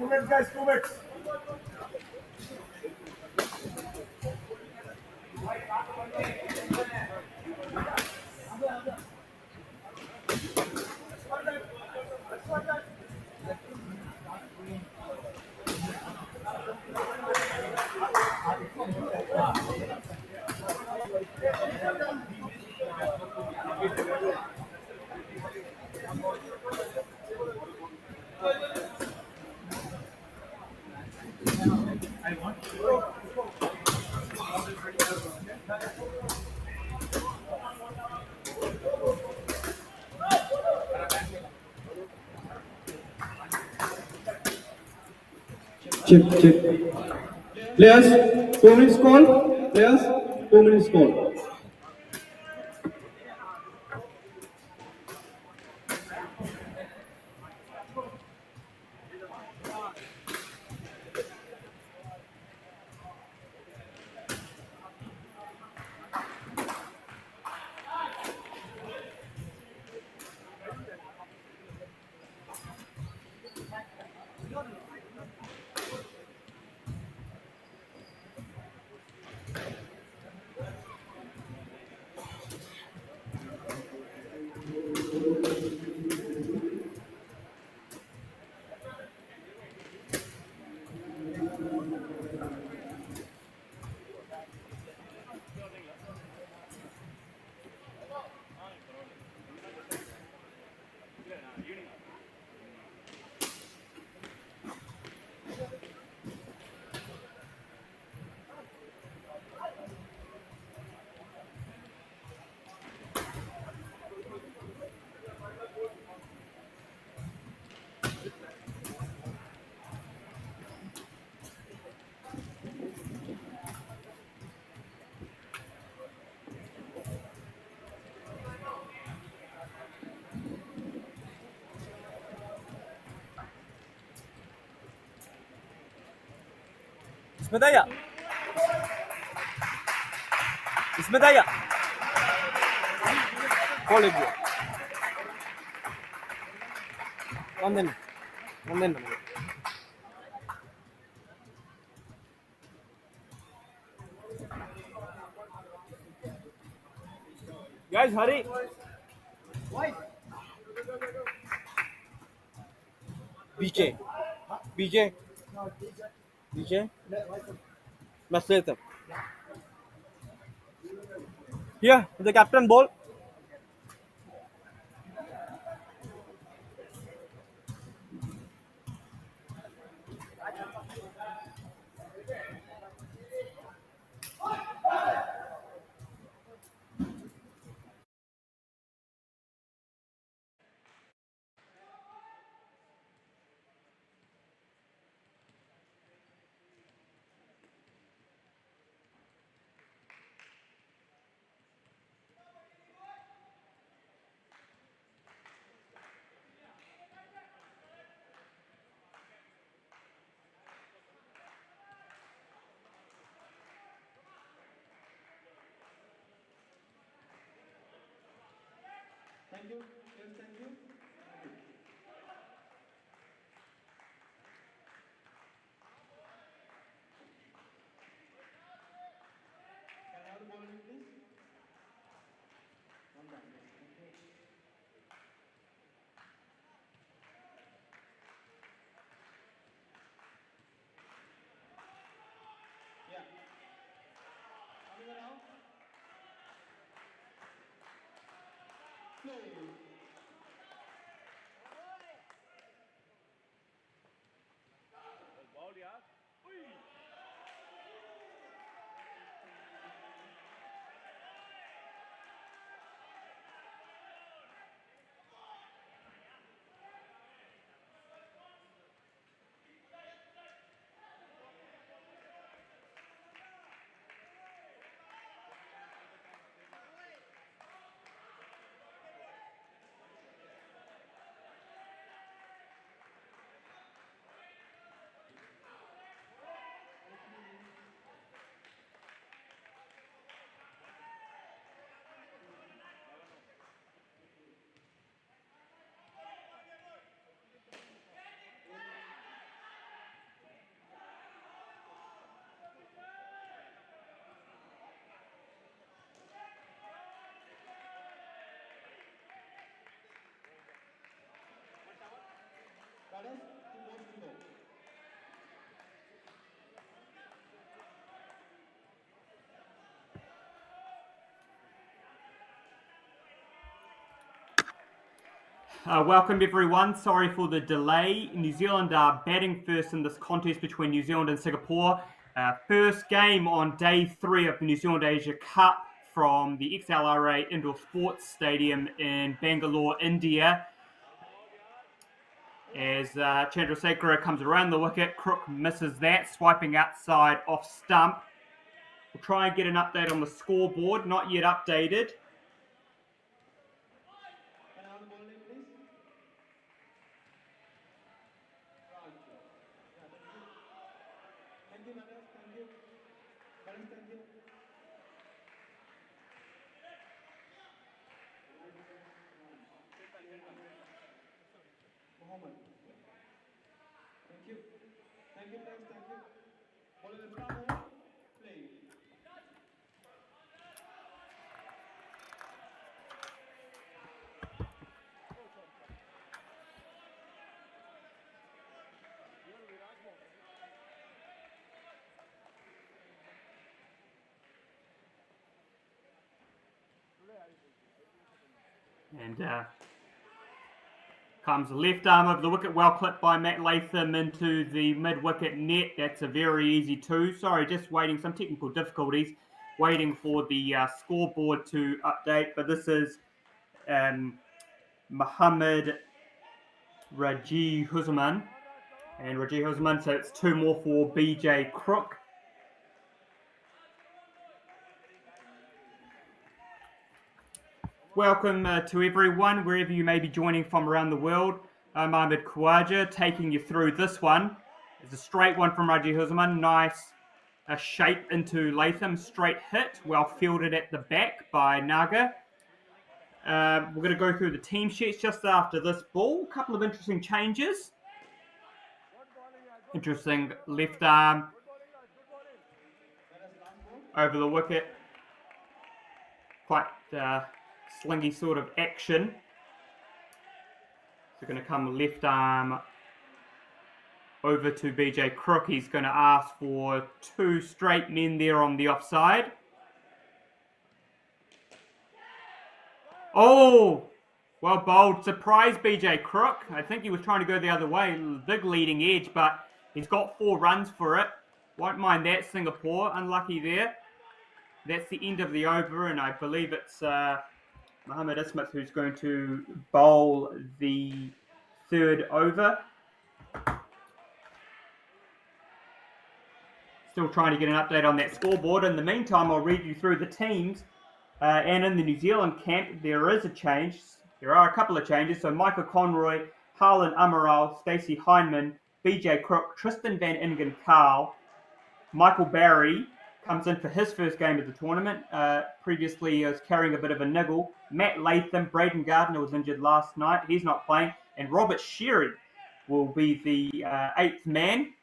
minutes, guys. 2 minutes. Chip, chip. Players, 2 minutes call. Players, 2 minutes call. इसमें था या इसमें था या कॉल एक वंदन guys hurry BJ BJ BJ mess later here the captain ball Thank you. Yes, thank you. Can I have the ball, please? One back. Thank you. Yeah. Coming around. Play. Welcome everyone. Sorry for the delay. New Zealand are batting first in this contest between New Zealand and Singapore. First game on day 3 of the New Zealand Asia Cup from the XLRA Indoor Sports Stadium in Bangalore, India. As Chandrasekhar comes around the wicket, Crook misses that, swiping outside off stump. We'll try and get an update on the scoreboard, not yet updated. And comes the left arm over the wicket, well clipped by Matt Latham into the mid-wicket net. That's a very easy 2. Sorry, just waiting, some technical difficulties, waiting for the scoreboard to update. But this is Muhammad Raji Huzzaman. And Raji Huzzaman, so it's 2 more for BJ Crook. Welcome to everyone, wherever you may be joining from around the world. I'm Ahmed Khawaja, taking you through this one. It's a straight one from Raji Huzzaman. Nice shape into Latham. Straight hit, well fielded at the back by Naga. We're going to go through the team sheets just after this ball. A couple of interesting changes. Interesting left arm over the wicket. Quite slingy sort of action. So going to come left arm over to BJ Crook. He's going to ask for 2 straight men there on the offside. Oh, well bowled. Surprise BJ Crook. I think he was trying to go the other way. Big leading edge, but he's got 4 runs for it. Won't mind that, Singapore. Unlucky there. That's the end of the over, and I believe it's Mohammed Ismath who's going to bowl the 3rd over. Still trying to get an update on that scoreboard. In the meantime, I'll read you through the teams. And in the New Zealand camp, there is a change. There are a couple of changes. So Michael Conroy, Harlan Amaral, Stacey Heineman, BJ Crook, Tristan Van Ingen Carl, Michael Barry comes in for his first game of the tournament. Previously, he was carrying a bit of a niggle. Matt Latham, Braden Gardner was injured last night. He's not playing. And Robert Sherry will be the 8th man.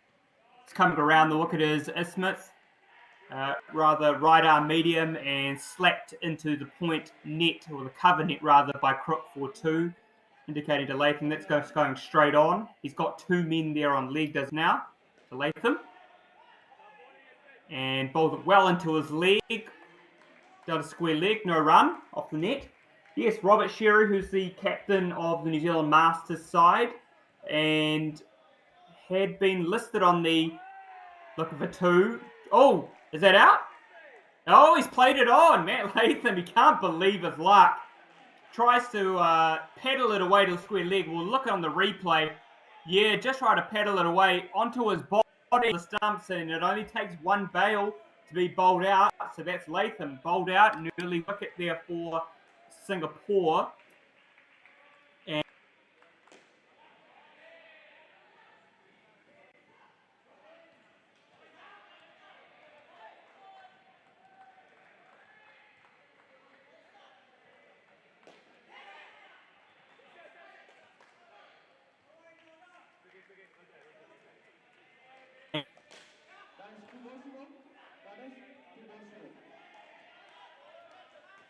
It's coming around the wicket is Ismith. Rather right arm medium and slapped into the point net, or the cover net rather, by Crook for 2. Indicating to Latham that's going straight on. He's got 2 men there on leg does now. To Latham. And bowled it well into his leg. Down a square leg, no run off the net. Yes, Robert Sherry, who's the captain of the New Zealand Masters side, and had been listed on the looking for 2. Oh, is that out? Oh, he's played it on. Matt Latham, he can't believe his luck. Tries to paddle it away to the square leg. We'll look on the replay. Yeah, just try to paddle it away onto his body. The stumps, and it only takes 1 bail to be bowled out. So that's Latham bowled out. An early wicket there for Singapore. And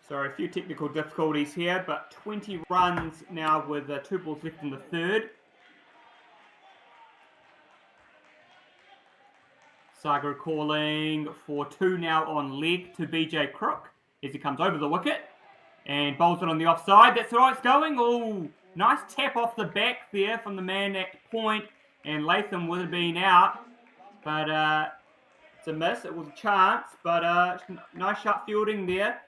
sorry, a few technical difficulties here, but 20 runs now with 2 balls left in the 3rd. Sagar calling for 2 now on leg to BJ Crook as he comes over the wicket and bowls it on the offside. That's the right it's going. Oh, Nice tap off the back there from the man at point, and Latham would have been out, but it's a miss. It was a chance, but nice sharp fielding there.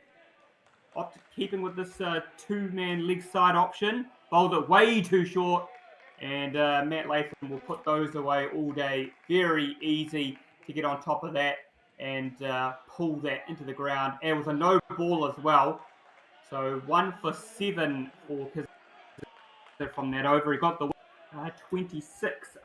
Keeping with this two-man leg side option. Bowled it way too short, and Matt Latham will put those away all day. Very easy to get on top of that and pull that into the ground. And it was a no ball as well. So 1 for 7 for Kizza from that over. He got the 26.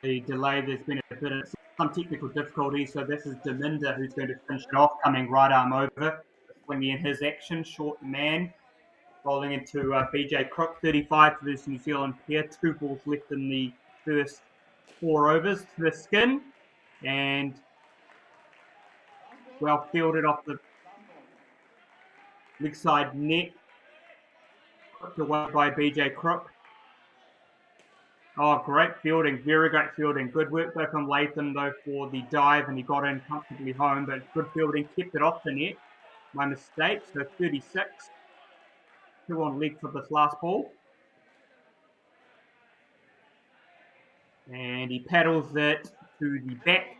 The delay, there's been a bit of some technical difficulties, so this is Deminda who's going to finish it off, coming right arm over. Swinging in his action, short man, rolling into BJ Crook, 35 for this New Zealand pair. 2 balls left in the first 4 overs to the skin, and well fielded off the leg side net, hooked away by BJ Crook. Oh, great fielding, very great fielding. Good work though from Latham though for the dive, and he got in comfortably home, but good fielding, kept it off the net. My mistake, so 36. 2 on leg for this last ball. And he paddles it to the back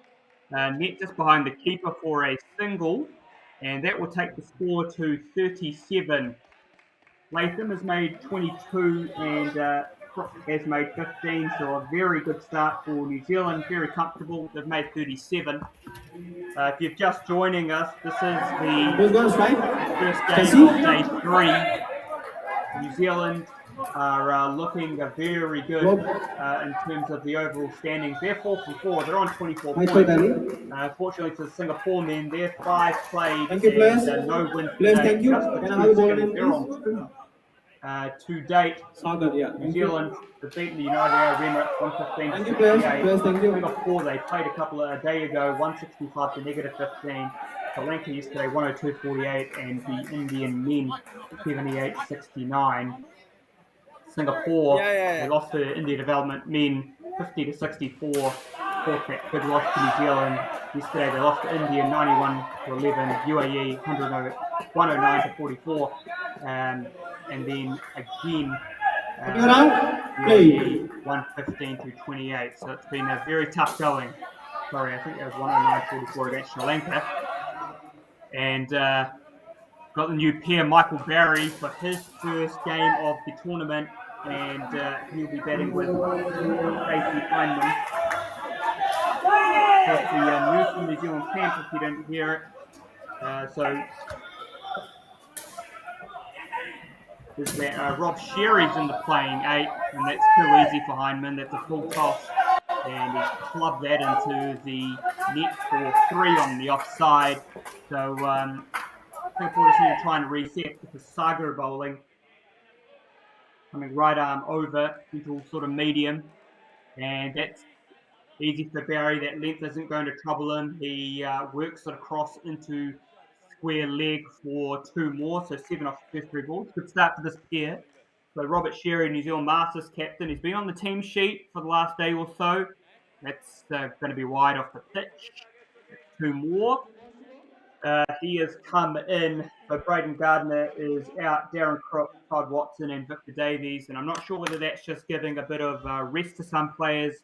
net just behind the keeper for a single, and that will take the score to 37. Latham has made 22 and Crook has made 15, so a very good start for New Zealand, very comfortable. They've made 37. If you're just joining us, this is the first game of day 3. New Zealand are looking very good in terms of the overall standings. They're 4 for 4. They're on 24 points. Fortunately for the Singapore men, they're 5 played and no wins today. Just the 2 skins. They're on 2. To date, New Zealand have beaten the United Arab Emirates 115-68. Singapore, they played a day ago, 165 to -15. Sri-Lanka yesterday, 102-48, and the Indian men, 78-69. Singapore, they lost to India Development men, 50-64. Fourth that big loss to New Zealand. Yesterday, they lost to India, 91-11. UAE, 109-44. And then again, UAE, 115-28. So it's been a very tough going. Sorry, I think it was 109-44 against Sri Lanka. And got the new pair, Michael Barry, for his first game of the tournament, and he'll be batting with Stacey Hyndman. That's the news from New Zealand camp, if you didn't hear it. So there's that Rob Sherry's in the playing 8, and that's too easy for Hyndman. That's a full toss, and he's clubbed that into the net for 3 on the offside. So Singapore just need to try and reset because Sagar bowling. Coming right arm over into sort of medium. And that's easy for Barry. That length isn't going to trouble him. He works it across into square leg for 2 more. So 7 off the first 3 balls. Good start for this pair. So Robert Sherry, New Zealand Masters captain. He's been on the team sheet for the last day or so. That's going to be wide off the pitch. 2 more. He has come in. So Braden Gardner is out. Darren Crook, Todd Watson, and Victor Davies. And I'm not sure whether that's just giving a bit of rest to some players.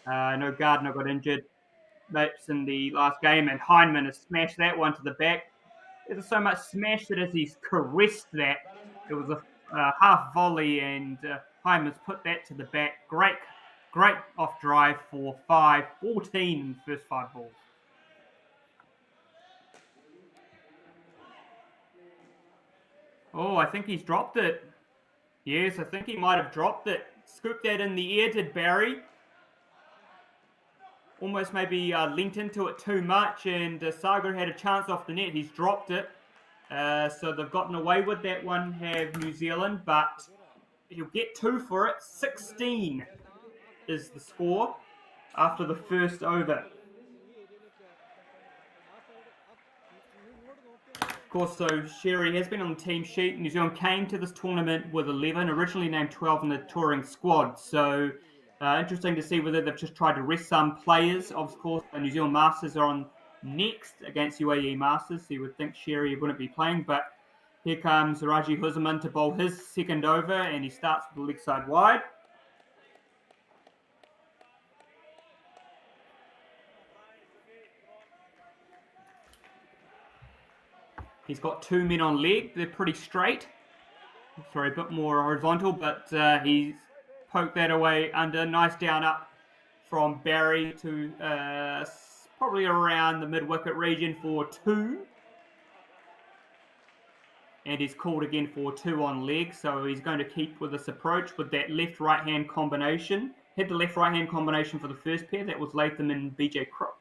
I know Gardner got injured lapse in the last game, and Heinemann has smashed that one to the back. There's so much smash that as he's caressed that, it was a half volley, and Heinemann's put that to the back. Great off drive for 14 in the first 5 balls. Oh, I think he's dropped it. Yes, I think he might have dropped it. Scooped that in the air, did Barry. Almost maybe leant into it too much, and Sagar had a chance off the net. He's dropped it. So they've gotten away with that one, have New Zealand, but he'll get 2 for it. 16 is the score after the first over. Of course, so Sherry has been on the team sheet. New Zealand came to this tournament with 11, originally named 12 in the touring squad. So interesting to see whether they've just tried to rest some players. Of course, the New Zealand Masters are on next against UAE Masters. So you would think Sherry wouldn't be playing, but here comes Raji Huzzaman to bowl his second over, and he starts with the leg side wide. He's got 2 men on leg. They're pretty straight. Sorry, a bit more horizontal, but he's poked that away under. Nice down up from Barry to probably around the mid-wicket region for 2. And he's called again for 2 on leg. So he's going to keep with this approach with that left-right-hand combination. Hit the left-right-hand combination for the first pair. That was Latham and BJ Crook.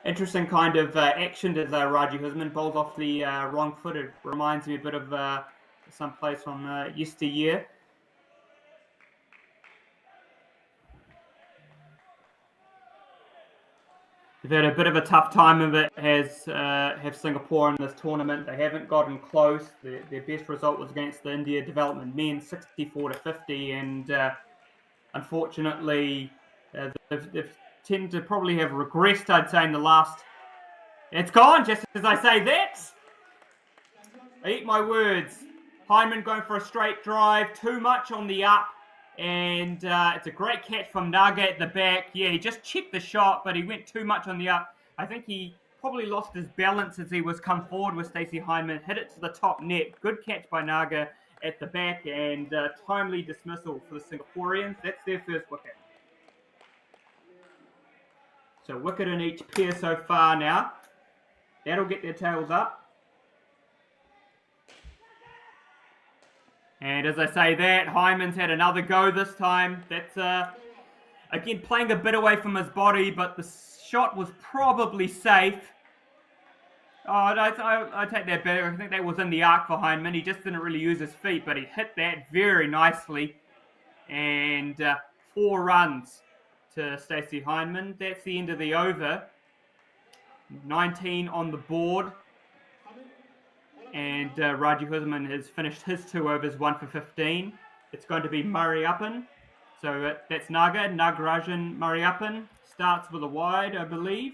Interesting kind of action as Raji Huzzaman bowls off the wrong foot. It reminds me a bit of some place from yesteryear. They've had a bit of a tough time of it, have Singapore in this tournament. They haven't gotten close. Their best result was against the India development men, 64-50, and unfortunately they've tend to probably have regressed, I'd say, in the last... It's gone, just as I say that. I eat my words. Heinemann going for a straight drive, too much on the up, and it's a great catch from Naga at the back. Yeah, he just checked the shot, but he went too much on the up. I think he probably lost his balance as he was come forward with Stacey Heinemann, hit it to the top net. Good catch by Naga at the back, and timely dismissal for the Singaporeans. That's their first wicket. So wicket in each pair so far now. That'll get their tails up. And as I say that, Hyman's had another go this time. That's, again, playing a bit away from his body, but the shot was probably safe. Oh, I take that back. I think that was in the arc for Heinemann. He just didn't really use his feet, but he hit that very nicely. And 4 runs to Stacey Heinemann. That's the end of the over. 19 on the board. And Raji Huzzaman has finished his 2 overs, 1 for 15. It's going to be Murrayappan. So that's Naga. Nagarajan Murrayappan starts with a wide, I believe.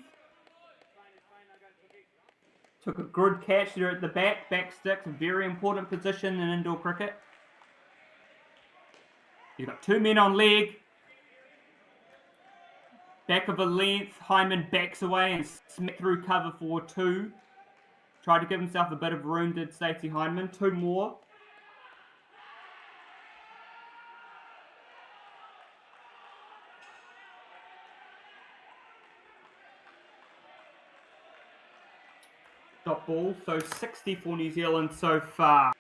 Took a good catch there at the back sticks, a very important position in indoor cricket. He's got 2 men on leg. Back of a length, Heinemann backs away and smacked through cover for 2. Tried to give himself a bit of room, did Stacey Heinemann. 2 more. Top ball, so 60 for New Zealand so far.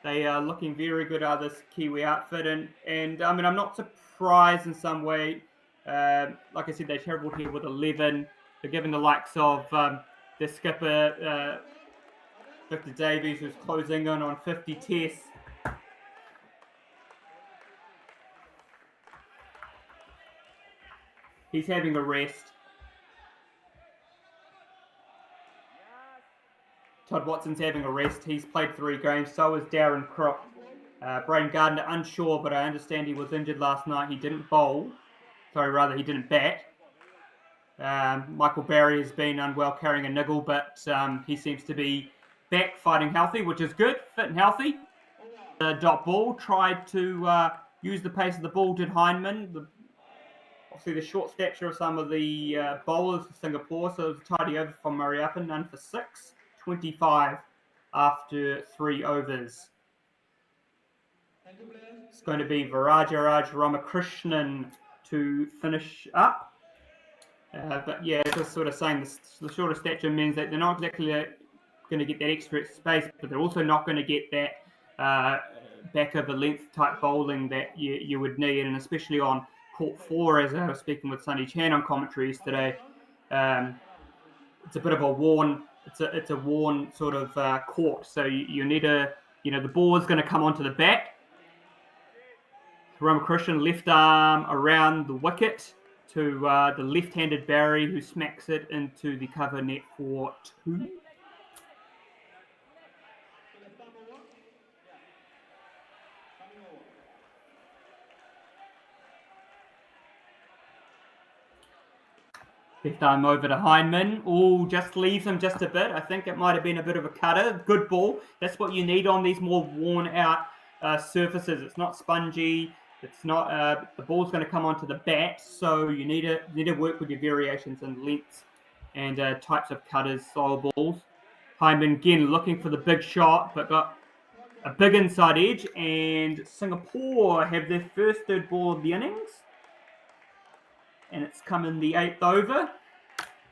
They are looking very good out of this Kiwi outfit, and I mean, I'm not surprised in some way. Like I said, they travelled here with 11. They're giving the likes of the skipper, Victor Davies, who's closing in on 50 tests. He's having a rest. Todd Watson's having a rest. He's played 3 games. So is Darren Crook. Brain Gardner unsure, but I understand he was injured last night. He didn't bowl. Sorry, rather, he didn't bat. Michael Barry has been unwell, carrying a niggle, but he seems to be back fighting healthy, which is good, fit and healthy. The dot ball tried to use the pace of the ball, did Hindman. Obviously, the short stature of some of the bowlers for Singapore, so it was a tidy over from Mariappan, none for 6, 25 after 3 overs. It's going to be Virajaraj Ramakrishnan to finish up. But yeah, just sort of saying the shorter stature means that they're not exactly going to get that extra space, but they're also not going to get that back of the length type bowling that you would need, and especially on court 4, as I was speaking with Sunny Chan on commentary yesterday. It's a bit of a worn, it's a worn sort of court, so you need the ball is going to come onto the bat. Ramakrishnan left arm around the wicket to the left-handed Barry, who smacks it into the cover net for 2. Left arm over to Hindman. Oh, just leaves him just a bit. I think it might have been a bit of a cutter. Good ball. That's what you need on these more worn-out surfaces. It's not spongy. It's not. The ball's going to come onto the bat, so you need to work with your variations in lengths and types of cutters, style balls. Hindman again looking for the big shot, but got a big inside edge, and Singapore have their first third ball of the innings. And it's come in the 8th over.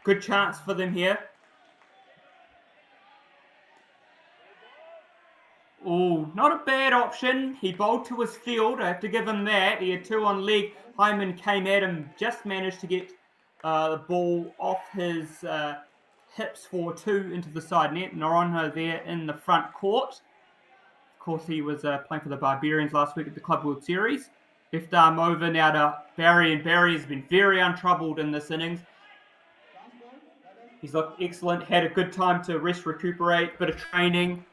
Good chance for them here. Oh, not a bad option. He bowled to his field. I have to give him that. He had 2 on leg. Hyman came at him, just managed to get the ball off his hips for 2 into the side net. Naronha there in the front court. Of course, he was playing for the Barbarians last week at the Club World Series. Left arm over now to Barry, and Barry has been very untroubled in this innings. He's looked excellent, had a good time to rest, recuperate, bit of training,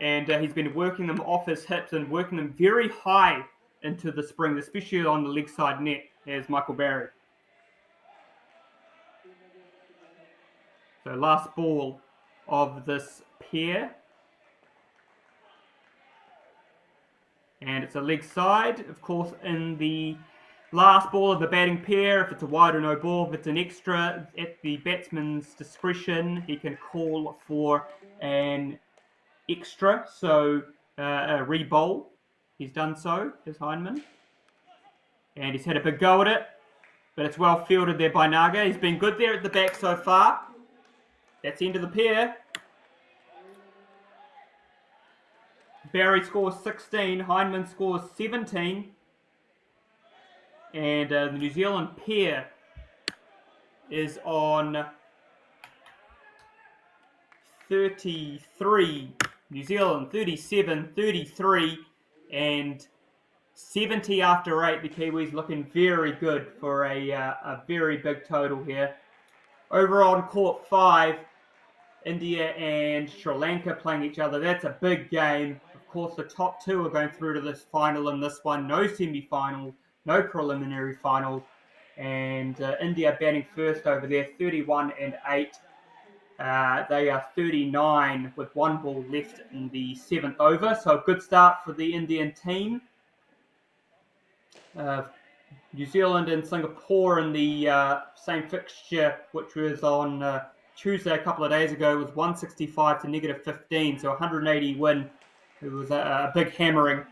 and he's been working them off his hips and working them very high into the spring, especially on the leg side net, as Michael Barry. So last ball of this pair. And it's a leg side, of course, in the last ball of the batting pair. If it's a wide or no ball, if it's an extra, at the batsman's discretion, he can call for an extra, so a re-bowl. He's done so, as Hindman. And he's had a big go at it, but it's well fielded there by Naga. He's been good there at the back so far. That's the end of the pair. Barry scores 16, Hindman scores 17, and the New Zealand pair is on 33, New Zealand 37, 33, and 70 after 8. The Kiwis looking very good for a very big total here. Over on court 5, India and Sri Lanka playing each other. That's a big game. Of course, the top 2 are going through to this final in this one. No semi-final, no preliminary final. And India batting first over there, 31 and 8. They are 39 with 1 ball left in the 7th over. So a good start for the Indian team. New Zealand and Singapore in the same fixture, which was on Tuesday a couple of days ago, was 165 to -15, so 180 win. It was a big hammering,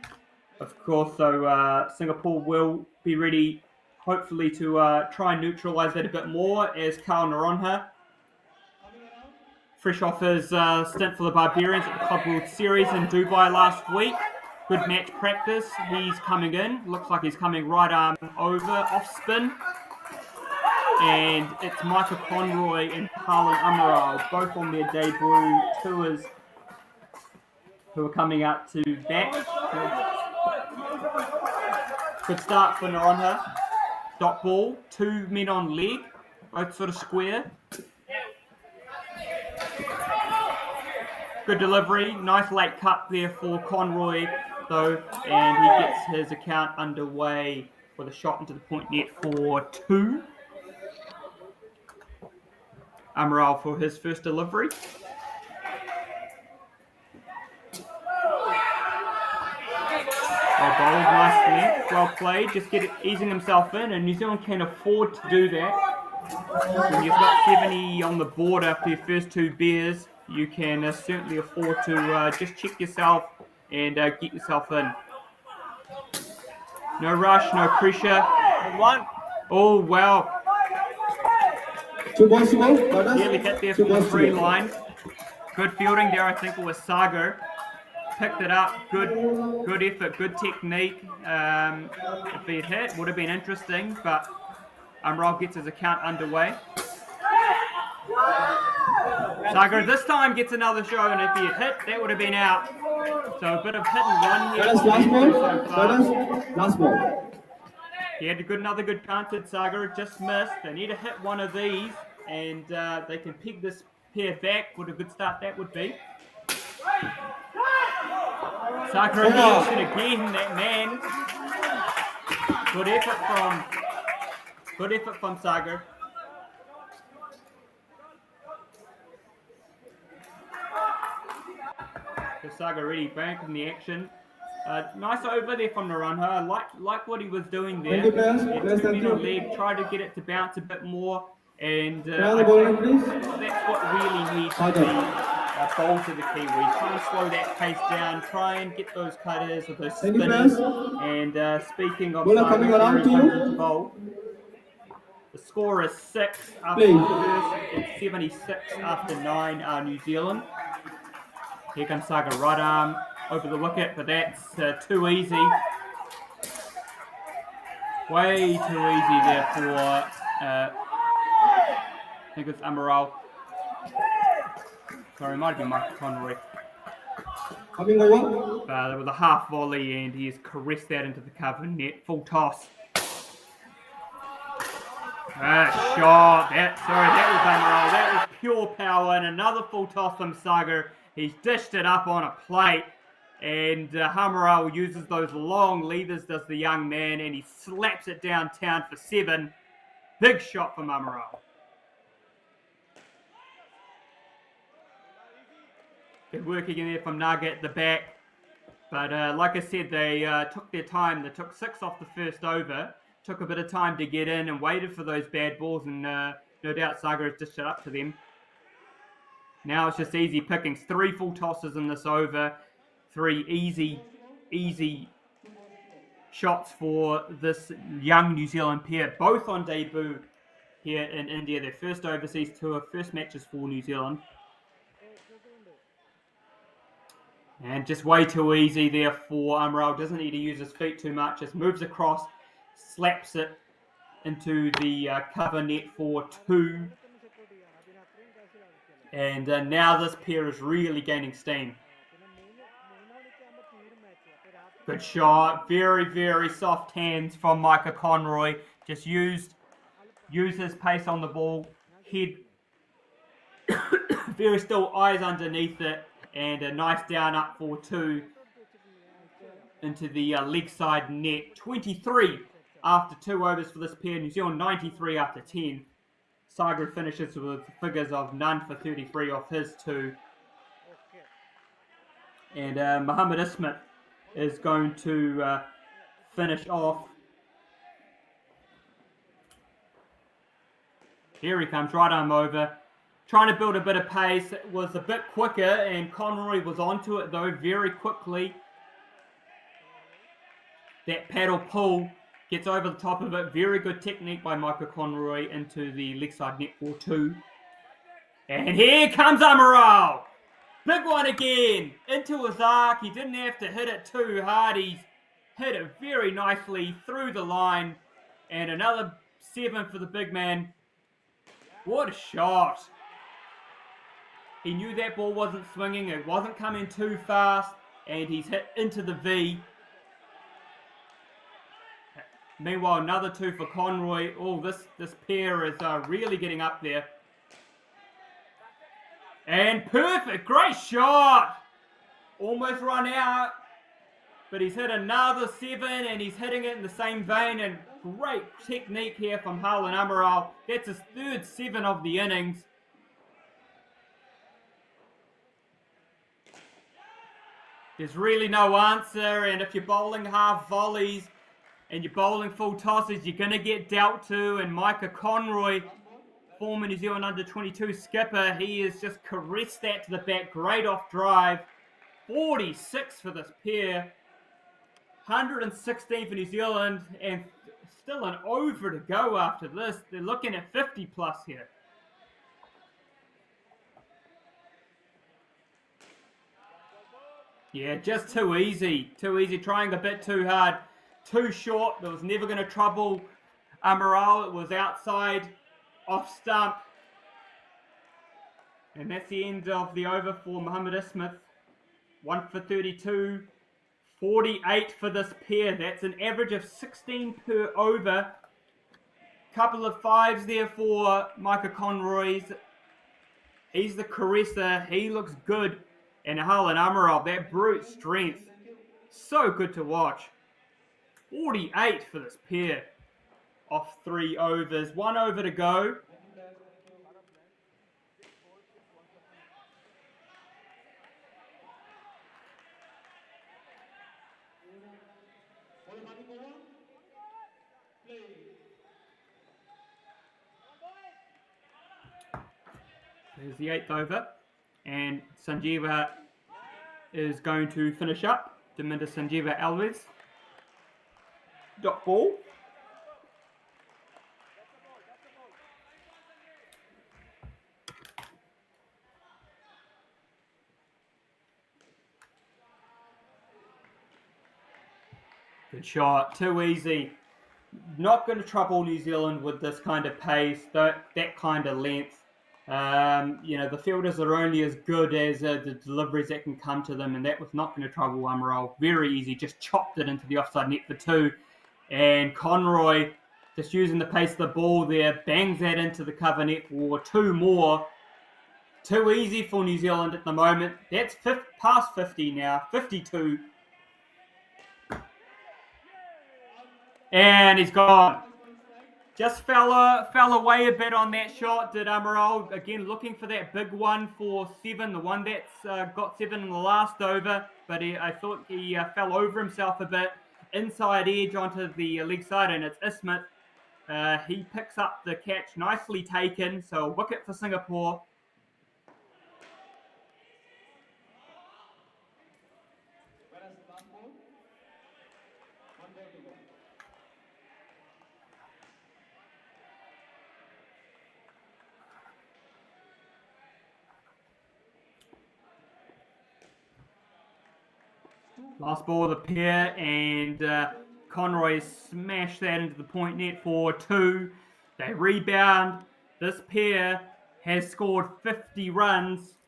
of course, so Singapore will be ready, hopefully, to try and neutralise that a bit more, as Carl Naronha, fresh off his stint for the Barbarians at the Club World Series in Dubai last week. Good match practice. He's coming in. Looks like he's coming right arm over, off spin. And it's Michael Conroy and Harlan Amaral, both on their debut tours, who are coming out to bat. Good start for Naranja. Dot ball, 2 men on leg, both sort of square. Good delivery, nice late cut there for Conroy though, and he gets his account underway with a shot into the point net for 2. Amaral for his first delivery. Well bowled, nice length, well played, just easing himself in, and New Zealand can afford to do that. When you've got 70 on the board after your first 2 beers, you can certainly afford to just check yourself and get yourself in. No rush, no pressure. 1. Oh, wow. 2 balls to go. Nearly hit there from the 3 line. Good fielding there, I think it was Sagar. Picked it up, good effort, good technique. If he had hit, would have been interesting, but Amaral gets his account underway. Sagar this time gets another show, and if he had hit, that would have been out. So a bit of hit and run here. Last ball. He had another good counted. Sagar just missed. They need to hit one of these, and they can peg this pair back. What a good start that would be. Sagar again, that man. Good effort from Sagar. Sagar really back in the action. Nice over there from Naranja. Like what he was doing there. Two men on leg, try to get it to bounce a bit more, and I think that's what really needs to be bowled to the Kiwis. Try and slow that pace down. Try and get those cutters or those spinners. And speaking of Sagar, to bowl. The score is 6 after the first. It's 76 after 9 New Zealand. Here comes Sagar, right arm over the wicket, but that's too easy. Way too easy there for, I think it's Amaral. Sorry, it might have been Michael Conroy. There was a half volley, and he has caressed that into the cover net. Full toss. Shot. That was Amaral. That was pure power, and another full toss from Sagar. He's dished it up on a plate, and Amaral uses those long levers, does the young man, and he slaps it downtown for 7. Big shot from Amaral. Good work again there from Naga at the back. But like I said, they took their time. They took 6 off the first over, took a bit of time to get in and waited for those bad balls, and no doubt Sagar has dished it up to them. Now it's just easy pickings. 3 full tosses in this over. 3 easy shots for this young New Zealand pair. Both on debut here in India. Their first overseas tour, first matches for New Zealand. And just way too easy there for Amaral. Doesn't need to use his feet too much. Just moves across, slaps it into the cover net for 2. And now this pair is really gaining steam. Good shot. Very, very soft hands from Micah Conroy. Just used his pace on the ball. Head very still, eyes underneath it. And a nice down up for 2 into the leg side net. 23 after 2 overs for this pair. New Zealand 93 after 10. Sagar finishes with figures of none for 33 off his 2. And Muhammad Ismat is going to finish off. Here he comes, right arm over. Trying to build a bit of pace. It was a bit quicker, and Conroy was onto it though very quickly. That paddle pull gets over the top of it. Very good technique by Michael Conroy into the leg side net for 2. And here comes Amaral. Big one again. Into his arc. He didn't have to hit it too hard. He's hit it very nicely through the line. And another 7 for the big man. What a shot. He knew that ball wasn't swinging, it wasn't coming too fast, and he's hit into the V. Meanwhile, another 2 for Conroy. Oh, this pair is really getting up there. And perfect, great shot. Almost run out, but he's hit another 7, and he's hitting it in the same vein. And great technique here from Harlan Amaral. That's his 3rd 7 of the innings. There's really no answer, and if you're bowling half volleys and you're bowling full tosses, you're going to get dealt to. And Micah Conroy, former New Zealand under-22 skipper, he has just caressed that to the back. Great off drive. 46 for this pair. 116 for New Zealand, and still an over to go after this. They're looking at 50 plus here. Yeah, just too easy. Too easy, trying a bit too hard. Too short. That was never going to trouble Amaral. It was outside, off stump. And that's the end of the over for Mohammed Ismath. 1 for 32. 48 for this pair. That's an average of 16 per over. Couple of 5s there for Micah Conroy. He's the caresser. He looks good. And Harlan Amaral, that brute strength. So good to watch. 48 for this pair. Off 3 overs. 1 over to go. There's the 8th over, and Sanjeeva is going to finish up. Daminda Sanjeeva Alves. Dot ball. Good shot, too easy. Not going to trouble New Zealand with this kind of pace, that kind of length. The fielders are only as good as the deliveries that can come to them, and that was not going to trouble Amaral. Very easy, just chopped it into the offside net for 2. And Conroy, just using the pace of the ball there, bangs that into the cover net for 2 more. Too easy for New Zealand at the moment. That's past 50 now, 52. And he's gone. Just fell away a bit on that shot, did Amaral. Again, looking for that big one for 7, the one that's got 7 in the last over. But I thought he fell over himself a bit. Inside edge onto the leg side, and it's Ismath. He picks up the catch, nicely taken. So a wicket for Singapore. Last ball of the pair, and Conroy smashed that into the point net for 2. They rebound. This pair has scored 50 runs.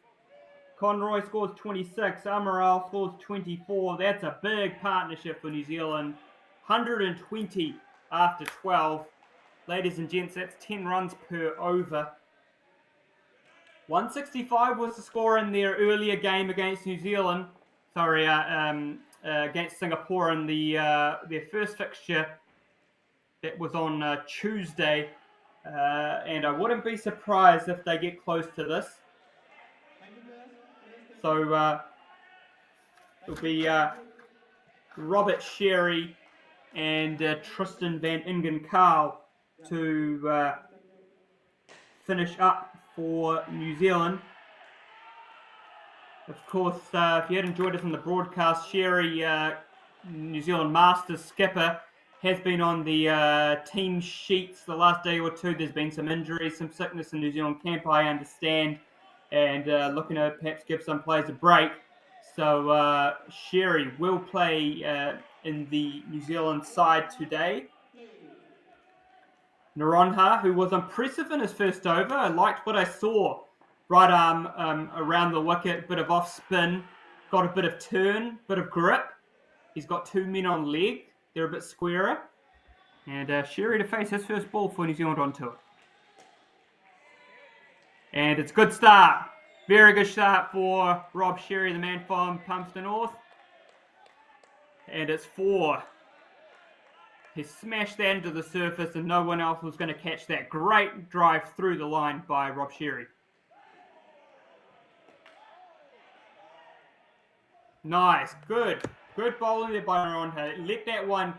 Conroy scores 26. Amaral scores 24. That's a big partnership for New Zealand. 120 after 12. Ladies and gents, that's 10 runs per over. 165 was the score in their earlier game against New Zealand. Against Singapore in their first fixture. That was on Tuesday. And I wouldn't be surprised if they get close to this. So it'll be Robert Sherry and Tristan van Ingen-Carl to finish up for New Zealand. Of course, if you hadn't joined us in the broadcast, Sherry, New Zealand Masters skipper, has been on the team sheets the last day or 2. There's been some injuries, some sickness in New Zealand camp, I understand, and looking to perhaps give some players a break. So Sherry will play in the New Zealand side today. Naronha, who was impressive in his first over. I liked what I saw. Right arm around the wicket, bit of off spin, got a bit of turn, bit of grip. He's got 2 men on leg. They're a bit squarer. And Sherry to face his first ball for New Zealand on tour. And it's a good start. Very good start for Rob Sherry, the man from Palmerston North. And it's 4. He smashed that into the surface and no one else was going to catch that. Great drive through the line by Rob Sherry. Nice, good bowling there by Naronha. Let that one,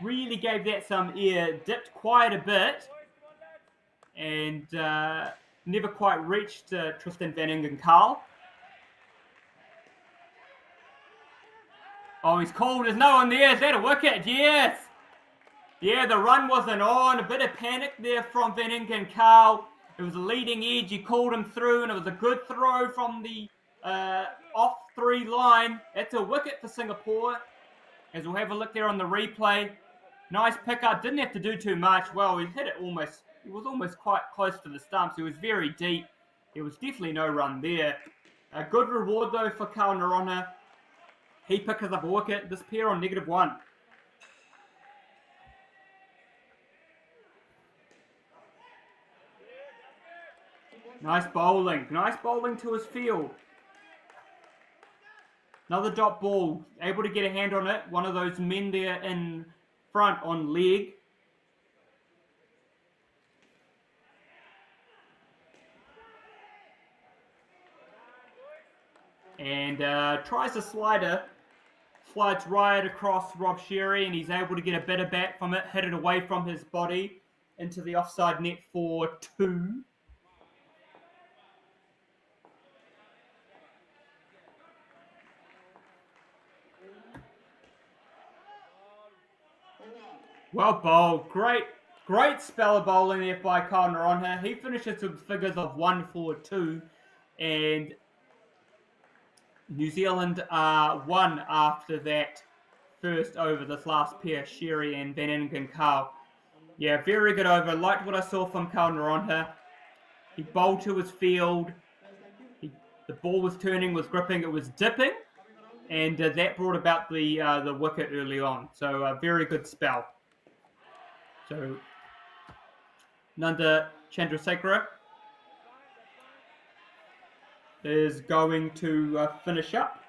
really gave that some air, dipped quite a bit, and never quite reached Tristan van Ingenkarl. Oh, he's called. There's no one there. Is that a wicket? Yes. Yeah, the run wasn't on. A bit of panic there from van Ingenkarl. It was a leading edge. He called him through, and it was a good throw from the off 3 line. That's a wicket for Singapore. As we'll have a look there on the replay. Nice pick up. Didn't have to do too much. Well, he hit it almost. He was almost quite close to the stumps. He was very deep. There was definitely no run there. A good reward though for Karl Naronha. He picks up a wicket. This pair on -1. Nice bowling to his field. Another dot ball, able to get a hand on it. One of those men there in front on leg. And tries a slider. Slides right across Rob Sherry and he's able to get a bit of bat from it. Hit it away from his body into the offside net for 2. Well bowled. Great spell of bowling there by Karl Naronha. He finishes with figures of 1-4-2 and New Zealand are 1 after that first over, this last pair, Sherry and van Ingenkarl. Yeah, very good over. Liked what I saw from Karl Naronha. He bowled to his field. The ball was turning, was gripping, it was dipping, and that brought about the wicket early on. So a very good spell. So Nanda Chandrasekera is going to finish up.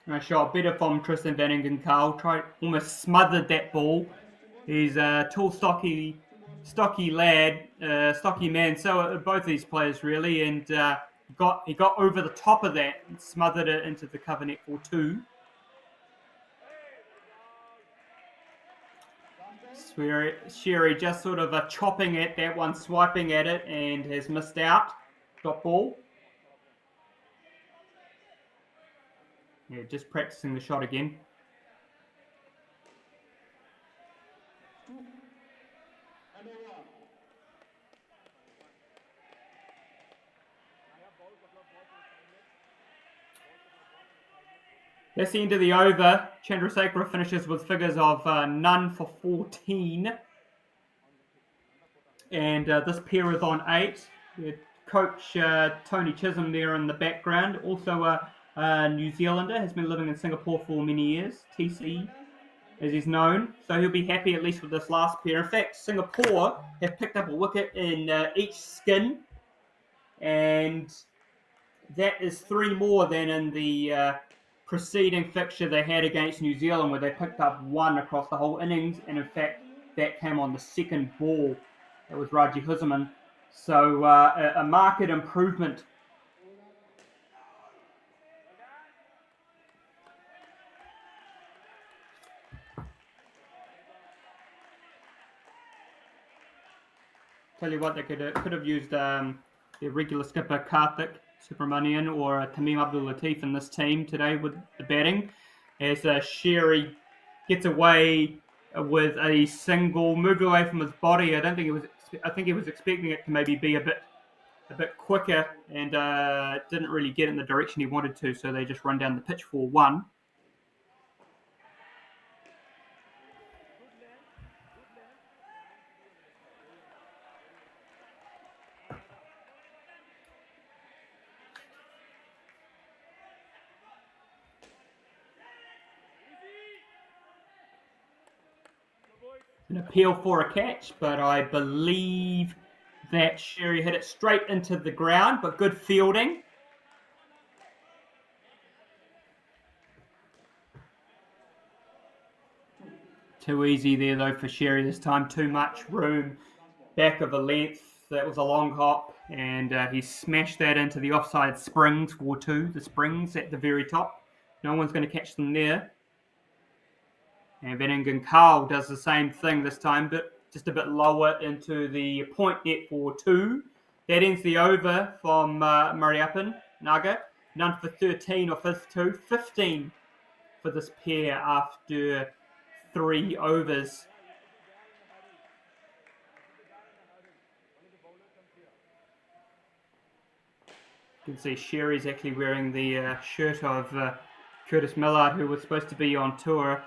Nice shot, better from Tristan van Ingenkarl. Almost smothered that ball. He's a tall, stocky lad, stocky man. So are both these players really, and he got over the top of that and smothered it into the cover net for 2. Sherry just sort of chopping at that one, swiping at it, and has missed out. Dot ball. Yeah, just practicing the shot again. That's the end of the over. Chandrasekera finishes with figures of none for 14. And this pair is on 8. Coach Tony Chisholm there in the background. Also New Zealander, has been living in Singapore for many years, TC as he's known, so he'll be happy at least with this last pair. In fact, Singapore have picked up a wicket in each skin, and that is 3 more than in the preceding fixture they had against New Zealand, where they picked up 1 across the whole innings, and in fact that came on the second ball. That was Raji Huzzaman. So a market improvement. Tell you what, they could have used their regular skipper Karthik Subramanian or Tamim Abdul Latif in this team today with the batting, as Sherry gets away with a single, moved away from his body. I think he was expecting it to maybe be a bit quicker, and didn't really get in the direction he wanted to. So they just run down the pitch for 1. An appeal for a catch, but I believe that Sherry hit it straight into the ground, but good fielding. Too easy there though for Sherry this time, too much room, back of a length. That was a long hop, and he smashed that into the offside springs for 2, the springs at the very top. No one's going to catch them there. And Van Carl does the same thing this time, but just a bit lower into the point net for 2. That ends the over from Mariappan Naga. None for 13 off his 2. 15 for this pair after 3 overs. You can see Sherry's actually wearing the shirt of Curtis Millard, who was supposed to be on tour.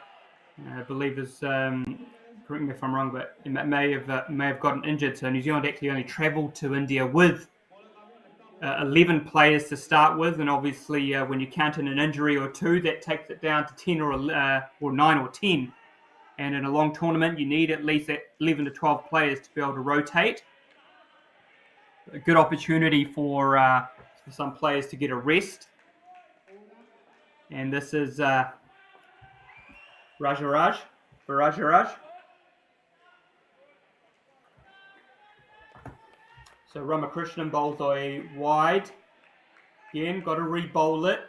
I believe is, correct me if I'm wrong, but he may have gotten injured. So New Zealand actually only travelled to India with 11 players to start with, and obviously when you count in an injury or 2, that takes it down to 10 or 9 or 10. And in a long tournament, you need at least 11 to 12 players to be able to rotate. A good opportunity for some players to get a rest. And this is Rajaraj. So Ramakrishnan bowls a wide. Again, got to re-bowl it.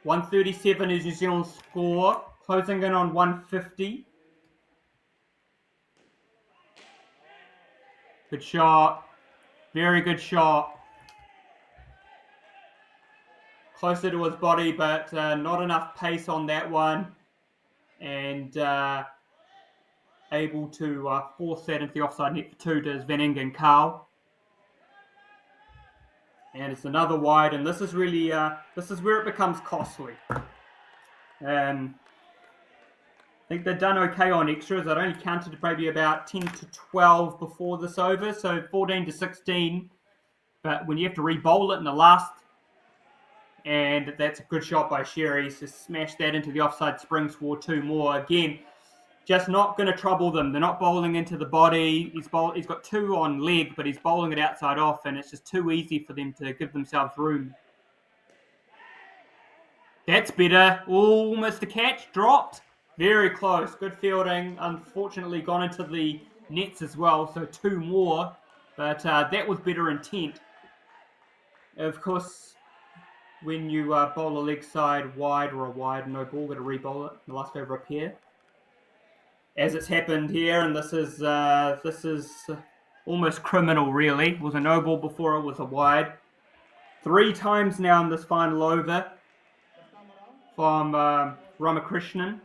137 is New Zealand's score. Closing in on 150. Good shot. Very good shot. Closer to his body, but not enough pace on that one. And able to force that into the offside net for 2 does Van Carl. And it's another wide, and this is really this is where it becomes costly. I think they've done okay on extras. I'd only counted maybe about 10 to 12 before this over, so 14 to 16. But when you have to re-bowl it in the last, and that's a good shot by Sherry to smash that into the offside springs for 2 more. Again, just not going to trouble them. They're not bowling into the body. He's got 2 on leg, but he's bowling it outside off, and it's just too easy for them to give themselves room. That's better. Almost a catch. Dropped. Very close. Good fielding. Unfortunately, gone into the nets as well, so 2 more. But that was better intent. Of course, when you bowl a leg side wide or a wide no ball, got to re-bowl it in the last over up here. As it's happened here, and this is almost criminal, really. It was a no ball before, it was a wide. 3 times now in this final over from Ramakrishnan.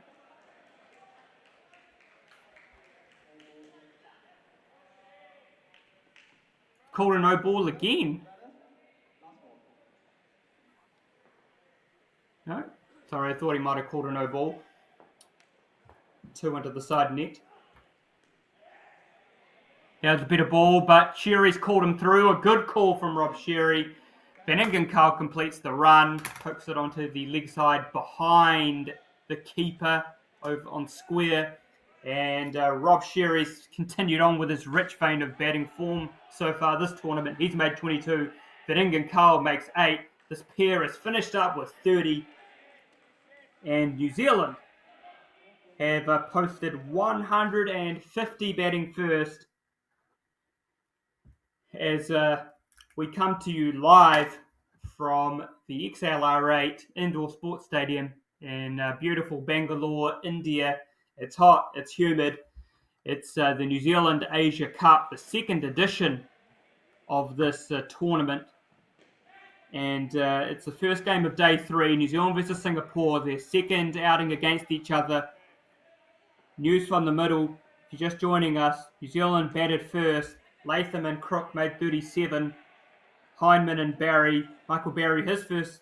Called a no ball again. No? Sorry, I thought he might have called a no ball. 2 into the side net. That was a better ball, but Sherry's called him through. A good call from Rob Sherry. Van Carl completes the run, hooks it onto the leg side behind the keeper over on square. And Rob Sherry's continued on with his rich vein of batting form so far this tournament. He's made 22. Van Carl makes 8. This pair is finished up with 30. And New Zealand have posted 150 batting first. as we come to you live from the XLR8 Indoor Sports Stadium in beautiful Bangalore, India. It's hot, it's humid. It's the New Zealand Asia Cup, the second edition of this tournament. And it's the first game of day 3, New Zealand versus Singapore, their second outing against each other. News from the middle, if you're just joining us, New Zealand batted first. Latham and Crook made 37. Heinemann and Michael Barry, his first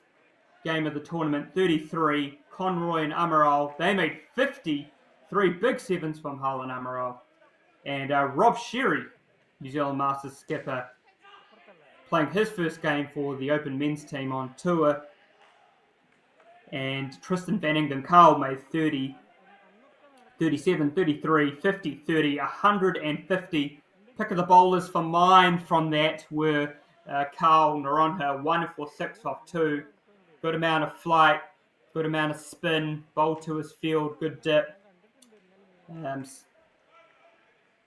game of the tournament, 33. Conroy and Amaral, they made 50. 3 big sevens from Hull and Amaral. And Rob Sherry, New Zealand Masters skipper, playing his first game for the Open men's team on tour. And Tristan Van Engden Carl made 30, 37, 33, 50, 30, 150. Pick of the bowlers for mine from that were Carl Naronha, 1 for 6 off 2. Good amount of flight, good amount of spin, bowled to his field, good dip.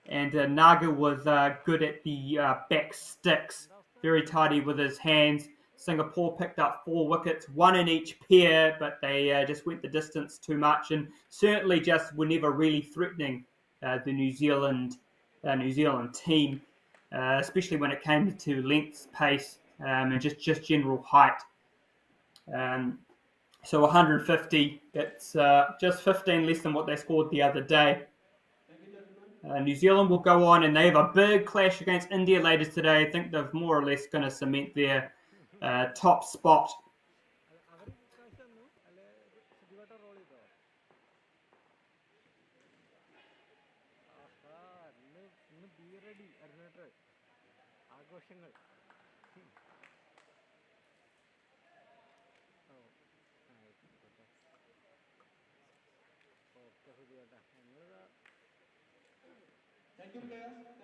And Naga was good at the back sticks, very tidy with his hands. Singapore picked up 4 wickets, 1 in each pair, but they just went the distance too much and certainly just were never really threatening the New Zealand team, especially when it came to length, pace, and just general height. So 150, it's just 15 less than what they scored the other day. New Zealand will go on and they have a big clash against India later today. I think they're more or less going to cement their top spot. Thank you, players. Thank you.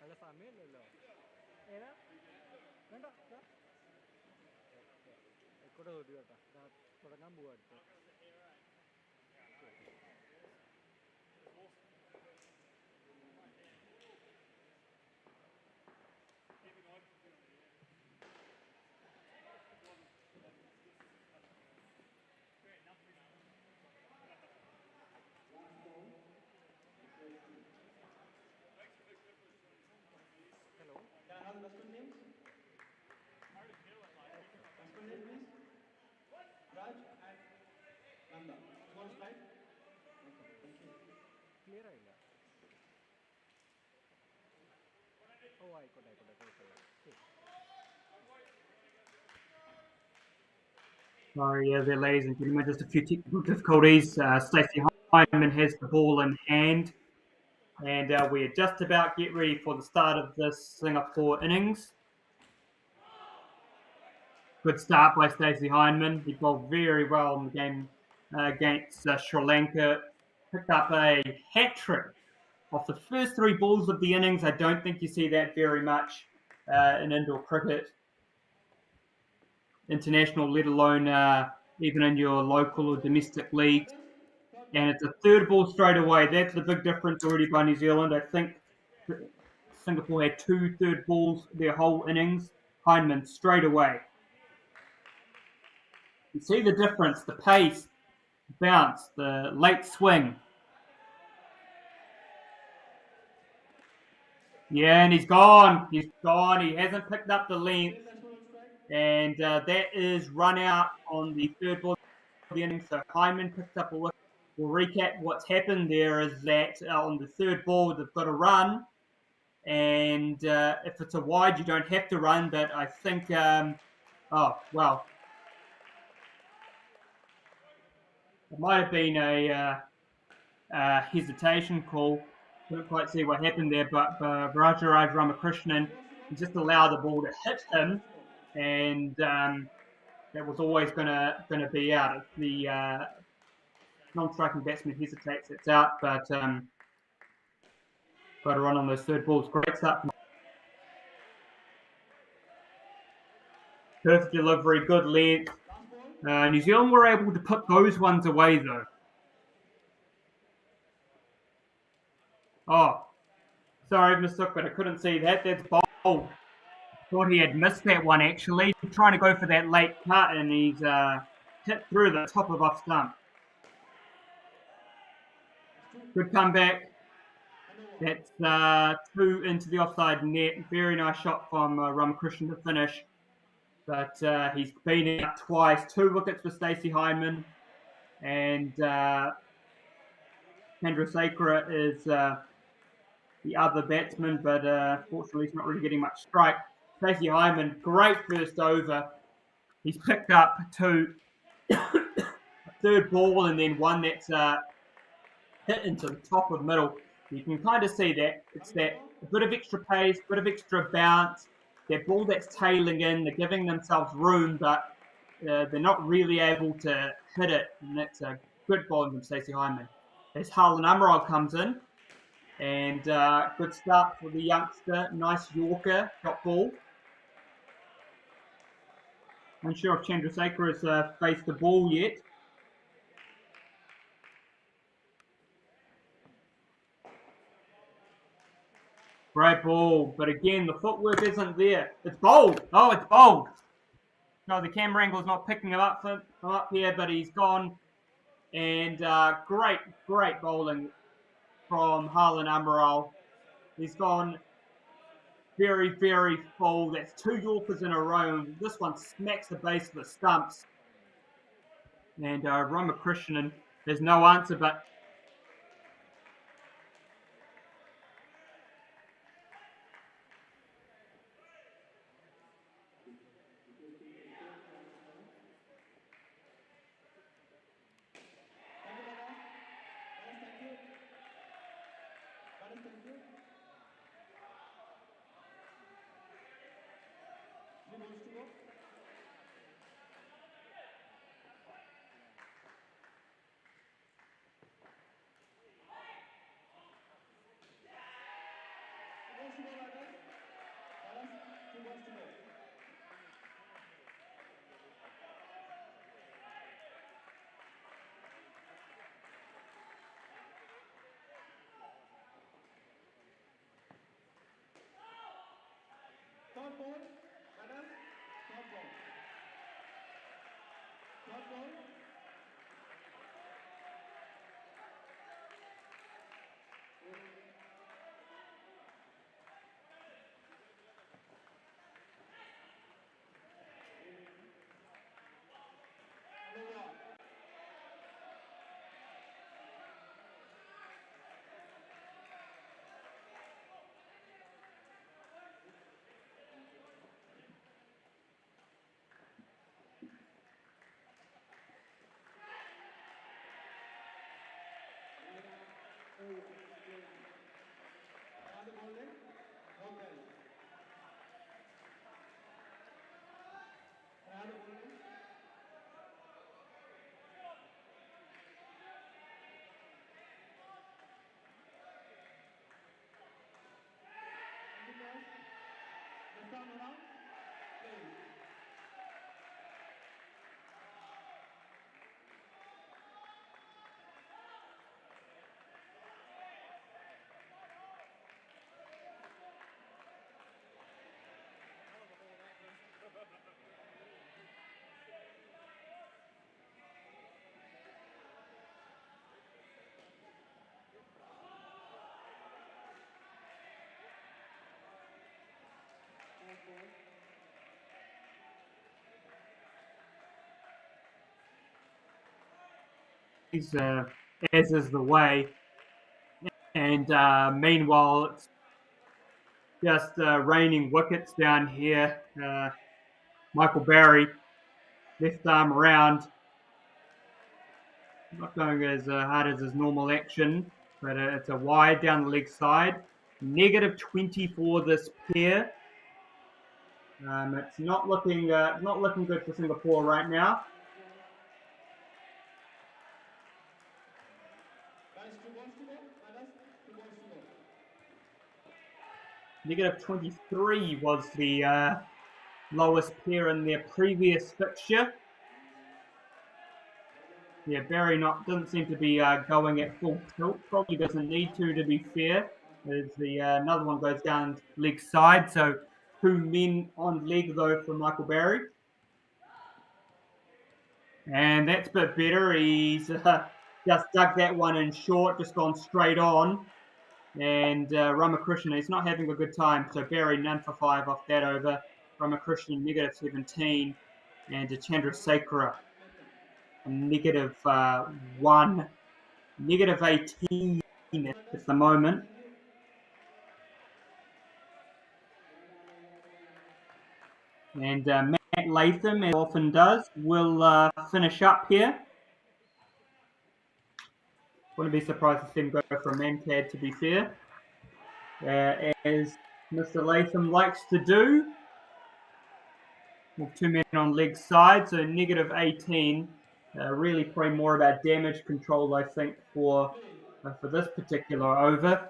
അല്ല സമയമില്ലല്ലോ ഏതാ വേണ്ട ആയിക്കോട്ടെ തോട്ടി കേട്ടോ തുടങ്ങാൻ പോവാ അടുത്ത് Batsman names? Batsman name, please. Raj and Nanda. You want to slide? Okay, thank you. Clear ആയില്ല ഓ ആയിക്കോട്ടെ കുഴപ്പമില്ല ശരി Sorry there, ladies and gentlemen, just a few technical difficulties. Stacey Heinemann has the ball in hand, and we're just about get ready for the start of this Singapore innings. Good start by Stacey Heinemann. He bowled very well in the game against Sri Lanka. Picked up a hat trick off the first 3 balls of the innings. I don't think you see that very much in indoor cricket, international, let alone even in your local or domestic leagues. And it's a 3rd ball straight away. That's the big difference already by New Zealand. I think Singapore had 2 3rd balls their whole innings. Heinemann straight away. You see the difference, the pace, bounce, the late swing. Yeah, and he's gone. He hasn't picked up the length. And that is run out on the 3rd ball of the inning. So Heinemann picked up a wicket. We'll recap what's happened there is that on the 3rd ball, they've got a run. And if it's a wide, you don't have to run. But I think, it might have been a hesitation call. Couldn't quite see what happened there, but Rajaraj Ramakrishnan just allowed the ball to hit him, and that was always going to be out. If the non-striking batsman hesitates, it's out. But Got a run on those third balls. Great start. Perfect delivery, good length. New Zealand were able to put those ones away though. Oh, sorry, mistook, but I couldn't see that. That's bold. Thought he had missed that one actually. Trying to go for that late cut, and he's hit through the top of off stump. Good comeback. That's 2 into the offside net. Very nice shot from Ramakrishnan to finish. But he's been out twice. 2 wickets for Stacey Hyman. And Chandrasekhar is the other batsman, but fortunately he's not really getting much strike. Stacey Hyman, great first over. He's picked up 2 third ball and then one that's hit into the top of middle. You can kind of see that. It's that a bit of extra pace, a bit of extra bounce. That ball that's tailing in, they're giving themselves room, but they're not really able to hit it. And that's a good bowling from Stacey Hyman. As Harlan Amaral comes in, and good start for the youngster. Nice Yorker, top ball. Unsure if Chandrasekhar has faced the ball yet. Great ball, but again, the footwork isn't there. It's bowled. Oh, it's bowled. No, the camera angle's not picking him up here, but he's gone. And great bowling from Harlan Amaral. He's gone very, very full. That's 2 Yorkers in a row. This one smacks the base of the stumps. And Ramakrishnan, there's no answer, but as is the way. And meanwhile, it's just raining wickets down here. Michael Barry, left arm around. Not going as hard as his normal action, but it's a wide down the leg side. Negative 20 for this pair. It's not looking good for Singapore right now. Negative 23 was the lowest pair in their previous fixture. Yeah, Barry doesn't seem to be going at full tilt. Probably doesn't need to be fair. As the another one goes down leg side, so 2 men on leg though for Michael Barry. And that's a bit better. He's just dug that one in short, just gone straight on. And Ramakrishnan, he's not having a good time. So Barry, none for 5 off that over. Ramakrishnan, negative 17. And Chandrasekhara, negative 1. Negative 18 at the moment. And Matt Latham, as often does, will finish up here. Wouldn't be surprised to see him go for a man-cad, to be fair. As Mr. Latham likes to do. With 2 men on leg side, so negative 18. Really probably more about damage control, I think, for this particular over.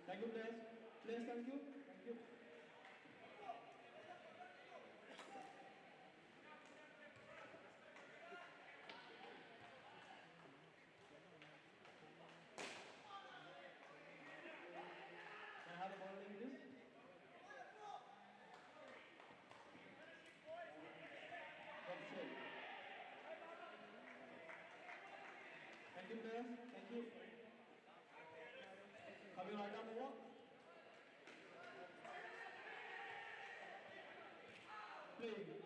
Thank you, players. Players, thank you. Thank you. Can I have the ball name, please? Thank you, players. Thank you. Coming right down over. Playing.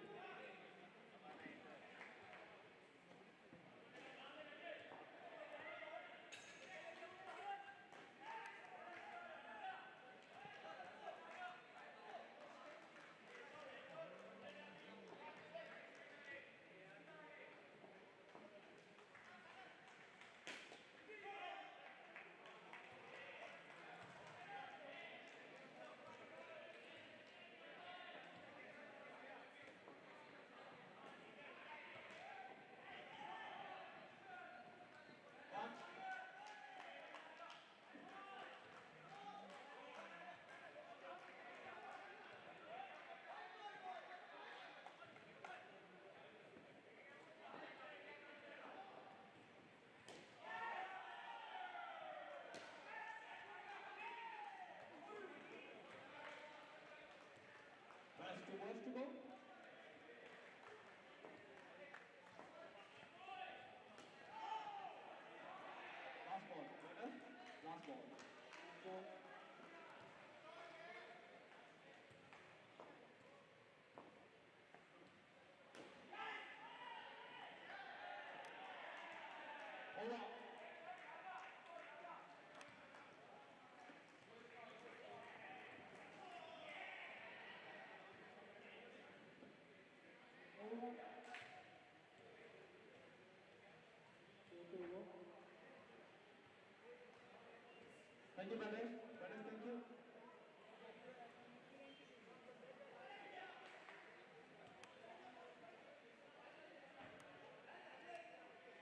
Thank you, brothers. Brothers, thank you.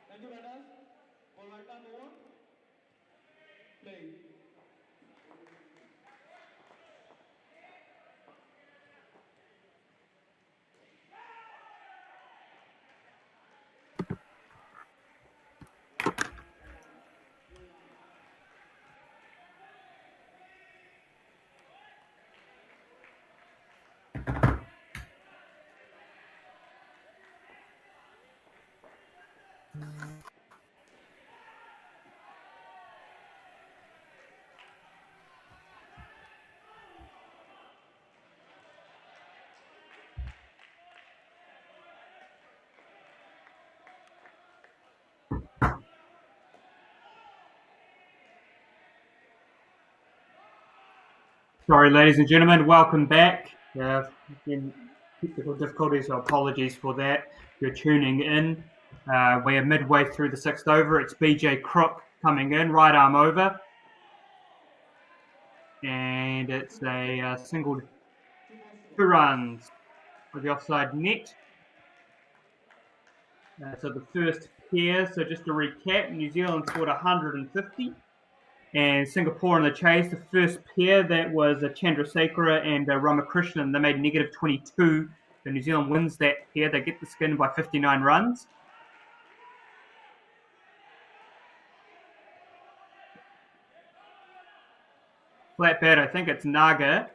Thank you, brothers. Forward time over. Play. Sorry, ladies and gentlemen, welcome back. Again, technical difficulties, so apologies for that. You're tuning in. We are midway through the sixth over. It's BJ Crook coming in, right arm over. And it's a single 2 runs for the offside net. So the first pair, so just to recap, New Zealand scored 150. And Singapore in the chase, the first pair, that was Chandrasekhara and Ramakrishnan. They made negative 22. So New Zealand wins that pair. They get the skin by 59 runs. Flat bat, I think it's Naga.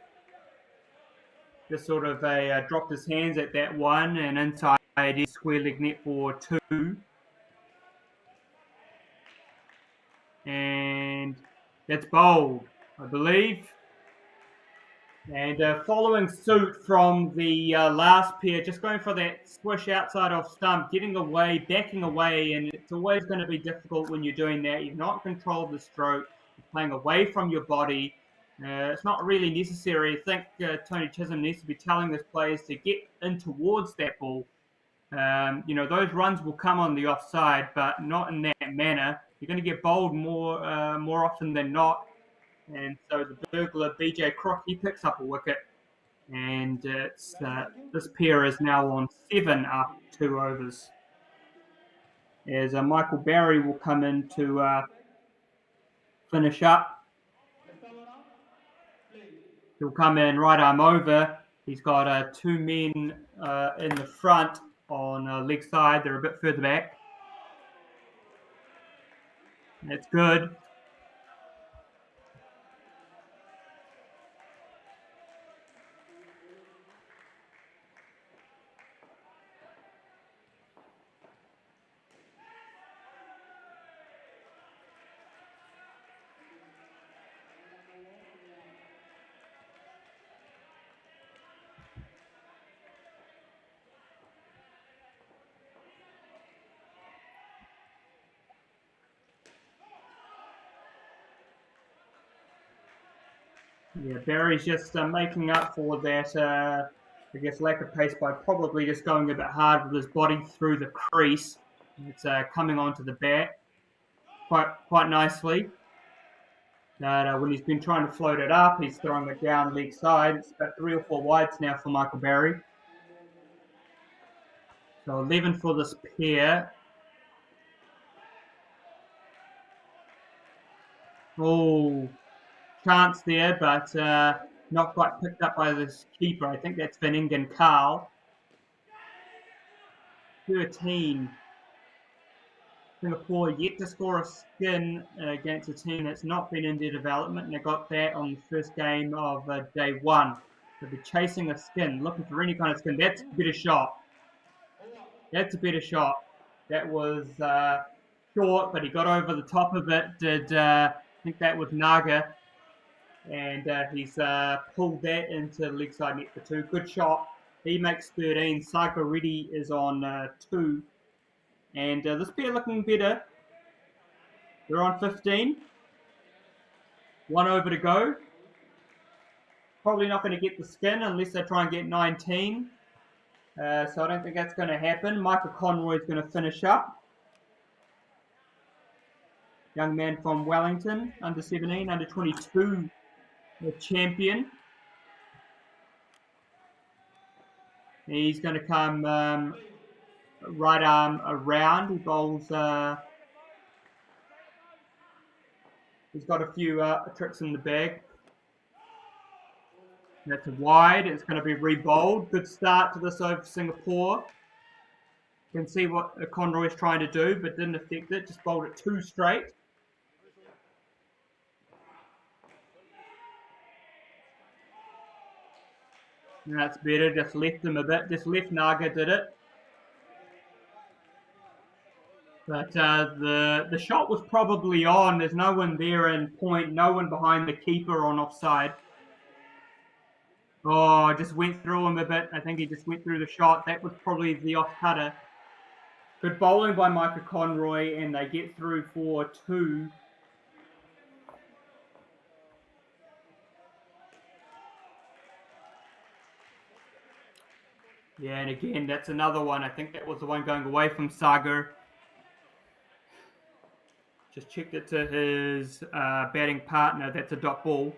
Just sort of dropped his hands at that one, and inside is square leg net for 2. And that's bowled, I believe. And following suit from the last pair, just going for that swish outside off stump, getting away, backing away, and it's always going to be difficult when you're doing that. You've not controlled the stroke, you're playing away from your body. It's not really necessary. I think Tony Chisholm needs to be telling his players to get in towards that ball. Those runs will come on the offside, but not in that manner. You're going to get bowled more often than not. And so the burglar, BJ Crook, he picks up a wicket. And it's this pair is now on 7 after 2 overs. As Michael Barry will come in to finish up. He'll come in right arm over. He's got 2 men in the front on leg side. They're a bit further back. That's good. Yeah, Barry's just making up for that, lack of pace by probably just going a bit hard with his body through the crease. It's coming onto the bat quite nicely. But when he's been trying to float it up, he's throwing it down leg side. It's about 3 or 4 wides now for Michael Barry. So 11 for this pair. Oh, chance there, but not quite picked up by this keeper. I think that's Van Ingen Carl. 13. Singapore yet to score a skin against a team that's not been in their development, and they got that on the first game of day 1. So they're chasing a skin, looking for any kind of skin. That's a better shot. That's a better shot. That was short, but he got over the top of it. Did think that was Naga. And he's pulled that into leg side net for 2. Good shot. He makes 13. Sagaridi is on 2. And this pair looking better. They're on 15. 1 over to go. Probably not going to get the skin unless they try and get 19. So I don't think that's going to happen. Michael Conroy is going to finish up. Young man from Wellington, under 17, under 22, the champion. He's going to come right arm around. He bowls. He's got a few tricks in the bag. That's wide. It's going to be re-bowled. Good start to this over for Singapore. You can see what Conroy's trying to do, but didn't affect it. Just bowled it 2 straight. And that's better. Just left him a bit. Just left Naga did it. But the shot was probably on. There's no one there in point. No one behind the keeper on offside. Oh, just went through him a bit. I think he just went through the shot. That was probably the off-cutter. Good bowling by Micah Conroy, and they get through for 2. Yeah, and again, that's another one. I think that was the one going away from Sagar. Just checked it to his batting partner. That's a dot ball.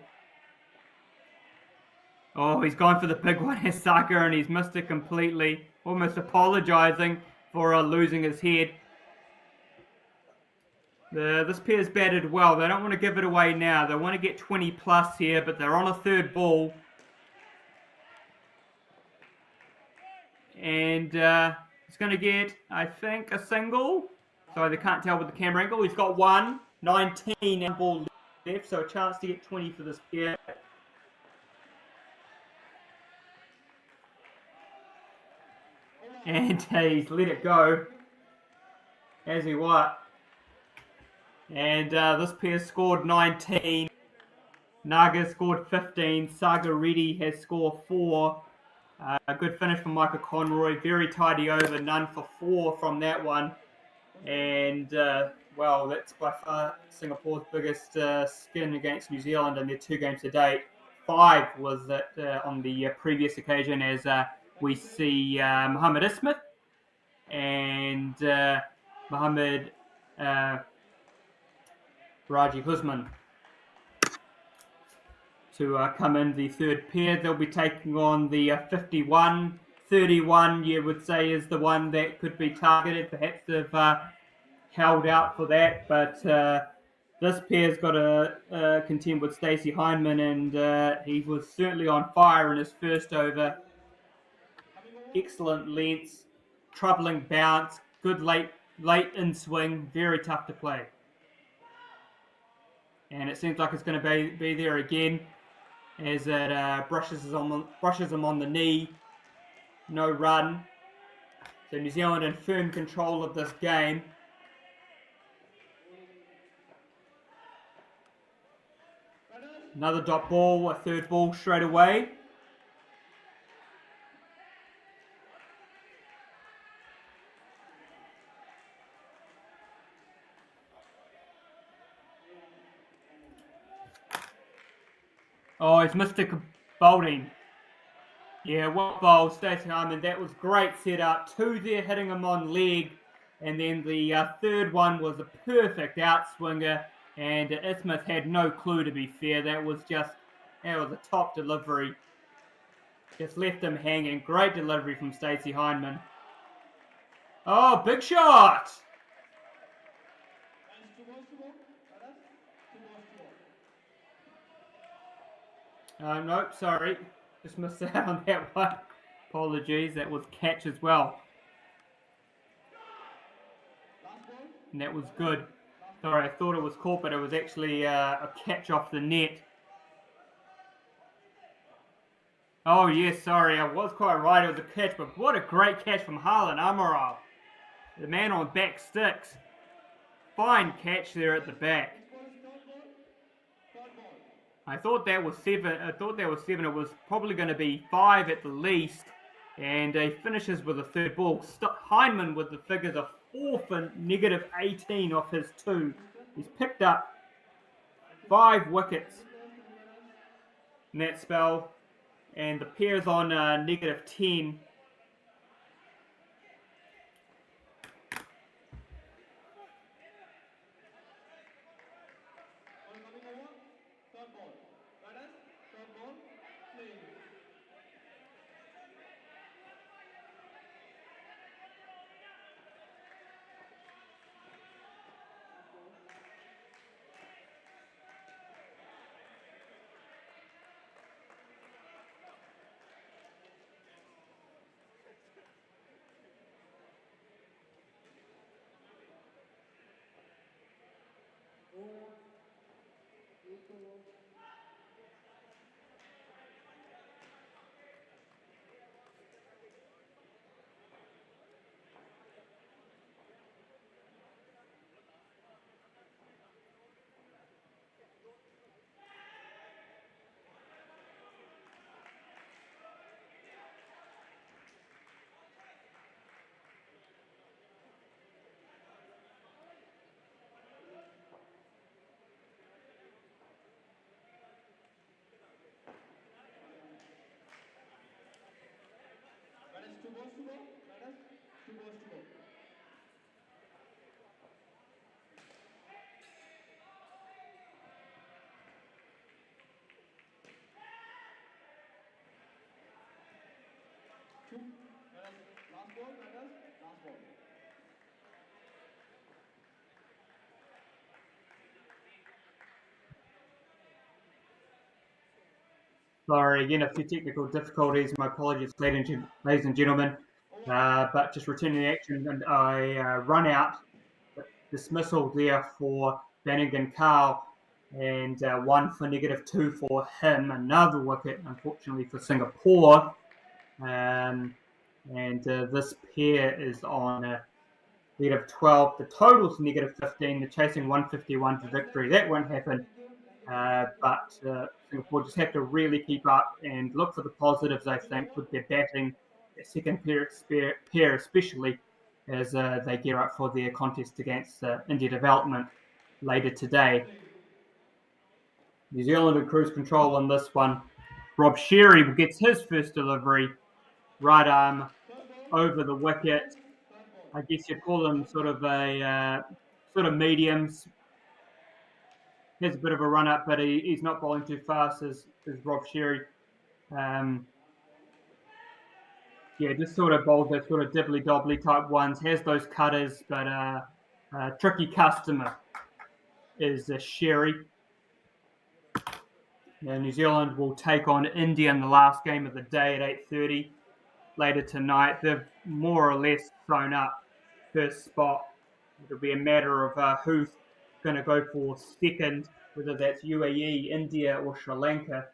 Oh, he's gone for the big one as Sagar, and he's missed it completely. Almost apologising for losing his head. This pair's batted well. They don't want to give it away now. They want to get 20 plus here, but they're on a 3rd ball. And he's going to get, I think, a single. So they can't tell with the camera angle. He's got 1, 19 and ball left, so a chance to get 20 for this pair. And he's let it go. As he what? And this pair scored 19. Naga scored 15. Sagar Reddy has scored 4. A good finish from Michael Conroy. Very tidy over. None for 4 from that one. And, well, that's by far Singapore's biggest skin against New Zealand in their 2 games to date. 5 was that on the previous occasion as we see Mohammed Ismath and Mohammed Raji Husman to come in the 3rd pair. They'll be taking on the 51. 31, you would say, is the one that could be targeted. Perhaps they've held out for that, but this pair's got to contend with Stacey Heinemann, and he was certainly on fire in his first over. Excellent lengths, troubling bounce, good late in swing, very tough to play. And it seems like it's going to be there again as it brushes him on the knee. No run. So New Zealand in firm control of this game. Another dot ball, a 3rd ball straight away. Oh, it's Mr. Bowling. Yeah, well bowled, Stacey Harmon. That was great setup. 2 there hitting him on leg. And then the 3rd one was a perfect outswinger. And Ismath had no clue, to be fair. That was a top delivery. Just left him hanging. Great delivery from Stacey Heinemann. Oh, big shot! Nope, sorry. Just missed out on that one. Apologies, that was catch as well. And that was good. Sorry, I thought it was caught, but it was actually a catch off the net. Oh, yes, sorry, I was quite right. It was a catch, but what a great catch from Harlan Amaral. The man on back sticks. Fine catch there at the back. I thought that was 7. I thought that was 7. It was probably going to be 5 at the least. And he finishes with a third ball. Heinemann with the figures of 4 for negative 18 off his 2. He's picked up 5 wickets in that spell. And the pair's on negative 10. Sorry, again, a few technical difficulties. My apologies, ladies and gentlemen. But just returning the action, and I run out dismissal there for Bannigan Carl, and 1 for negative 2 for him. Another wicket, unfortunately, for Singapore. And this pair is on negative 12. The total's negative 15. They're chasing 151 to victory. That won't happen. But Singapore just have to really keep up and look for the positives, I think, with their batting, their second pair especially, as they gear up for their contest against India Development later today. New Zealand in cruise control on this one. Rob Sherry gets his first delivery, right arm over the wicket. I guess you'd call him sort of a mediums. Has a bit of a run up, but he's not bowling too fast as Rob Sherry. Just sort of bowls those sort of dibbly dobbly type ones. Has those cutters, but tricky customer is Sherry. Now, New Zealand will take on India in the last game of the day at 8:30 later tonight. They've more or less thrown up first spot. It'll be a matter of who's going to go for second, whether that's UAE, India, or Sri Lanka.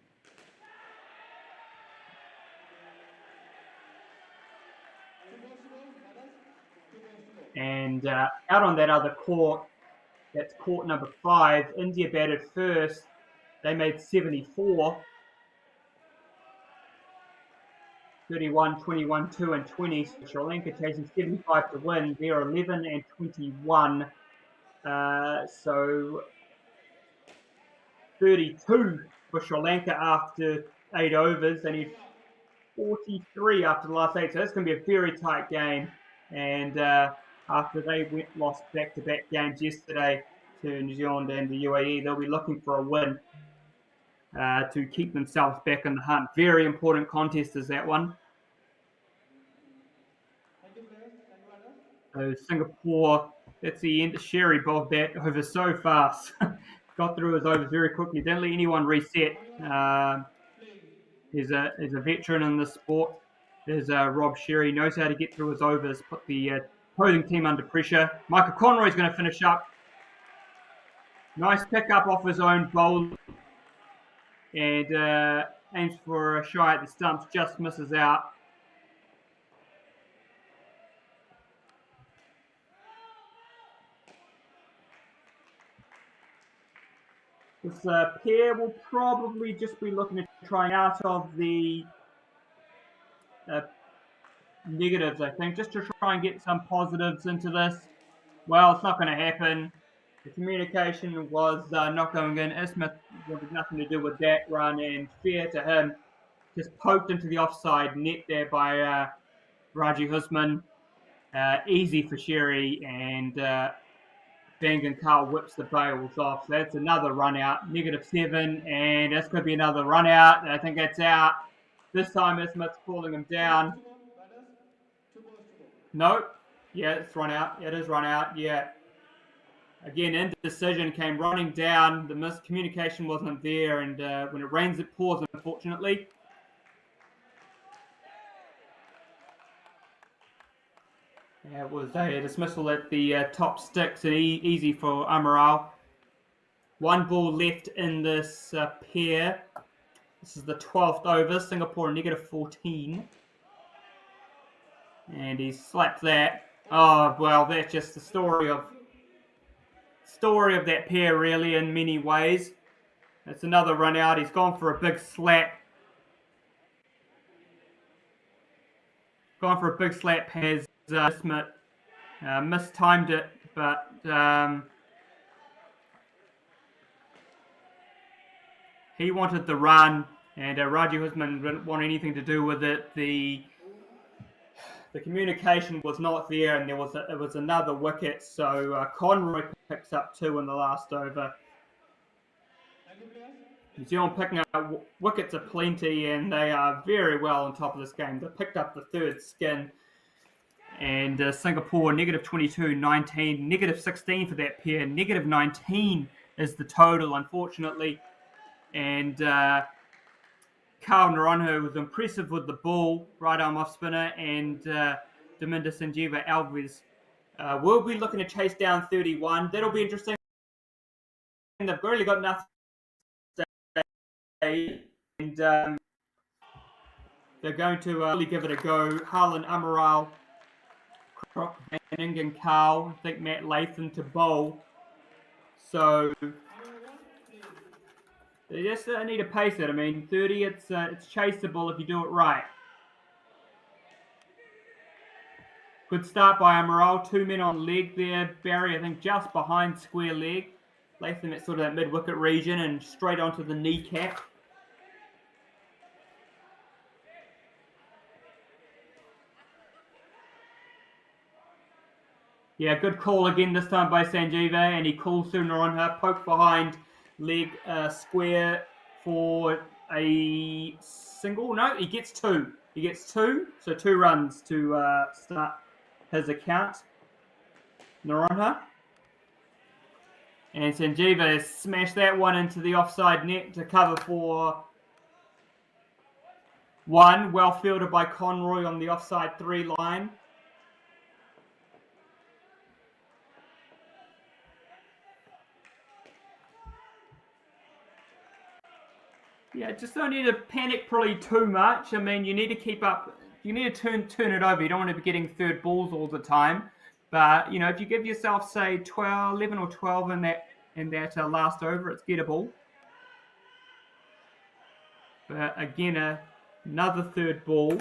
And out on that other court, that's court number 5, India batted first. They made 74. 31, 21, 2 and 20. So Sri Lanka chasing 75 to win. They're 11 and 21. So 32 for Sri Lanka after 8 overs. They need 43 after the last 8. So that's going to be a very tight game. And after they lost back-to-back games yesterday to New Zealand and the UAE, they'll be looking for a win to keep themselves back in the hunt. Very important contest is that one. So Singapore, that's the end. Sherry bowled that over so fast. Got through his overs very quickly. Didn't let anyone reset. He's a veteran in this sport. There's Rob Sherry, knows how to get through his overs, put the opposing team under pressure. Michael Conroy's going to finish up. Nice pick up off his own bowl. And aims for a shy at the stumps, just misses out. This pair will probably just be looking to try out of the negatives, I think, just to try and get some positives into this. Well, it's not going to happen. The communication was not going in. Ismith wanted nothing to do with that run, and fair to him, just poked into the offside net there by Raji Usman. Easy for Sherry, and Bang Carl whips the bails off. So that's another run out, -7, and that's going to be another run out. I think that's out. This time Ismith's calling him down. Nope. Yeah, it's run out. It is run out. Yeah. Again, indecision came running down. The miscommunication wasn't there, and when it rains, it pours, unfortunately. Yeah, it was a dismissal at the top sticks and easy for Amaral. One ball left in this pair. This is the 12th over. Singapore -14. And he slapped that. Oh, well, that's just the story of that pair, really, in many ways. It's another run out. He's gone for a big slap. Has Smith mistimed it, but he wanted the run, and Raji Usman didn't want anything to do with it. The communication was not there, and it was another wicket. So Conroy picks up 2 in the last over. New Zealand picking up wickets aplenty, and they are very well on top of this game. They picked up the third skin, and Singapore -22, 19, -16 for that pair. -19 is the total, unfortunately. And Carl Naranjo was impressive with the ball, right arm off spinner, and Daminda Sanjeeva Alves will be looking to chase down 31. That'll be interesting. They've really got nothing to say, and they're going to really give it a go. Harlan Amaral, Croc, and Ingan Carl. I think Matt Latham to bowl. So they just need to pace it. I mean, 30, it's chaseable if you do it right. Good start by Amaral. 2 men on leg there. Barry, I think, just behind square leg. Latham at sort of that mid-wicket region and straight onto the kneecap. Yeah, good call again this time by Sanjeeva, and he calls sooner on her. Poke behind leg square for a single. No, he gets 2. He gets 2, so 2 runs to start his account. Naranha. And Sanjeeva smashed that one into the offside net to cover for 1. Well fielded by Conroy on the offside 3 line. Yeah, just don't need to panic probably too much. I mean, you need to keep up. You need to turn it over. You don't want to be getting third balls all the time. But, you know, if you give yourself, say, 11 or 12 in that last over, it's gettable. But, again, another third ball.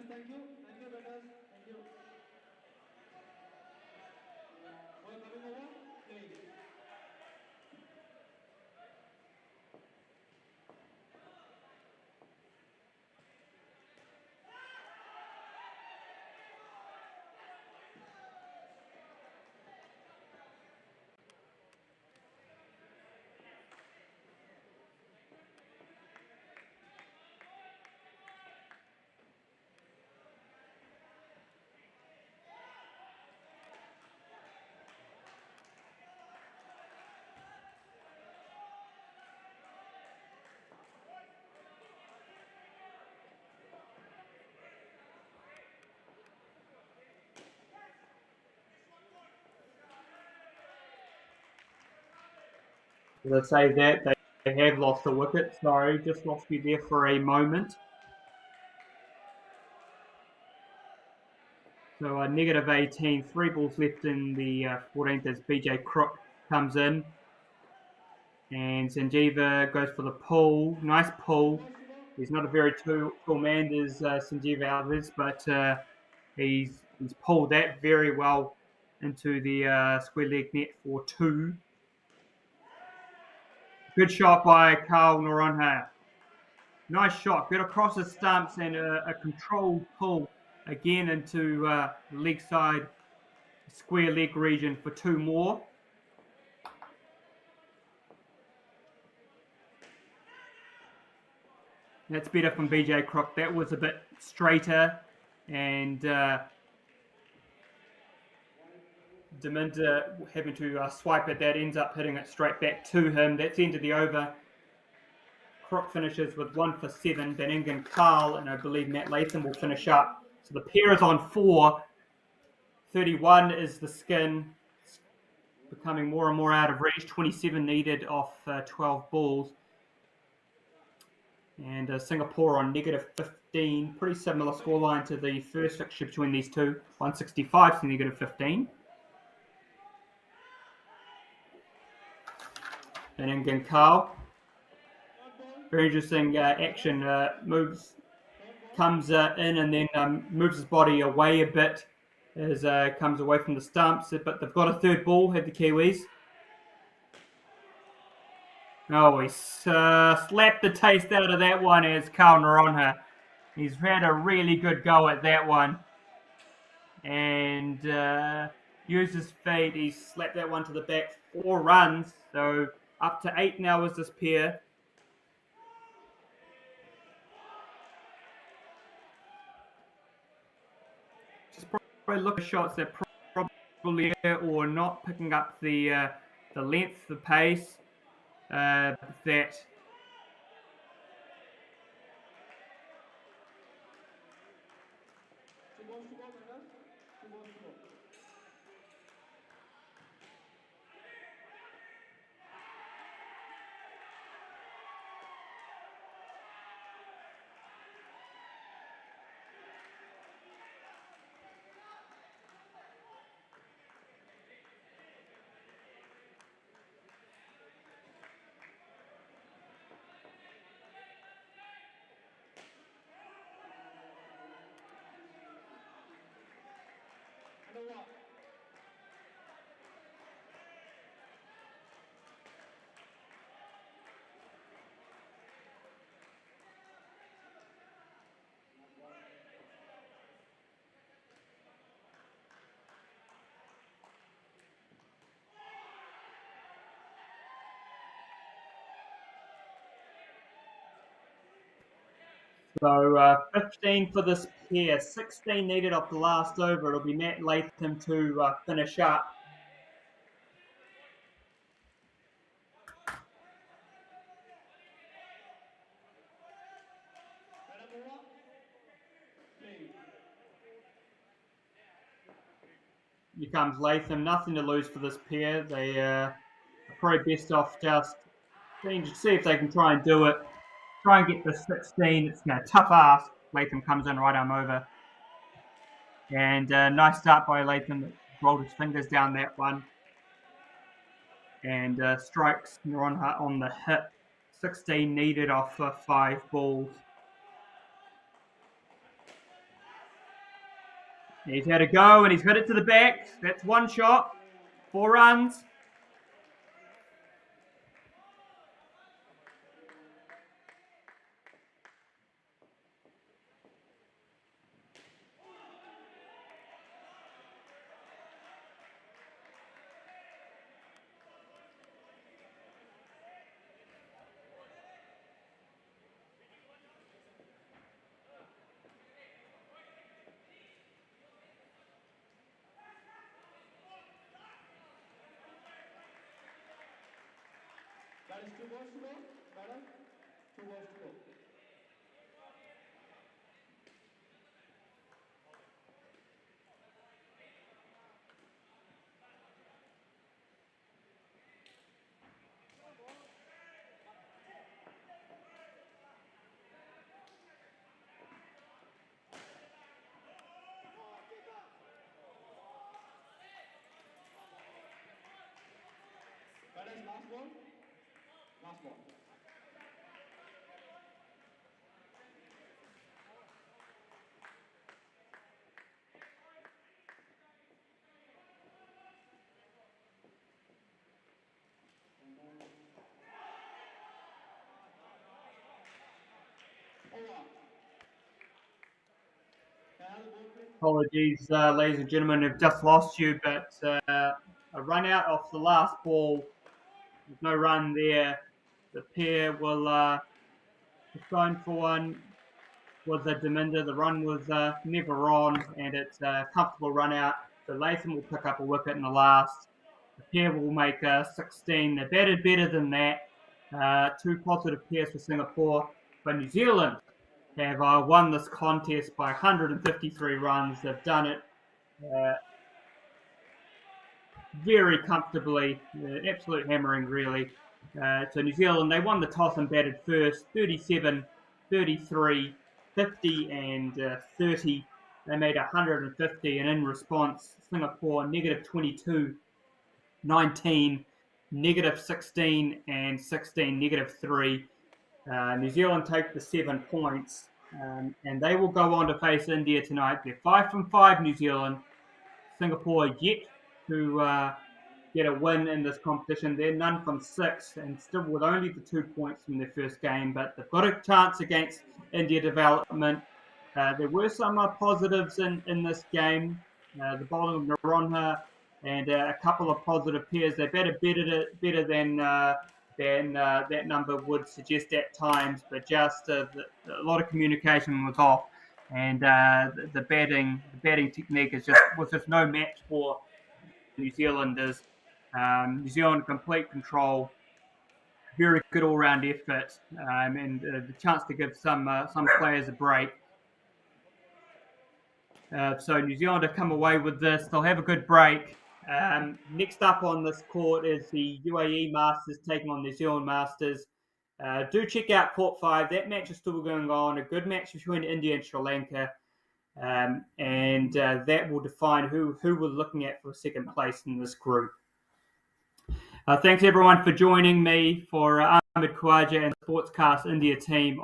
Thank you. Thank you, batters. Thank you. For coming over, please. As I say that, they have lost a wicket. Sorry, just lost you there for a moment. So negative 18, 3 balls left in the 14th as BJ Crook comes in. And Sanjeeva goes for the pull. Nice pull. He's not a very tall man as Sanjeeva Alves, but he's pulled that very well into the square leg net for 2. Good shot by Carl Noronha. Nice shot. Good across the stumps and a controlled pull again into leg side square leg region for 2 more. That's better from BJ Crook. That was a bit straighter, and Deminda having to swipe it, that ends up hitting it straight back to him. That's the end of the over. Crook finishes with 1 for 7. Beningan Carl and I believe Matt Latham will finish up. So the pair is on 4. 31 is the skin. It's becoming more and more out of reach. 27 needed off 12 balls. And Singapore on negative 15. Pretty similar scoreline to the first fixture between these two. 165 to negative 15. Beningan Carl. Very interesting action. Comes in and then moves his body away a bit as comes away from the stumps. But they've got a third ball, have the Kiwis. Oh, he slapped the taste out of that one as Carl Noronha. He's had a really good go at that one. And used his feet. He slapped that one to the back. 4 runs. So up to 8 now is this pair. Probably look at shots that probably or not picking up the length, the pace that. So 15 for this pair, 16 needed off the last over. It'll be Matt Latham to finish up. Here comes Latham, nothing to lose for this pair. They are probably best off just trying to see if they can try and do it. Try and get the 16. It's a tough ask. Latham comes in right arm over. And nice start by Latham. Rolled his fingers down that one. And strikes Noronha on the hip. 16 needed off 5 balls. He's had a go and he's hit it to the back. That's 1 shot. 4 runs. That is 2 balls to go. Madam, 2 balls to go. Apologies, ladies and gentlemen, I've just lost you, but a run out off the last ball. There's no run there. The pair will phone for one was Deminda. The run was never on, and it's a comfortable run out. So Latham will pick up a wicket in the last. The pair will make 16. They batted better than that. Two positive pairs for Singapore, but New Zealand have won this contest by 153 runs. They've done it very comfortably, absolute hammering, really. So New Zealand, they won the toss and batted first, 37, 33, 50, and 30. They made 150, and in response, Singapore negative 22, 19, negative 16, and 16, negative 3. New Zealand take the 7 points, and they will go on to face India tonight. They're 5 from 5, New Zealand. Singapore yet to get a win in this competition. They're none from 6 and still with only the 2 points from their first game, but they've got a chance against India development. There were some positives in this game. The bowling of Naronha and a couple of positive pairs. They batted better than that number would suggest at times, but just a lot of communication was off, and the batting technique was just no match for New Zealanders. New Zealand complete control, very good all round effort, and the chance to give some players a break. So New Zealand have come away with this. They'll have a good break. Next up on this court is the UAE Masters taking on New Zealand Masters. Do check out Court 5. That match is still going on. A good match between India and Sri Lanka. And that will define who we're looking at for second place in this group. Thanks everyone for joining me for Ahmed Khawaja and Sportscast India team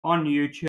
on YouTube.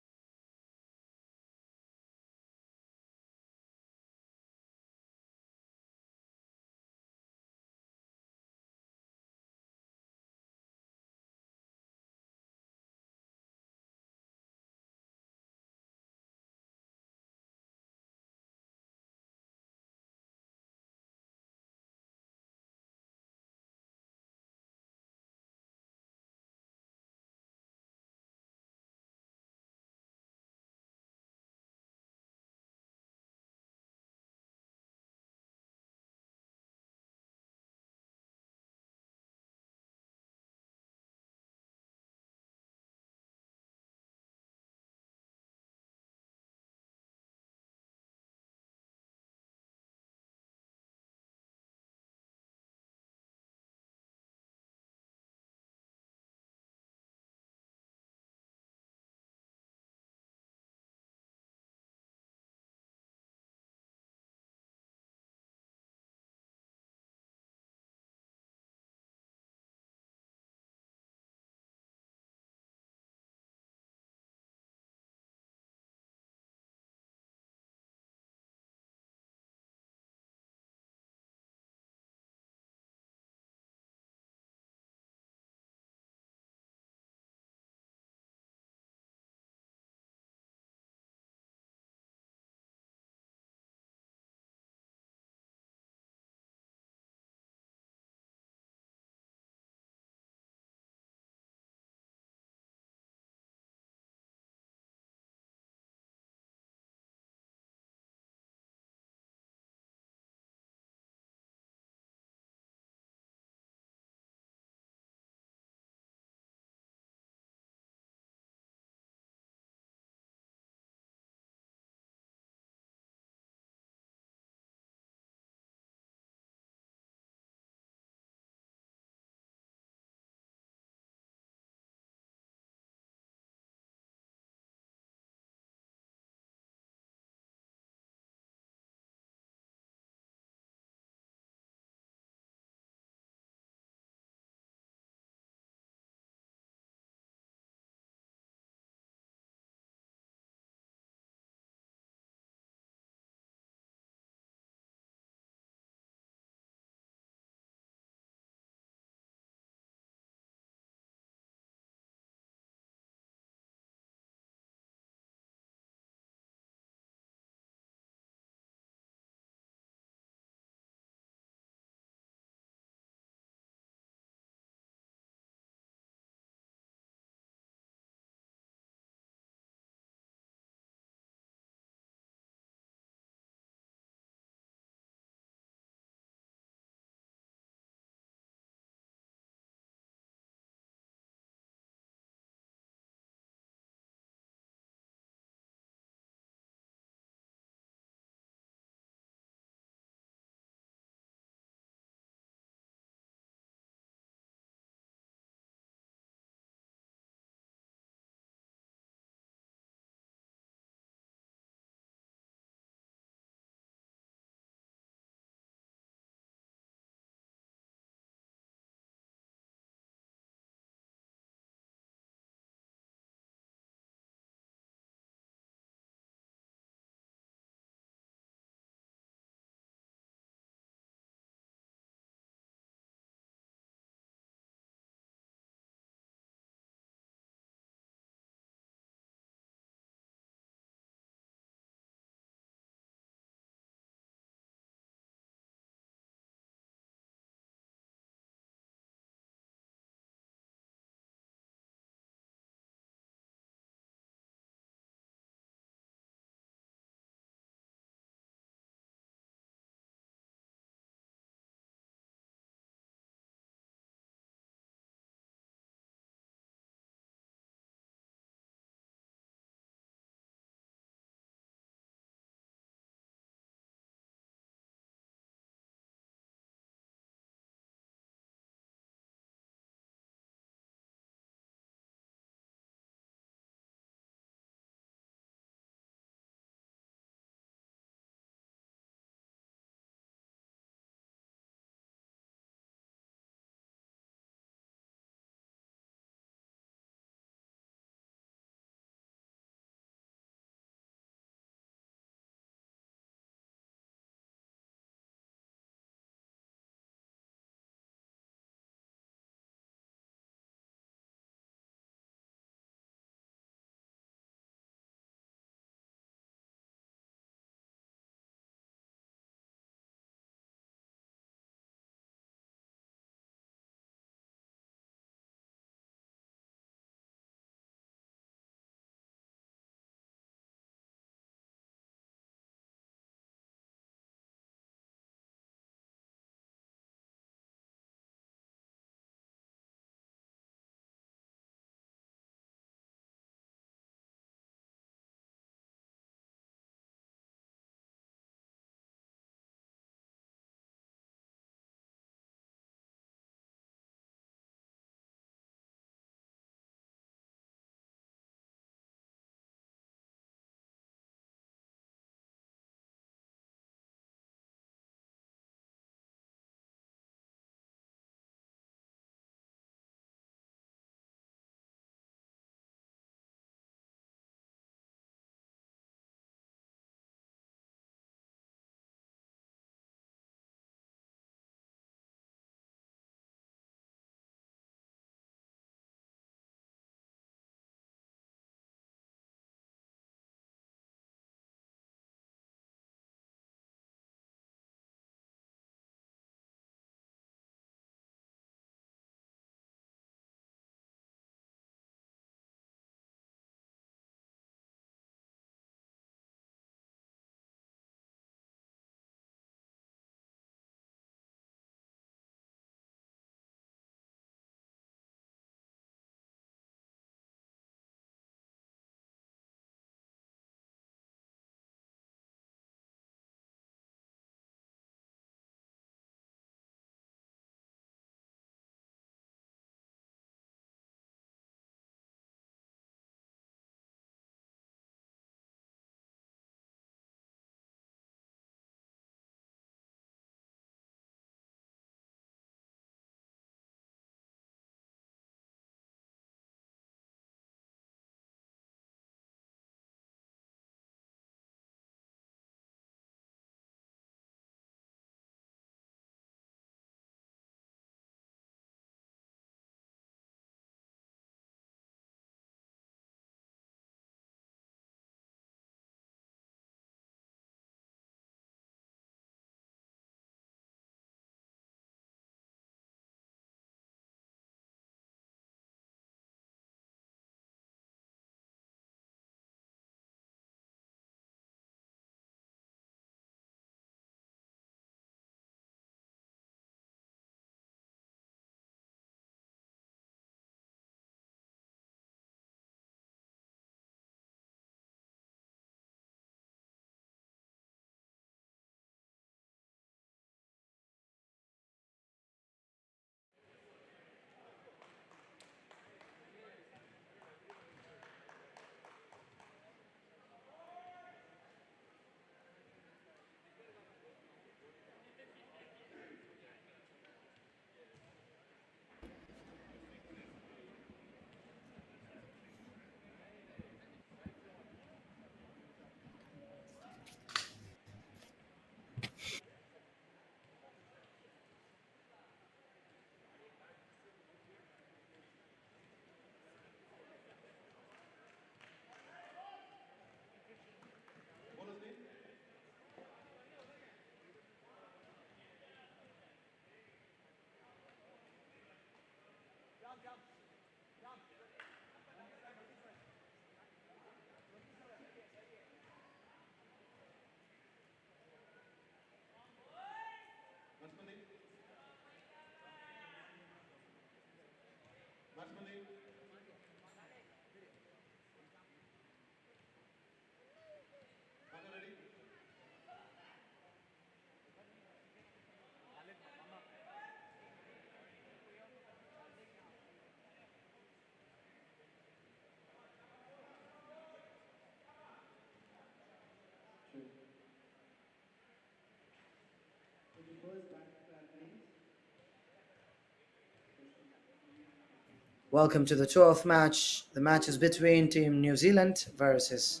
Welcome to the 12th match. The match is between Team New Zealand versus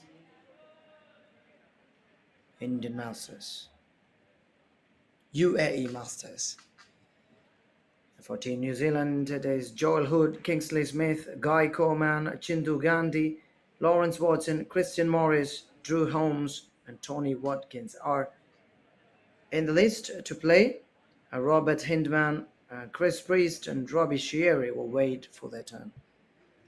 Indian Masters. UAE Masters. For Team New Zealand, it is Joel Hood, Kingsley Smith, Guy Coleman, Chindu Gandhi, Lawrence Watson, Christian Morris, Drew Holmes, and Tony Watkins are in the list to play. Robert Hindman, Chris Priest, and Robbie Sheary will wait for their turn.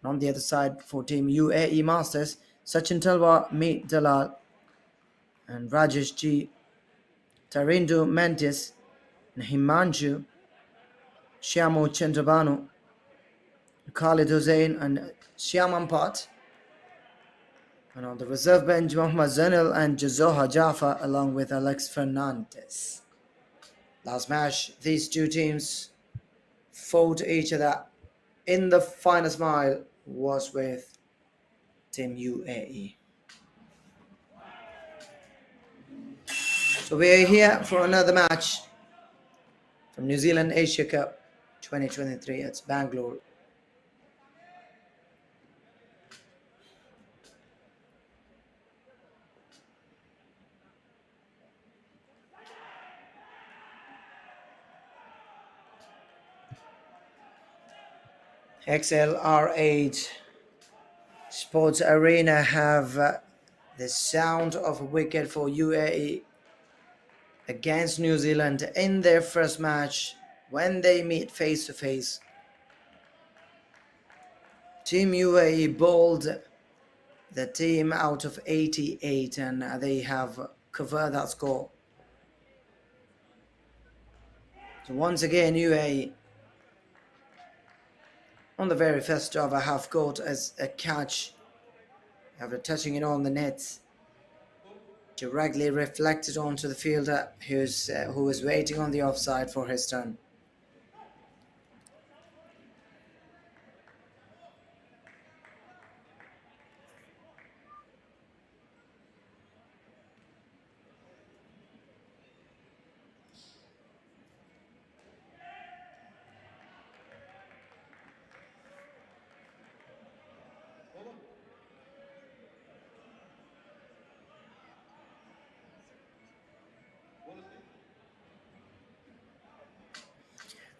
And on the other side, for Team UAE Masters, Sachin Talwar, Meet Dalal, and Rajesh G, Tarindu Mentis, and Himanshu Shyamo Chandrabanu, Khalid Hussain, and Shyam Ampat. And on the reserve bench, Mohammad Zainal and Jazoha Jaffa, along with Alex Fernandez. Last match, these two teams fought each other in the final mile was with Team UAE. So we are here for another match from New Zealand Asia Cup 2023 at Bangalore. XLR8 Sports Arena have the sound of a wicket for UAE against New Zealand in their first match when they meet face to face. Team UAE bowled the team out of 88 and they have covered that score. So once again, UAE on the very first over have got as a catch after touching it on the net, directly reflected onto the fielder who was waiting on the offside for his turn.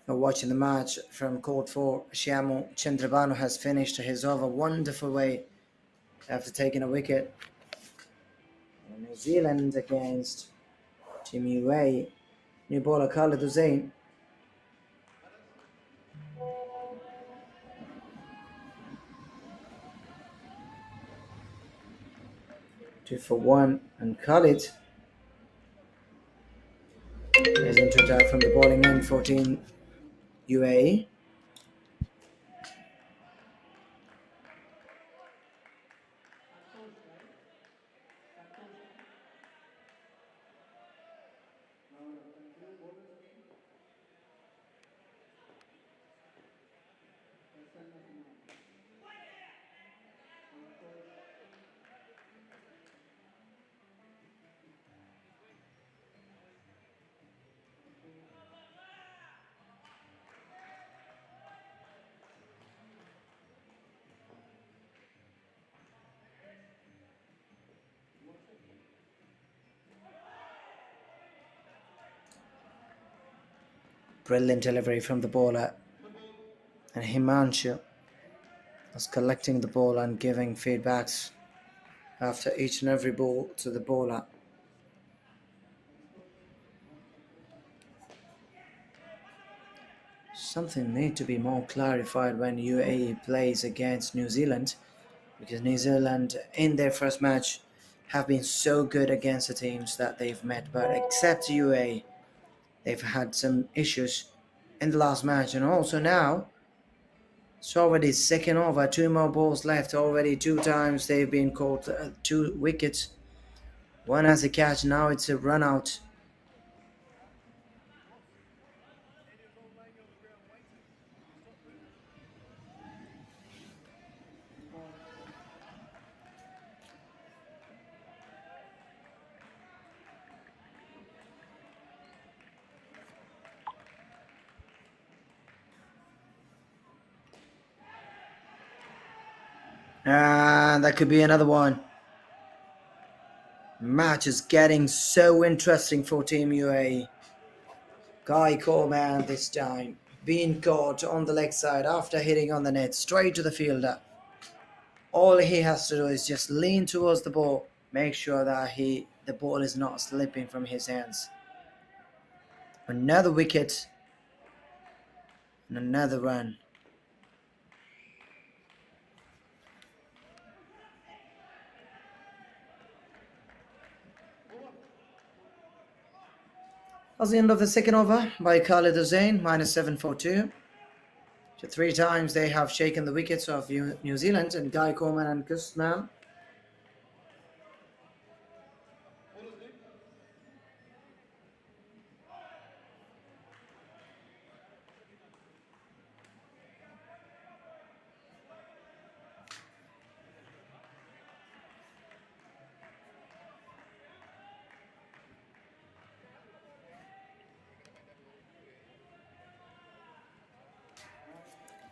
Now watching the match from court 4, Shyamo Chandrabanu has finished his over wonderful way after taking a wicket. New Zealand against Team UAE, new bowler Khalid Hussain. Two for one, and Khalid is into attack from the bowling end for Team UAE. Brilliant delivery from the bowler, and Himanshu was collecting the ball and giving feedbacks after each and every ball to the bowler. Something need to be more clarified when UAE plays against New Zealand, because New Zealand in their first match have been so good against the teams that they've met, but except UAE, they've had some issues in the last match. And also now it's already second over, 2 more balls left. Already 2 times they've been caught 2 wickets, 1 as a catch, now it's a run out. And that could be another one. Match is getting so interesting for Team UAE. Guy Coleman this time being caught on the leg side after hitting on the net straight to the fielder. All he has to do is just lean towards the ball, make sure that the ball is not slipping from his hands. Another wicket and another run. That's the end of the second over by Khalid Hussain, -7 for 2. So 3 times they have shaken the wickets of New Zealand and Guy Coleman and Guzman.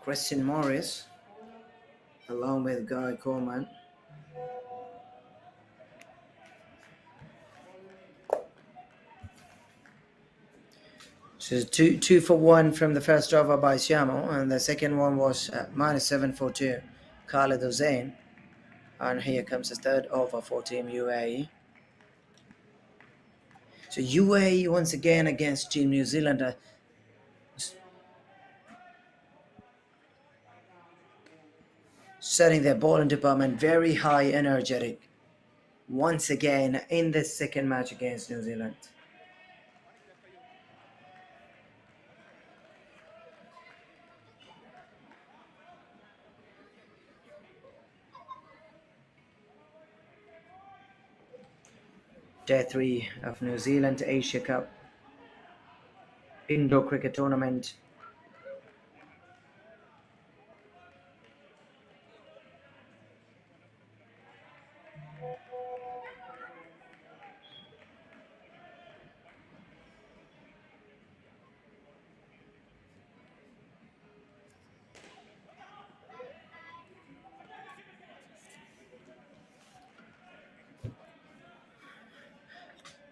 Christian Morris along with Guy Coleman. So two for 1 from the first over by Siamo, and the second one was -7 for 2, Khalid Hussain. And here comes the third over for Team UAE. So UAE once again against Team New Zealand. Setting their bowling department very high, energetic. Once again in the second match against New Zealand. Day 3 of New Zealand Asia Cup Indoor Cricket Tournament.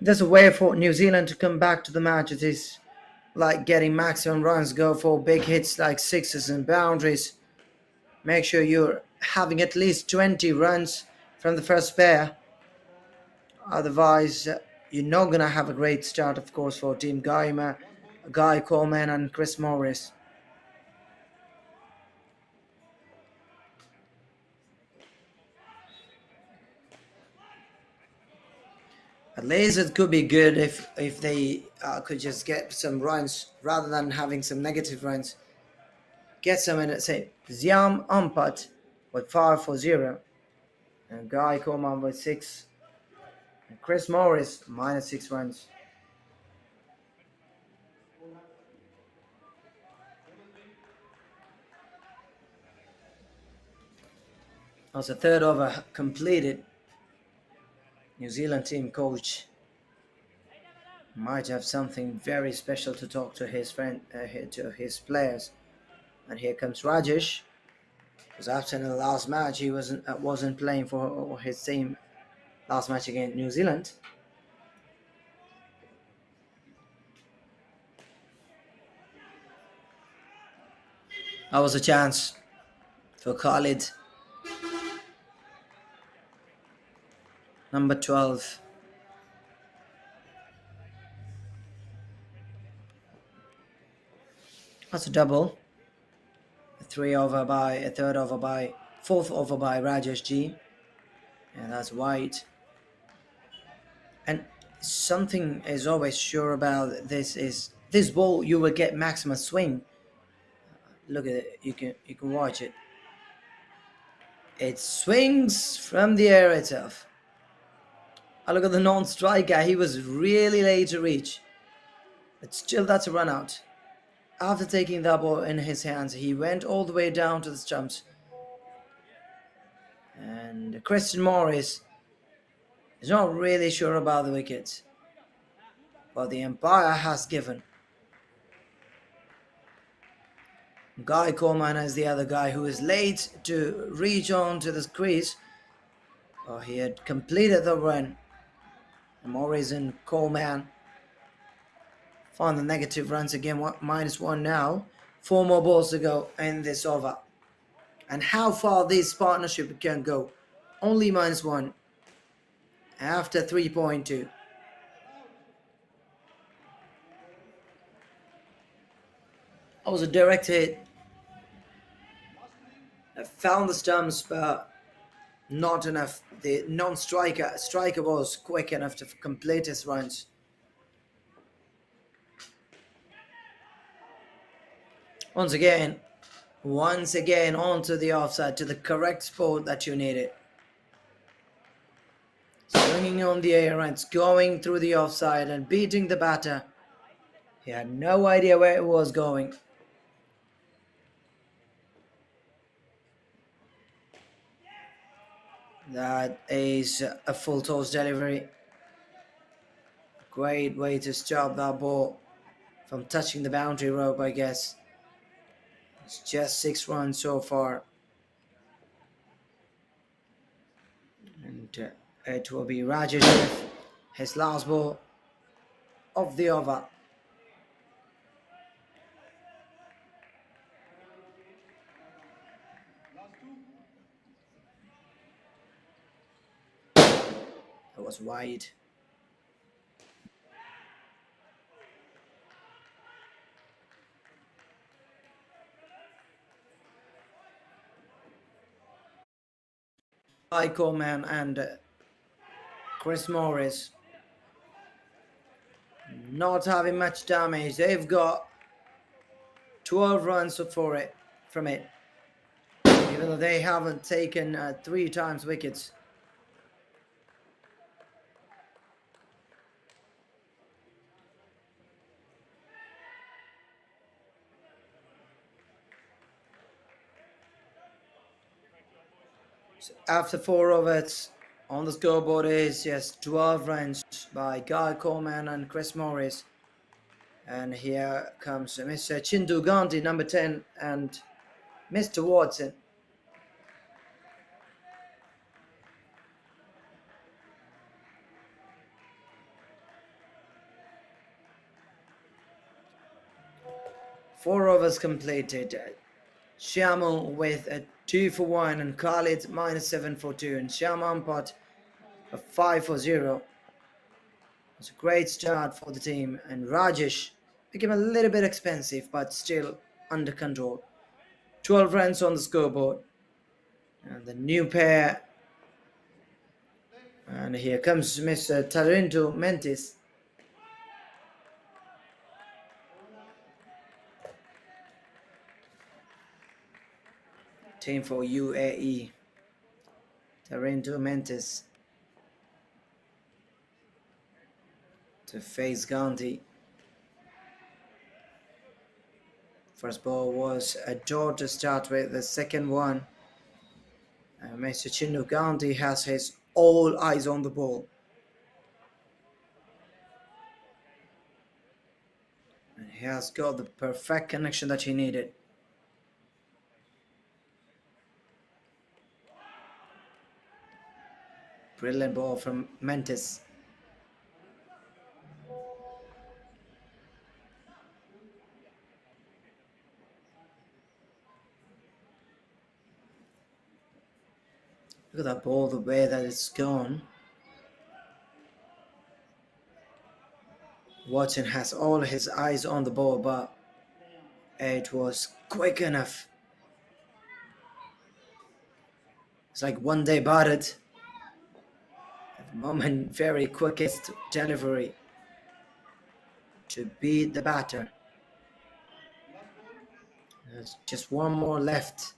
There's a way for New Zealand to come back to the match. It is like getting maximum runs, go for big hits like sixes and boundaries. Make sure you're having at least 20 runs from the first pair. Otherwise, you're not going to have a great start, of course, for Team Guy Coleman and Chris Morris. At least it could be good if they could just get some runs rather than having some negative runs. Get some in it, say Ziam Ampat with 5 for 0, and Guy Coleman with 6, and Chris Morris -6 runs. As the third over completed, New Zealand team coach might have something very special to talk to his to his players. And here comes Rajesh, because after the last match he wasn't playing for his team last match against New Zealand. That was a chance for Khalid, number 12. That's a double. Fourth over by Rajesh G. And that's white. And something is always sure about this ball, you will get maximum swing. Look at it, you can watch it. It swings from the air itself. Look at the non-striker, he was really late to reach. But still, that's a run out. After taking that ball in his hands, he went all the way down to the stumps. And Christian Morris is not really sure about the wicket, but the umpire has given. Guy Coleman is the other guy who is late to reach on to the crease. Oh, he had completed the run. Morris and Coleman found the negative runs again, -1 now. 4 more balls to go in this over. And how far this partnership can go. Only -1 after 3.2. That was a direct hit. I found the stumps, but not enough. The striker was quick enough to complete his runs. Once again onto the offside, to the correct spot that you needed. Swinging on the errands, going through the offside and beating the batter. He had no idea where it was going. That is a full toss delivery. Great way to stop that ball from touching the boundary rope, I guess. It's just 6 runs so far. And it will be Rajesh with his last ball of the over. That was wide. Guy Coleman and Chris Morris not having much damage. They've got 12 runs from it, even though they haven't taken 3 times wickets. So after 4 overs, on the scoreboard is just 12 runs by Guy Coleman and Chris Morris. And here comes Mr. Chindu Gandhi, number 10, and Mr. Watson. Four overs completed. Shyamul with a 2 for 1 and Khalid -7 for 2, and Shyam Ampat a 5 for 0. It's a great start for the team, and Rajesh became a little bit expensive but still under control. 12 runs on the scoreboard, and the new pair. And here comes Mr. Tarinto Mentis. Team for UAE. Tarinto Mentis to face Gandhi. First ball was a draw to start with. The second one, Mr. Chindu Gandhi has his all eyes on the ball. And he has got the perfect connection that he needed. Brilliant ball from Mentis. Look at that ball, the way that it's gone. Watson has all his eyes on the ball, but it was quick enough. It's like one day batted. At the moment, very quickest delivery to beat the batter. There's just one more left.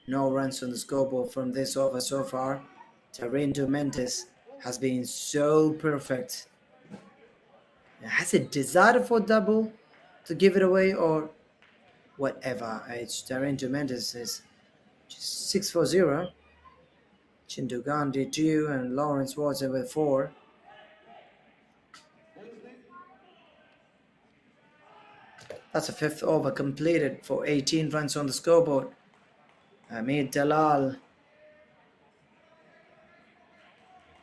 No runs on the scoreboard from this over so far. Tarinto Mentis has been so perfect. Has it decided for double to give it away or whatever? It's Tarinto Mentis is just 6 for 0. Chindu Gandhi 2 and Lawrence Watson with 4. That's a fifth over completed for 18 runs on the scoreboard. Amir Dalal.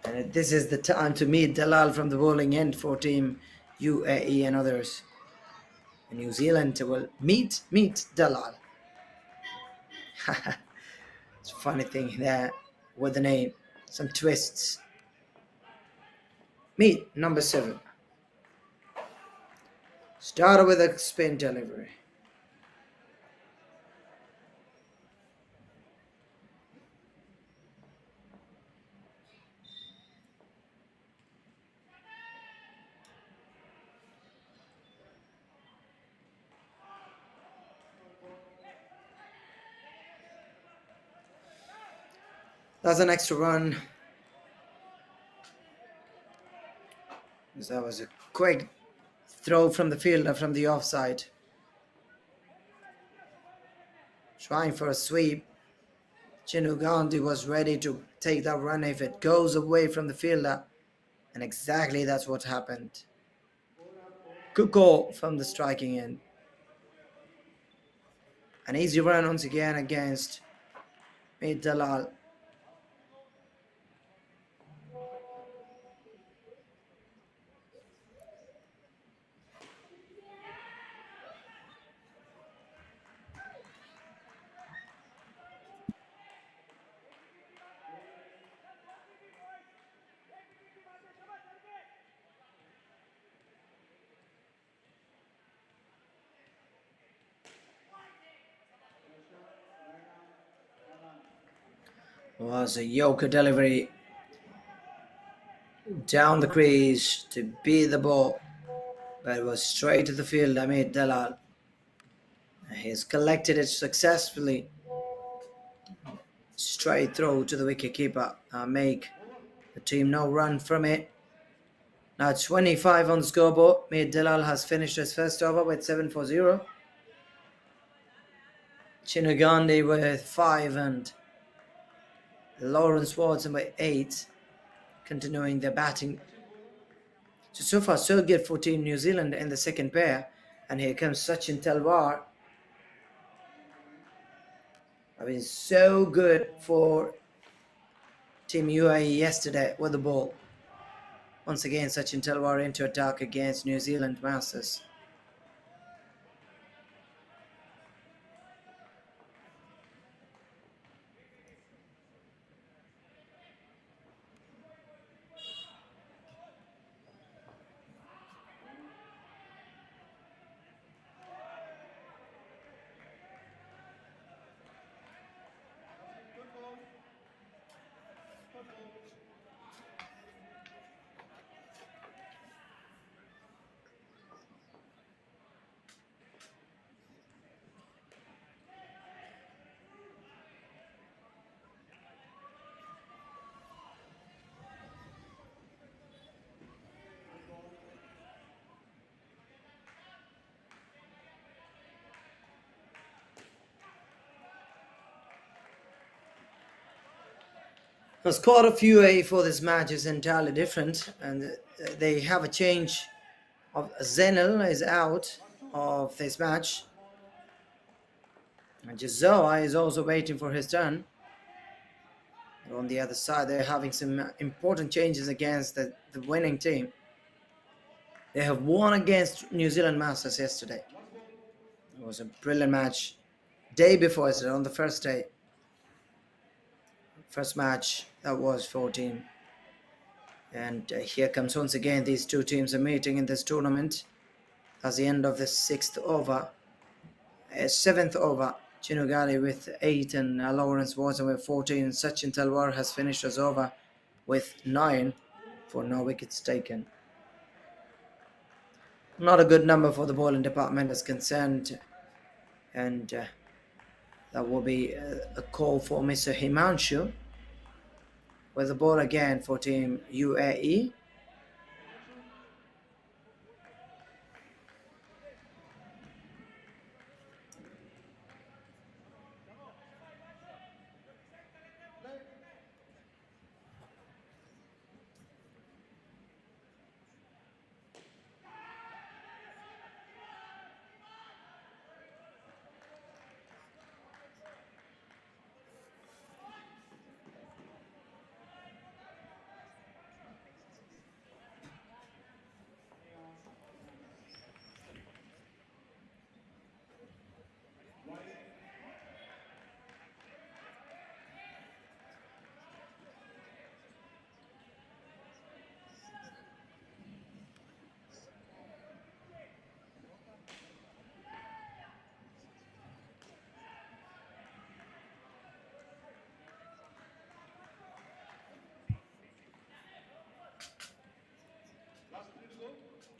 And this is the time to meet Dalal from the bowling end for Team UAE and others. And New Zealand will meet Dalal. It's a funny thing there with the name. Some twists. Meet number 7. Started with a spin delivery. That's an extra run. That was a quick throw from the fielder from the offside. Trying for a sweep. Chintu Gandhi was ready to take that run if it goes away from the fielder. And exactly that's what happened. Good call from the striking end. An easy run once again against Meet Dalal. Was a Yoker delivery down the crease to beat the ball, but it was straight to the field. Amit Dalal. He's collected it successfully. Straight throw to the wicketkeeper. Make the team no run from it. Now 25 on the scoreboard. Mir Dalal has finished his first over with 7 for 0. Chintu Gandhi with 5 and Lawrence Watson with 8. Continuing their batting. So far so good for Team New Zealand in the second pair. And here comes Sachin Talwar. I mean, so good for Team UAE yesterday with the ball. Once again, Sachin Talwar into attack against New Zealand Masters. The squad of UAE for this match is entirely different, and they have a change of Zenil is out of this match. And Jazoa is also waiting for his turn. On the other side, they're having some important changes against the winning team. They have won against New Zealand Masters yesterday. It was a brilliant match. Day before yesterday, on the first day. First match, that was 14. And here comes once again, these two teams are meeting in this tournament. That's the end of the 6th over. 7th over. Chintu Gandhi with 8 and Lawrence Watson with 14. Sachin Talwar has finished his over with 9 for no wickets taken. Not a good number for the bowling department is concerned. And that will be a call for Mr. Himanshu with the ball again for Team UAE.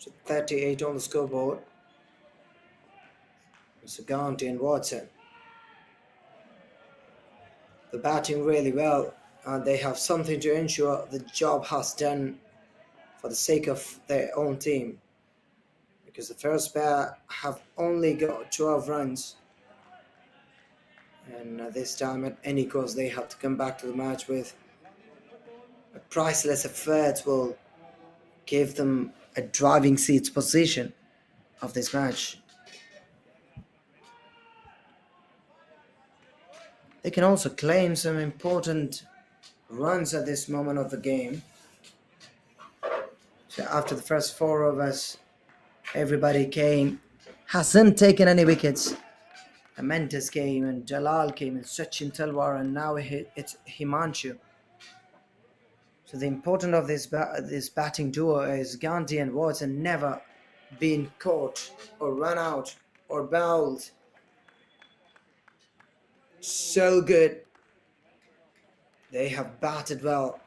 to 38 on the scoreboard. It's Gandhi and Watson. They're batting really well, and they have something to ensure the job has done for the sake of their own team. Because the first pair have only got 12 runs, and this time at any cost they have to come back to the match with a priceless effort will give them a driving seat position of this match. They can also claim some important runs at this moment of the game. So after the first 4 overs, everybody hasn't taken any wickets. Mendes came and Jalal came and Sachin Talwar, and now it's Himanshu. So the importance of this batting duo is Gandhi and Watson never been caught or run out or bowled. So good. They have batted well.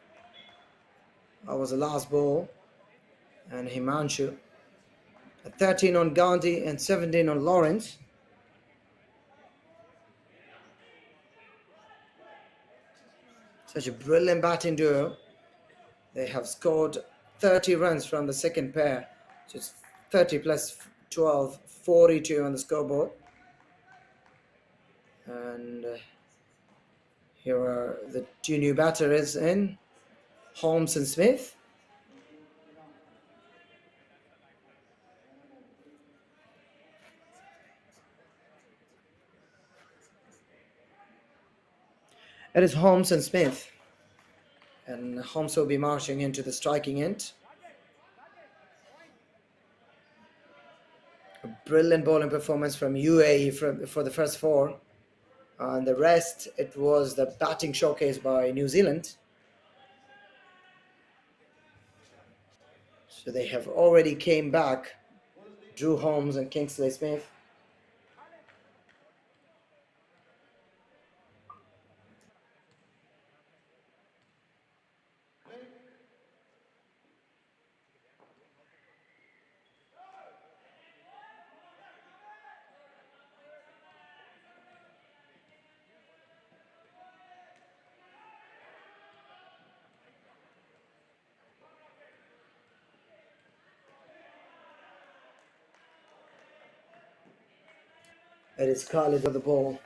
That was the last ball. And Himanshu. 13 on Gandhi and 17 on Lawrence. Such a brilliant batting duo. They have scored 30 runs from the second pair. So it's 30 plus 12, 42 on the scoreboard. And here are the two new batters in, Holmes and Smith. It is Holmes and Smith. And Holmes will be marching into the striking end. A brilliant bowling performance from UAE for the first 4. And the rest, it was the batting showcase by New Zealand. So they have already came back, Drew Holmes and Kingsley Smith. It is Khalid with the ball.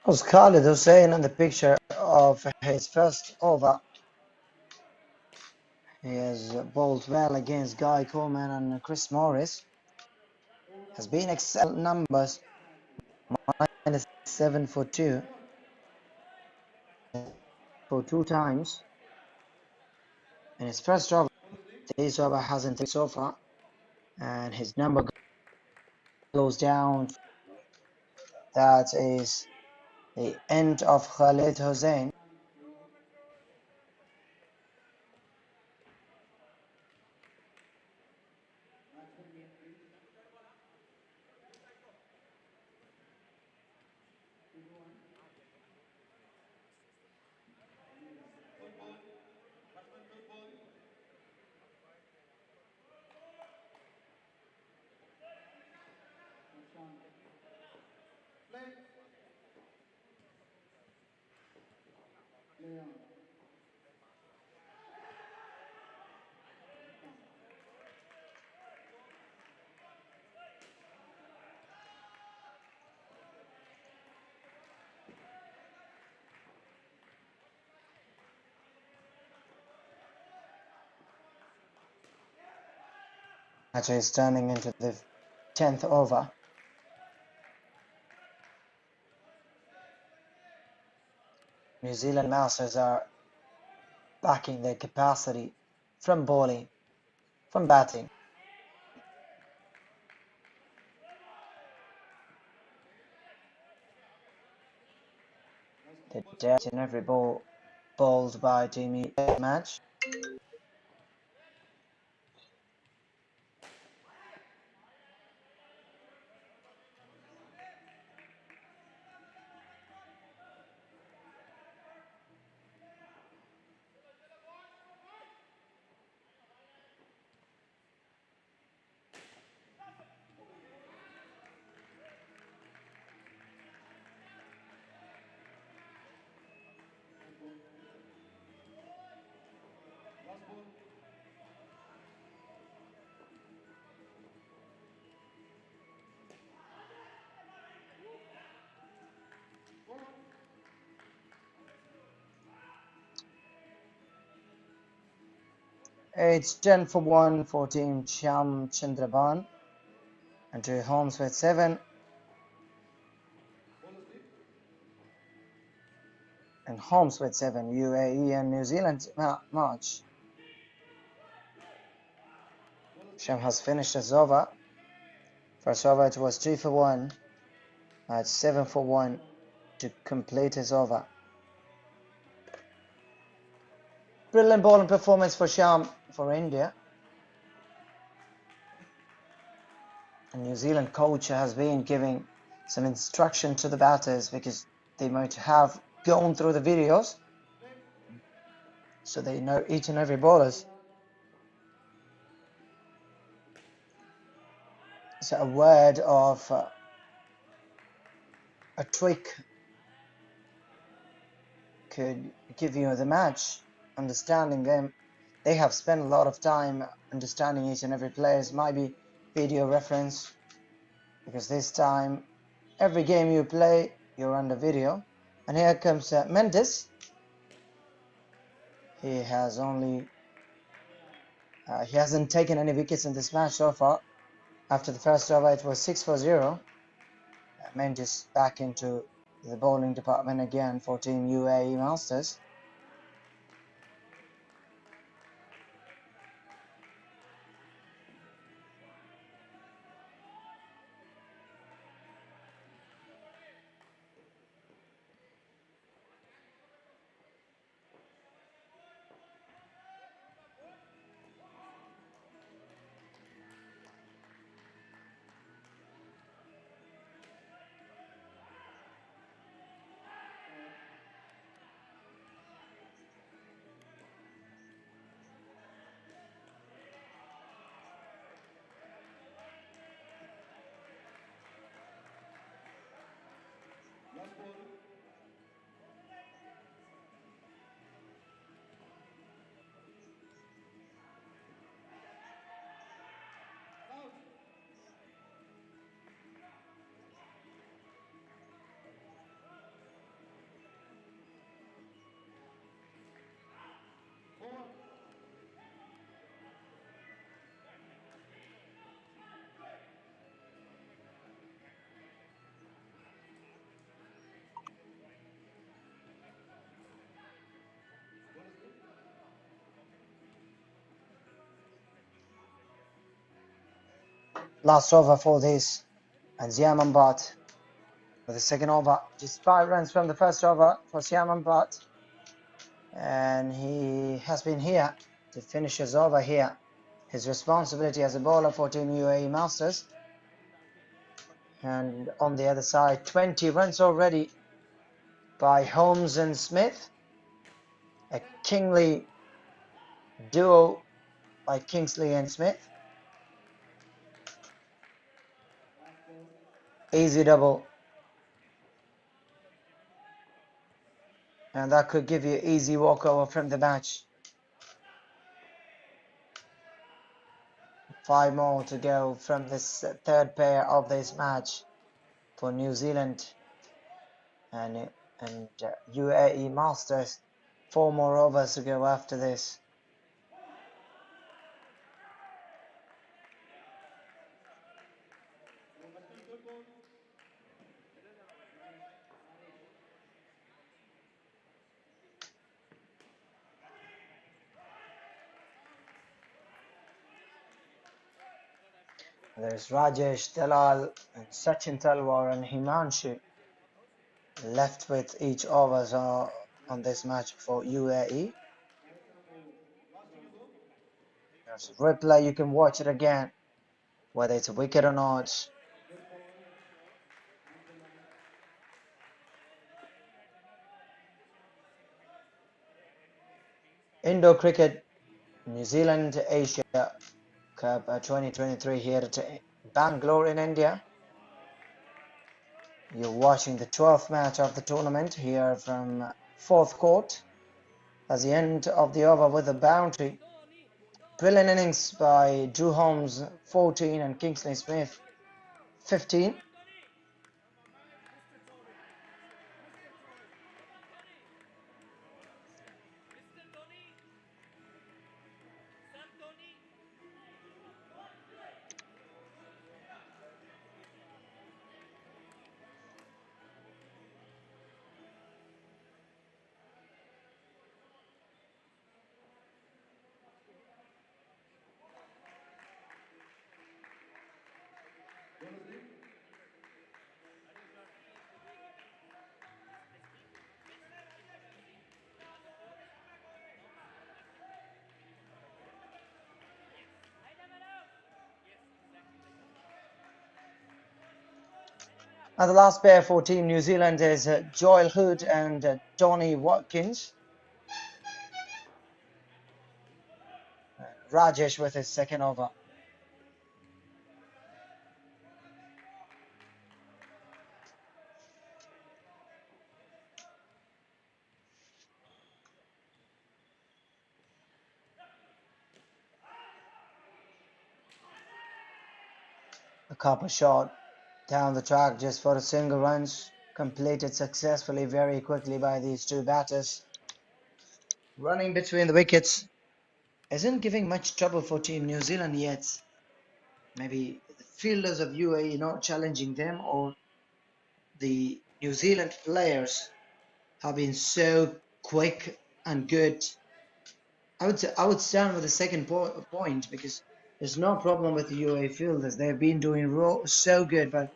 Was Khalid Hussain in the picture of his first over. He has bowled well against Guy Coleman and Chris Morris. Has been excellent numbers, -7 for 2 for 2 times in his first over. This over hasn't taken so far, and his number goes down. That is the end of Khalid Hussain. Match is turning into the 10th over. New Zealand Masters are backing their capacity from bowling, from batting. They dare in every ball bowled by Team match. It's 10 for 1 for Team Shyam Chandraban. Andrew Holmes with 7. And Holmes with 7. UAE and New Zealand match. Shyam has finished his over. First over it was 3 for 1. Now it's 7 for 1 to complete his over. Brilliant bowling performance for Shyam for India. And New Zealand coach has been giving some instruction to the batters because they might have gone through the videos, so they know each and every bowlers. So a word of a trick could give you the match. Understanding them, they have spent a lot of time understanding each and every player's maybe video reference, because this time every game you play you're under video. And here comes Mendes. He has only he hasn't taken any wickets in this match so far. After the first over it was 6 for 0. Mendes back into the bowling department again for Team UAE Masters. Last over for this, and Ziamambat with the second over. Just 5 runs from the first over for Ziamambat, and he has been here to finish his over here. His responsibility as a bowler for Team UAE Masters. And on the other side, 20 runs already by Holmes and Smith. A kingly duo by Kingsley and Smith. Easy double. And that could give you easy walkover from the match. 5 more to go from this third pair of this match for New Zealand and UAE Masters. 4 more overs to go after this. There's Rajesh, Dalal, and Sachin Talwar and Himanshu left with each overs on this match for UAE. There's a replay, you can watch it again, whether it's a wicket or not. Indo Cricket, New Zealand Asia Cup 2023 here at Bangalore in India. You're watching the 12th match of the tournament here from fourth court. As the end of the over with a boundary. Brilliant innings by Drew Holmes, 14, and Kingsley Smith, 15. And the last pair for Team New Zealand is Joel Hood and Donnie Watkins. Rajesh with his second over. A copper shot down the track just for a single runs, completed successfully very quickly by these two batters. Running between the wickets isn't giving much trouble for Team New Zealand yet. Maybe the fielders of UAE not challenging them, or the New Zealand players have been so quick and good. I would stand with the second point, because there's no problem with the UAE fielders. They've been doing so good, but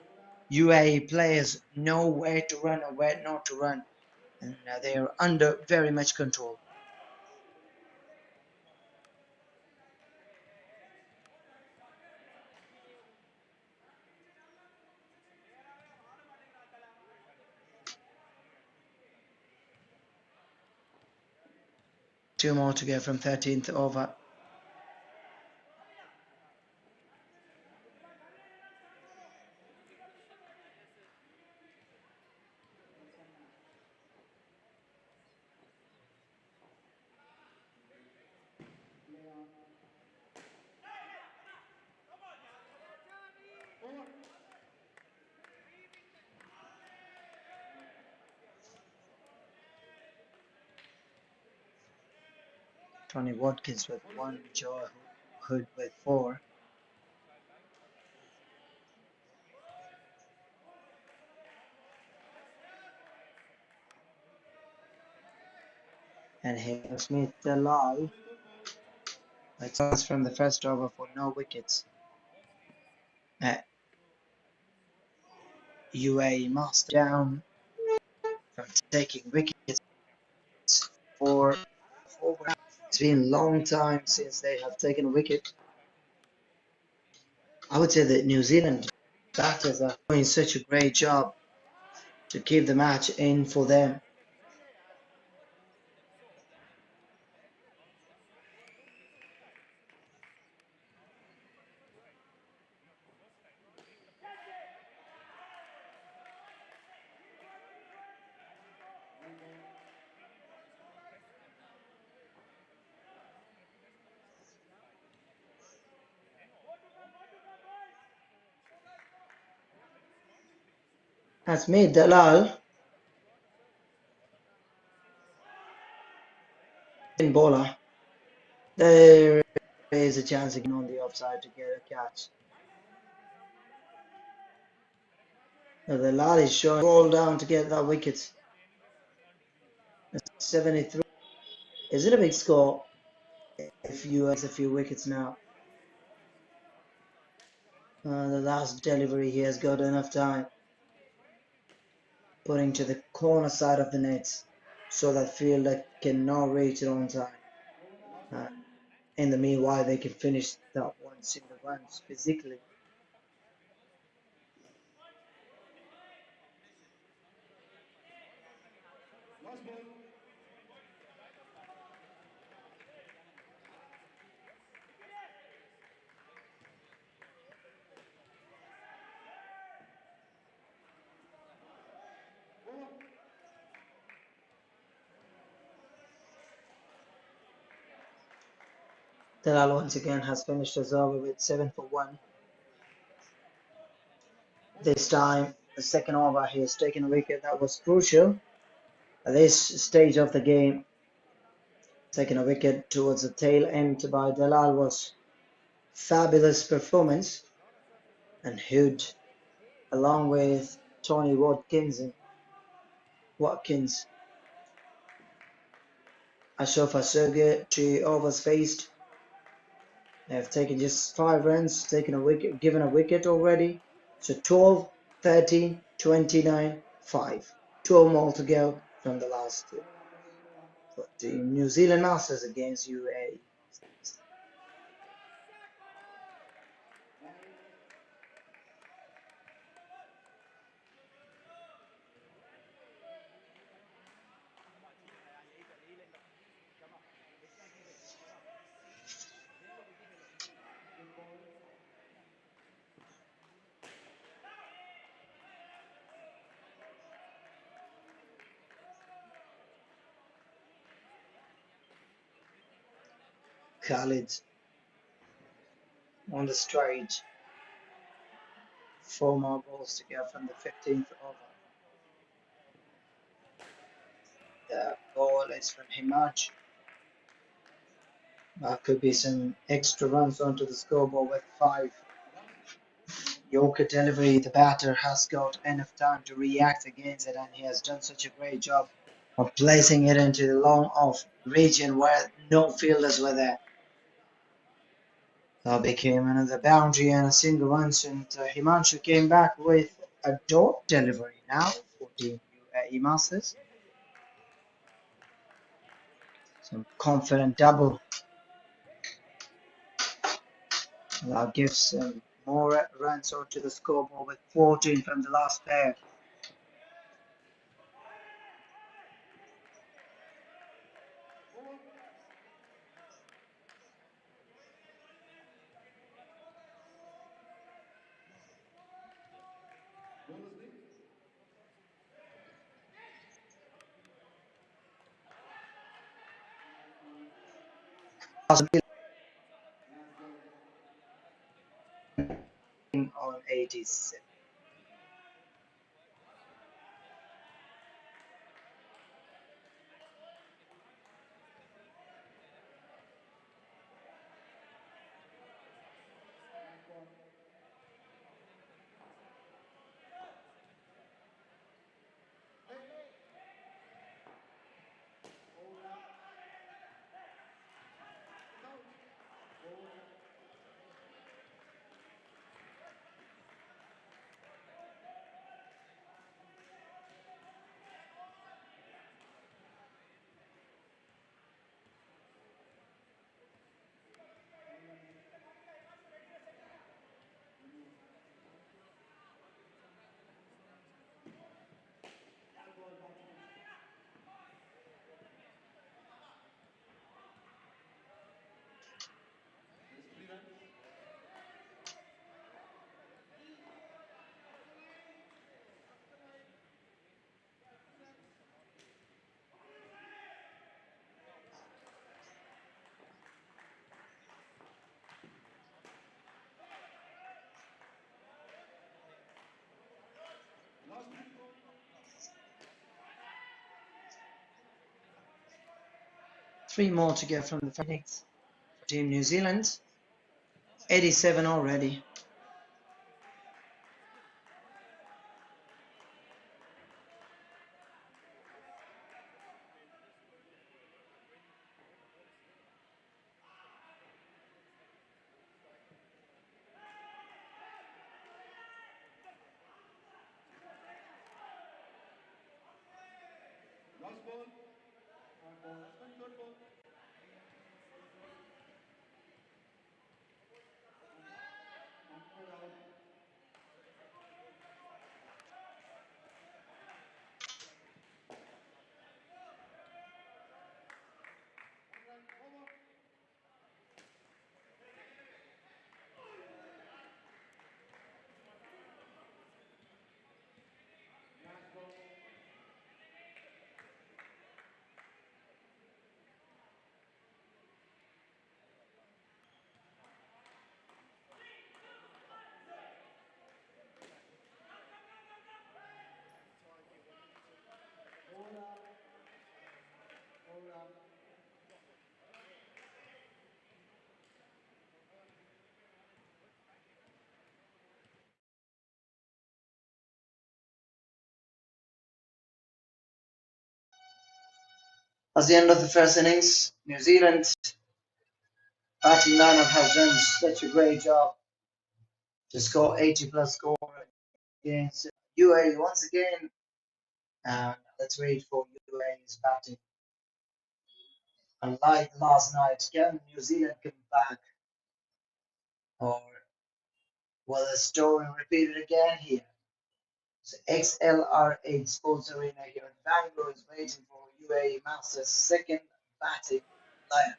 UAE players know where to run and where not to run, and they are under very much control. Two more to go from 13th over. Tony Watkins with 1, Joe Hood with 4. And here Smith Dalal. It's from the first over for no wickets. UAE master down from taking wickets for 4 rounds. It's been a long time since they have taken a wicket. I would say that New Zealand batters are doing such a great job to keep the match in for them. Has made Dalal in bowler. There is a chance again on the offside to get a catch. The lad is showing ball down to get that wicket. 73. Is it a big score? If you has a few wickets now. The last delivery, he has got enough time. Putting to the corner side of the nets so that fielder cannot reach it on time. In the meanwhile, they can finish that one single runs physically. Dalal once again has finished his over with 7 for 1. This time, the second over, he has taken a wicket that was crucial at this stage of the game. Taking a wicket towards the tail end by Dalal was fabulous performance, and Hood, along with Tony Watkins, Ashofa Sergey, 2 overs faced. They have taken just 5 runs, taken a wicket, given a wicket already. So 12, 13, 29, 5. 12 more to go from the last 2. But the New Zealand Masters against UAE. Khalid on the straight. 4 more balls to go from the 15th over. The ball is from Himaj. Could be some extra runs onto the scoreboard with 5. Yorker delivery, the batter has got enough time to react against it, and he has done such a great job of placing it into the long off region where no fielders were there. That became another boundary and a single runs, and Himanshu came back with a dot delivery now for the UAE Masters. Some confident double. That gives some more runs onto the scoreboard with 14 from the last pair. On 86. Three more to go from the Phoenix. Team New Zealand. 87 already. That's the end of the first innings. New Zealand batting lineup has done such a great job to score 80 plus score against UAE once again. And let's wait for UAE's batting. Unlike last night, can New Zealand come back? Or will the story repeat it again here? So XLR8 Sports Arena here in Bangalore is waiting for UAE Masters' second batting lineup.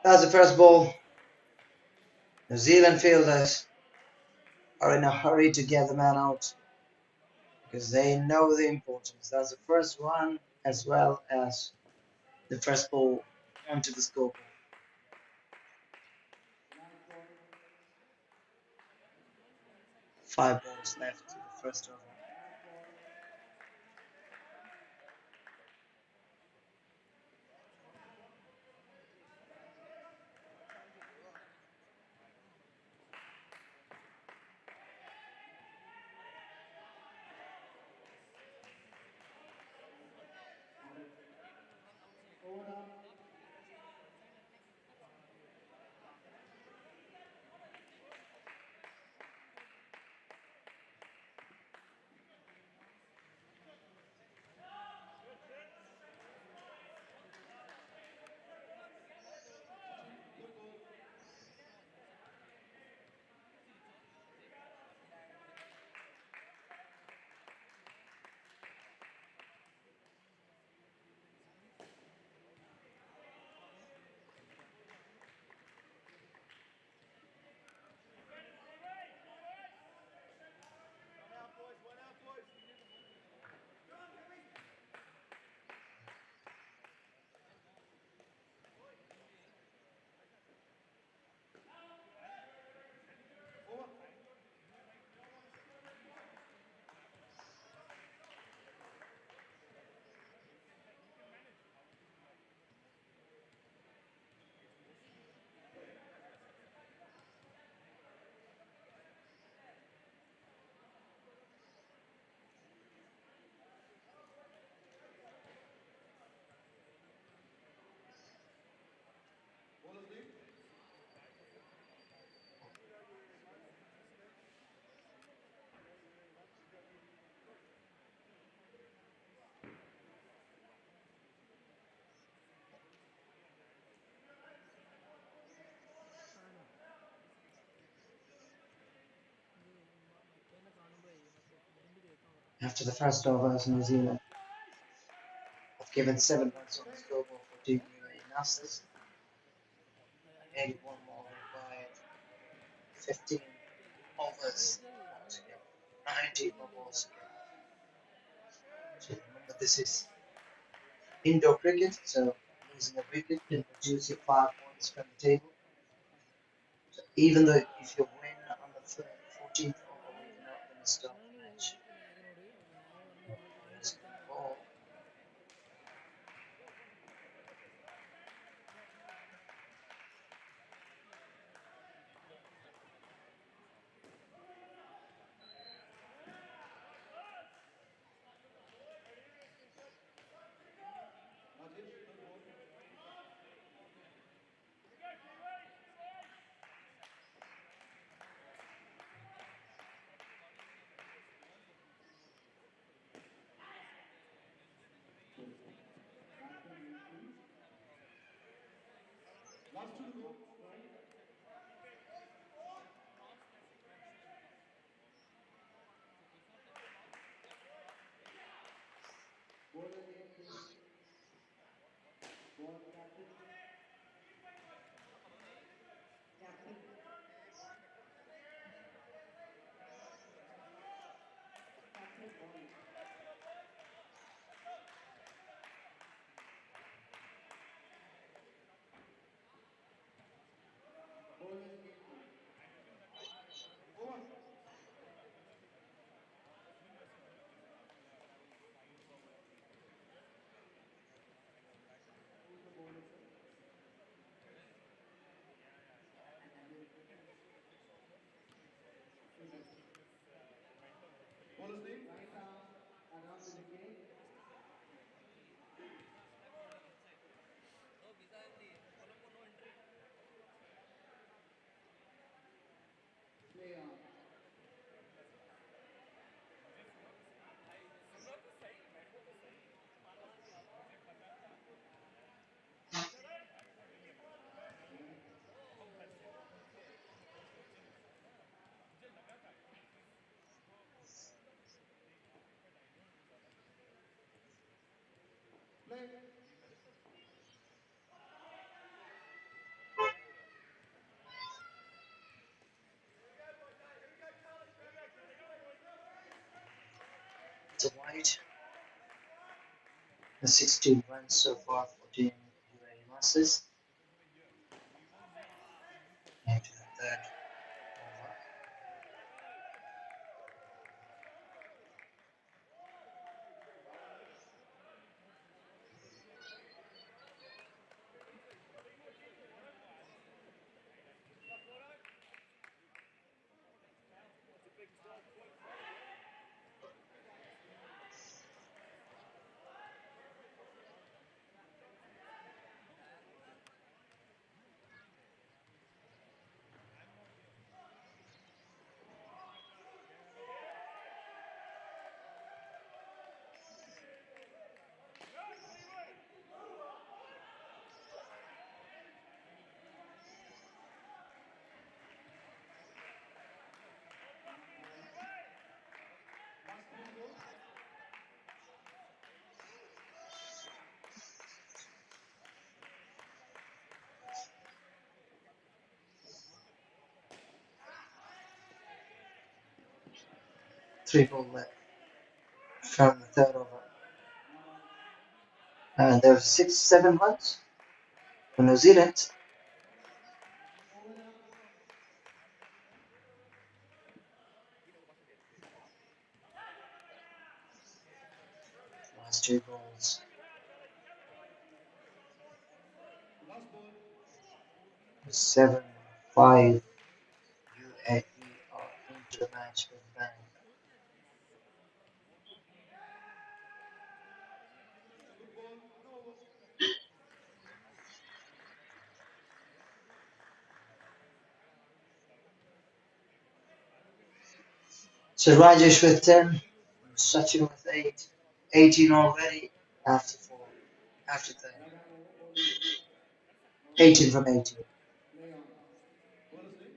That's the first ball. New Zealand fielders are in a hurry to get the man out because they know the importance. That's the first one as well as the first ball onto the scoreboard. 5 balls left to the first over. After the first overs, New Zealand have given 7 runs on the scoreboard for Team UAE Masters. 81 more required. 15 overs altogether. 19 more balls to get. So remember, this is indoor cricket, so losing a wicket can reduce your 5 points from the table. So even though if you win on the 14th over, you're not going to stop the match. Losing a ball. Last two to go. Right. Ball again, please. Ball captain. Captain. Captain ball. Bowlers game two. Over. Who's the bowler, sir? Bowler's name? Right arm around the wicket. Play on. Play. It's a wide. 16 runs so far for Team UAE Masters. Into the third over. Three ball left from the third over. And there were 7 runs for New Zealand. Last 2 balls. 7-5. UAE are into the match with a bang. So Rajesh with 10, Sachin with 8, 18 already after 4, after 30. 18 from 18. Play on. Bowler's name?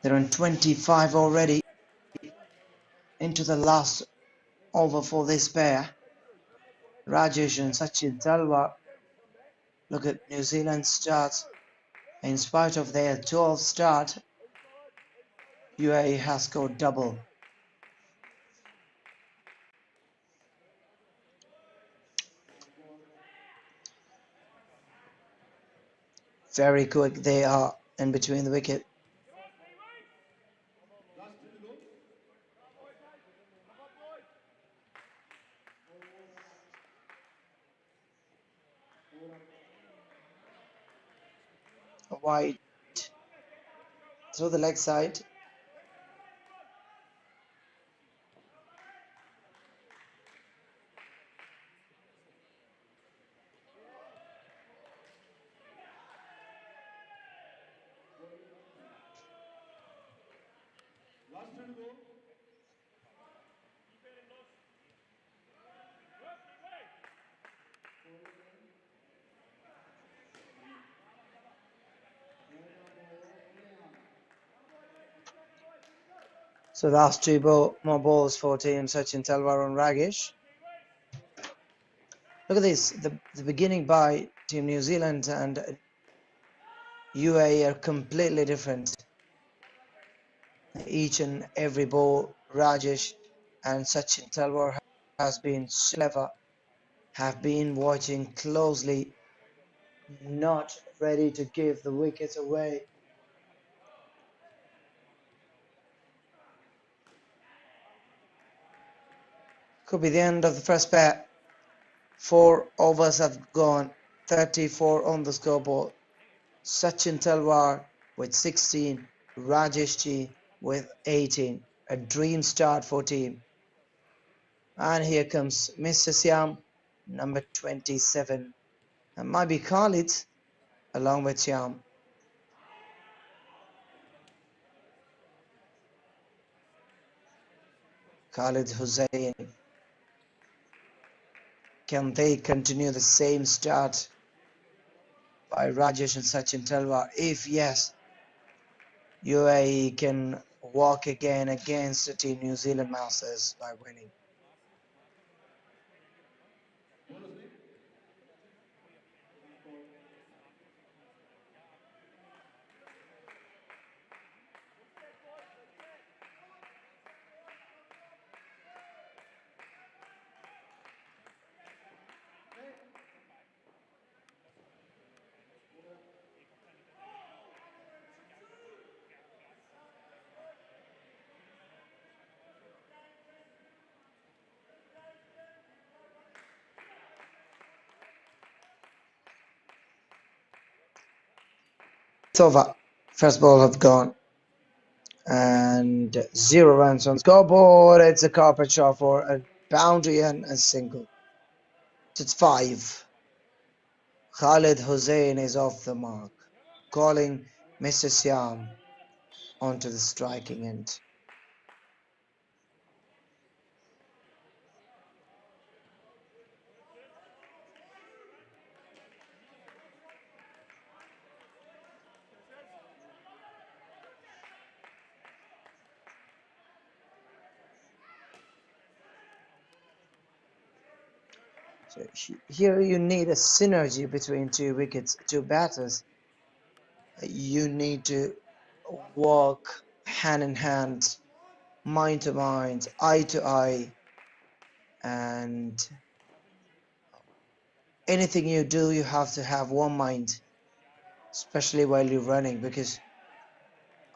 They're on 25 already into the last over for this pair. Rajesh and Sachin Talwar. Look at New Zealand's starts. In spite of their 12th start, UAE has scored double. Very quick they are in between the wicket. Wide through the leg side. So that's two more balls for team Sachin Talwar and Ragesh. Look at this, the beginning by Team New Zealand and UAE are completely different. Each and every ball, Rajesh and Sachin Talwar has been clever, have been watching closely, not ready to give the wickets away. Could be the end of the first pair. 4 overs have gone, 34 on the scoreboard. Sachin Talwar with 16, Rajesh Ji with 18. A dream start for team. And here comes Mr. Siam, number 27. And might be Khalid along with Siam. Khalid Hussain. Can they continue the same start by Rajesh and Sachin Talwar? If yes, UAE can walk again against the Team New Zealand Masters by winning. It's over. First ball have gone. And 0 runs on the scoreboard. It's a carpet shot for a boundary and a single. It's 5. Khalid Hussain is off the mark, calling Mr. Siam onto the striking end. So here you need a synergy between two wickets, two batters. You need to walk hand in hand, mind to mind, eye to eye, and anything you do, you have to have one mind, especially while you're running, because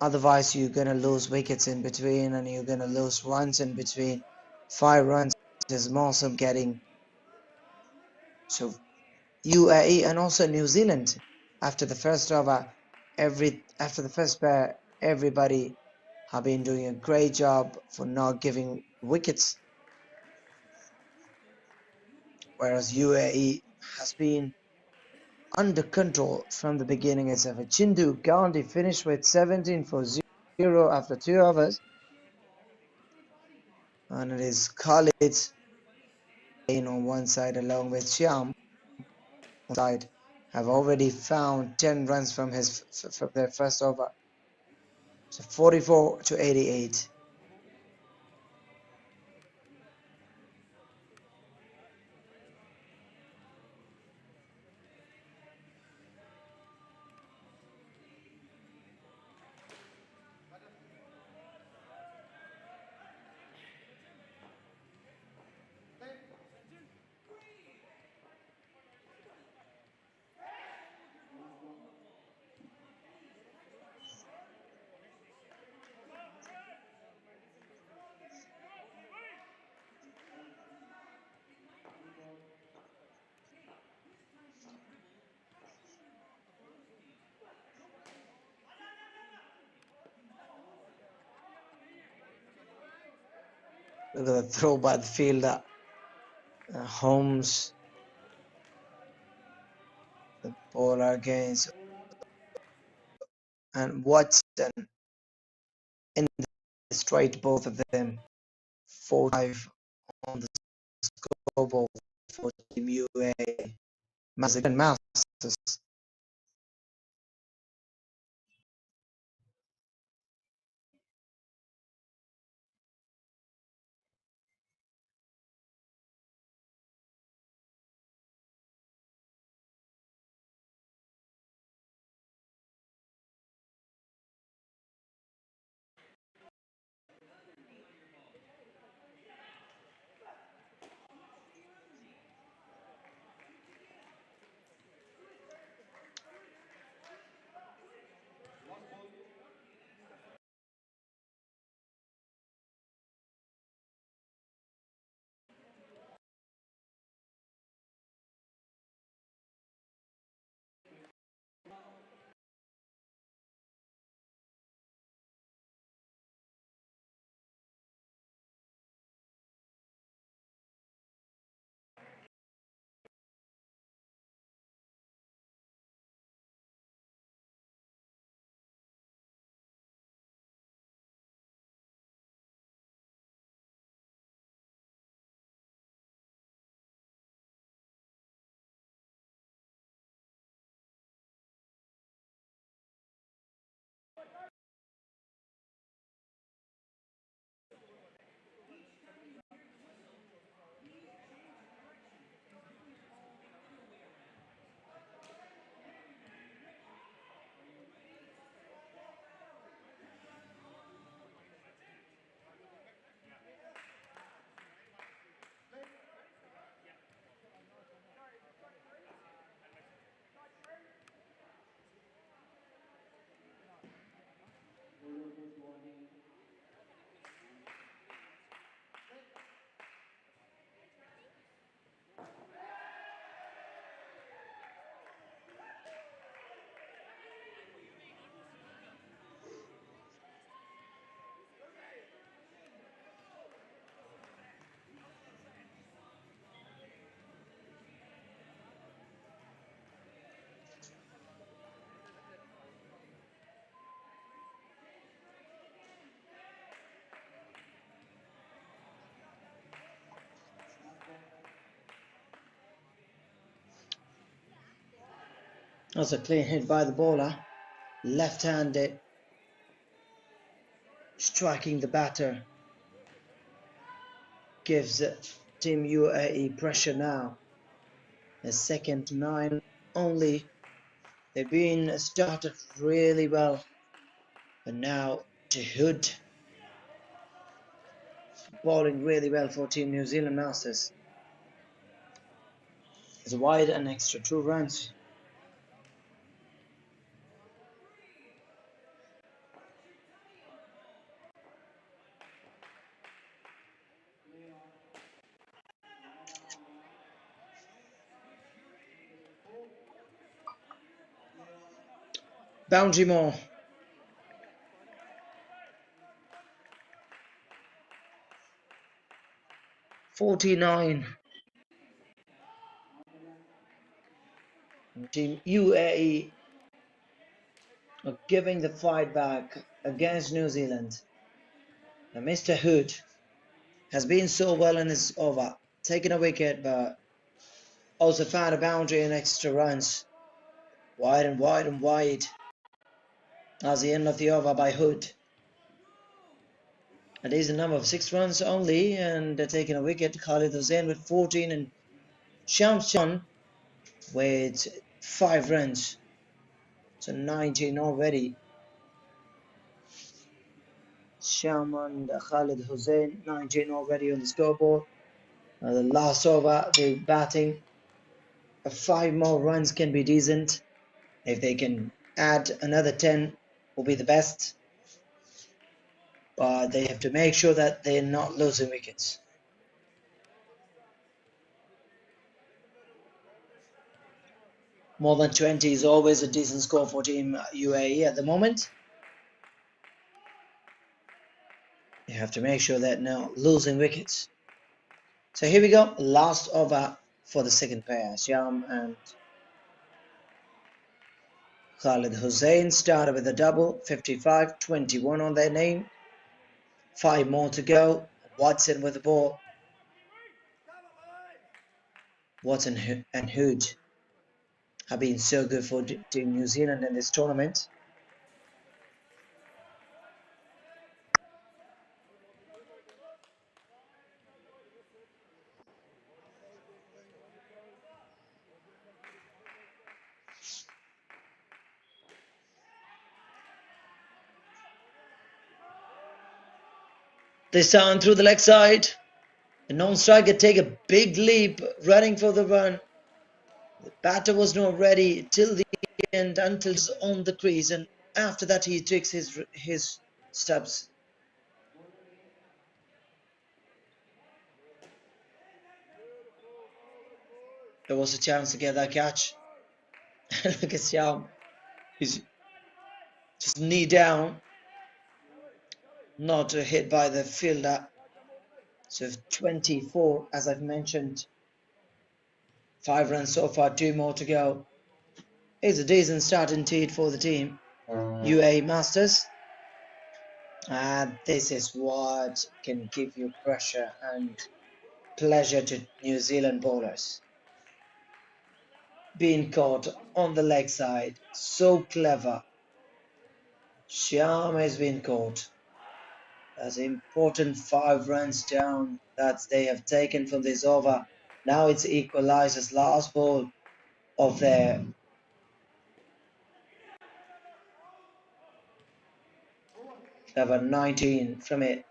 otherwise you're going to lose wickets in between and you're going to lose runs in between. 5 runs is most of getting. So UAE and also New Zealand, after the first over, after the first pair, everybody have been doing a great job for not giving wickets, whereas UAE has been under control from the beginning itself. Chindu Gandhi finished with 17 for 0 after 2 overs, and it is Khalid on one side along with Shyam on side have already found 10 runs from their first over. So 44 to 88. Look at the throw by the fielder. Holmes, the bowler against, and Watson in the straight, both of them. 4-5 on the scoreboard for Team UAE. Again, Masters. That's a clean hit by the bowler. Left-handed, striking the batter. Gives Team UAE pressure now. A second to 9 only. They've been started really well. But now to Hood. Bowling really well for Team New Zealand Masters. It's wide and extra 2 runs. Boundary more. 49. Team UAE are giving the fight back against New Zealand. Now Mr. Hood has been so well in his over, taking a wicket but also found a boundary and extra runs. Wide and wide and wide. That's the end of the over by Hood. A decent number of 6 runs only, and they're taking a wicket. Khalid Hussain with 14 and Shamshan with 5 runs. So 19 already. Sham and Khalid Hussain, 19 already on the scoreboard. The last over, the batting. 5 more runs can be decent. If they can add another 10, will be the best. But they have to make sure that they're not losing wickets. More than 20 is always a decent score for Team UAE at the moment. You have to make sure that not losing wickets. So here we go. Last over for the second pair. Syam and Khalid Hussain started with a double. 55, 21 on their name. 5 more to go. Watson with the ball. Watson and Hood have been so good for Team New Zealand in this tournament. They sound through the leg side. The non-striker take a big leap, running for the run. The batter was not ready till the end, until he's on the crease, and after that he takes his steps. There was a chance to get that catch. Look at Siam. He's just knee down, not hit by the fielder. So 24, as I've mentioned. 5 runs so far, 2 more to go. It's a decent start indeed for the team. UAE Masters. And this is what can give you pressure and pleasure to New Zealand bowlers. Being caught on the leg side, so clever. Shyam has been caught. That's important 5 runs down that they have taken from this over. Now it's equalizers, last ball of their over 19 from it.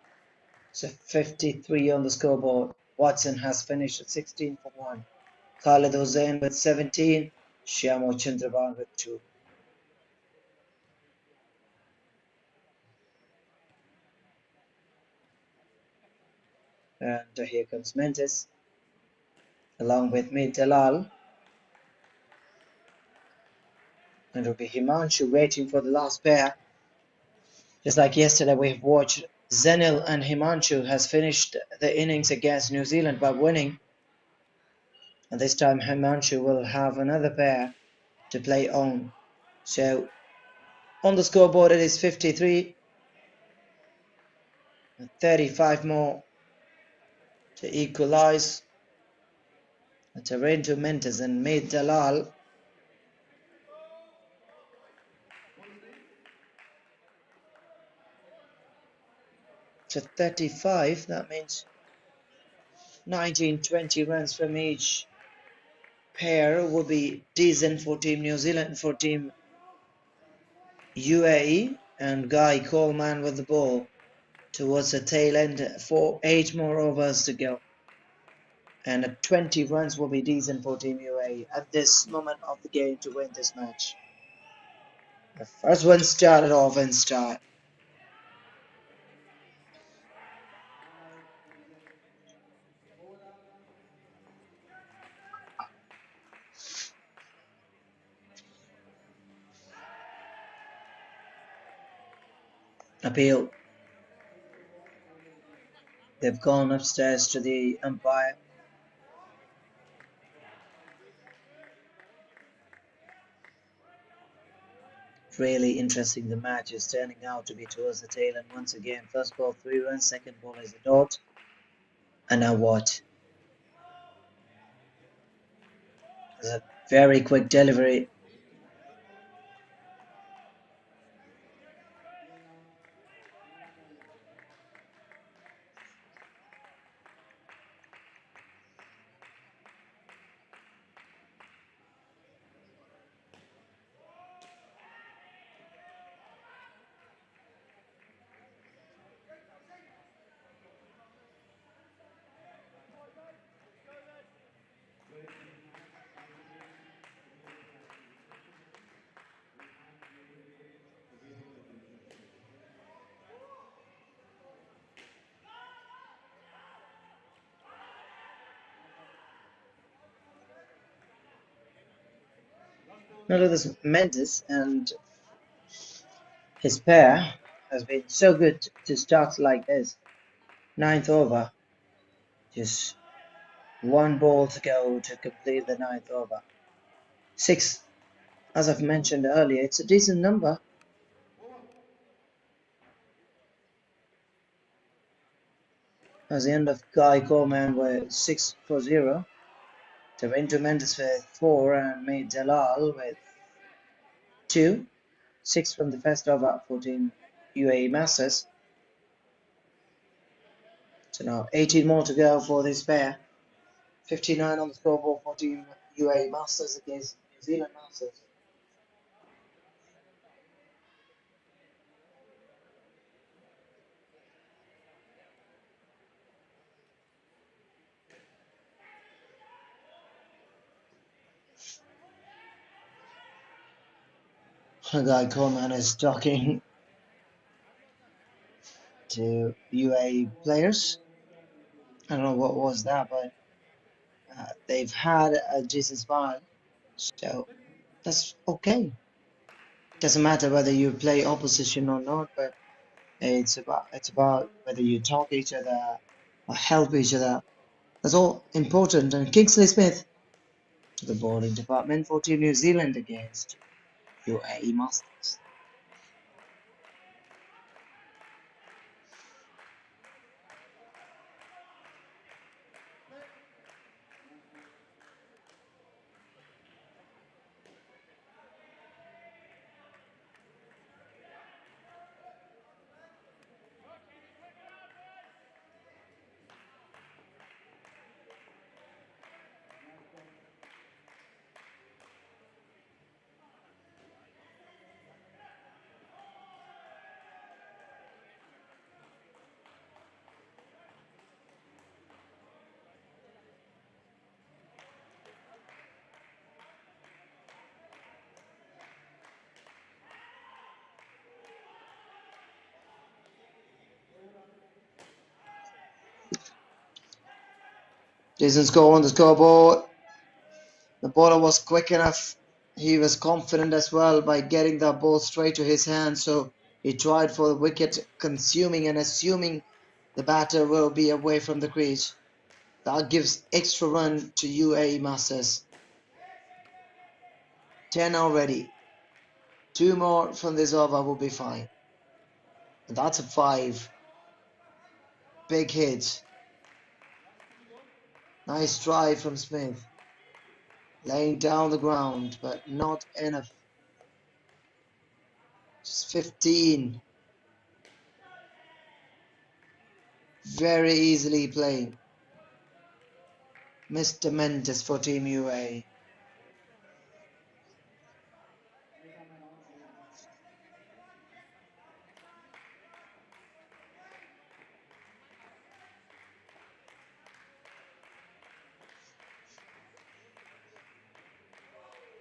So 53 on the scoreboard. Watson has finished at 16 for 1. Khalid Hussain with 17. Shyamo Chandraban with 2. And here comes Mendes along with me, Dalal. And it will be Himanshu waiting for the last pair. Just like yesterday, we've watched Zenil and Himanshu has finished the innings against New Zealand by winning. And this time Himanshu will have another pair to play on. So on the scoreboard it is 53. 35 more to equalize. Terento Mendes and Meid Dalal. To 35, that means 19-20 runs from each pair will be decent for Team New Zealand and for Team UAE. And Guy Coleman with the ball towards the tail end for 8 more overs to go. And 20 runs will be decent for Team UAE at this moment of the game to win this match. The first one started off in style. Appeal. They've gone upstairs to the umpire. Really interesting. The match is turning out to be towards the tail end once again. First ball 3 runs, second ball is a dot. And now what? It's a very quick delivery. Now look at this Mendes and his pair has been so good to start like this. 9th over. Just one ball to go to complete the 9th over. 6, as I've mentioned earlier, it's a decent number. As the end of Guy Coleman with 6 for 0. Terinto Mendes with 4 and May Dalal with 2. 6 from the first over, 14 UAE Masters. So now 18 more to go for this pair. 59 on the scoreboard for Team UAE Masters against New Zealand Masters. Guy Coleman is talking to UAE players. I don't know what was that, but they've had a decent smile, so that's okay. Doesn't matter whether you play opposition or not, but it's about whether you talk each other or help each other. That's all important. And Kingsley Smith to the bowling department for Team New Zealand against UAE Masters. Decent score on the scoreboard. The bowler was quick enough. He was confident as well by getting the ball straight to his hand. So he tried for the wicket, consuming and assuming the batter will be away from the crease. That gives extra run to UAE Masters. 10 already. 2 more from this over will be fine. And that's a 5. Big hit. Nice drive from Smith. Laying down the ground, but not enough. Just 15. Very easily playing. Mr. Mendes for Team UAE.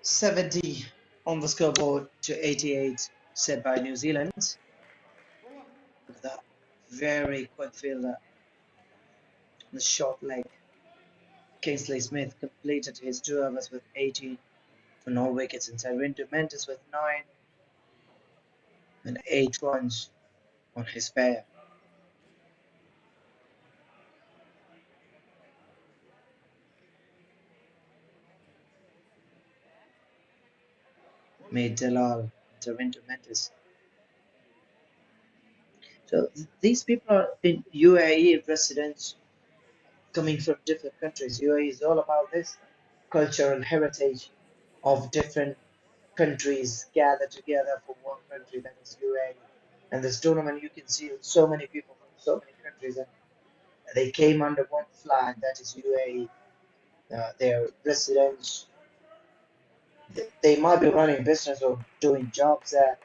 $70 on the scoreboard to 88 set by New Zealand. Look at that. Very quick fielder. The short leg. Kingsley Smith completed his 2 overs with 18 for no wickets, and Terinto Mendes with 9 and 8 runs on his pair. Made Dalal, Terinto Mendes. So these people are in UAE residents coming from different countries. UAE is all about this cultural heritage of different countries gathered together for one country, that is UAE. And this tournament, you can see so many people from so many countries, and they came under one flag, that is UAE. Their residents, they might be running business or doing jobs there,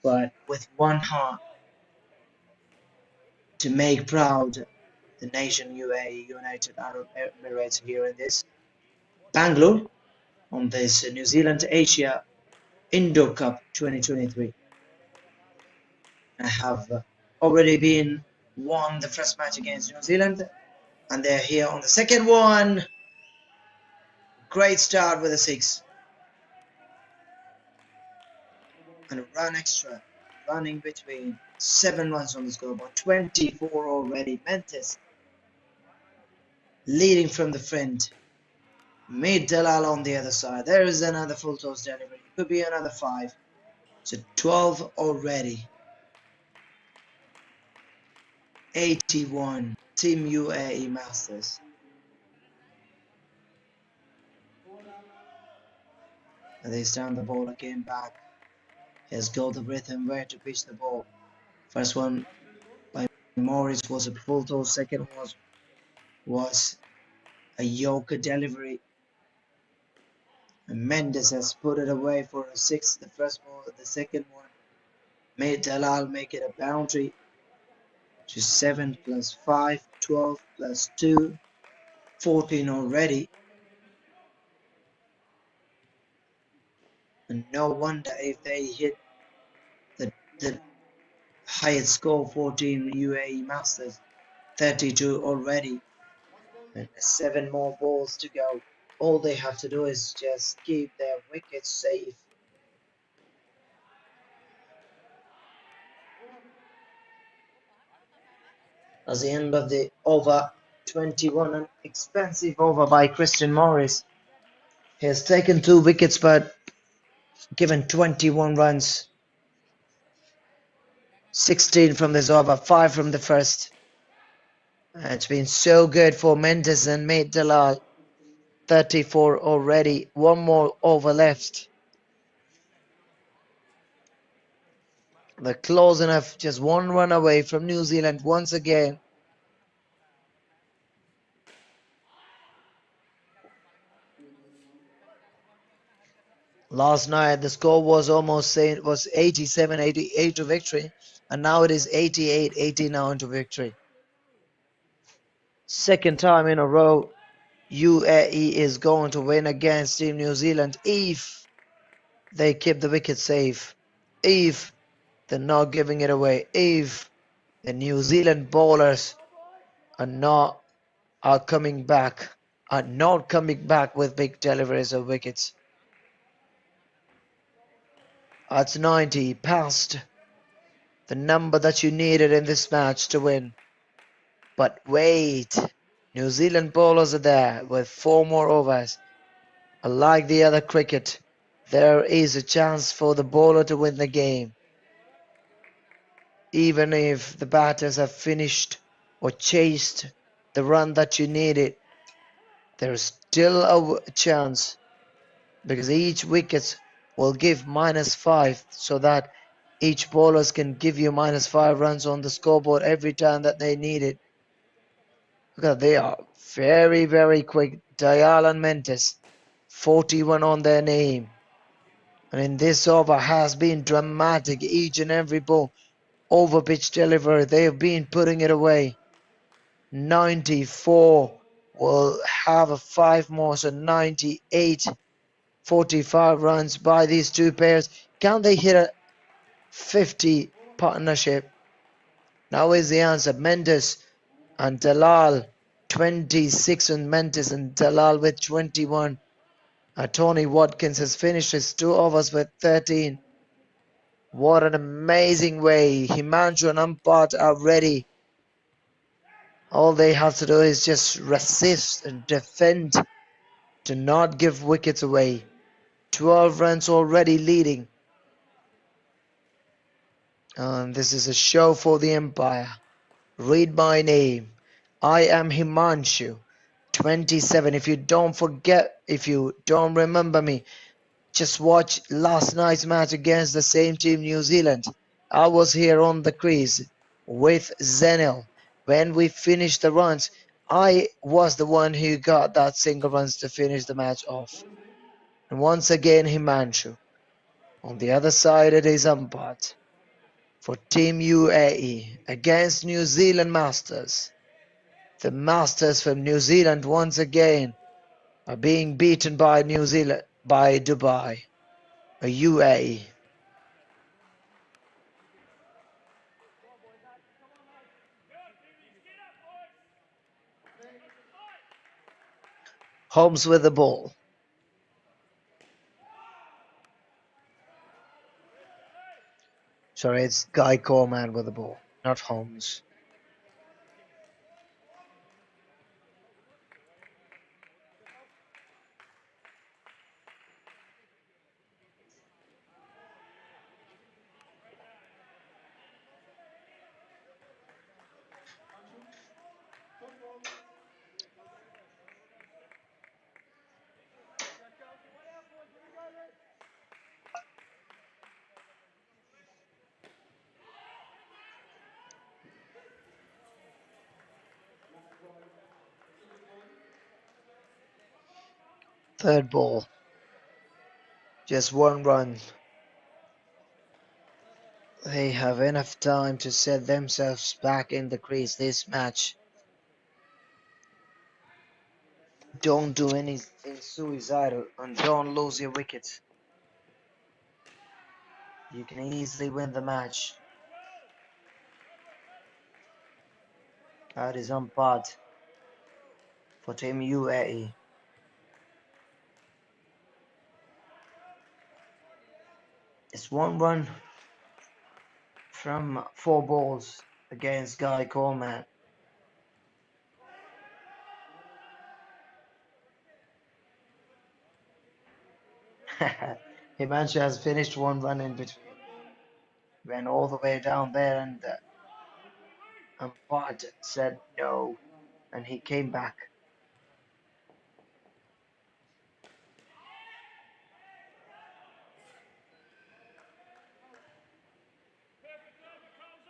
but with one heart to make proud the nation UAE, United Arab Emirates, here in this Bangalore on this New Zealand Asia Indoor Cup 2023. I have already been won the first match against New Zealand, and they're here on the second one. Great start with a 6. and a run extra, running between 7 runs on the scoreboard, 24 already. Mentis leading from the front. Meet Dalal on the other side. There is another full toss delivery. It could be another 5. So 12 already. 81. Team UAE Masters. And they stand the ball again back. Here's got the rhythm where to pitch the ball. First one by Morris was a full toss. Second was a Yorker delivery. And Mendes has put it away for a 6. The first ball, the second one made Dalal make it a boundary to 7 plus 5, 12 plus 2, 14 already. And no wonder if they hit the highest score 14 UAE Masters, 32 already, and 7 more balls to go. All they have to do is just keep their wickets safe. As the end of the over, 21, an expensive over by Christian Morris. He has taken 2 wickets but given 21 runs. 16 from this over, 5 from the first. It's been so good for Mendes and Mate Dalal. 34 already, 1 more over left. They're close enough, just 1 run away from New Zealand once again. Last night the score was almost saying it was 87-88 to victory, and now it is 88-89 to victory. Second time in a row UAE is going to win against Team New Zealand if they keep the wicket safe, if they're not giving it away, if the New Zealand bowlers are not coming back with big deliveries of wickets. That's 90, past the number that you needed in this match to win. But wait, New Zealand bowlers are there with 4 more overs. Unlike the other cricket, there is a chance for the bowler to win the game. Even if the batters have finished or chased the run that you needed, there's still a chance, because each wicket will give -5, so that each bowlers can give you -5 runs on the scoreboard every time that they need it. Because they are very, very quick. Dayal and Mendes, 41 on their name. And in this over has been dramatic. Each and every ball over pitch delivery, they have been putting it away. 94 will have a 5 more, so 98. 45 runs by these 2 pairs. Can they hit a 50 partnership? Now is the answer. Mendes and Dalal, 26 on Mendes and Dalal with 21. Tony Watkins has finished his 2 overs with 13. What an amazing way. Himanshu and Ampad are ready. All they have to do is just resist and defend to not give wickets away. 12 runs already leading. And this is a show for the Empire. Read my name. I am Himanshu, 27. If you don't remember me, just watch last night's match against the same team, New Zealand. I was here on the crease with Zenil. When we finished the runs, I was the one who got that single runs to finish the match off. And once again, Himanshu. On the other side, it is Ampad for Team UAE against New Zealand Masters. The Masters from New Zealand once again are being beaten by Dubai, a UAE. Holmes with the ball. Sorry, it's Guy Coleman with the ball, not Holmes. Third ball, just one run. They have enough time to set themselves back in the crease this match. Don't do anything suicidal and don't lose your wickets. You can easily win the match. That is umpired for Team UAE. It's one run from 4 balls against Guy Coleman. Himanshu has finished 1 run in between. Went all the way down there and the umpire said no, and he came back.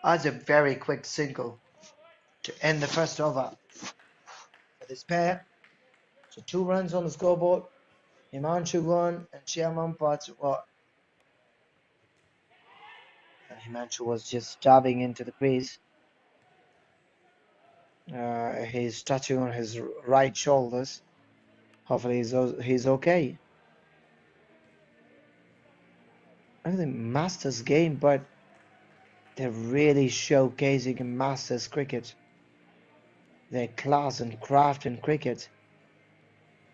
That's a very quick single to end the first over for this pair. So 2 runs on the scoreboard. Himanshu 1 and Shyam umpires 1. Himanshu was just diving into the crease. He's touching on his right shoulders. Hopefully he's okay. I think Masters game, but they're really showcasing Masters cricket. Their class and craft in cricket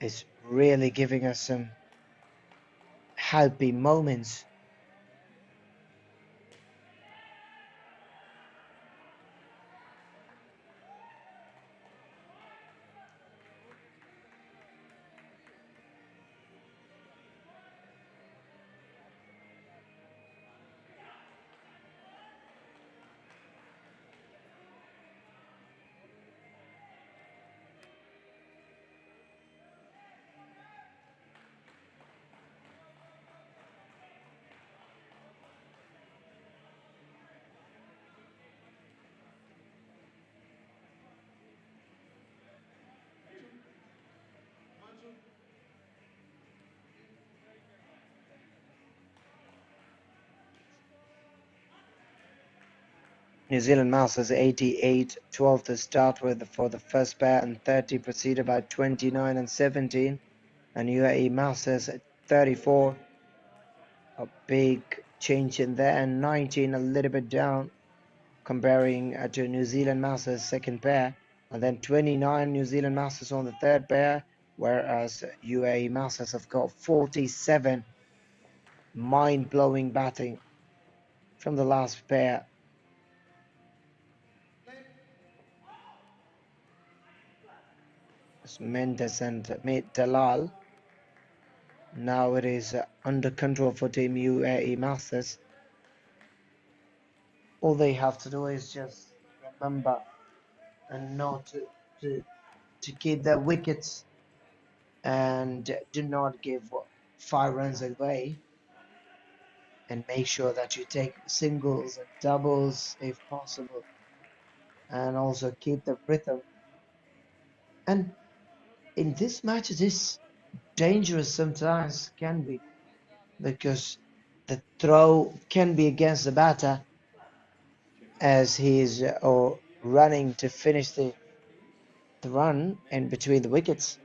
is really giving us some happy moments. New Zealand Masters 88, 12 to start with for the first pair, and 30 preceded by 29 and 17. And UAE Masters at 34, a big change in there, and 19 a little bit down comparing to New Zealand Masters second pair, and then 29 New Zealand Masters on the third pair, whereas UAE Masters have got 47. Mind-blowing batting from the last pair. It's Mendes and Dalal. Now it is under control for Team UAE Masters. All they have to do is just remember and not to keep their wickets and do not give 5 runs away, and make sure that you take singles and doubles if possible, and also keep the rhythm. And in this match it is dangerous sometimes, can be, because the throw can be against the batter as he is running to finish the run in between the wickets.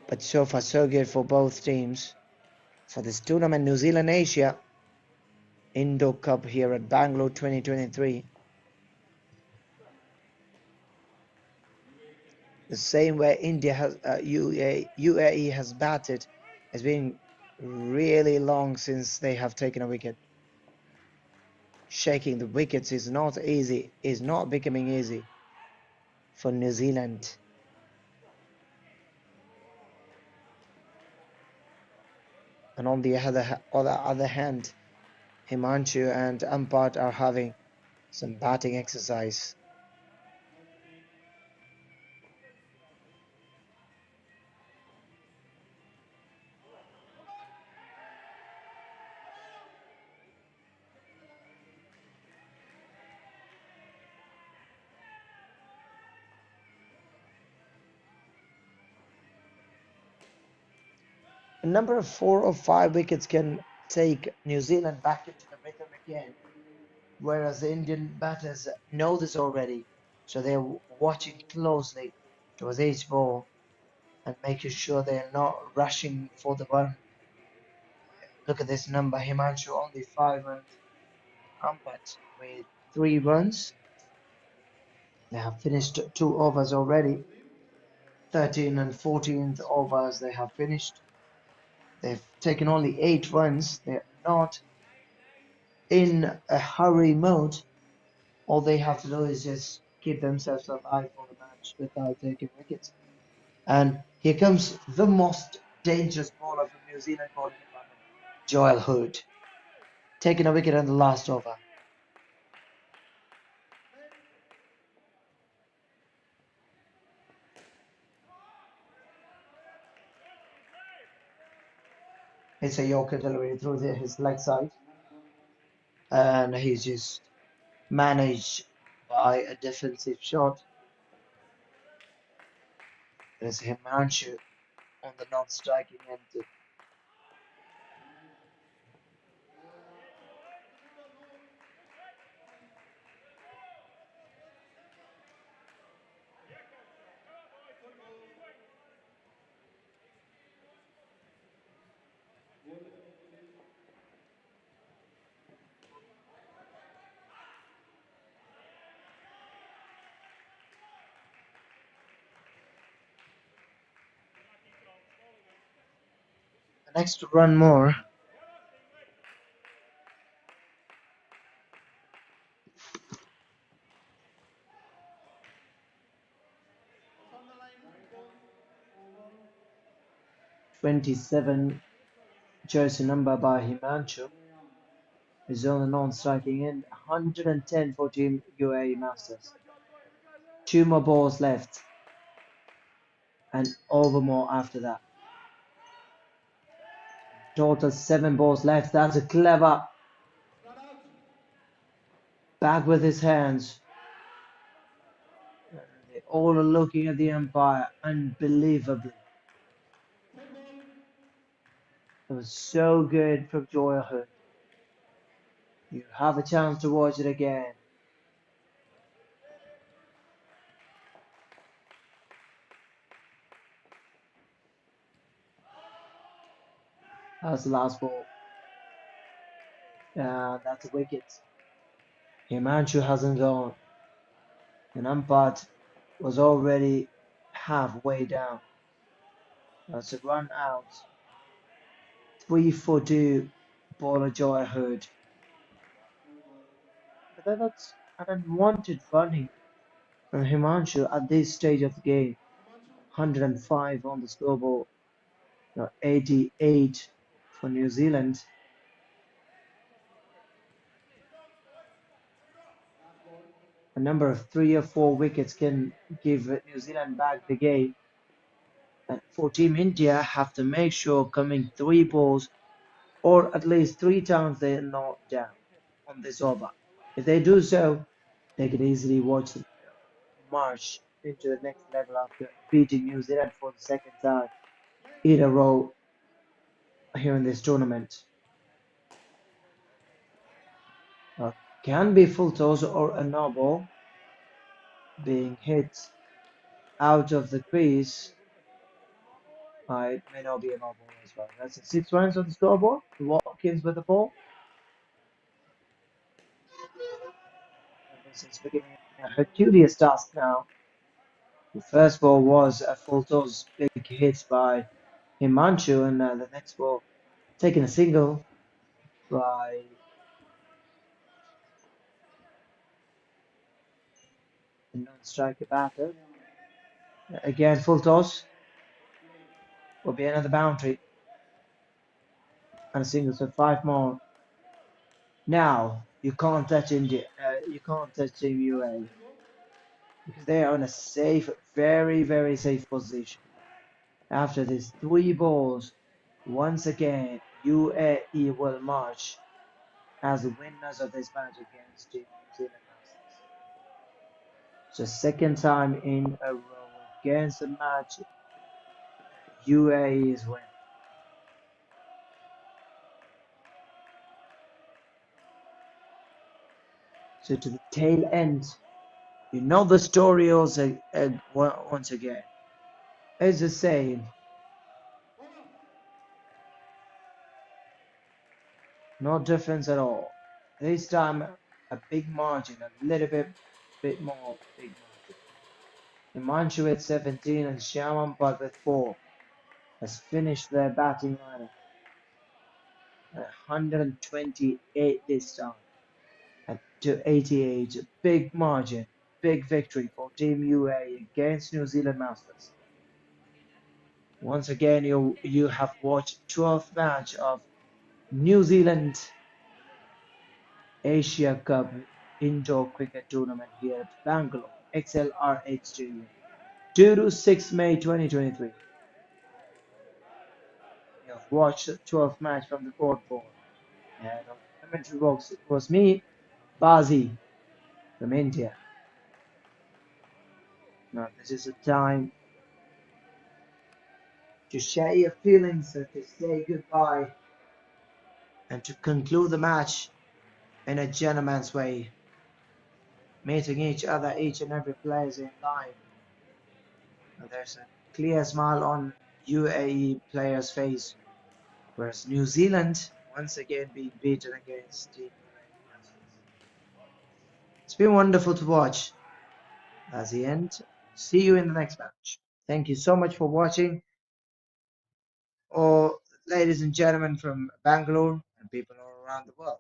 But so far so good for both teams for this tournament. New Zealand Asia ASIACUP here at Bangalore 2023. The same way India has UAE has batted. It's been really long since they have taken a wicket. shaking the wickets is not easy, is not becoming easy for New Zealand. And on the other hand, Himanshu and Ampad are having some batting exercise. A number of 4 or 5 wickets can take New Zealand back into the rhythm again, whereas the Indian batters know this already, so they're watching closely towards each ball and making sure they're not rushing for the run. Look at this number, Himanshu only 5 runs, Ampat with 3 runs. They have finished 2 overs already. 13 and 14th overs they have finished. They've taken only 8 runs. They're not in a hurry mode. All they have to do is just keep themselves alive for the match without taking wickets. And here comes the most dangerous bowler from New Zealand bowling department, Joel Hood, taking a wicket in the last over. It's a Yorker delivery through his leg side, and he's just managed by a defensive shot. There's Himanshu on the non-striking end. An extra run more. "27" jersey number by Himanshu is on the non-striking end. 110 for Team UAE Masters. 2 more balls left, and over more after that. Total 7 balls left. That's a clever back with his hands. They all are looking at the umpire unbelievably. It was so good from Joel Hood. You have a chance to watch it again. That's the last ball. That's a wicket. Himanshu hasn't gone. And Ampad was already halfway down. That's a run out. 3 for 2. Bowler Joel Hood. But then that's an unwanted running from Himanshu at this stage of the game. 105 on the scoreboard. 88 for New Zealand. A number of 3 or 4 wickets can give New Zealand back the game. And for Team India, have to make sure coming 3 balls or at least 3 times they're not down on this over. If they do so, they can easily watch them march into the next level after beating New Zealand for the second time in a row here in this tournament. Can be full toss or a no ball being hit out of the crease. It may not be a no ball as well. That's 6 runs on the scoreboard. Watkins with the ball. And this is beginning a Herculean task now. The first ball was a full toss, big hit by Himanshu, and the next ball taking a single by the non-striker batter. Again, full toss. Will be another boundary. And a single, so 5 more. Now, you can't touch India. You can't touch Team UAE. Because they are in a safe, very, very safe position. After these 3 balls, once again, UAE will march as the winners of this match against Team New Zealand Masters. So second time in a row against the match, UAE is winning. So to the tail end, you know the story also once again. It's the same. No difference at all. This time a big margin, a little bit more big margin. Himanshu with 17 and Shyamam with 4 has finished their batting lineup at 128 this time at 88. Big margin, big victory for Team UAE against New Zealand Masters. Once again, you have watched 12th match of New Zealand Asia Cup indoor cricket tournament here at Bangalore, XLRH Stadium, 2 to 6 May 2023. You have watched the 12th match from the board. And on the commentary box, it was me, Bazi, from India. Now, this is a time to share your feelings and to say goodbye and to conclude the match in a gentleman's way, meeting each other, each and every player in line. And there's a clear smile on UAE players' face, whereas New Zealand once again being beaten against Team UAE Masters. It's been wonderful to watch. That's the end. See you in the next match. Thank you so much for watching. Or ladies and gentlemen from Bangalore and people all around the world.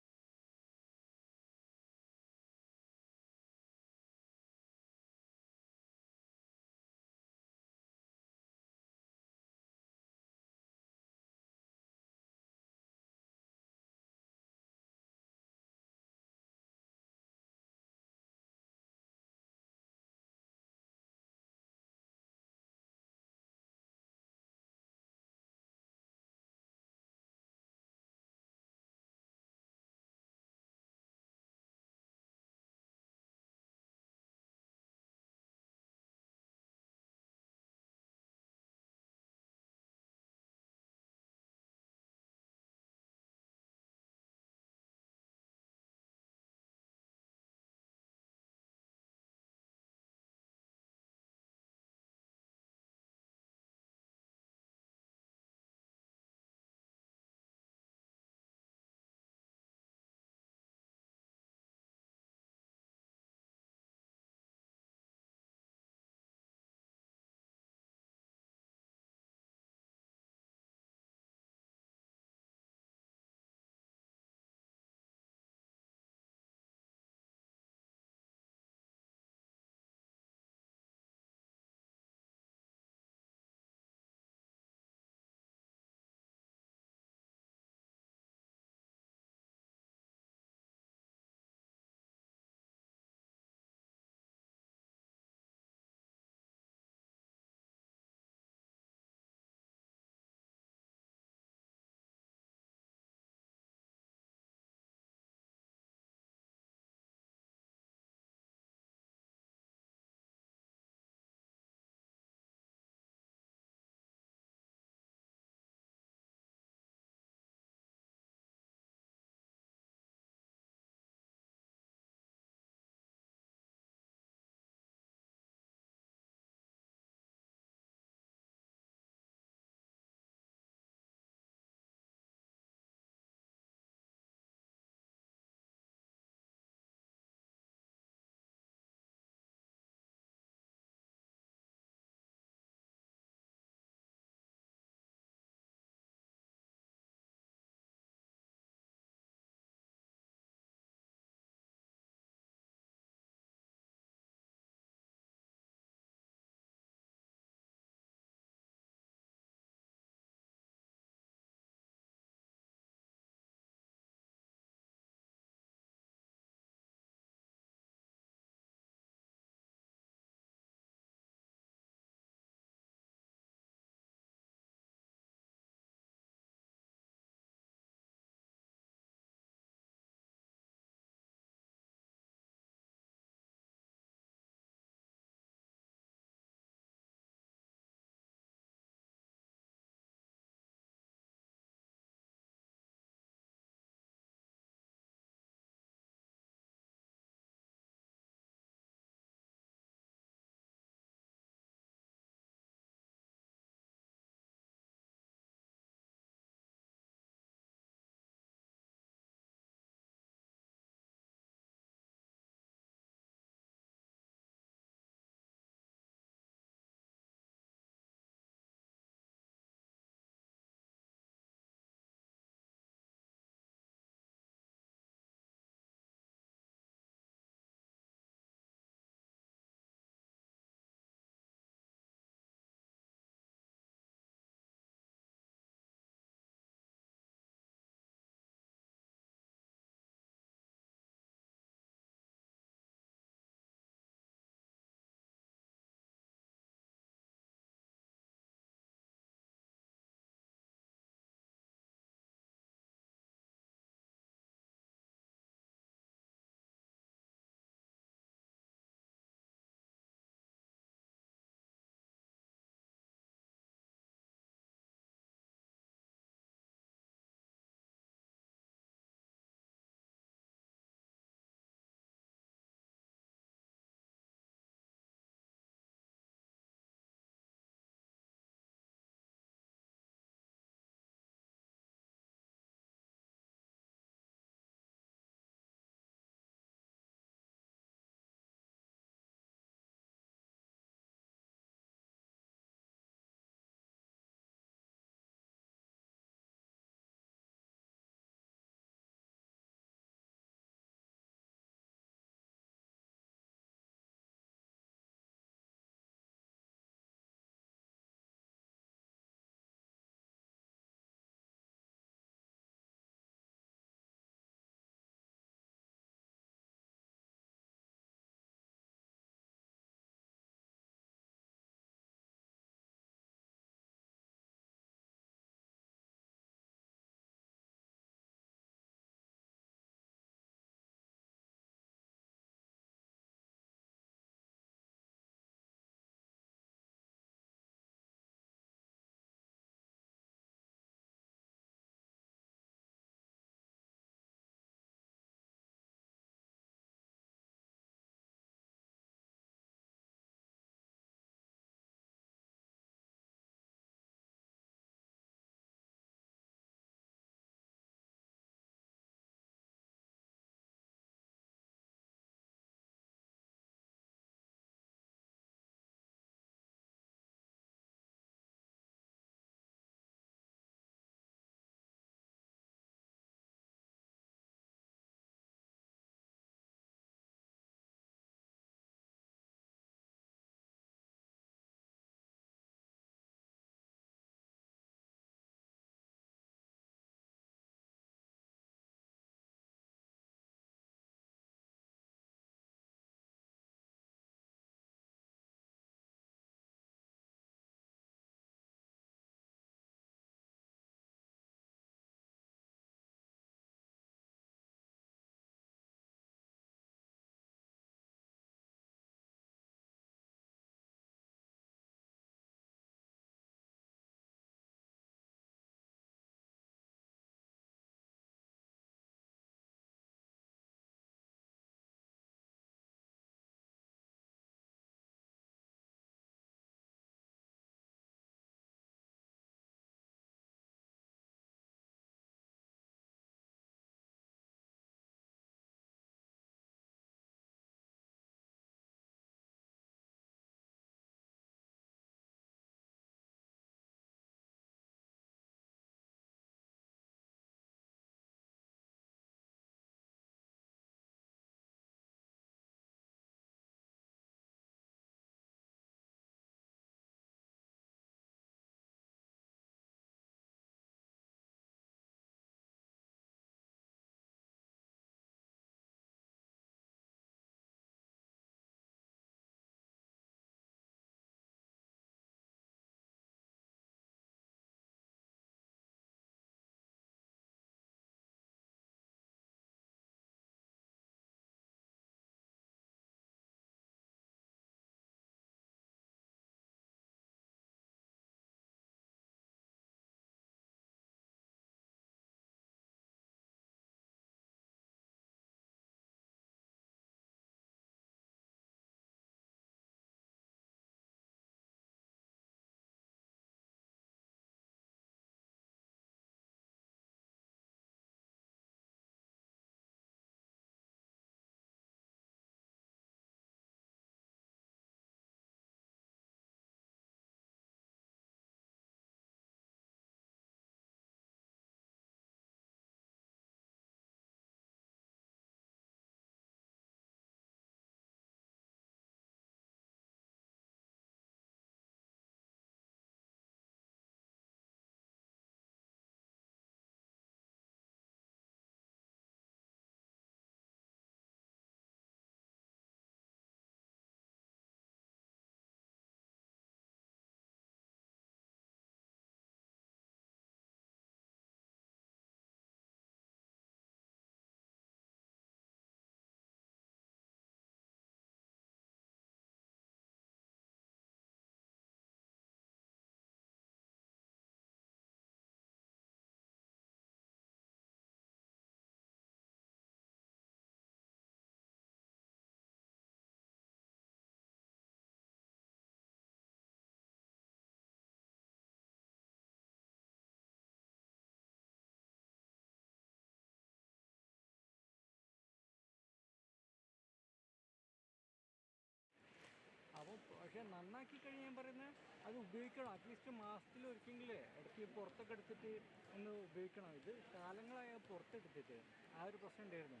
പക്ഷേ നന്നാക്കി കഴിഞ്ഞാൽ പറയുന്നത് അത് ഉപയോഗിക്കണം. At least മാസത്തിൽ ഒരിക്കലെങ്കിലേ ഇടയ്ക്ക് പുറത്തൊക്കെ എടുത്തിട്ട് ഒന്ന് ഉപയോഗിക്കണം. ഇത് കാലങ്ങളായ പുറത്തെടുത്തിട്ട് ആ ഒരു പ്രശ്നം ഉണ്ടായിരുന്നു.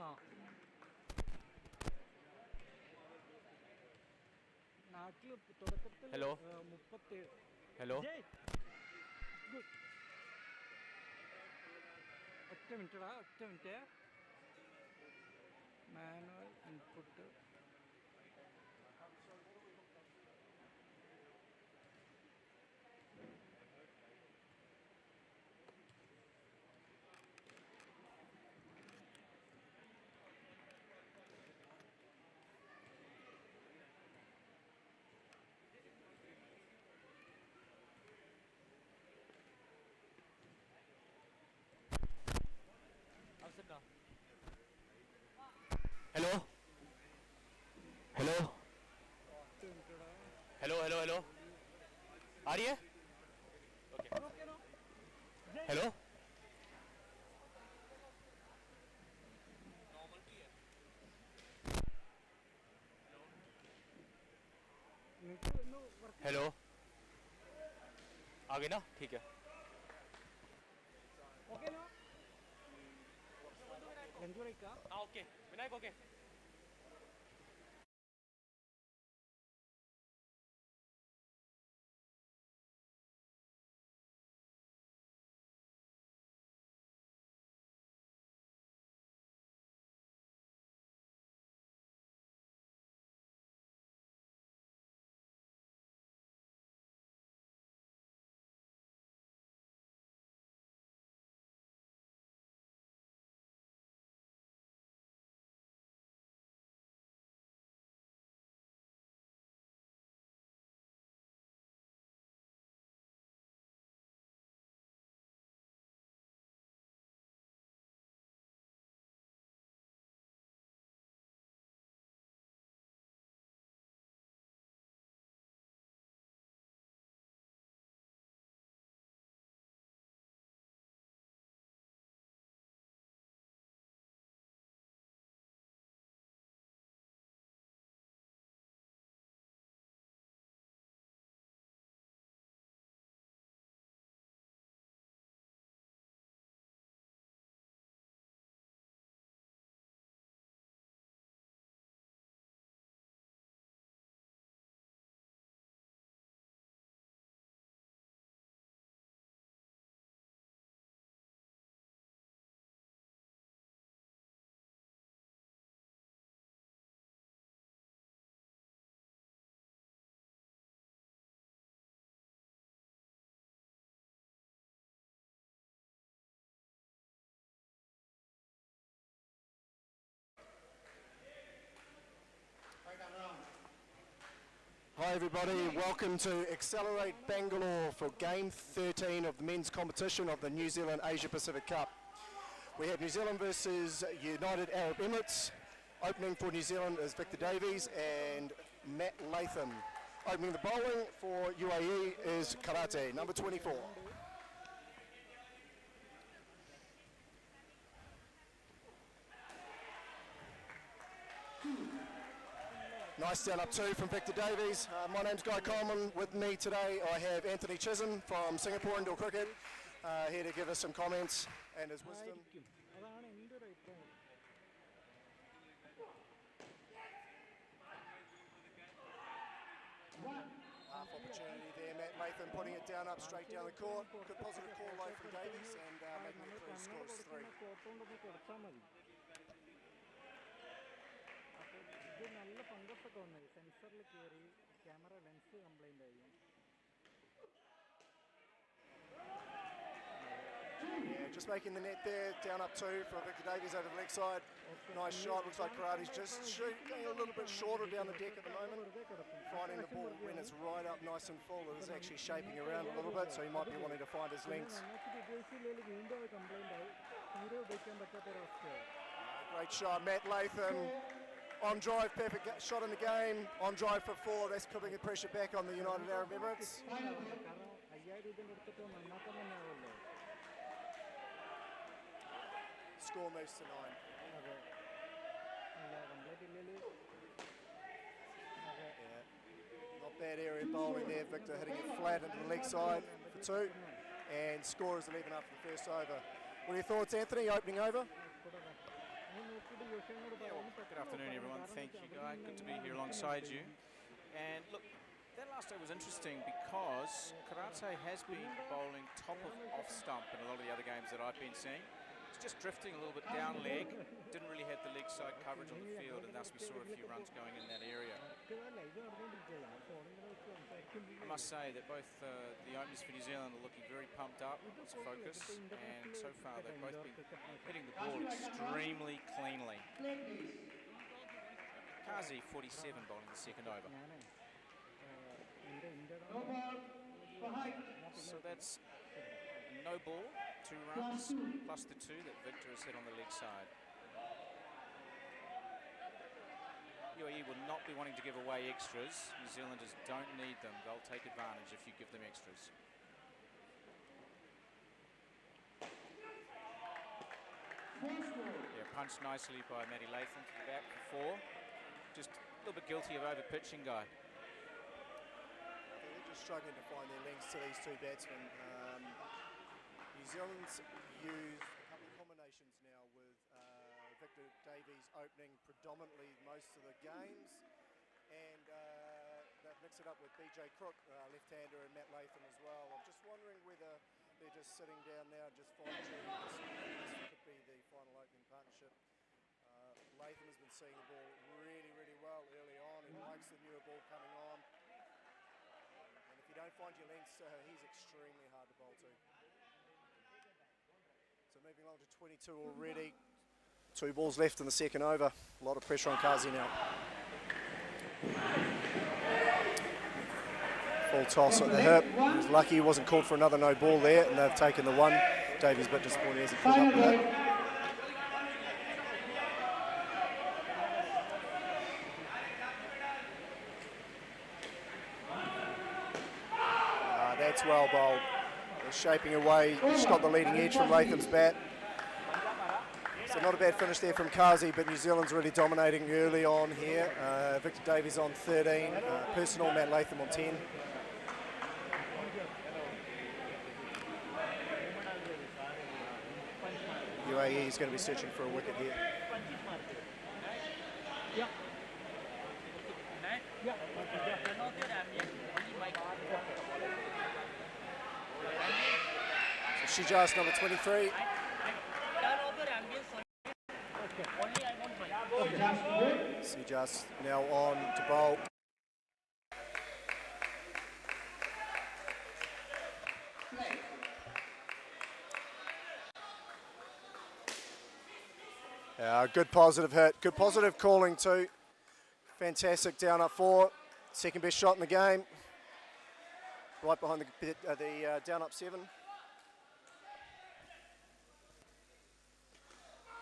ആ നാട്ടിൽ തുടക്കത്തിൽ ഹലോ 37. Hello good. ഒറ്റ minute. Manual input. Hello hello hello hello hello आ रही है ओके हेलो हेलो आ गई ना ठीक है ഓക്കെ നോ ലഞ്ച് ബ്രേക്കാ? हाँ okay Vinayak okay Hi everybody, welcome to Accelerate Bangalore for Game 13 of the men's competition of the New Zealand Asia Pacific Cup. We have New Zealand versus United Arab Emirates. Opening for New Zealand is Victor Davies and Matt Latham. Opening the bowling for UAE is Karate, number 24. Nice stand up two from Victor Davies. My name's Guy Coleman. With me today I have Anthony Chisholm from Singapore Indoor Cricket, here to give us some comments and his wisdom. ആയിരിക്കും. അതാണ് എൻ്റെ ഒരു അഭിപ്രായം. Half opportunity there, Matt Latham putting it down up straight down the court. Good positive call low from Davies and making it through, scores 3. കോട്ടുകൊണ്ടൊന്ന് കൊടുത്താൽ മതി. അപ്പോൾ ഇത് നല്ല ഫംഗസൊക്കെ വന്നത് സെൻസറിൽ കയറി ക്യാമറ ലെൻസ് കംപ്ലൈൻ്റ് ആയി. Yeah, just making the net there, down up two for Victor Davies over the leg side. Nice shot, looks like Karate's just going a little bit shorter down the deck at the moment. Finding the ball when it's right up nice and full. It is actually shaping around a little bit, so he might be wanting to find his lengths. വീണ്ടും complaint ആയി. തീരെ ഉപയോഗിക്കാൻ പറ്റാത്തൊരവസ്ഥയായി. Great shot, Matt Latham. On drive, perfect shot in the game. On drive for 4, that's putting the pressure back on the United Arab Emirates. കാരണം 5000 രൂപ എടുത്തിട്ട് നന്നാക്കാൻ തന്നെ ആവുമല്ലോ. Score moves to 9. അതെ ഇല്ല കംപ്ലീറ്റ് ഇല്ലെങ്കിൽ അതെ Yeah. Not bad area bowling there, Victor hitting it flat into the leg side for 2. And score is 11 after the first over. What are your thoughts, Anthony, opening over? Good afternoon, everyone. Thank you, Guy. Good to be here alongside you. And look, that last over was interesting because Karate has been bowling top of off stump in a lot of the other games that I've been seeing. It's just drifting a little bit down leg. Didn't really have the leg side coverage on the field, and thus we saw a few runs going in that area. I must say that both the openers for New Zealand are looking very pumped up, lots of focus, and so far they've both been hitting the ball extremely cleanly. Kazi, 47, bowling the second over. So that's no ball, 2 runs, plus the 2 that Victor has hit on the leg side. UAE will not be wanting to give away extras. New Zealanders don't need them. They'll take advantage if you give them extras. Yeah, punched nicely by Matty Latham to the back for 4. Just a little bit guilty of over-pitching, Guy. They're just struggling to find their links to these 2 batsmen. New Zealand's used a couple of combinations now with Victor Davies opening predominantly most of the games, and they've mixed it up with BJ Crook, left-hander, and Matt Latham as well. I'm just wondering whether they're just sitting down now, just fine-tuning this could be the final opening partnership. Latham has been seeing the ball really, really well early on. He likes the newer ball coming on. And if you don't find your lengths, he's extremely hard to bowl to. So moving along to 22 already. 2 balls left in the second over. A lot of pressure on Kazi now. Full toss at the hip. He's lucky he wasn't called for another no ball there, and they've taken the 1. Davies a bit disappointed as he pulled up the hip. That's well bowled. They're shaping away. He's got the leading edge from Latham's bat. So not a bad finish there from Kazi, but New Zealand's really dominating early on here. Victor Davies on 13, personal Matt Latham on 10. UAE is going to be searching for a wicket here. So Shijaz, number 23. Shijaz now on to bowl. Good positive hit, good positive calling too. Fantastic down up 4, second best shot in the game. Right behind the down up 7.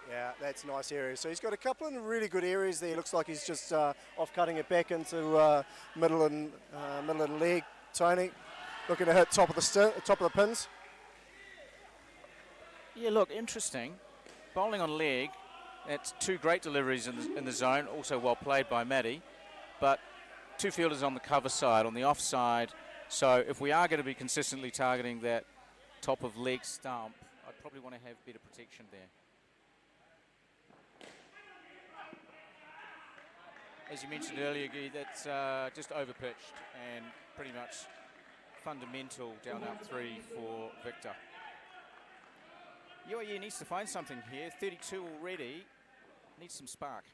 Yeah, that's a nice area. So he's got a couple of really good areas there. Looks like he's just off cutting it back into middle and leg. Tony looking to hit top of the pins. Yeah, look, interesting. Bowling on leg. That's 2 great deliveries in the zone, also well played by Matty. But 2 fielders on the cover side, on the off side. So if we are going to be consistently targeting that top of leg stump, I'd probably want to have better protection there. As you mentioned earlier, Guy, that's just overpitched and pretty much fundamental down up 3 for Victor. UAE needs to find something here. 32 already. Needs some spark.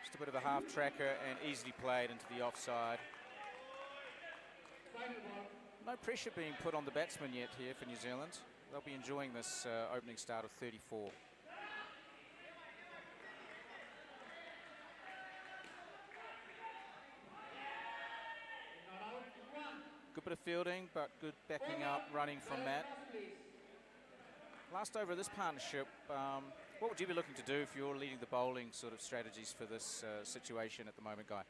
Just a bit of a half tracker and easily played into the offside. No pressure being put on the batsman yet here for New Zealand. They'll be enjoying this opening start of 34. Good bit of fielding, but good backing up, running from Matt. Last over of this partnership, what would you be looking to do if you're leading the bowling sort of strategies for this situation at the moment, Guy?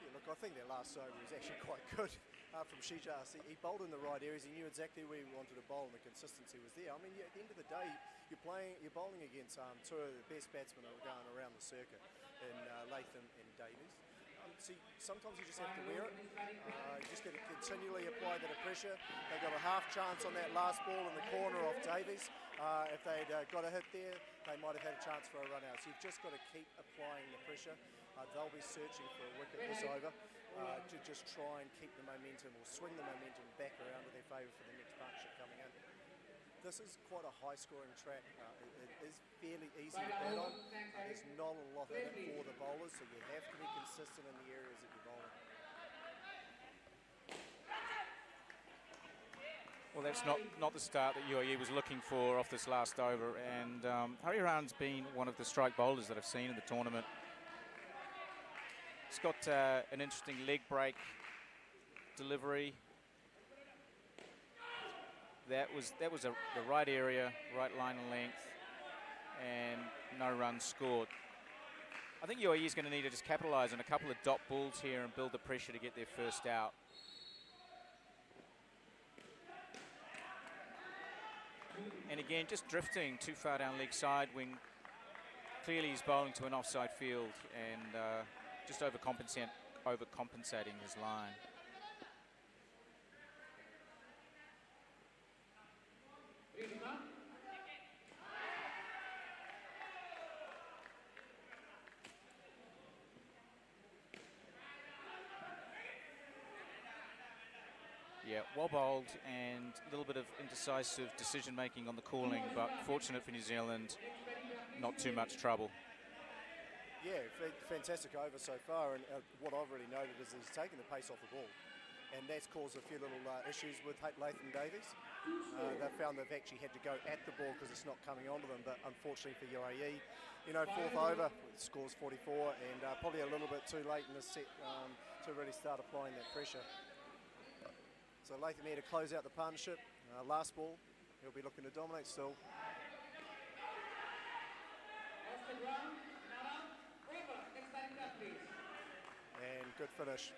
Yeah, look, I think their last over was actually quite good from Shijas. He bowled in the right areas. He knew exactly where he wanted to bowl, and the consistency was there. I mean, at the end of the day, you're bowling against two of the best batsmen that are going around the circuit in Latham and Davies. Sometimes you just have to wear it. You just got to continually apply that pressure. They got a half chance on that last ball in the corner off Davies. If they'd got a hit there, they might have had a chance for a run out. So you've just got to keep applying the pressure. They'll be searching for a wicket this over to just try and keep the momentum or swing the momentum back around to their favour for the next partnership coming in. This is quite a high-scoring track. It is fairly easy to bat on. There's not a lot in it for the bowlers, so you have to be consistent in the areas that you're bowling. Well, that's not the start that UAE was looking for off this last over, and Hariharan's been one of the strike bowlers that I've seen in the tournament. He's got an interesting leg break delivery. That was the right area, right line and length, and no runs scored. I think UAE is going to need to just capitalise on a couple of dot balls here and build the pressure to get their first out. And again, just drifting too far down leg side wing. Clearly he's bowling to an offside field and just overcompensating his line. Yeah, well bowled and a little bit of indecisive decision making on the calling, but fortunate for New Zealand, not too much trouble. Yeah, fantastic over so far, and what I've really noted is he's taken the pace off the ball, and that's caused a few little issues with Latham Davies. They've found they've actually had to go at the ball because it's not coming onto them, but unfortunately for UAE, fourth over, scores 44, and probably a little bit too late in the set to really start applying that pressure. So Latham here to close out the partnership. Last ball, he'll be looking to dominate still. And good finish.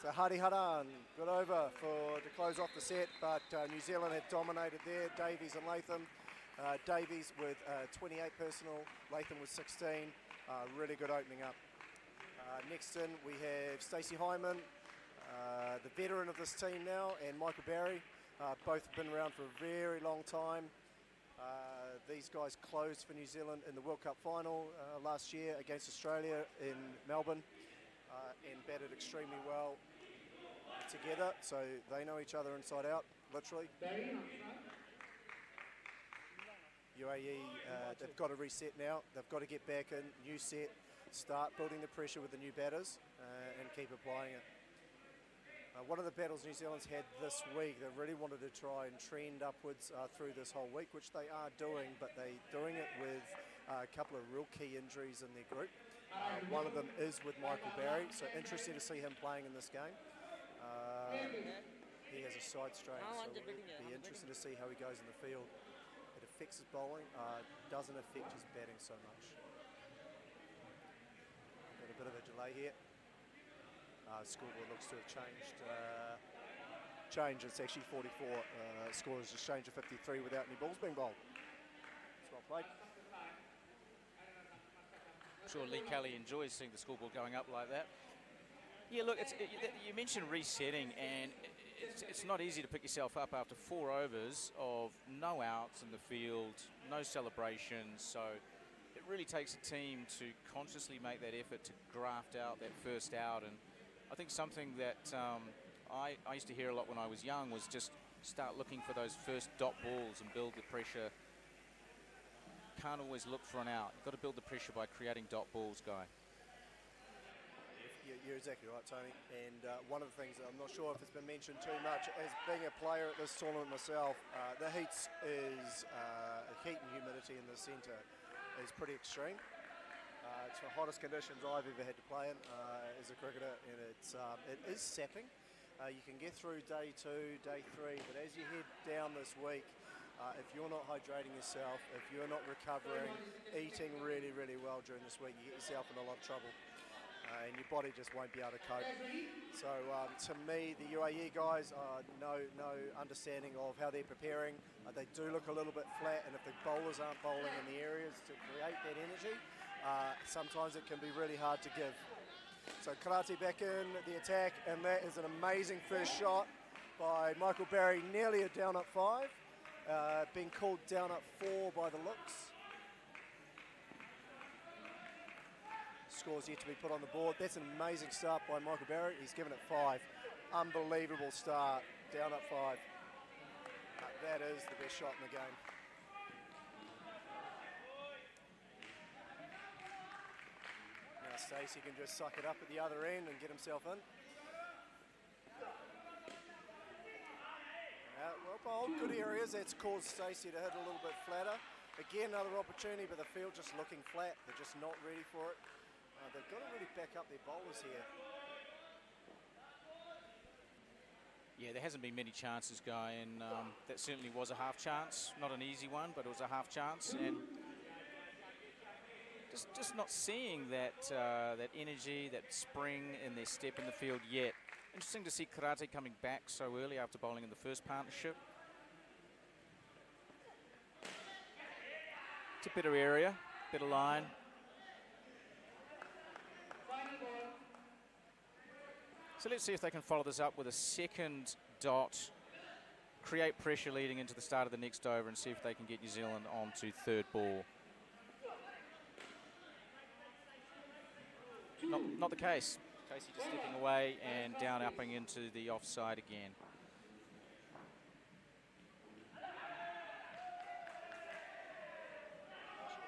So Hariharan, good over to close off the set, but New Zealand had dominated there, Davies and Latham. Davies with 28 personal, Latham with 16. Really good opening up. Next in we have Stacey Hyman, the veteran of this team now, and Michael Barry. Both have been around for a very long time. These guys closed for New Zealand in the World Cup final last year against Australia in Melbourne and batted extremely well together, so they know each other inside out, literally. UAE, they've got to reset now. They've got to get back in, new set, start building the pressure with the new batters and keep applying it. One of the battles New Zealand's had this week, they really wanted to try and trend upwards through this whole week, which they are doing, but they're doing it with a couple of real key injuries in their group. One of them is with Michael Barry, so interesting to see him playing in this game. He has a side strain, so it'll be interesting to see how he goes in the field. It affects his bowling, doesn't affect his batting so much. Got a bit of a delay here. Scoreboard looks to have changed. It's actually 44. Score has just changed to 53 without any balls being bowled. It's well played. I'm sure Lee Kelly enjoys seeing the scoreboard going up like that. Yeah, look, you mentioned resetting, and it's not easy to pick yourself up after 4 overs of no outs in the field, no celebrations. So it really takes a team to consciously make that effort to graft out that first out. And I think something that I used to hear a lot when I was young was just start looking for those first dot balls and build the pressure. Can't always look for an out. You've got to build the pressure by creating dot balls, Guy. You're exactly right, Tony. And one of the things that I'm not sure if it's been mentioned too much, as being a player at this tournament myself, the heat and humidity in the centre is pretty extreme. It's the hottest conditions I've ever had to play in as a cricketer, and it is sapping. You can get through day 2, day 3, but as you head down this week, if you're not hydrating yourself, if you're not recovering, eating really, really well during this week, you get yourself in a lot of trouble. And your body just won't be able to cope. So to me, the UAE guys, no understanding of how they're preparing. They do look a little bit flat, and if the bowlers aren't bowling in the areas to create that energy, sometimes it can be really hard to give. So Karate back in the attack, and that is an amazing first shot by Michael Barry, nearly a down at 5, being called down at 4 by the looks. Scores yet to be put on the board. That's an amazing start by Michael Barry. He's given it 5. Unbelievable start, down at 5. That is the best shot in the game. Now Stacey can just suck it up at the other end and get himself in. Well bowled, good areas. That's caused Stacey to hit a little bit flatter. Again, another opportunity, but the field just looking flat. They're just not ready for it. They've got to really back up their bowlers here. Yeah, there hasn't been many chances, Guy, and that certainly was a half chance. Not an easy one, but it was a half chance, and just not seeing that that energy, that spring in their step in the field yet. Interesting to see Karate coming back so early after bowling in the first partnership. It's a better area, better line. So let's see if they can follow this up with a second dot, create pressure leading into the start of the next over, and see if they can get New Zealand on to third ball. Not the case. Casey just stepping away and down upping into the offside again.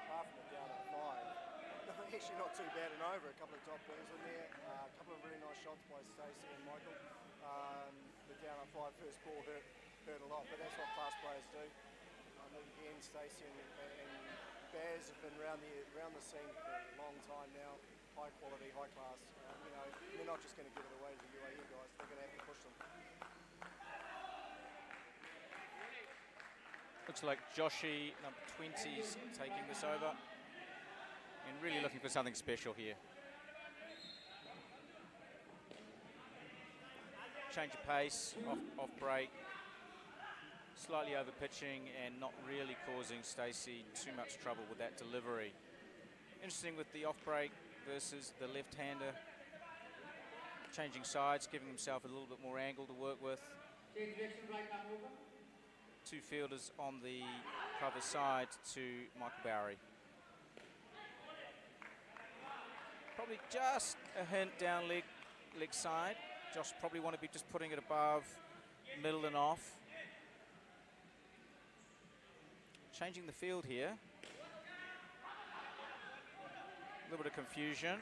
Apart from the down at 5, actually not too bad and over. A couple of top balls in there, a couple of really nice shots by Stacey and Michael. The down at 5 first ball hurt a lot, but that's what class players do. Again, Stacey and Baz have been around the scene for a long time now. High quality, high class. You know, they're not just going to give it away to the UAE guys. They're going to have to push them. Looks like Joshi, number 20's taking this over, and really looking for something special here. Change of pace, off break, slightly over pitching, and not really causing Stacey too much trouble with that delivery. Interesting with the off break versus the left-hander, changing sides, giving himself a little bit more angle to work with. Two fielders on the cover side to Michael Barry. Probably just a hint down leg side. Josh probably want to be just putting it above, middle and off. Changing the field here. A little bit of confusion.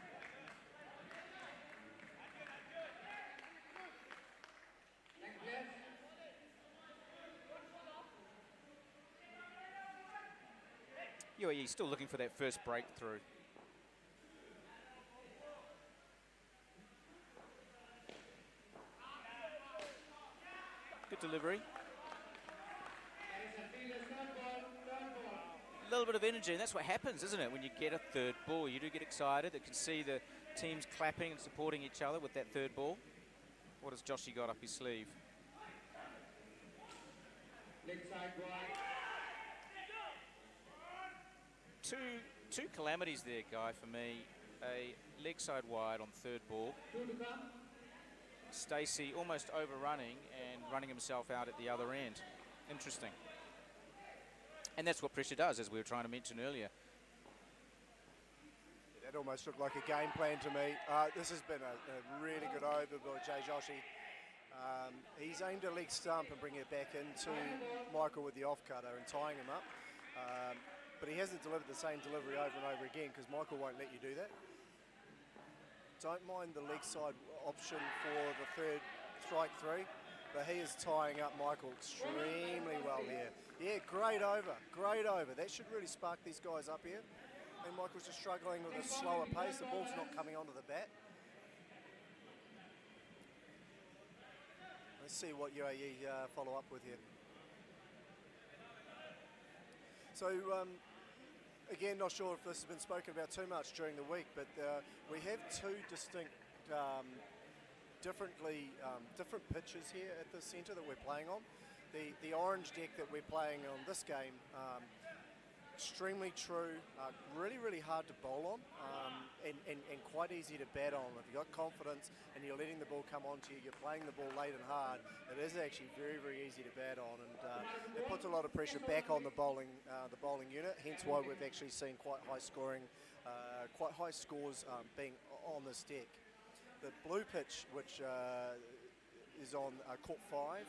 UAE still looking for that first breakthrough. Good delivery. A little bit of energy, and that's what happens, isn't it, when you get a third ball? You do get excited. You can see the teams clapping and supporting each other with that third ball. What has Joshy got up his sleeve? Two calamities there, Guy, for me. A leg side wide on third ball. Stacey almost overrunning and running himself out at the other end. Interesting. And that's what pressure does, as we were trying to mention earlier. That almost looked like a game plan to me. This has been a really good over by Jay Joshi. He's aimed a leg stump and bringing it back into Michael with the off cutter and tying him up. But he hasn't delivered the same delivery over and over again because Michael won't let you do that. Don't mind the leg side option for the third strike 3, but he is tying up Michael extremely well here. Yeah, great over, great over. That should really spark these guys up here. And Michael's just struggling with a slower pace. The ball's not coming onto the bat. Let's see what UAE follow up with here. So, again, not sure if this has been spoken about too much during the week, but we have two distinct, different pitches here at the centre that we're playing on. The orange deck that we're playing on this game, extremely true, really hard to bowl on, and quite easy to bat on. If you've got confidence and you're letting the ball come onto you, you're playing the ball late and hard, it is actually very easy to bat on, and it puts a lot of pressure back on the bowling unit, hence why we've actually seen quite high scores being on this deck. The blue pitch, which is on court 5,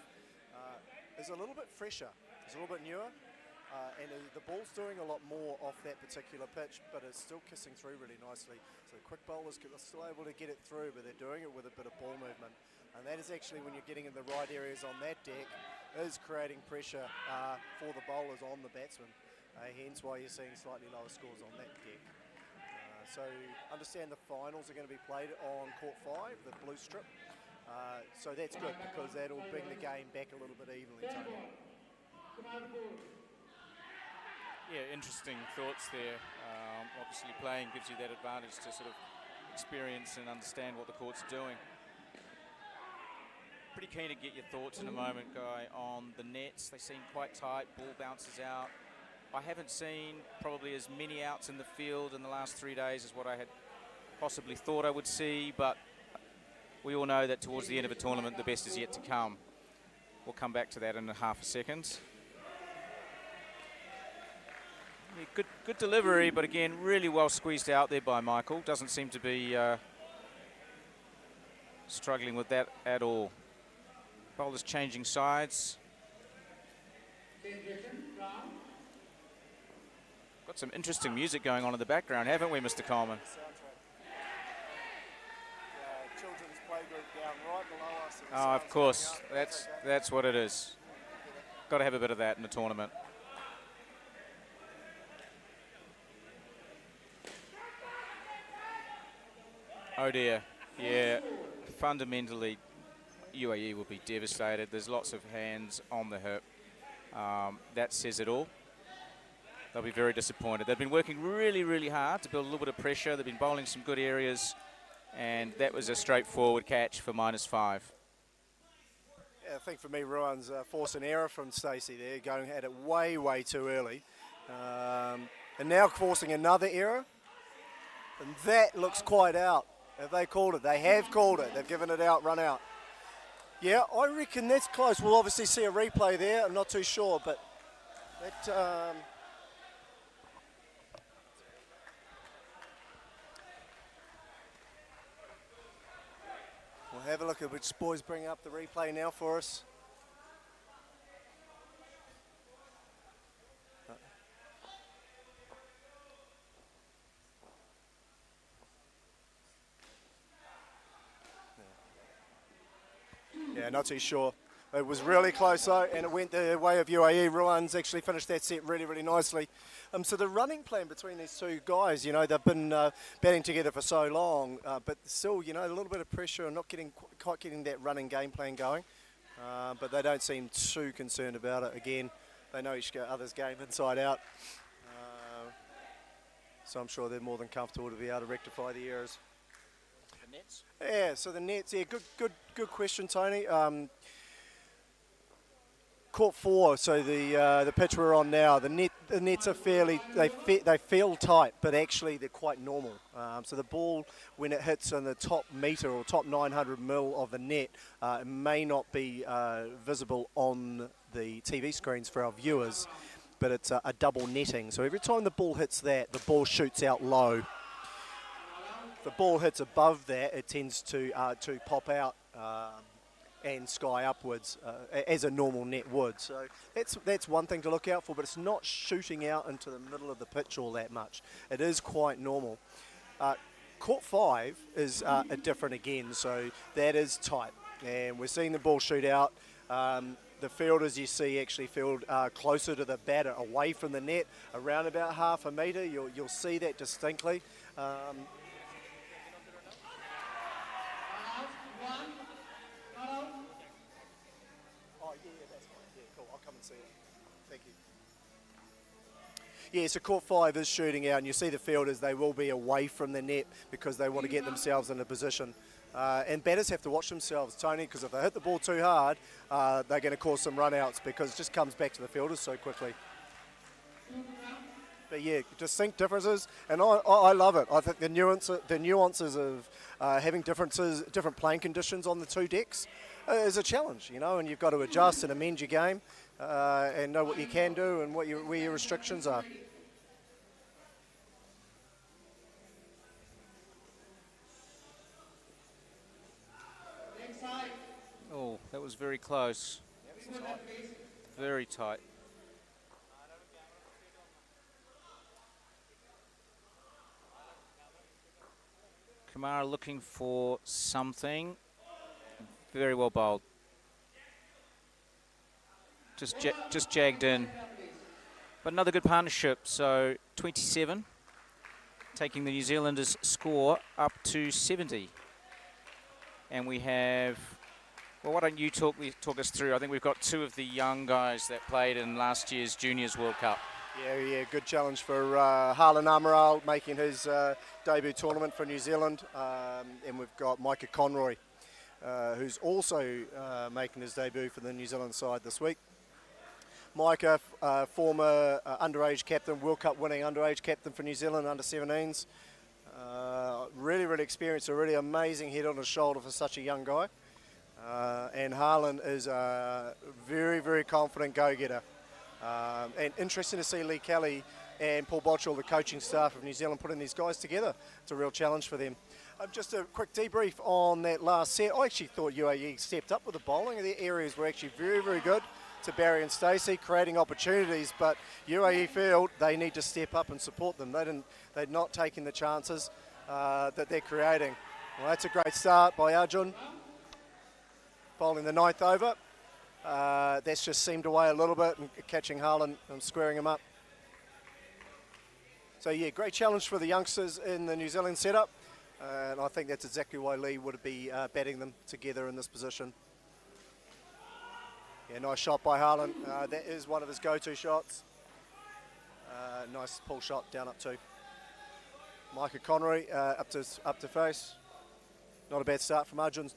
is a little bit fresher, it's a little bit newer. And the ball's doing a lot more off that particular pitch, but it's still kissing through really nicely. So quick bowlers are still able to get it through, but they're doing it with a bit of ball movement. And that is actually, when you're getting in the right areas on that deck, is creating pressure for the bowlers on the batsman. Hence why you're seeing slightly lower scores on that deck. So understand the finals are going to be played on court 5, the blue strip. So that's good, because that'll bring the game back a little bit evenly, Tony. Yeah, interesting thoughts there. Obviously playing gives you that advantage to sort of experience and understand what the court's doing. Pretty keen to get your thoughts in a moment, Guy, on the nets. They seem quite tight, ball bounces out. I haven't seen probably as many outs in the field in the last 3 days as what I had possibly thought I would see, but we all know that towards the end of a tournament, the best is yet to come. We'll come back to that in half a second. Yeah, good delivery, but again, really well squeezed out there by Michael. Doesn't seem to be struggling with that at all. Bowlers changing sides. Got some interesting music going on in the background, haven't we, Mr. Coleman? Children's playgroup down right below us. Oh, of course. That's what it is. Got to have a bit of that in the tournament. Oh dear, yeah, fundamentally UAE will be devastated. There's lots of hands on the hip. That says it all. They'll be very disappointed. They've been working really hard to build a little bit of pressure. They've been bowling some good areas, and that was a straightforward catch for -5. Yeah, I think for me, Ruan's forced an error from Stacey there, going at it way too early. And now forcing another error, and that looks quite out. Have they called it? They have called it. They've given it out, run out. Yeah, I reckon that's close. We'll obviously see a replay there. I'm not too sure, but that... we'll have a look at which boys bring up the replay now for us. Yeah, not too sure. It was really close though, and it went the way of UAE. Ruan's actually finished that set really nicely. So the running plan between these two guys, you know, they've been batting together for so long, but still, you know, a little bit of pressure and not quite getting that running game plan going. But they don't seem too concerned about it. Again, they know each other's game inside out. So I'm sure they're more than comfortable to be able to rectify the errors. The nets? Yeah, so the nets, yeah, good question, Tony. Court 4, so the pitch we're on now, the nets are fairly, they feel tight, but actually they're quite normal. So the ball, when it hits on the top metre or top 900 mil of the net, it may not be visible on the TV screens for our viewers, but it's a double netting. So every time the ball hits that, the ball shoots out low. If the ball hits above that, it tends to pop out and sky upwards as a normal net would. So that's one thing to look out for, but it's not shooting out into the middle of the pitch all that much. It is quite normal. Court 5 is different again, so that is tight, and we're seeing the ball shoot out. The fielders you see actually field closer to the batter, away from the net, around about half a metre. You'll see that distinctly. see it. Thank you. Yeah, so court 5 is shooting out, and you see the fielders, they will be away from the net because they want to get themselves in a position. And batters have to watch themselves, Tony, because if they hit the ball too hard, they're going to cause some run-outs because it just comes back to the fielders so quickly. But yeah, distinct differences, and I love it. I think the nuances of having different playing conditions on the two decks is a challenge, you know, and you've got to adjust and amend your game and know what you can do and where your restrictions are. Oh, that was very close. Very tight. Kumar looking for something. Very well bowled. Just jagged in. But another good partnership. So 27, taking the New Zealanders' score up to 70. And we have, well, why don't you talk us through? I think we've got two of the young guys that played in last year's Juniors World Cup. Yeah, good challenge for Harlan Amaral making his debut tournament for New Zealand. And we've got Micah Conroy, who's also making his debut for the New Zealand side this week. Micah, former underage captain, World Cup winning underage captain for New Zealand, under-17s. Really experienced, a really amazing head on his shoulder for such a young guy. And Harlan is a very confident go-getter. And interesting to see Lee Kelly and Paul Botchell, the coaching staff of New Zealand, putting these guys together. It's a real challenge for them. Just a quick debrief on that last set. I actually thought UAE stepped up with the bowling. Their areas were actually very good to Barry and Stacey, creating opportunities, but UAE felt they need to step up and support them. They're not taking the chances that they're creating. Well, that's a great start by Arjun, bowling the 9th over. That's just seemed away a little bit and catching Harlan and squaring him up. So yeah, great challenge for the youngsters in the New Zealand setup. And I think that's exactly why Lee would be batting them together in this position. Yeah, nice shot by Harlan. That is one of his go-to shots. Nice pull shot down up 2. Micah Conroy up to face. Not a bad start from Arjun.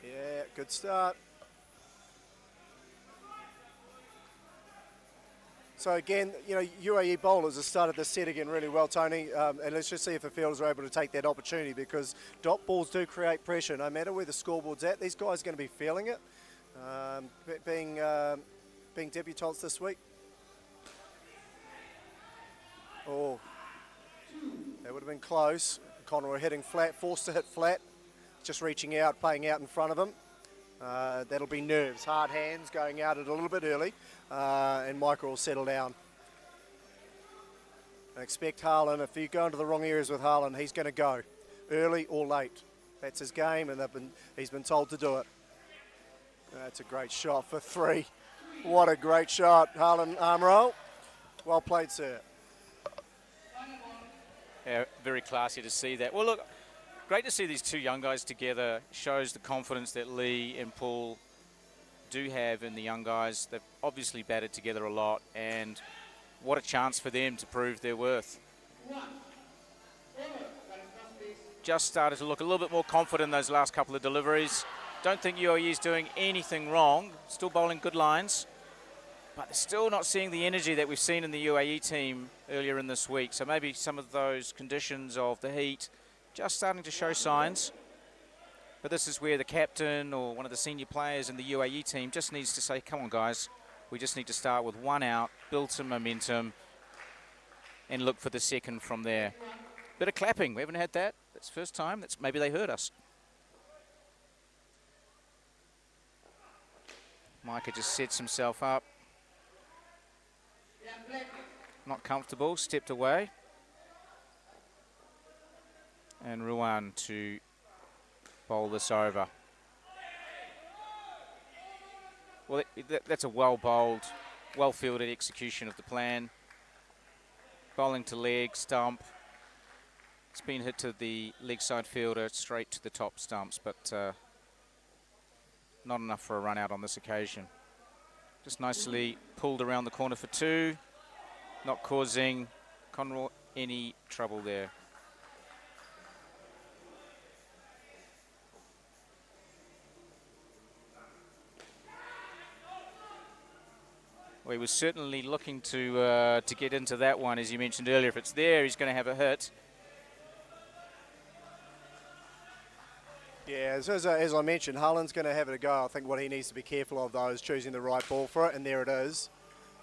Yeah, good start. So again, you know, UAE bowlers have started this set again really well, Tony, and let's just see if the fielders are able to take that opportunity, because dot balls do create pressure. No matter where the scoreboard's at, these guys are going to be feeling it, being debutants this week. Oh, that would have been close. Conroy hitting flat, forced to hit flat, just reaching out, playing out in front of him. That'll be nerves, hard hands, going out it a little bit early, and Michael will settle down. I expect Harlan, if you go into the wrong areas with Harlan, he's going to go early or late. That's his game, and he's been told to do it. That's a great shot for 3. What a great shot, Harlan Amaral. Well played, sir. Yeah, very classy to see that. Well, look, great to see these two young guys together. Shows the confidence that Lee and Paul do have in the young guys. They've obviously batted together a lot, and what a chance for them to prove their worth. Just started to look a little bit more confident in those last couple of deliveries. Don't think UAE is doing anything wrong. Still bowling good lines, but they're still not seeing the energy that we've seen in the UAE team earlier in this week. So maybe some of those conditions of the heat just starting to show signs. But this is where the captain or one of the senior players in the UAE team just needs to say, come on guys, we just need to start with 1 out, build some momentum, and look for the second from there. Bit of clapping, we haven't had that. That's the first time. Maybe they heard us. Micah just sets himself up. Not comfortable, stepped away. And Ruan to bowl this over. Well, that's a well bowled, well fielded execution of the plan. Bowling to leg, stump. It's been hit to the leg side fielder, straight to the top stumps, but not enough for a run out on this occasion. Just nicely pulled around the corner for 2, not causing Conroy any trouble there. Well, he was certainly looking to get into that one, as you mentioned earlier. If it's there, he's going to have a hit. Yeah, as I mentioned, Harlan's going to have it a go. I think what he needs to be careful of, though, is choosing the right ball for it, and there it is.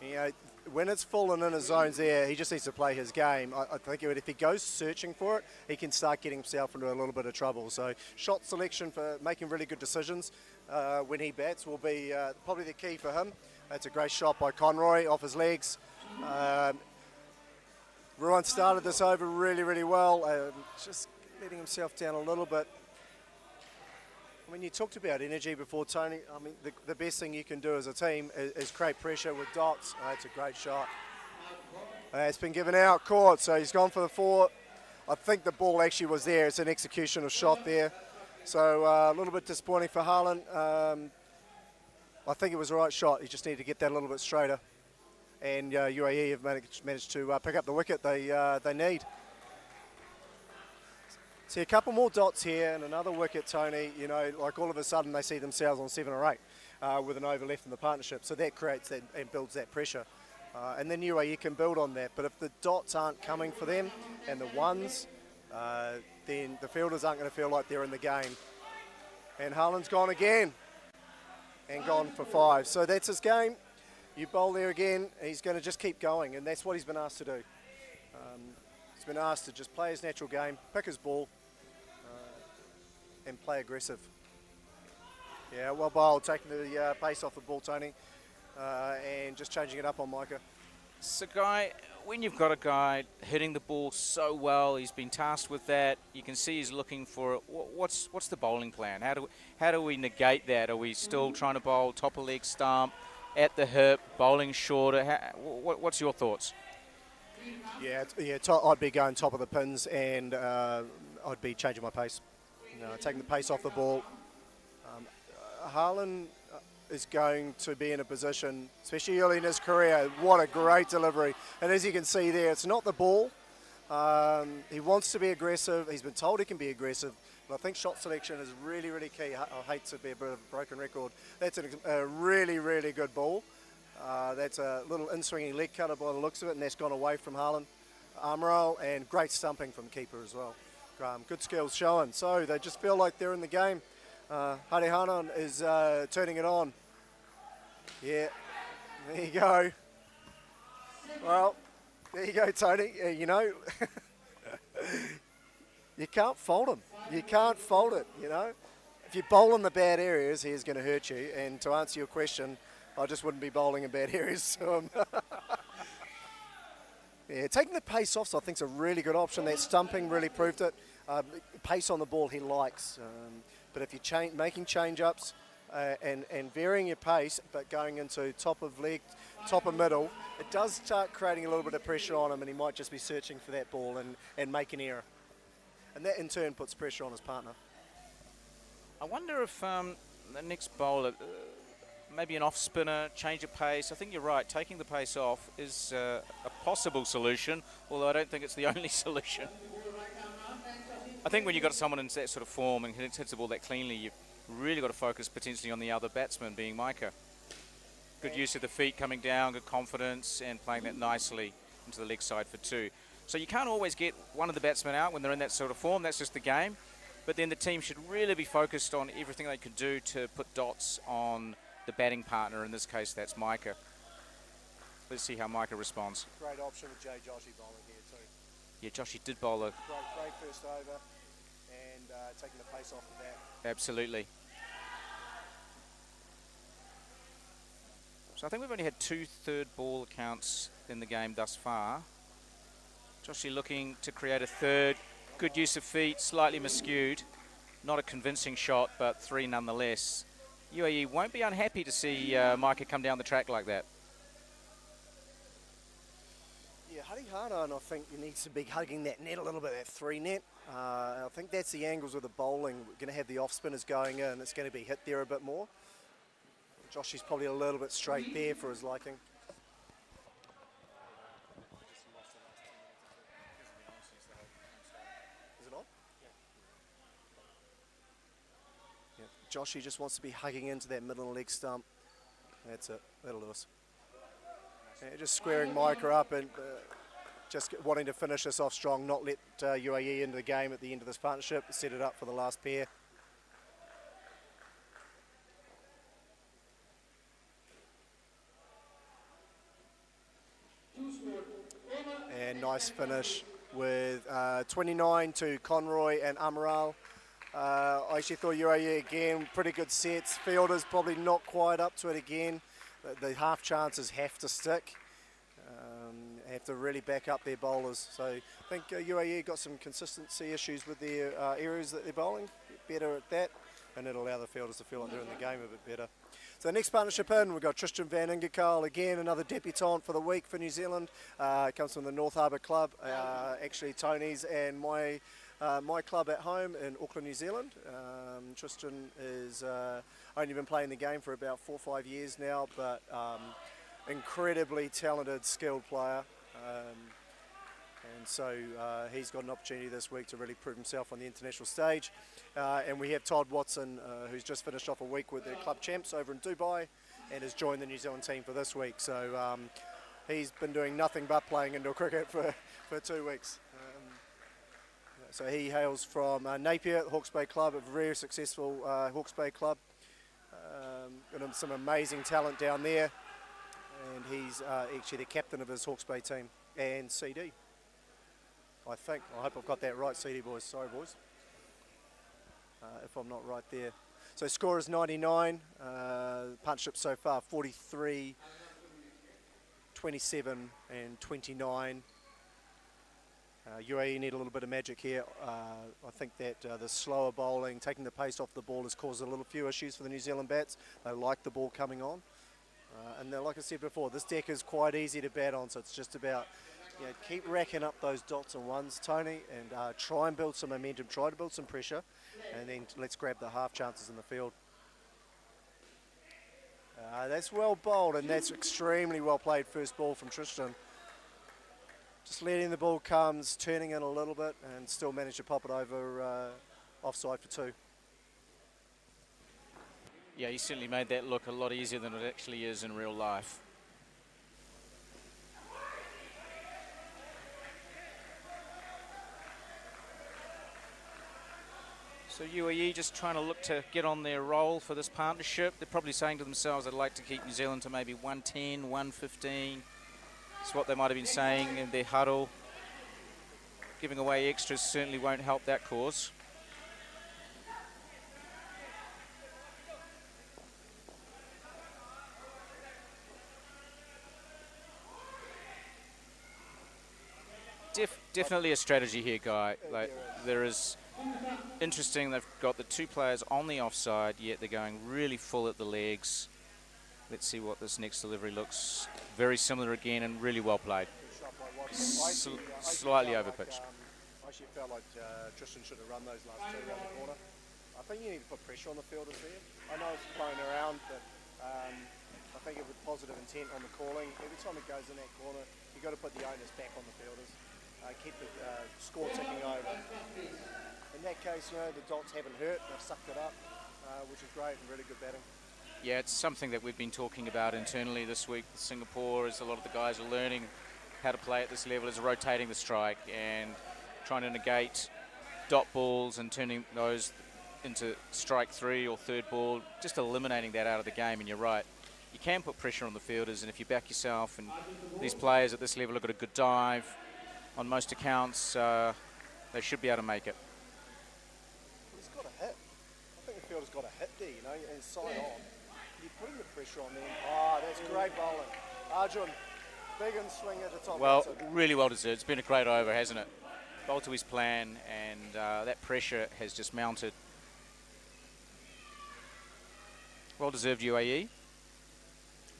You know, when it's full and in his zones there, he just needs to play his game. I think if he goes searching for it, he can start getting himself into a little bit of trouble. So shot selection for making really good decisions when he bats will be probably the key for him. That's a great shot by Conroy off his legs. Ruan started this over really, really well, just letting himself down a little bit. I mean, you talked about energy before, Tony. I mean, the best thing you can do as a team is create pressure with dots. That's a great shot. It's been given out, caught, so he's gone for the 4. I think the ball actually was there. It's an executional shot there. So a little bit disappointing for Harlan. I think it was the right shot. He just needed to get that a little bit straighter. And UAE have managed to pick up the wicket they need. See a couple more dots here and another wicket, Tony. You know, like all of a sudden they see themselves on 7 or 8 with an over left in the partnership. So that creates that and builds that pressure. And then UAE can build on that. But if the dots aren't coming for them and the ones, then the fielders aren't going to feel like they're in the game. And Harlan's gone again and gone for 5. So that's his game. You bowl there again, he's going to just keep going, and that's what he's been asked to do. He's been asked to just play his natural game, pick his ball, and play aggressive. Yeah, well bowled, taking the pace off the ball, Tony, and just changing it up on Micah. So, Guy, when you've got a guy hitting the ball so well, he's been tasked with that. You can see he's looking for it. What's the bowling plan? How do we negate that? Are we still trying to bowl top of leg stump, at the hip, bowling shorter? What's your thoughts? Yeah, I'd be going top of the pins, and I'd be changing my pace. You know, taking the pace off the ball. Harlan is going to be in a position, especially early in his career. What a great delivery. And as you can see there, it's not the ball. He wants to be aggressive. He's been told he can be aggressive. But I think shot selection is really, really key. I hate to be a bit of a broken record. That's a really, really good ball. That's a little in-swinging leg cutter by the looks of it, and that's gone away from Harlan. Armroll, and great stumping from keeper as well. Good skills shown. So they just feel like they're in the game. Hare Hanan is turning it on. Yeah, there you go. Well, there you go, Tony. You know, you can't fault him. You can't fault it, you know. If you bowl in the bad areas, he is going to hurt you. And to answer your question, I just wouldn't be bowling in bad areas. So, yeah, taking the pace off, so I think, is a really good option. That stumping really proved it. Pace on the ball he likes. But if you're making change-ups and varying your pace, but going into top of leg, top of middle, it does start creating a little bit of pressure on him, and he might just be searching for that ball and make an error. And that, in turn, puts pressure on his partner. I wonder if the next bowler, maybe an off-spinner, change of pace. I think you're right. Taking the pace off is a possible solution, although I don't think it's the only solution. I think when you've got someone in that sort of form and hits the ball that cleanly, you've really got to focus potentially on the other batsman, being Micah. Good use of the feet coming down, good confidence, and playing that nicely into the leg side for 2. So you can't always get one of the batsmen out when they're in that sort of form. That's just the game. But then the team should really be focused on everything they can do to put dots on the batting partner. In this case, that's Micah. Let's see how Micah responds. Great option with Jay Joshi bowling here too. Yeah, Joshi did bowl a... Great first over, and taking the pace off the bat. Absolutely. So I think we've only had 2 third ball accounts in the game thus far. Joshi looking to create a third. Good use of feet, slightly miscued. Not a convincing shot, but 3 nonetheless. UAE won't be unhappy to see Micah come down the track like that. Yeah, Huddy Hardan, I think you needs to be hugging that net a little bit, that 3 net. I think that's the angles of the bowling. We're going to have the off spinners going in. It's going to be hit there a bit more. Joshy's probably a little bit straight there for his liking. Is it on? Yeah. Joshy just wants to be hugging into that middle leg stump. That's it. That'll do us. Yeah, just squaring Micah up and just wanting to finish this off strong, not let UAE into the game at the end of this partnership, set it up for the last pair. And nice finish with 29 to Conroy and Amaral. I actually thought UAE again, pretty good sets. Fielders probably not quite up to it again. The half chances have to stick. Have to really back up their bowlers. So I think UAE got some consistency issues with their areas that they're bowling. Get better at that, and it'll allow the fielders to feel like they're in the game a bit better. So the next partnership in, we've got Tristan van Ingerkarl, again another debutant for the week for New Zealand. Comes from the North Harbour Club, actually Tony's and my club at home in Auckland, New Zealand. Tristan is only been playing the game for about 4 or 5 years now, but incredibly talented, skilled player. And so he's got an opportunity this week to really prove himself on the international stage. And we have Todd Watson, who's just finished off a week with the club champs over in Dubai and has joined the New Zealand team for this week. So he's been doing nothing but playing indoor cricket for 2 weeks. So he hails from Napier, the Hawke's Bay Club, a very successful Hawke's Bay club. Got some amazing talent down there. And he's actually the captain of his Hawke's Bay team and CD. I think. I hope I've got that right, CD boys. Sorry, boys. If I'm not right there. So score is 99. Partnership so far 43, 27 and 29. UAE need a little bit of magic here. I think that the slower bowling, taking the pace off the ball has caused a little few issues for the New Zealand bats. They like the ball coming on. And then, like I said before, this deck is quite easy to bat on, so it's just about keep racking up those dots and ones, Tony, and try and build some momentum, try to build some pressure, and then let's grab the half chances in the field. That's well bowled, and that's extremely well played first ball from Tristan. Just letting the ball comes, turning in a little bit, and still managed to pop it over offside for 2. Yeah, he certainly made that look a lot easier than it actually is in real life. So UAE just trying to look to get on their roll for this partnership. They're probably saying to themselves they'd like to keep New Zealand to maybe 110, 115. That's what they might have been saying in their huddle. Giving away extras certainly won't help that cause. Definitely a strategy here, Guy. Like, there is interesting. They've got the 2 players on the offside, yet they're going really full at the legs. Let's see what this next delivery looks. Very similar again and really well played. Slightly overpitched. I actually felt like Tristan should have run those last 2 around the corner. I think you need to put pressure on the fielders there. I know it's flowing around, but I think it was positive intent on the calling. Every time it goes in that corner, you've got to put the onus back on the fielders. Keep the score ticking over. In that case, the dots haven't hurt, they've sucked it up, which is great and really good batting. Yeah, it's something that we've been talking about internally this week with Singapore, as a lot of the guys are learning how to play at this level, is rotating the strike and trying to negate dot balls and turning those into strike 3 or third ball, just eliminating that out of the game. And you're right, you can put pressure on the fielders, and if you back yourself, and these players at this level have got a good dive, on most accounts, they should be able to make it. He's got a hit. I think the fielder's got a hit there, and side on. You're putting the pressure on them. Oh, that's great bowling. Arjun, big and swing at the top. Well, really well deserved. It's been a great over, hasn't it? Bowled to his plan, and that pressure has just mounted. Well deserved, UAE.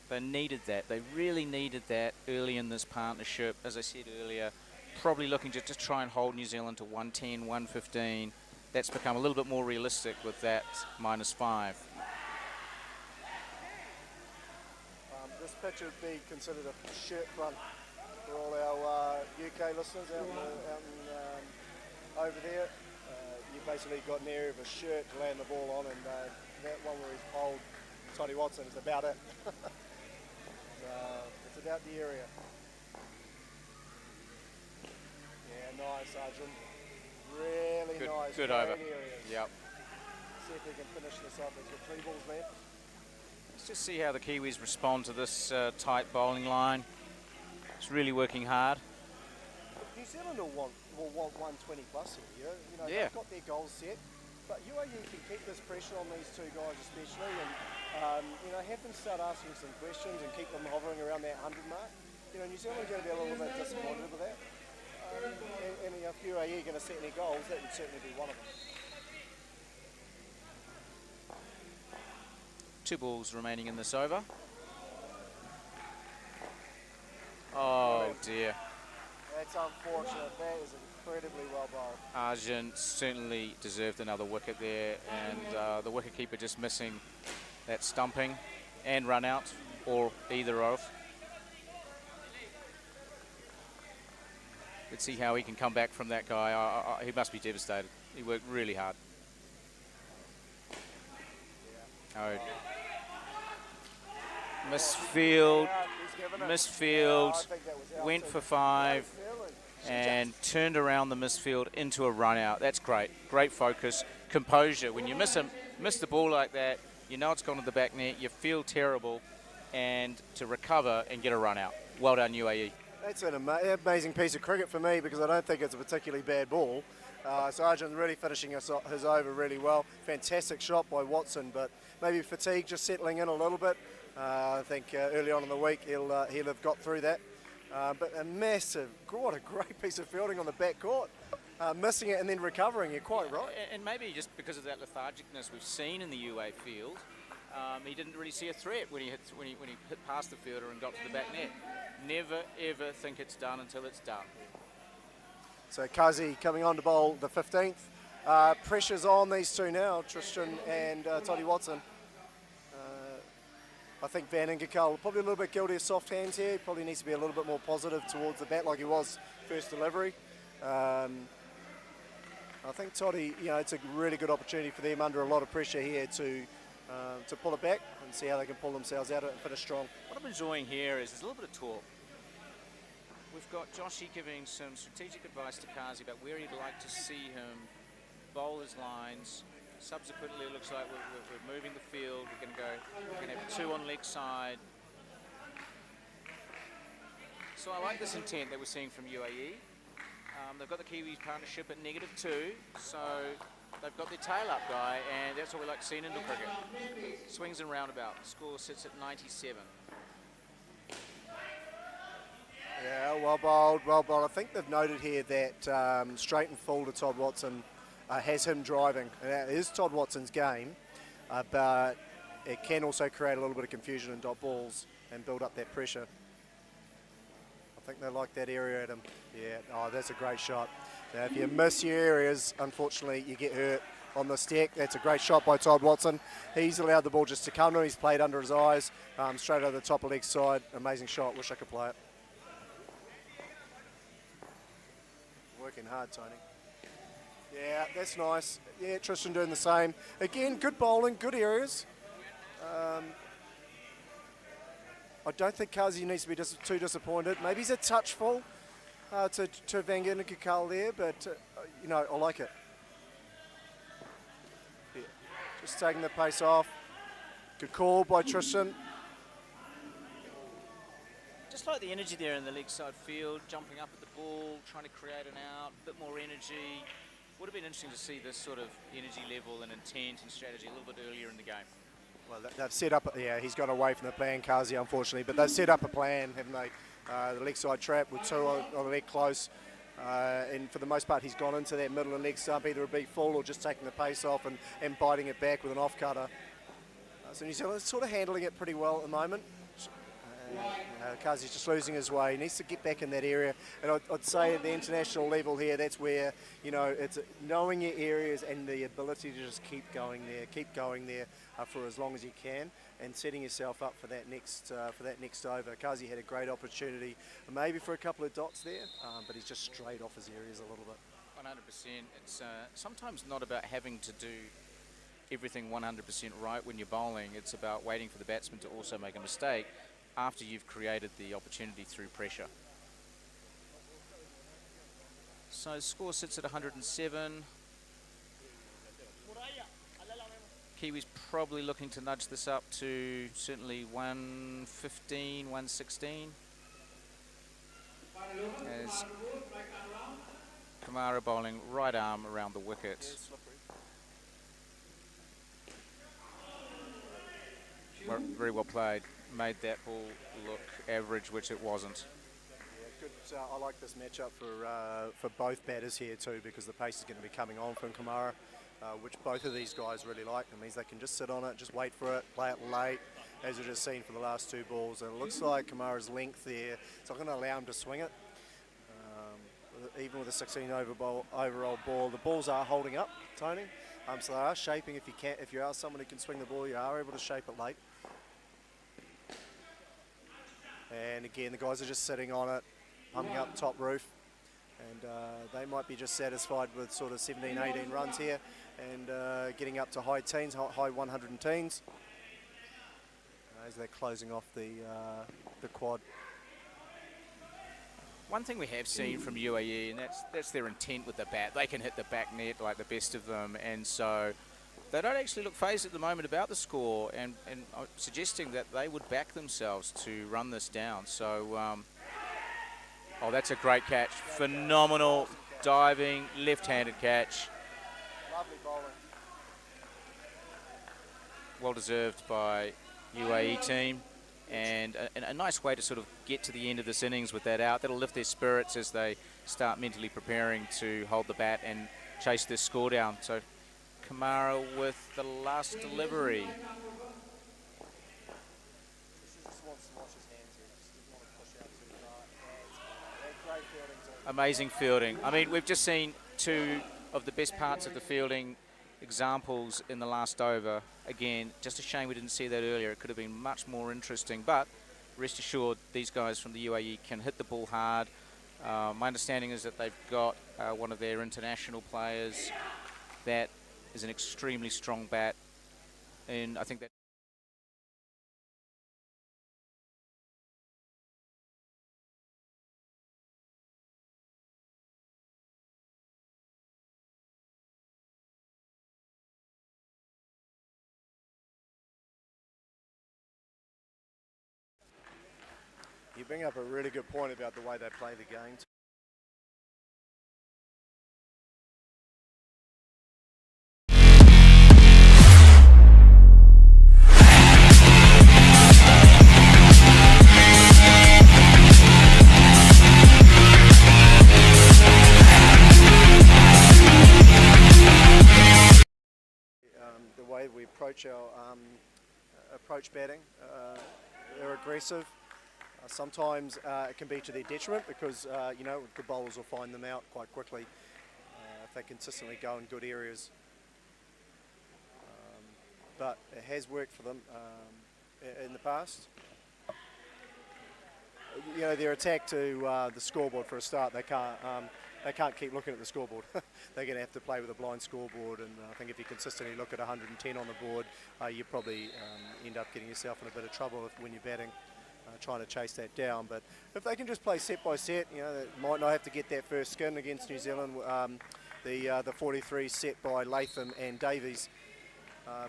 They needed that. They really needed that early in this partnership. As I said earlier, probably looking to try and hold New Zealand to 110, 115. That's become a little bit more realistic with that -5. This pitch would be considered a shirt front for all our UK listeners out over there. You basically got an area of a shirt to land the ball on, and that one where he's bowled Toddy Watson is about it. It's about the area. Yeah, nice, Arjun. Really nice. Good Great over. Areas. Yep. See if we can finish this off. There's got 3 balls left. Let's just see how the Kiwis respond to this tight bowling line. It's really working hard. New Zealand will want 120 plus here. You know, Yeah. they've got their goals set, but UAE can keep this pressure on these 2 guys especially, and you know, have them start asking some questions and keep them hovering around that 100 mark. You know, New Zealand are going to be a little bit disappointed with that. And if UAE are going to set any goals, that would certainly be one of them. 2 balls remaining in this over. Oh dear. That's unfortunate. That is incredibly well bowled. Arjun certainly deserved another wicket there, and the wicketkeeper just missing that stumping and run out, or either of. Let's see how he can come back from that guy. He must be devastated. He worked really hard. Oh. Misfield, went for 5 and turned around the misfield into a run out. That's great. Great focus, composure. When you miss the ball like that, you know it's gone to the back net, you feel terrible, and to recover and get a run out. Well done, UAE. That's an amazing piece of cricket for me, because I don't think it's a particularly bad ball. So Arjun's really finishing his over really well. Fantastic shot by Watson, but maybe fatigue just settling in a little bit. I think early on in the week he'll have got through that. But a massive, what a great piece of fielding on the back court. Missing it and then recovering, you're quite right. And maybe just because of that lethargicness we've seen in the UA field, he didn't really see a threat when he hit past the fielder and got to the back net. Never ever think it's done until it's done. So Kazi coming on to bowl the 15th. Pressure's on these 2 now, Tristan and Toddy Watson. I think Van Ingerkull probably a little bit guilty of soft hands here. He probably needs to be a little bit more positive towards the bat like he was first delivery. I think Toddy, you know, it's a really good opportunity for them under a lot of pressure here to pull it back and see how they can pull themselves out of it and finish strong. What I'm enjoying here is there's a little bit of talk. We've got Joshy giving some strategic advice to Kazi about where he'd like to see him bowl his lines. Subsequently, it looks like we're moving the field. We're going to have 2 on leg side. So I like this intent that we're seeing from UAE. They've got the Kiwis partnership at -2, so they've got their tail up guy, and that's what we like to see in indoor cricket. Swings and roundabout. Score sits at 97. Yeah, well bowled, well bowled. I think they've noted here that straight and full to Todd Watson has him driving. And that is Todd Watson's game, but it can also create a little bit of confusion in dot balls and build up that pressure. I think they like that area at him. Yeah, oh, that's a great shot. Now, if you miss your areas, unfortunately, you get hurt on the stack. That's a great shot by Todd Watson. He's allowed the ball just to come to him. He's played under his eyes, straight over the top of leg side. Amazing shot. Wish I could play it. Working hard, Tony. Yeah, that's nice. Yeah, Tristan doing the same. Again, good bowling, good areas. I don't think Kazi needs to be too disappointed. Maybe he's a touch full to Van Ingerkull there, but, you know, I like it. Yeah. Just taking the pace off. Good call by Tristan. Just like the energy there in the leg side field, jumping up at the ball, trying to create an out, a bit more energy. Would have been interesting to see this sort of energy level and intent and strategy a little bit earlier in the game. Well, they've set up, yeah, he's gone away from the plan, Kazi, unfortunately, but they've set up a plan, haven't they? The leg side trap with 2 on the leg close, and for the most part, he's gone into that middle and leg stump, either a big full or just taking the pace off and biting it back with an off cutter. So New Zealand's sort of handling it pretty well at the moment. Kazi's just losing his way. He needs to get back in that area. And I'd say at the international level here, that's where, it's knowing your areas and the ability to just keep going there for as long as you can, and setting yourself up for that next over. Kazi had a great opportunity, maybe for a couple of dots there, but he's just strayed off his areas a little bit. 100%. It's sometimes not about having to do everything 100% right when you're bowling. It's about waiting for the batsman to also make a mistake after you've created the opportunity through pressure. So score sits at 107. Kiwis probably looking to nudge this up to certainly 115, 116. As Kamara bowling right arm around the wicket. Very well played. Made that ball look average, which it wasn't. Yeah, good. I like this matchup for both batters here too, because the pace is going to be coming on from Kamara, which both of these guys really like. It means they can just sit on it, just wait for it, play it late, as we've just seen for the last two balls. And it looks like Kamara's length there, it's not going to allow him to swing it. Even with a 16 overall ball, the balls are holding up, Tony. So they are shaping. If you are someone who can swing the ball, you are able to shape it late. And again, the guys are just sitting on it, pumping up top roof, and they might be just satisfied with sort of 17, 18 runs here, and getting up to high teens, high 100 teens, as they're closing off the quad. One thing we have seen from UAE, and that's their intent with the bat. They can hit the back net like the best of them, and so they don't actually look phased at the moment about the score, and suggesting that they would back themselves to run this down. So, oh, that's a great catch. Phenomenal diving, left-handed catch. Lovely bowling. Well deserved by UAE team. And a nice way to sort of get to the end of this innings with that out. That'll lift their spirits as they start mentally preparing to hold the bat and chase this score down. So Kamara with the last delivery. Amazing fielding. I mean, we've just seen two of the best parts of the fielding examples in the last over. Again, just a shame we didn't see that earlier. It could have been much more interesting, but rest assured these guys from the UAE can hit the ball hard. My understanding is that they've got one of their international players that is an extremely strong bat, and I think that You bring up a really good point about the way they play the game. The way we approach our approach batting, they're aggressive. Sometimes it can be to their detriment because, the bowlers will find them out quite quickly if they consistently go in good areas. But it has worked for them in the past. Their attack to the scoreboard for a start, they can't keep looking at the scoreboard. They're going to have to play with a blind scoreboard, and I think if you consistently look at 110 on the board, you probably end up getting yourself in a bit of trouble when you're batting. Trying to chase that down, but if they can just play set by set, they might not have to get that first skin against New Zealand. The 43 set by Latham and Davies,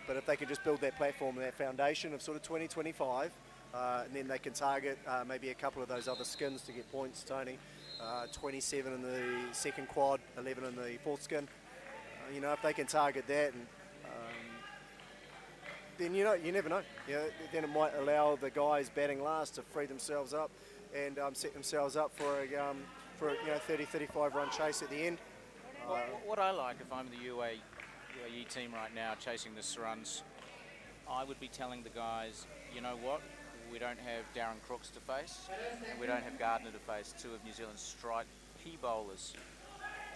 but if they can just build that platform and that foundation of sort of 20-25, and then they can target maybe a couple of those other skins to get points. Tony, 27 in the second quad, 11 in the fourth skin. If they can target that and then you never know. Then it might allow the guys batting last to free themselves up and set themselves up for a 30-35 run chase at the end. What I like, if I'm the UAE team right now chasing this runs, I would be telling the guys, you know what, we don't have Darren Crooks to face, and we don't have Gardner to face, two of New Zealand's strike key bowlers.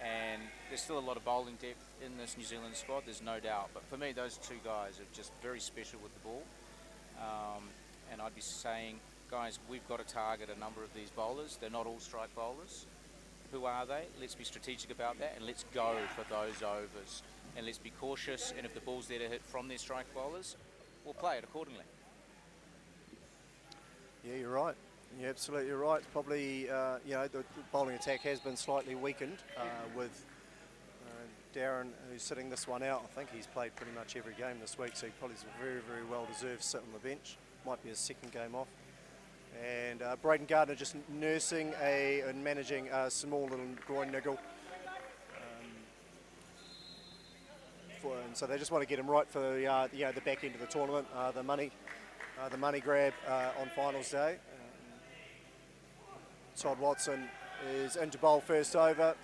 And there's still a lot of bowling depth in this New Zealand squad, there's no doubt. But for me, those two guys are just very special with the ball. And I'd be saying, guys, we've got to target a number of these bowlers. They're not all strike bowlers. Who are they? Let's be strategic about that, and let's go for those overs. And let's be cautious, and if the ball's there to hit from their strike bowlers, we'll play it accordingly. Yeah, you're right. You're absolutely right. It's probably, you know, the bowling attack has been slightly weakened with Darren, who's sitting this one out. I think he's played pretty much every game this week, so he probably is a very, very well-deserved sit on the bench. Might be his second game off. And Braden Gardner just nursing and managing a small little groin niggle. And so they just want to get him right for you know, the back end of the tournament, the money grab on finals day. Todd Watson is in to bowl first over,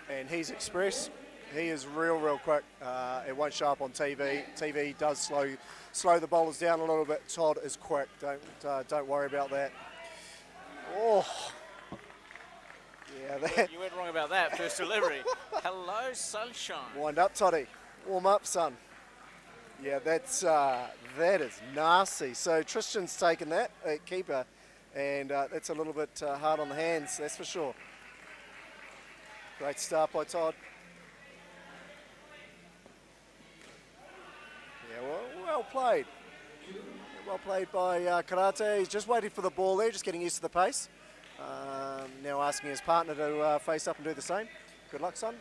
and he's express. He is real quick. It won't show up on TV. TV does slow the bowlers down a little bit. Todd is quick. Don't worry about that. Oh, yeah. That. You went wrong about that first delivery. Hello, sunshine. Wind up, Toddy. Warm up, son. Yeah, that is nasty. So Tristan's taken that at keeper, and that's a little bit hard on the hands, that's for sure. Great start by Todd. Yeah, well played. Well played by Karate. He's just waiting for the ball there, just getting used to the pace. Now asking his partner to face up and do the same. Good luck, son.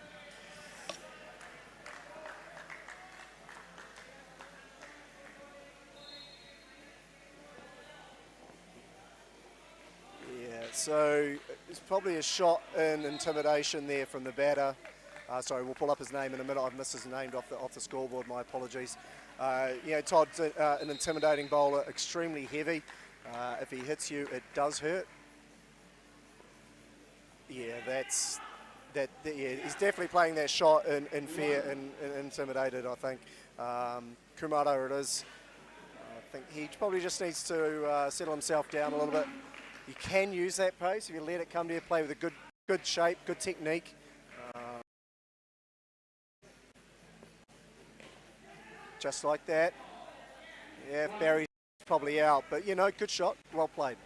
Yeah, so it's probably a shot in intimidation there from the batter. Sorry, we'll pull up his name in a minute. I've missed his name off the scoreboard. My apologies. You know, Todd's an intimidating bowler, extremely heavy. If he hits you, it does hurt. Yeah, yeah, he's definitely playing that shot in fear and intimidated, I think. Kumara it is. I think he probably just needs to settle himself down a little bit. You can use that pace if you let it come to you, play with a good shape, good technique. Just like that. Yeah, Barry's probably out, but you know, good shot, well played.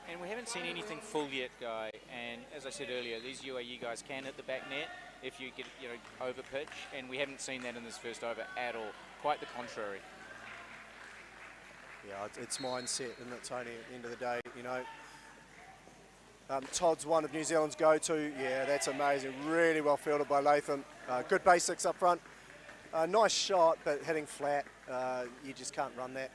And we haven't seen anything full yet, Guy. And as I said earlier, these UAE guys can hit the back net if you get, you know, over pitch, and we haven't seen that in this first over at all. Quite the contrary. Yeah, it's mindset, isn't it, Tony? At the end of the day, you know. Todd's one of New Zealand's go-to. Yeah, that's amazing. Really well fielded by Latham. Good basics up front. Nice shot, but hitting flat. You just can't run that.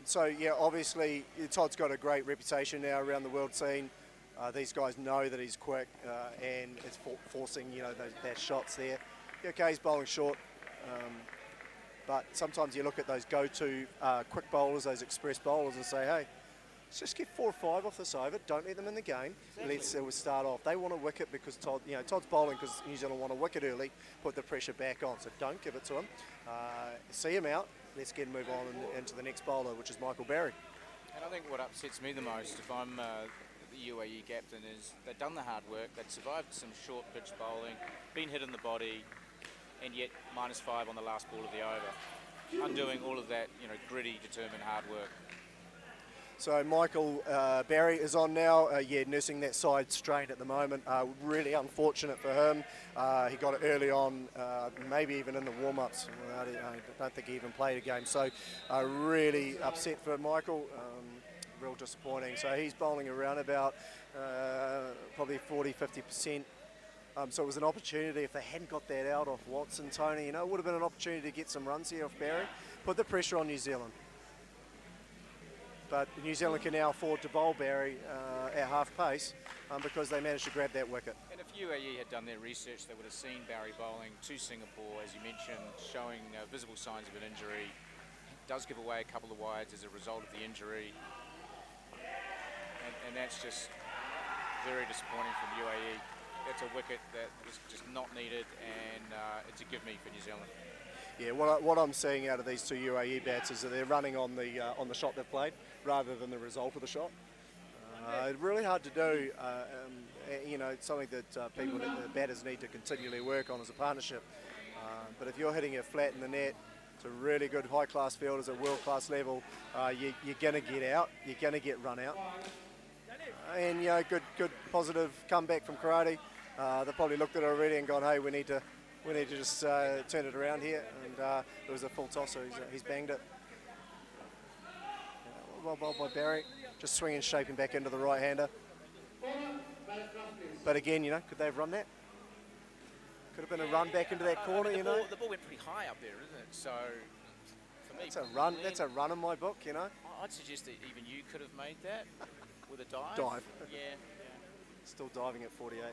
So yeah, obviously Todd's got a great reputation now around the world scene. These guys know that he's quick, and it's forcing, you know, those shots there. Okay, he's bowling short, but sometimes you look at those go-to quick bowlers, those express bowlers, and say, hey, let's just get 4 or 5 off this over. Don't let them in the game. Exactly. Let's start off. They want a wicket because Todd's bowling because New Zealand want a wicket early. Put the pressure back on. So don't give it to him. See him out. Let's get move on into the next bowler, which is Michael Barry. And I think what upsets me the most, if I'm the UAE captain, is they've done the hard work. They've survived some short pitch bowling, been hit in the body, and yet -5 on the last ball of the over, undoing all of that, you know, gritty, determined hard work. So Michael Barry is on now, yeah, nursing that side strain at the moment. Really unfortunate for him. He got it early on, maybe even in the warm-ups. I don't think he even played a game. So really upset for Michael, real disappointing. So he's bowling around about probably 40–50%. So it was an opportunity. If they hadn't got that out off Watson, Tony, you know, it would have been an opportunity to get some runs here off Barry. Put the pressure on New Zealand. But New Zealand can now afford to bowl Barry at half pace because they managed to grab that wicket. And if UAE had done their research, they would have seen Barry bowling to Singapore, as you mentioned, showing visible signs of an injury. Does give away a couple of wides as a result of the injury. And that's just very disappointing from UAE. That's a wicket that was just not needed, and it's a give me for New Zealand. Yeah, what I'm seeing out of these two UAE bats is that they're running on the shot they've played rather than the result of the shot. Really hard to do. You know, it's something that the batters need to continually work on as a partnership. But if you're hitting it flat in the net to really good high-class fielders at world-class level, you're going to get out. You're going to get run out. And you know, good positive comeback from Karate. They probably looked at it already and gone, hey, we need to just turn it around here. And it was a full toss, so he's banged it. Well bowled by Barry, just swinging, shaping back into the right-hander. But again, you know, could they have run that? Could have been a run back into that corner, you know. The ball went pretty high up there, isn't it? So for me, That's a run. That's a run in my book, you know. I'd suggest that even you could have made that with a dive. Dive. Yeah. Still diving at 48.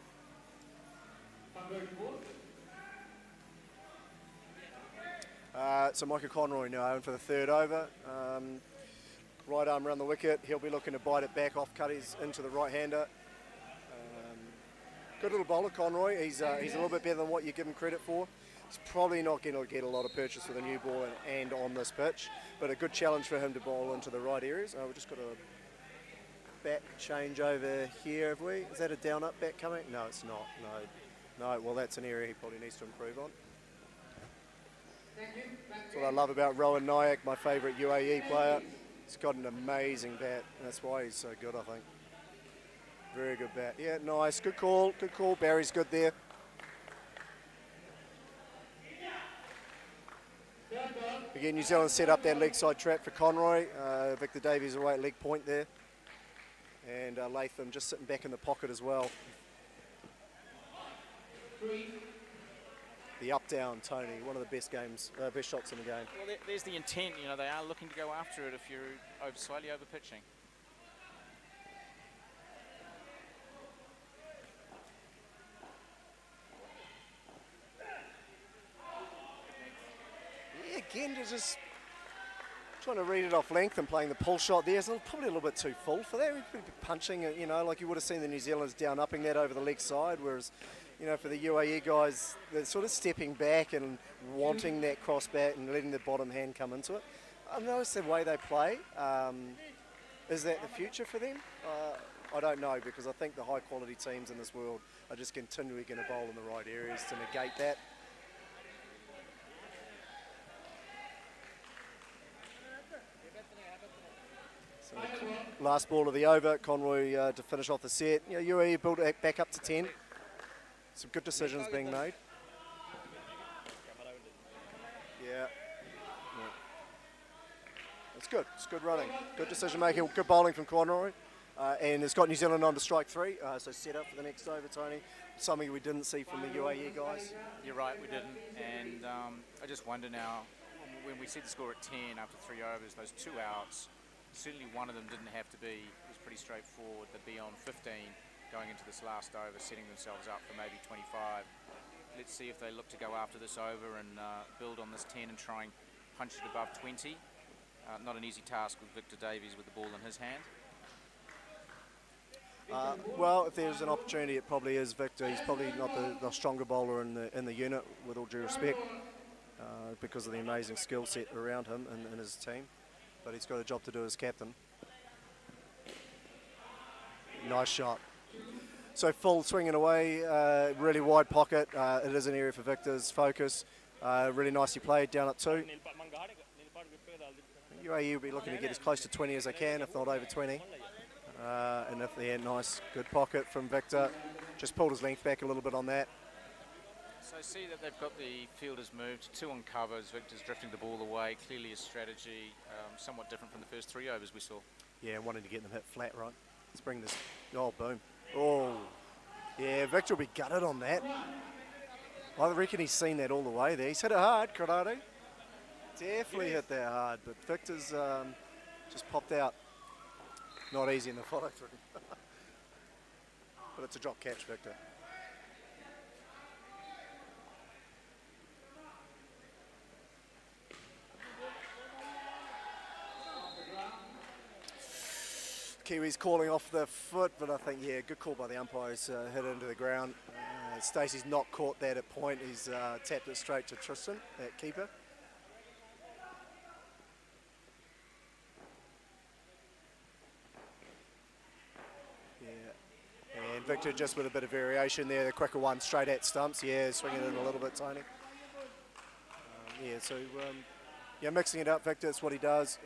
So Michael Conroy now in for the third over. Right arm around the wicket. He'll be looking to bite it back off cutters into the right-hander. Good little bowler, Conroy. He's a little bit better than what you give him credit for. He's probably not going to get a lot of purchase with a new ball and on this pitch, but a good challenge for him to bowl into the right areas. We've just got a bat change over here, have we? Is that a down-up bat coming? No, it's not. No. Well, that's an area he probably needs to improve on. That's what I love about Rowan Nayak, my favourite UAE player. He's got an amazing bat, and that's why he's so good, I think. Very good bat. Yeah, nice. Good call. Good call. Barry's good there. Again, New Zealand set up that leg side trap for Conroy. Victor Davies away at leg point there. And Latham just sitting back in the pocket as well. The up-down, Tony, one of the best shots in the game. Well, there's the intent. You know, they are looking to go after it if you're slightly over pitching. Yeah, again, you're just trying to read it off length and playing the pull shot there. It's probably a little bit too full for that. We'd be punching it, you know, like you would have seen the New Zealanders down upping that over the leg side, whereas, you know, for the UAE guys, they're sort of stepping back and wanting that cross bat and letting the bottom hand come into it. I've noticed the way they play. Is that the future for them? I don't know, because I think the high quality teams in this world are just continually going to bowl in the right areas to negate that. So last ball of the over, Conroy to finish off the set. You know, UAE built it back up to 10. Some good decisions being made. Yeah. It's good. It's good running. Good decision making. Good bowling from Conroy. And it's got New Zealand on to strike 3. So set up for the next over, Tony. Something we didn't see from the UAE guys. You're right, we didn't. And I just wonder now, when we see the score at 10 after 3 overs, those 2 outs, certainly one of them didn't have to be. It was pretty straightforward. They'd be on 15 going into this last over, setting themselves up for maybe 25. Let's see if they look to go after this over and build on this 10 and try and punch it above 20. Not an easy task with Victor Davies with the ball in his hand. Well, if there's an opportunity, it probably is Victor. He's probably not the stronger bowler in the unit, with all due respect, because of the amazing skill set around him and his team. But he's got a job to do as captain. Nice shot. So full swinging away, really wide pocket. It is an area for Victor's focus. Really nicely played, down at 2. UAE will be looking to get as close to 20 as they can, if not over 20. And if they had nice, good pocket from Victor. Just pulled his length back a little bit on that. So see that they've got the fielders moved, 2 on covers. Victor's drifting the ball away. Clearly a strategy, somewhat different from the first 3 overs we saw. Yeah, wanting to get them hit flat, right? Let's bring this. Oh, boom. Oh, yeah, Victor will be gutted on that. I reckon he's seen that all the way there. He's hit it hard, Karate. Definitely hit that hard, but Victor's just popped out. Not easy in the follow through. But it's a drop catch, Victor. Kiwis calling off the foot, but I think, yeah, good call by the umpires, hit it into the ground. Stacey's not caught that at point. He's tapped it straight to Tristan, that keeper. And Victor just with a bit of variation there, the quicker one straight at stumps, yeah, swinging it a little bit, Tony. Yeah, mixing it up, Victor, that's what he does.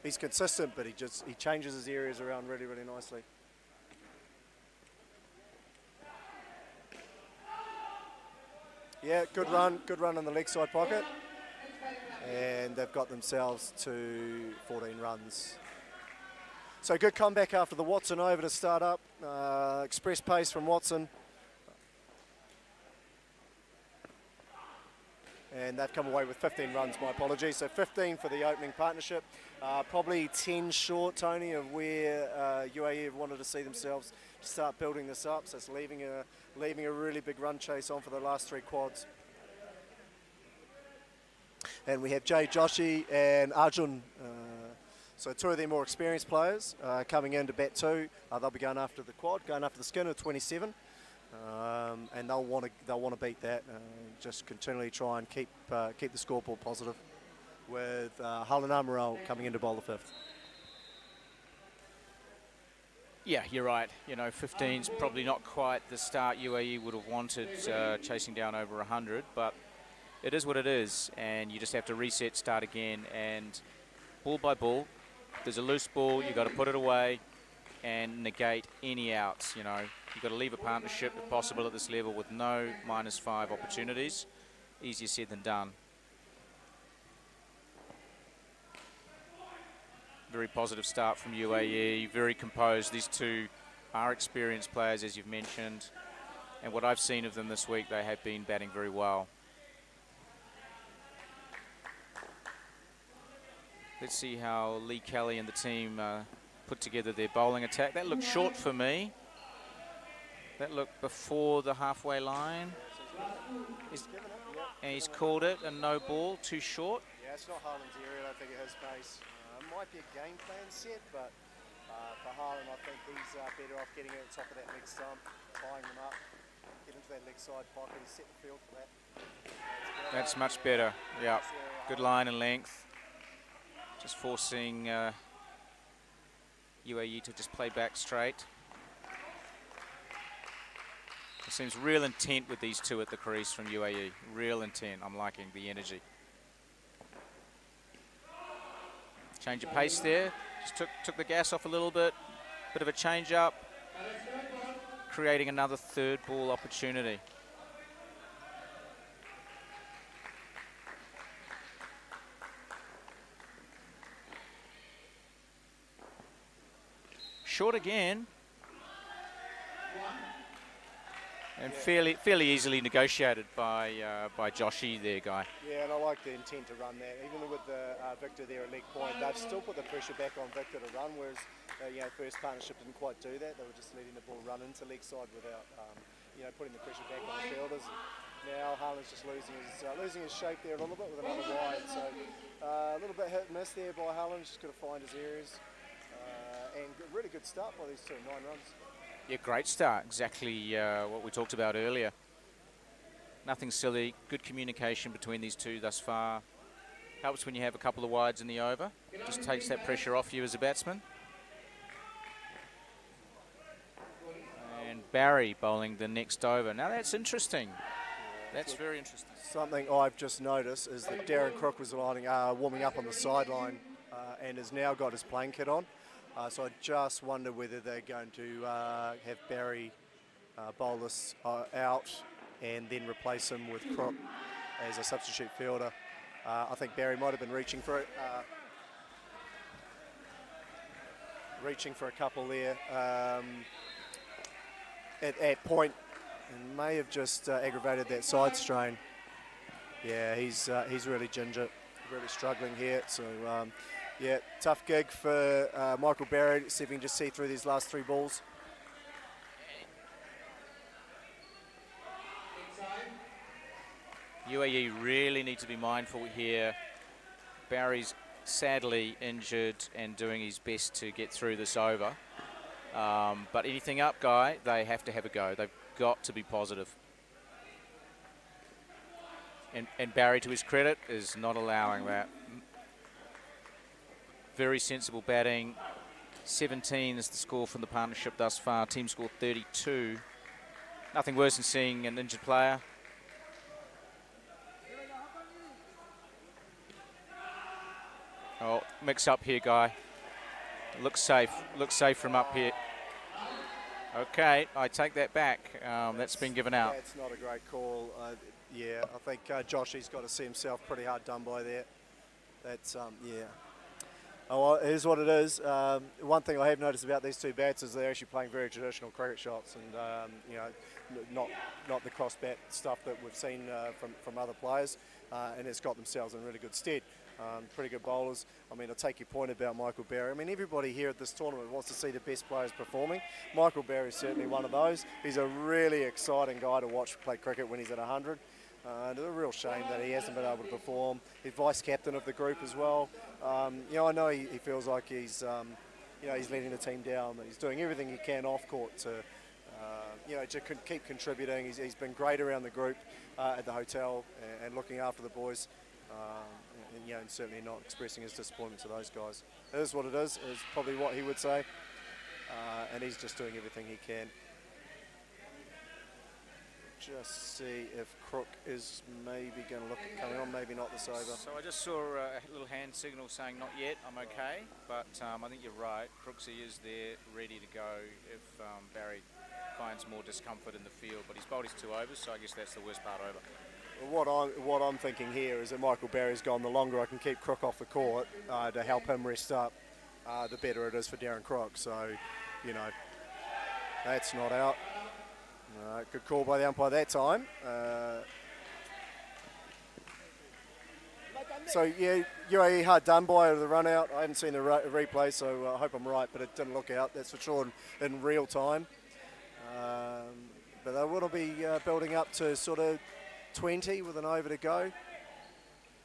He's consistent, but he changes his areas around really, really nicely. Yeah, good run in the leg side pocket. And they've got themselves to 14 runs. So good comeback after the Watson over to start up. Express pace from Watson. And they've come away with 15 runs, my apologies. So 15 for the opening partnership. Probably 10 short, Tony, of where UAE have wanted to see themselves start building this up. So it's leaving a really big run chase on for the last 3 quads. And we have Jay Joshi and Arjun. So 2 of their more experienced players coming in to bat 2. They'll be going after the quad, going after the skin of 27. And they'll want to beat that. Just continually try and keep the scoreboard positive. With Harlan Amaral coming in to bowl the 5th. Yeah, you're right. 15's probably not quite the start UAE would have wanted, chasing down over 100, but it is what it is, and you just have to reset, start again, and ball by ball. If there's a loose ball, you've got to put it away and negate any outs. You've got to leave a partnership, if possible, at this level with no -5 opportunities. Easier said than done. Very positive start from UAE, very composed. These 2 are experienced players, as you've mentioned, and what I've seen of them this week, they have been batting very well. Let's see how Lee Kelly and the team put together their bowling attack. That looked short for me. That looked before the halfway line. And he's called it a no ball, too short. Yeah, it's not Harlan's area, I don't think, at his pace. Might be a game plan set, but for Harlan, I think he's better off getting at the top of that leg stump, tying them up, get into that leg side pocket, he's set the field for that. That's much better, yeah. Good line and length. Just forcing UAE to just play back straight. It seems real intent with these 2 at the crease from UAE. Real intent. I'm liking the energy. Change of pace there. Just took the gas off a little bit. Bit of a change up. Creating another 3rd ball opportunity. Short again. And fairly easily negotiated by Joshi there, Guy. Yeah, and I like the intent to run that. Even with the Victor there at leg point, they've still put the pressure back on Victor to run, whereas first partnership didn't quite do that. They were just letting the ball run into leg side without putting the pressure back on the fielders. Now Harlan's just losing his shape there a little bit with another wide. So a little bit hit and miss there by Harlan. Just got to find his areas. And really good start by these 2, 9 runs. Yeah, great start. Exactly what we talked about earlier. Nothing silly. Good communication between these 2 thus far. Helps when you have a couple of wides in the over. Just takes that pressure off you as a batsman. And Barry bowling the next over. Now that's interesting. That's very interesting. Something I've just noticed is that Darren Crook was warming up on the sideline and has now got his playing kit on. So I just wonder whether they're going to have Barry bowl this out and then replace him with Crook as a substitute fielder. I think Barry might have been reaching for it, reaching for a couple there at point, and may have just aggravated that side strain. Yeah, he's really ginger, really struggling here. So. Yeah, tough gig for Michael Barry, see if he can just see through these last 3 balls. UAE really need to be mindful here. Barry's sadly injured and doing his best to get through this over. But anything up, Guy, they have to have a go. They've got to be positive. And Barry, to his credit, is not allowing that. Very sensible batting, 17 is the score from the partnership thus far. Team score 32. Nothing worse than seeing an injured player. Oh, mix up here, Guy. Looks safe. Looks safe from up here. Okay, I take that back. That's been given out. That's not a great call. Yeah, I think Joshy's got to see himself pretty hard done by there. That's, yeah. Oh, well, it is what it is. One thing I have noticed about these two bats is they're actually playing very traditional cricket shots, and you know, not the cross bat stuff that we've seen from other players, and it's got themselves in really good stead. Pretty good bowlers. I mean, I take your point about Michael Barry. I mean, everybody here at this tournament wants to see the best players performing. Michael Barry is certainly one of those. He's a really exciting guy to watch play cricket when he's at 100. It's a real shame that he hasn't been able to perform. He's vice captain of the group as well. You know, I know he feels like he's, you know, he's letting the team down. He's doing everything he can off court to, you know, to keep contributing. He's been great around the group at the hotel and looking after the boys. And, you know, and certainly not expressing his disappointment to those guys. It is what it is probably what he would say. And he's just doing everything he can. Just see if Crook is maybe going to look at coming on, maybe not this over. So I just saw a little hand signal saying not yet, I'm okay, but I think you're right. Crooksy is there, ready to go if Barry finds more discomfort in the field, but he's bowled his 2 overs, so I guess that's the worst part over. Well, what I'm thinking here is that Michael Barry's gone, the longer I can keep Crook off the court to help him rest up, the better it is for Darren Crook. So, you know, that's not out. Good call by the umpire that time. So, yeah, UAE hard done by the run out. I haven't seen the replay, so I hope I'm right, but it didn't look out, that's for sure, in real time. But they will be building up to sort of 20 with an over to go.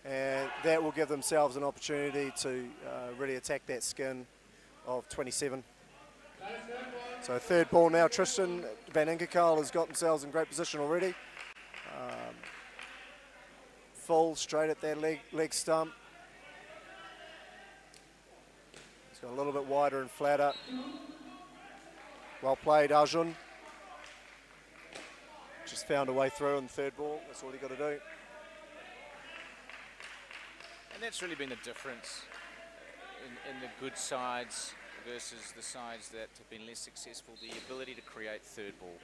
And that will give themselves an opportunity to really attack that skin of 27. So third ball now, Tristan Van Ingerkarl has got themselves in great position already. Full straight at that leg stump. It's got a little bit wider and flatter. Well played, Arjun. Just found a way through on the third ball. That's all you got to do. And that's really been the difference in the good sides versus the sides that have been less successful, the ability to create third ball.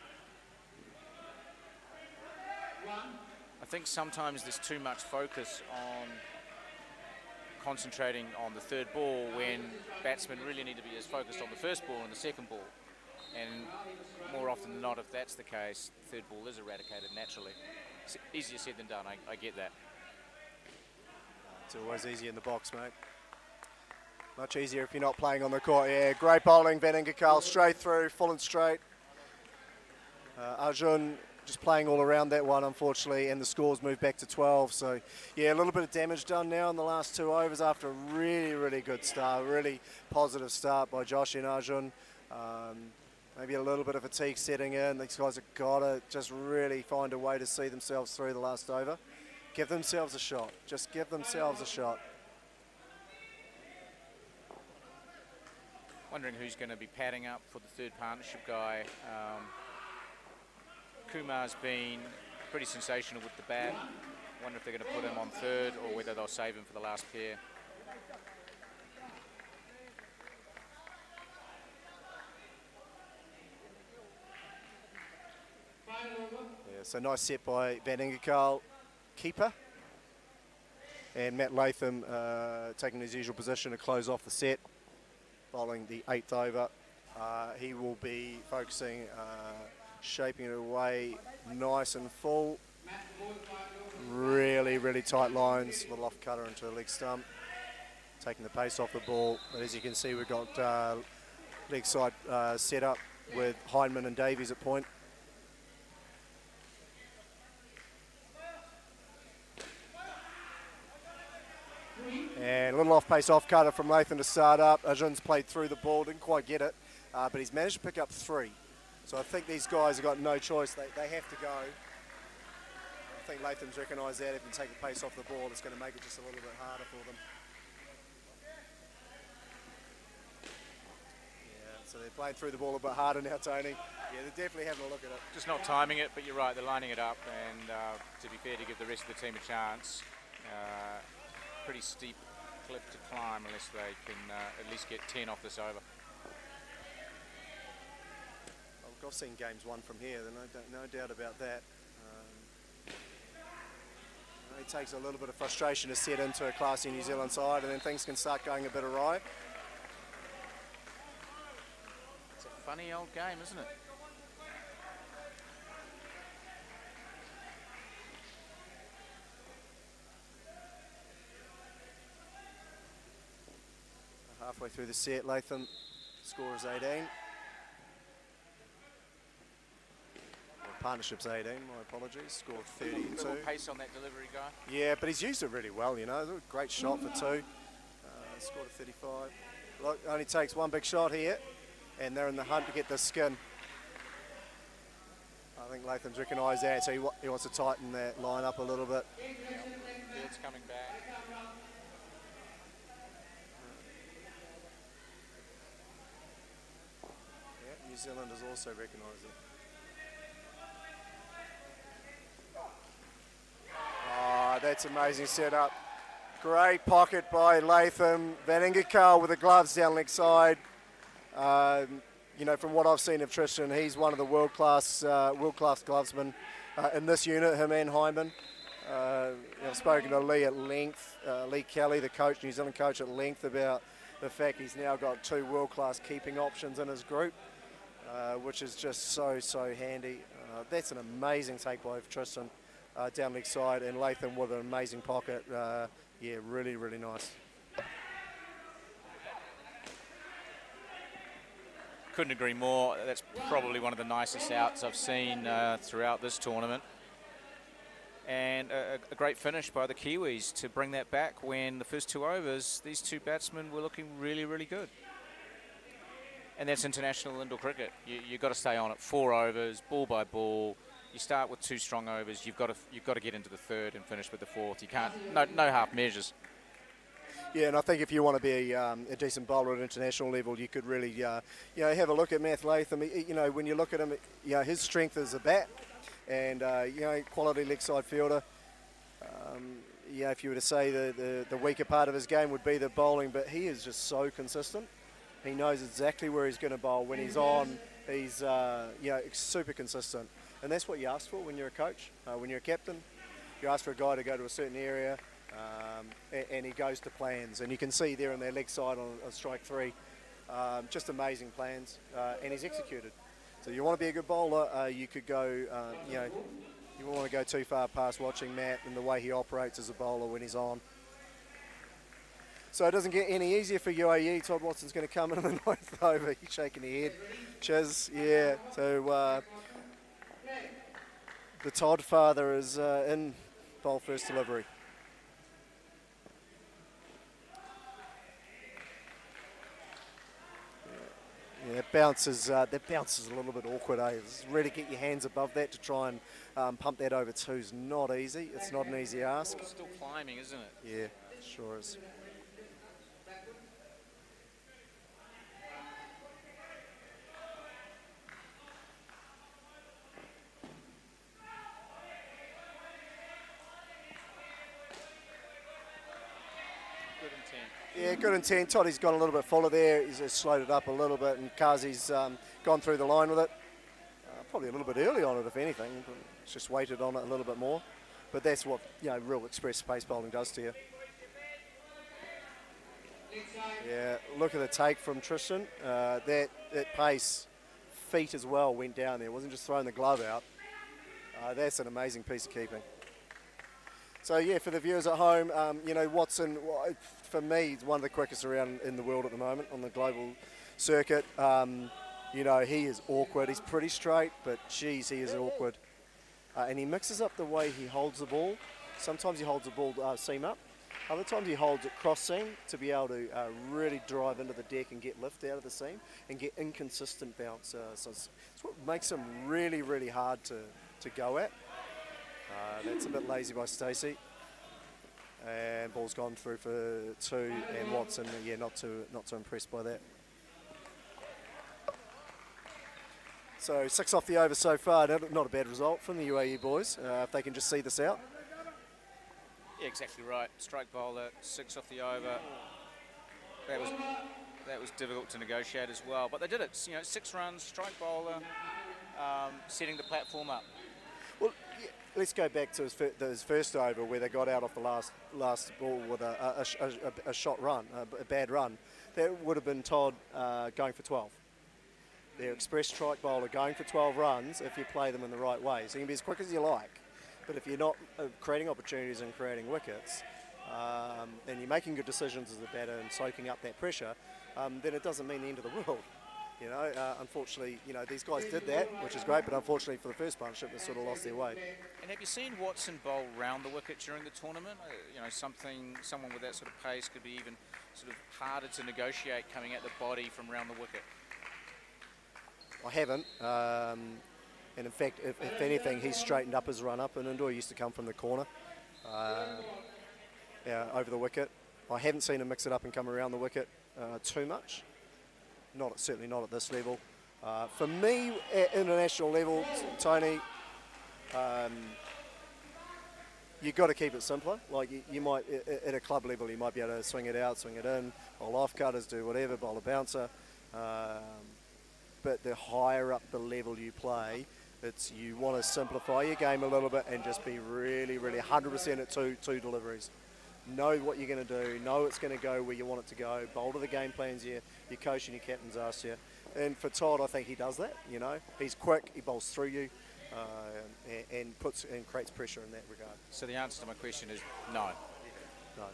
I think sometimes there's too much focus on concentrating on the third ball when batsmen really need to be as focused on the first ball and the second ball. And more often than not, if that's the case, third ball is eradicated naturally. It's easier said than done, I get that. It's always easy in the box, mate. Much easier if you're not playing on the court. Yeah, great bowling, Van Ingerkarl, straight through, full and straight. Arjun just playing all around that one, unfortunately, and the scores moved back to 12. So, yeah, a little bit of damage done now in the last 2 overs after a really, really good start, really positive start by Josh and Arjun. Maybe a little bit of fatigue setting in. These guys have got to just really find a way to see themselves through the last over. Give themselves a shot. Just give themselves a shot. Wondering who's going to be padding up for the third partnership guy. Kumar's been pretty sensational with the bat. Wonder if they're going to put him on third or whether they'll save him for the last pair. Yeah, so nice set by Van Ingerkarl, keeper. And Matt Latham taking his usual position to close off the set, bowling the 8th over. He will be focusing, shaping it away nice and full. Really, really tight lines, little off cutter into a leg stump. Taking the pace off the ball. But as you can see, we've got leg side set up with Hindman and Davies at point. And a little off-pace off-cutter from Latham to start up. Arjun's played through the ball, didn't quite get it, but he's managed to pick up 3. So I think these guys have got no choice. They have to go. I think Latham's recognised that. If they take the pace off the ball, it's going to make it just a little bit harder for them. So they're playing through the ball a bit harder now, Tony. Yeah, they're definitely having a look at it. Just not timing it, but you're right, they're lining it up, and to be fair, to give the rest of the team a chance, pretty steep cliff to climb unless they can at least get 10 off this over. I've seen games won from here, no doubt about that. It takes a little bit of frustration to set into a classy New Zealand side, and then things can start going a bit awry. It's a funny old game, isn't it? Halfway through the set, Latham score is 18. Partnership's 18, my apologies. Scored 30 and 2. A little pace on that delivery guy. Yeah, but he's used it really well, you know. Great shot for 2. Scored a 35. Look, only takes one big shot here, and they're in the hunt to get the skin. I think Latham's recognised that, so he wants to tighten that line up a little bit. Field's coming back. Yeah, New Zealand has also recognised it. Oh, that's amazing setup. Great pocket by Latham. Van Ingerkarl with the gloves down leg side. You know, from what I've seen of Tristan, he's one of the world-class glovesmen in this unit, him and Hyman. I've spoken to Lee at length, Lee Kelly, the coach, New Zealand coach, at length about the fact he's now got 2 world-class keeping options in his group, which is just so handy. That's an amazing take by Tristan. Down leg side, and Latham with an amazing pocket. Yeah, really nice. Couldn't agree more. That's probably one of the nicest outs I've seen throughout this tournament. And a great finish by the Kiwis to bring that back when the first 2 overs, these 2 batsmen were looking really good. And that's international indoor cricket. You've got to stay on it. 4 overs, ball by ball. You start with 2 strong overs. You've got to get into the 3rd and finish with the 4th. You can't. No half measures. Yeah, and I think if you want to be a decent bowler at international level, you could really, you know, have a look at Matt Latham. You know, when you look at him, you know, his strength is a bat, and you know, quality leg side fielder. You know, if you were to say the weaker part of his game would be the bowling, but he is just so consistent. He knows exactly where he's going to bowl when he's on. He's you know, super consistent. And that's what you ask for when you're a coach, when you're a captain. You ask for a guy to go to a certain area, and he goes to plans. And you can see there on their leg side on strike 3, just amazing plans, and he's executed. So you want to be a good bowler, you could go, you know, you won't want to go too far past watching Matt and the way he operates as a bowler when he's on. So it doesn't get any easier for UAE. Todd Watson's going to come in the 9th over. He's shaking his head. Chiz, yeah. So the Todd father is in bowl first delivery. Yeah, that bounce is a little bit awkward, eh? Really get your hands above that to try and pump that over 2 is not easy. It's not an easy ask. It's still climbing, isn't it? Yeah, sure is. Yeah, good intent. Toddy's got a little bit fuller there. He's just slowed it up a little bit, and Kazi's gone through the line with it. Probably a little bit early on it, if anything. It's just waited on it a little bit more. But that's what, you know, real express pace bowling does to you. Yeah, look at the take from Tristan. That pace, feet as well, went down there. It wasn't just throwing the glove out. That's an amazing piece of keeping. So yeah, for the viewers at home, you know, Watson, for me, is one of the quickest around in the world at the moment on the global circuit. You know, he is awkward. He's pretty straight, but geez, he is awkward. And he mixes up the way he holds the ball. Sometimes he holds the ball seam up. Other times he holds it cross seam to be able to really drive into the deck and get lift out of the seam and get inconsistent bounce. So it's what makes him really hard to go at. That's a bit lazy by Stacey. And ball's gone through for 2, and Watson, yeah, not too impressed by that. So 6 off the over so far, not a bad result from the UAE boys, if they can just see this out. Yeah, exactly right. Strike bowler, 6 off the over. That was difficult to negotiate as well, but they did it. You know, 6 runs, strike bowler, setting the platform up. Well, yeah, let's go back to his first over where they got out off the last ball with a shot run, a bad run. That would have been Todd going for 12. Their express strike bowler going for 12 runs if you play them in the right way. So you can be as quick as you like, but if you're not creating opportunities and creating wickets, and you're making good decisions as a batter and soaking up that pressure, then it doesn't mean the end of the world. You know, unfortunately, you know, these guys did that, which is great, but unfortunately for the first partnership, they sort of lost their way. And have you seen Watson bowl round the wicket during the tournament? You know, someone with that sort of pace could be even sort of harder to negotiate coming at the body from round the wicket. I haven't, and in fact, if anything, he's straightened up his run up, and Indoor used to come from the corner over the wicket. I haven't seen him mix it up and come around the wicket too much. Certainly not at this level. For me, at international level, Tony, you've got to keep it simpler. Like you might, at a club level, you might be able to swing it out, swing it in, bowl off cutters, do whatever, bowl a bouncer. But the higher up the level you play, you want to simplify your game a little bit and just be really, really 100% at two deliveries. Know what you're going to do, know it's going to go where you want it to go, bowl to the game plans your coach and your captain's asked you. And for Todd, I think he does that, you know. He's quick, he bowls through you, and creates pressure in that regard. So the answer to my question is no. No.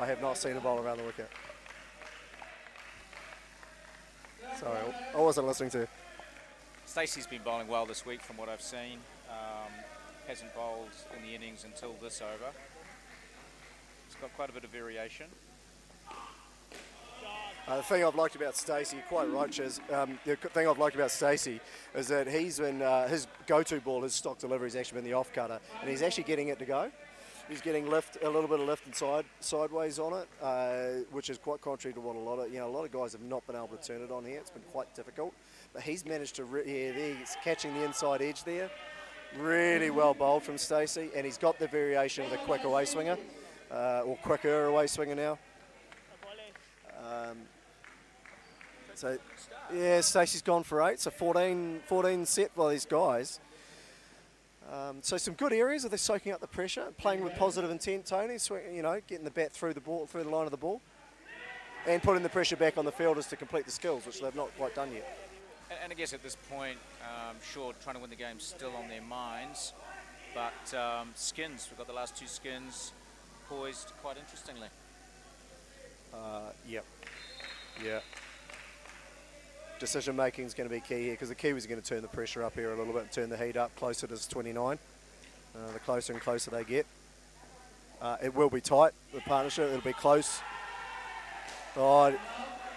I have not seen a bowl around the wicket. Sorry, I wasn't listening to you. Stacey's been bowling well this week from what I've seen. Hasn't bowled in the innings until this over. It's got quite a bit of variation. The thing I've liked about Stacey, you're quite right, Chiz. The thing I've liked about Stacey is that he's been, his go-to ball, his stock delivery has actually been the off-cutter, and he's actually getting it to go. He's getting a little bit of lift and sideways on it, which is quite contrary to what a lot of guys have not been able to turn it on here. It's been quite difficult, but he's managed to, he's catching the inside edge there. Really well bowled from Stacey, and he's got the variation of the quick away swinger, or quicker away swinger now. So, yeah, Stacey's gone for 8, so 14 set by these guys. So some good areas of they're soaking up the pressure, playing with positive intent, Tony, you know, getting the bat through the line of the ball, and putting the pressure back on the fielders to complete the skills, which they've not quite done yet. And I guess at this point, sure, trying to win the game still on their minds, but skins, we've got the last 2 skins poised quite interestingly. Yeah. Decision making is going to be key here because the Kiwis are going to turn the pressure up here a little bit and turn the heat up closer to 29. The closer and closer they get. It will be tight, the partnership, it'll be close. Oh,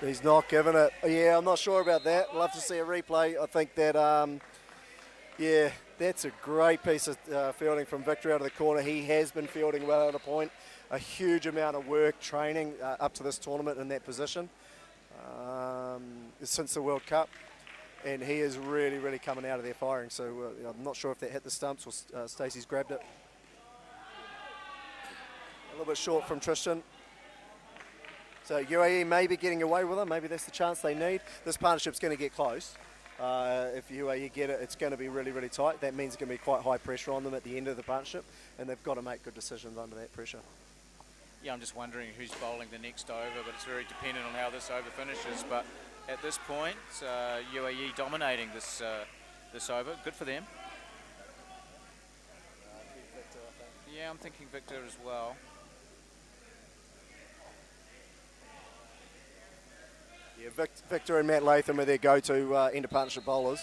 he's not giving it. Yeah, I'm not sure about that. Love to see a replay. I think that, yeah, that's a great piece of fielding from Victor out of the corner. He has been fielding well at a point. A huge amount of work, training up to this tournament in that position since the World Cup. And he is really, really coming out of there firing. So I'm not sure if that hit the stumps or Stacey's grabbed it. A little bit short from Tristan. So UAE may be getting away with it. Maybe that's the chance they need. This partnership's going to get close. If UAE get it, it's going to be really, really tight. That means it's going to be quite high pressure on them at the end of the partnership, and they've got to make good decisions under that pressure. Yeah, I'm just wondering who's bowling the next over, but it's very dependent on how this over finishes. But at this point, UAE dominating this over. Good for them. Yeah, I'm thinking Victor as well. Yeah, Victor and Matt Latham are their go-to inter-partnership bowlers.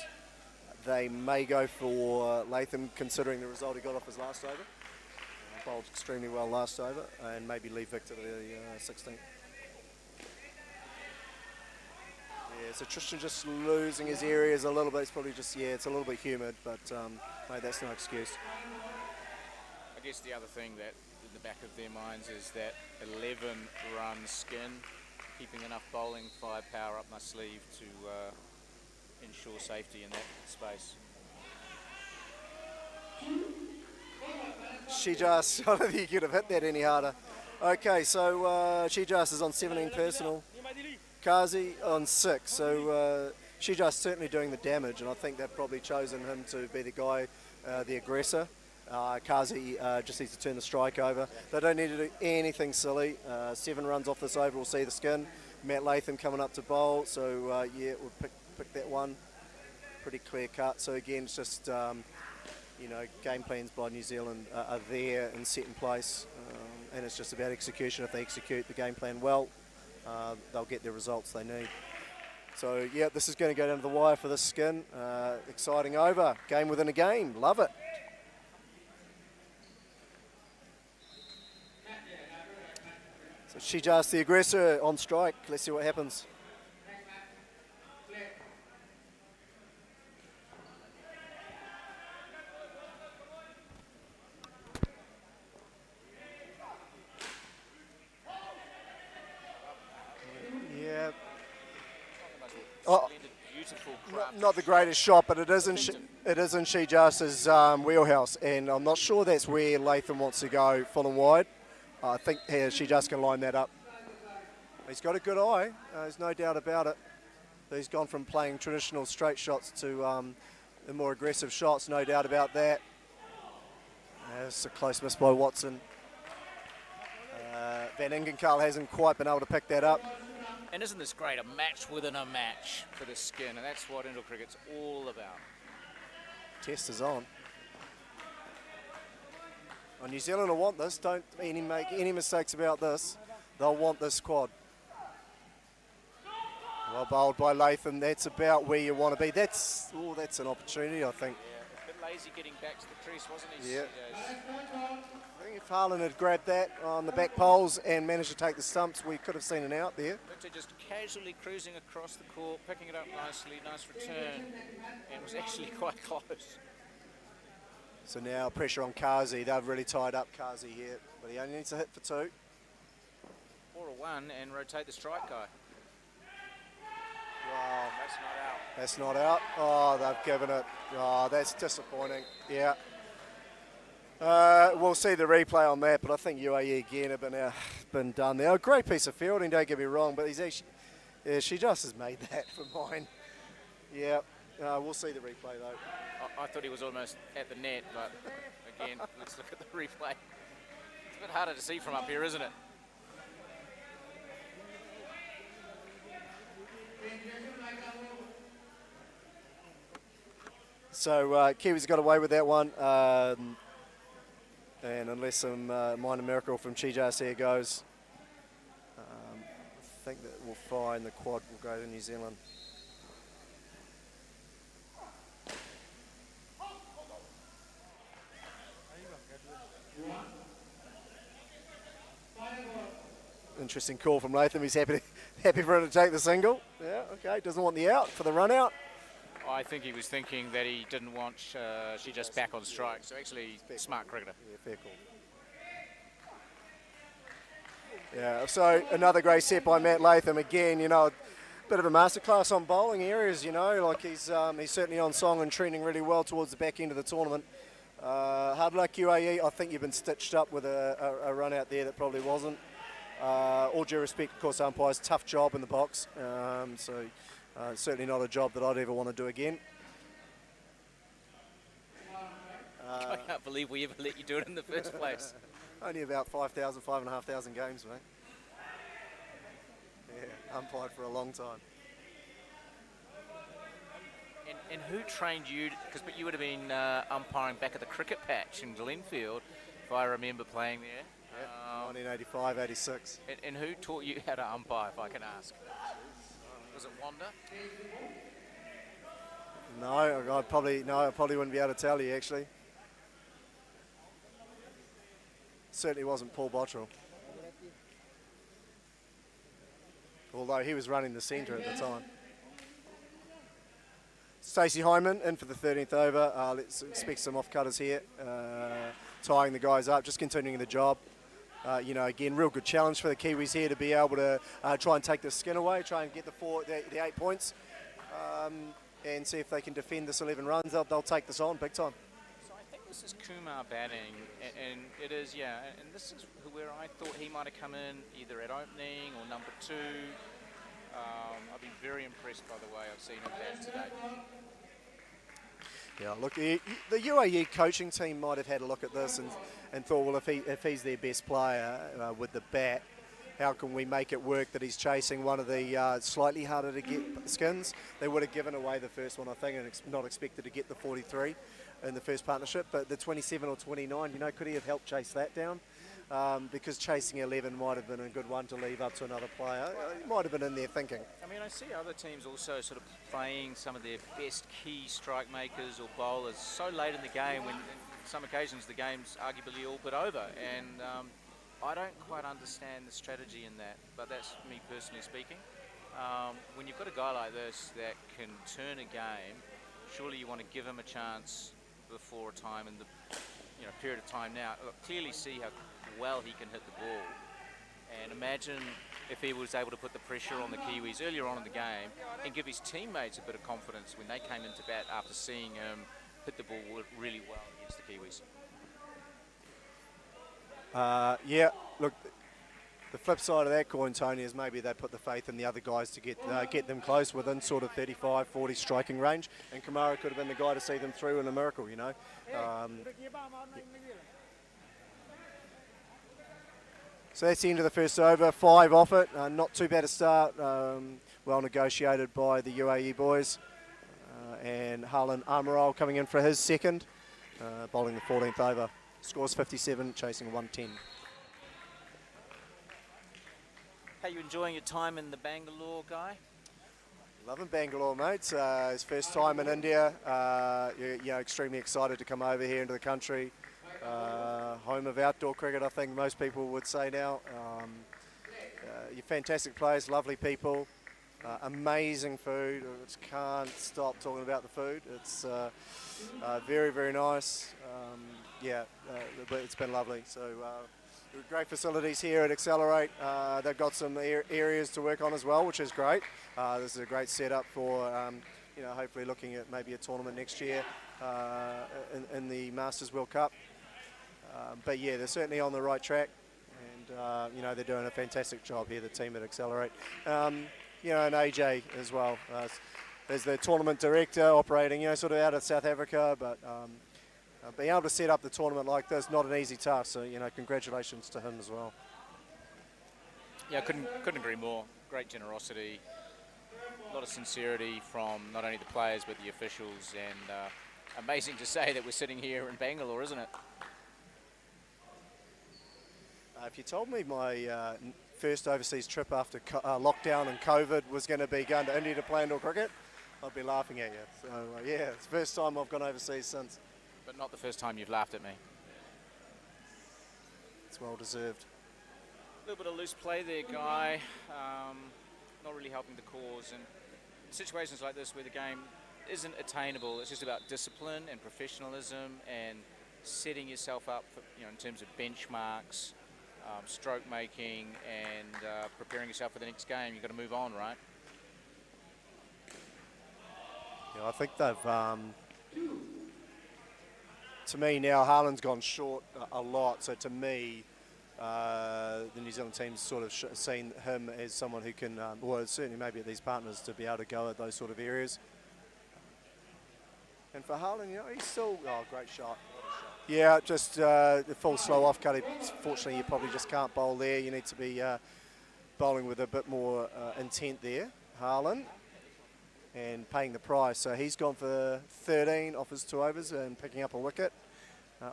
They may go for Latham considering the result he got off his last over. Bowled extremely well last over, and maybe leave Victor to the 16th. Yeah, so Tristan just losing his areas a little bit. It's probably just, yeah, it's a little bit humid, but mate, that's no excuse. I guess the other thing that in the back of their minds is that 11-run skin, keeping enough bowling firepower up my sleeve to ensure safety in that space. Shijas, I don't think you could have hit that any harder. Okay, so Shijas is on 17 personal. Kazi on 6. So Shijas certainly doing the damage, and I think they've probably chosen him to be the guy, the aggressor. Kazi just needs to turn the strike over. They don't need to do anything silly. 7 runs off this over, we'll see the skin. Matt Latham coming up to bowl, so yeah, we'll pick that one. Pretty clear cut. So again, it's just game plans by New Zealand are there and set in place, and it's just about execution. If they execute the game plan well, they'll get the results they need. So yeah, this is going to go down to the wire for this skin. Exciting over, game within a game, love it. So Shijas, the aggressor, on strike. Let's see what happens. Yeah. Oh, Beautiful not the greatest shot, but it is in Shijas's wheelhouse, and I'm not sure that's where Latham wants to go, full and wide. I think Shijas can line that up. He's got a good eye, there's no doubt about it. He's gone from playing traditional straight shots to the more aggressive shots, no doubt about that. It's a close miss by Watson. Van Ingenkarl hasn't quite been able to pick that up. And isn't this great? A match within a match for the skin, and that's what indoor cricket's all about. Test is on. Well, New Zealand will want this. Don't make any mistakes about this. They'll want this quad. Well bowled by Latham. That's about where you want to be. That's an opportunity, I think. Yeah, a bit lazy getting back to the crease, wasn't he? Yeah. I think if Harlan had grabbed that on the back poles and managed to take the stumps, we could have seen an out there. Victor just casually cruising across the court, picking it up nicely, nice return, and was actually quite close. So now pressure on Kazi. They've really tied up Kazi here, but he only needs to hit for 2. 4 or 1 and rotate the strike guy. Wow. That's not out. That's not out. Oh, they've given it. Oh, that's disappointing. Yeah. We'll see the replay on that, but I think UAE again have been done there. A great piece of fielding, don't get me wrong, but he's actually, she just has made that for mine. Yeah, we'll see the replay though. I thought he was almost at the net, but again, let's look at the replay. It's a bit harder to see from up here, isn't it? So Kiwis got away with that one. And unless some minor miracle from Shijas here goes, I think that we'll find the quad will go to New Zealand. Interesting call from Latham. He's happy for him to take the single. Yeah, okay. Doesn't want the out for the run out. I think he was thinking that he didn't want Shijas back on strike, so actually smart cricketer. Yeah, fair call. Yeah, so another great set by Matt Latham. Again, a bit of a masterclass on bowling areas, like he's certainly on song and trending really well towards the back end of the tournament. Hard luck UAE, I think you've been stitched up with a run out there that probably wasn't. All due respect, of course, umpires, tough job in the box, so certainly not a job that I'd ever want to do again. I can't believe we ever let you do it in the first place. Only about 5,500 games, mate. Yeah, umpired for a long time. And who trained you? But you would have been umpiring back at the cricket patch in Glenfield, if I remember playing there. Yeah, 1985, 86. And who taught you how to umpire, if I can ask? Was it Wanda? No, I probably wouldn't be able to tell you, actually. Certainly wasn't Paul Bottrell. Although he was running the centre at the time. Stacey Hyman in for the 13th over. Let's expect some off-cutters here. Tying the guys up, just continuing the job. Again, real good challenge for the Kiwis here to be able to try and take the skin away, try and get the 8 points. and see if they can defend this 11 runs. They'll take this on big time. So I think this is Kumar batting, and it is, yeah, and this is where I thought he might have come in either at opening or number 2. I've been very impressed by the way I've seen him bat today. Yeah, look, the UAE coaching team might have had a look at this and thought, well, if he's their best player with the bat, how can we make it work that he's chasing one of the slightly harder to get skins? They would have given away the first one, I think, and not expected to get the 43 in the first partnership. But the 27 or 29, you know, could he have helped chase that down? Because chasing 11 might have been a good one to leave up to another player. It might have been in their thinking. I mean, I see other teams also sort of playing some of their best key strike makers or bowlers so late in the game when, on some occasions, the game's arguably all but over. And I don't quite understand the strategy in that, but that's me personally speaking. When you've got a guy like this that can turn a game, surely you want to give him a chance before a time in the period of time now. Look, clearly see how well he can hit the ball, and imagine if he was able to put the pressure on the Kiwis earlier on in the game and give his teammates a bit of confidence when they came into bat after seeing him hit the ball really well against the Kiwis. Yeah, look, the flip side of that coin, Tony, is maybe they put the faith in the other guys to get them close within sort of 35, 40 striking range, and Kamara could have been the guy to see them through in a miracle, you know. So that's the end of the first over, 5 off it, not too bad a start, well negotiated by the UAE boys, and Harlan Amaral coming in for his second, bowling the 14th over, scores 57, chasing 110. How are you enjoying your time in the Bangalore, Guy? Loving Bangalore, mate. His first time in India, extremely excited to come over here into the country. Home of outdoor cricket, I think most people would say now. You're fantastic players, lovely people, amazing food. I just can't stop talking about the food. It's very, very nice. It's been lovely. So great facilities here at Accelerate. They've got some areas to work on as well, which is great. This is a great setup for hopefully looking at maybe a tournament next year in the Masters World Cup. But yeah, they're certainly on the right track, and they're doing a fantastic job here, the team at Accelerate. And AJ as well. There's the tournament director operating, sort of out of South Africa, but being able to set up the tournament like this, not an easy task. So congratulations to him as well. Yeah, couldn't agree more. Great generosity, a lot of sincerity from not only the players but the officials, and amazing to say that we're sitting here in Bangalore, isn't it? If you told me my first overseas trip after lockdown and COVID was going to be going to India to play indoor cricket, I'd be laughing at you. So yeah, it's the first time I've gone overseas since. But not the first time you've laughed at me. It's well deserved. A little bit of loose play there, Guy. Not really helping the cause. And situations like this where the game isn't attainable, it's just about discipline and professionalism and setting yourself up for, in terms of benchmarks, stroke making, and preparing yourself for the next game. You've got to move on, right? Yeah, I think they've. To me now, Harlan's gone short a lot. So to me, the New Zealand team's sort of seen him as someone who can, or certainly maybe at these partners, to be able to go at those sort of areas. And for Harlan, he's still, great shot. Yeah, just the full slow off cut. Fortunately, you probably just can't bowl there. You need to be bowling with a bit more intent there, Harlan, and paying the price. So he's gone for 13 off his 2 overs and picking up a wicket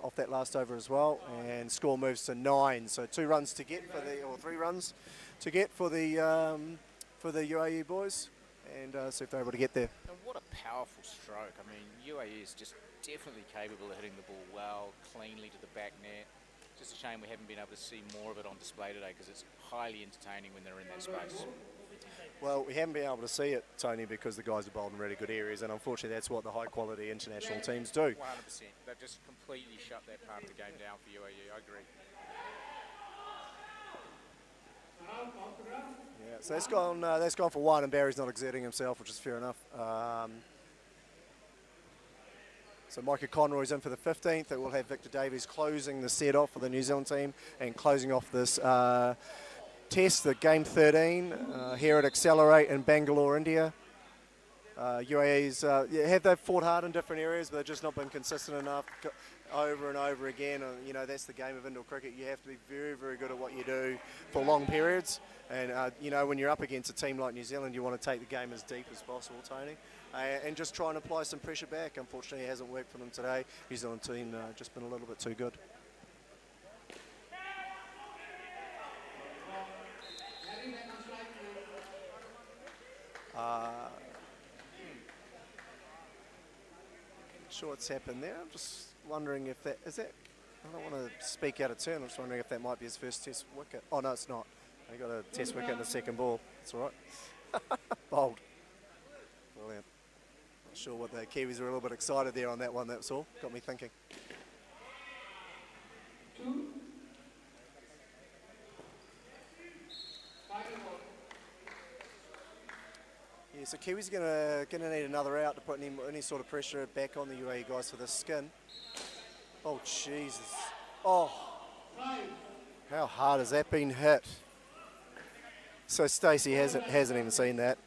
off that last over as well. And score moves to 9. So 2 runs to get or 3 runs to get for the UAE boys, and see if they're able to get there. And what a powerful stroke. I mean, UAE is just definitely capable of hitting the ball well, cleanly to the back net. Just a shame we haven't been able to see more of it on display today, because it's highly entertaining when they're in that space. Well, we haven't been able to see it, Tony, because the guys are bowled in really good areas, and unfortunately that's what the high-quality international teams do. 100%. They've just completely shut that part of the game down for UAE. I agree. Yeah, so that's gone for 1, and Barry's not exerting himself, which is fair enough. So Micah Conroy's in for the 15th. It will have Victor Davies closing the set off for the New Zealand team and closing off this test, the game 13 here at Accelerate in Bangalore, India. UAE's, they've fought hard in different areas, but they've just not been consistent enough over and over again. You know, that's the game of indoor cricket. You have to be very, very good at what you do for long periods. And, you know, when you're up against a team like New Zealand, you want to take the game as deep as possible, Tony, and just try and apply some pressure back. Unfortunately, it hasn't worked for them today. New Zealand team just been a little bit too good. Sure what's happened there. I'm just wondering if that is that. I don't want to speak out of turn. I'm just wondering if that might be his first test wicket. Oh no, it's not. He got a test wicket in the second ball. That's all right. Bold. Brilliant. Not sure what the Kiwis were a little bit excited there on that one. That's all. Got me thinking. Yeah, so Kiwis are gonna need another out to put any sort of pressure back on the UAE guys for this skin. Oh Jesus! Oh, how hard has that been hit? So Stacey hasn't even seen that,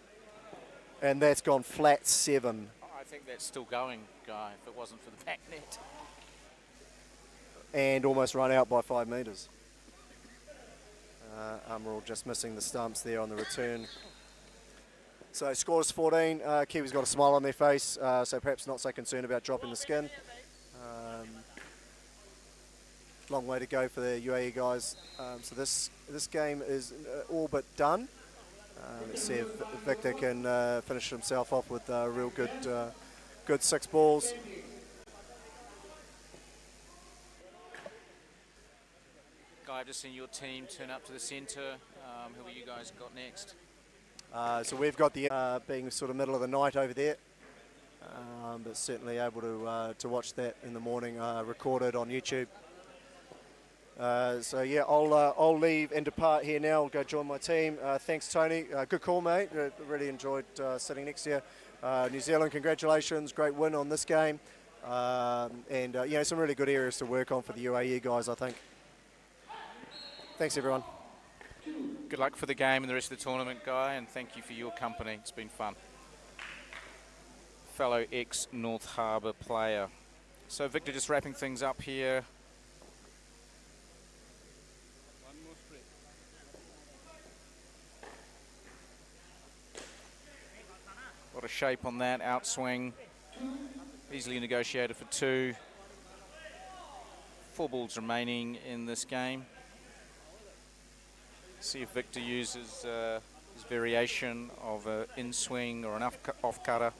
and that's gone flat 7. I think that's still going, Guy, if it wasn't for the back net. And almost run out by 5 metres. Amaral just missing the stumps there on the return. So scores 14, Kiwis got a smile on their face, so perhaps not so concerned about dropping the skin. Long way to go for the UAE guys. So this game is all but done. Let's see if Victor can finish himself off with a real good 6 balls. Guy, I've just seen your team turn up to the centre. Who have you guys got next? So we've got the being sort of middle of the night over there, but certainly able to watch that in the morning, recorded on YouTube. So yeah, I'll leave and depart here now. I'll go join my team. Thanks, Tony. Good call, mate. Really enjoyed sitting next to you. New Zealand, congratulations. Great win on this game, and you know, some really good areas to work on for the UAE guys, I think. Thanks, everyone. Good luck for the game and the rest of the tournament, Guy, and thank you for your company. It's been fun. Fellow ex-North Harbour player. So Victor just wrapping things up here. What a shape on that outswing. Easily negotiated for 2. 4 balls remaining in this game. See if Victor uses his variation of an in-swing or an off-cutter.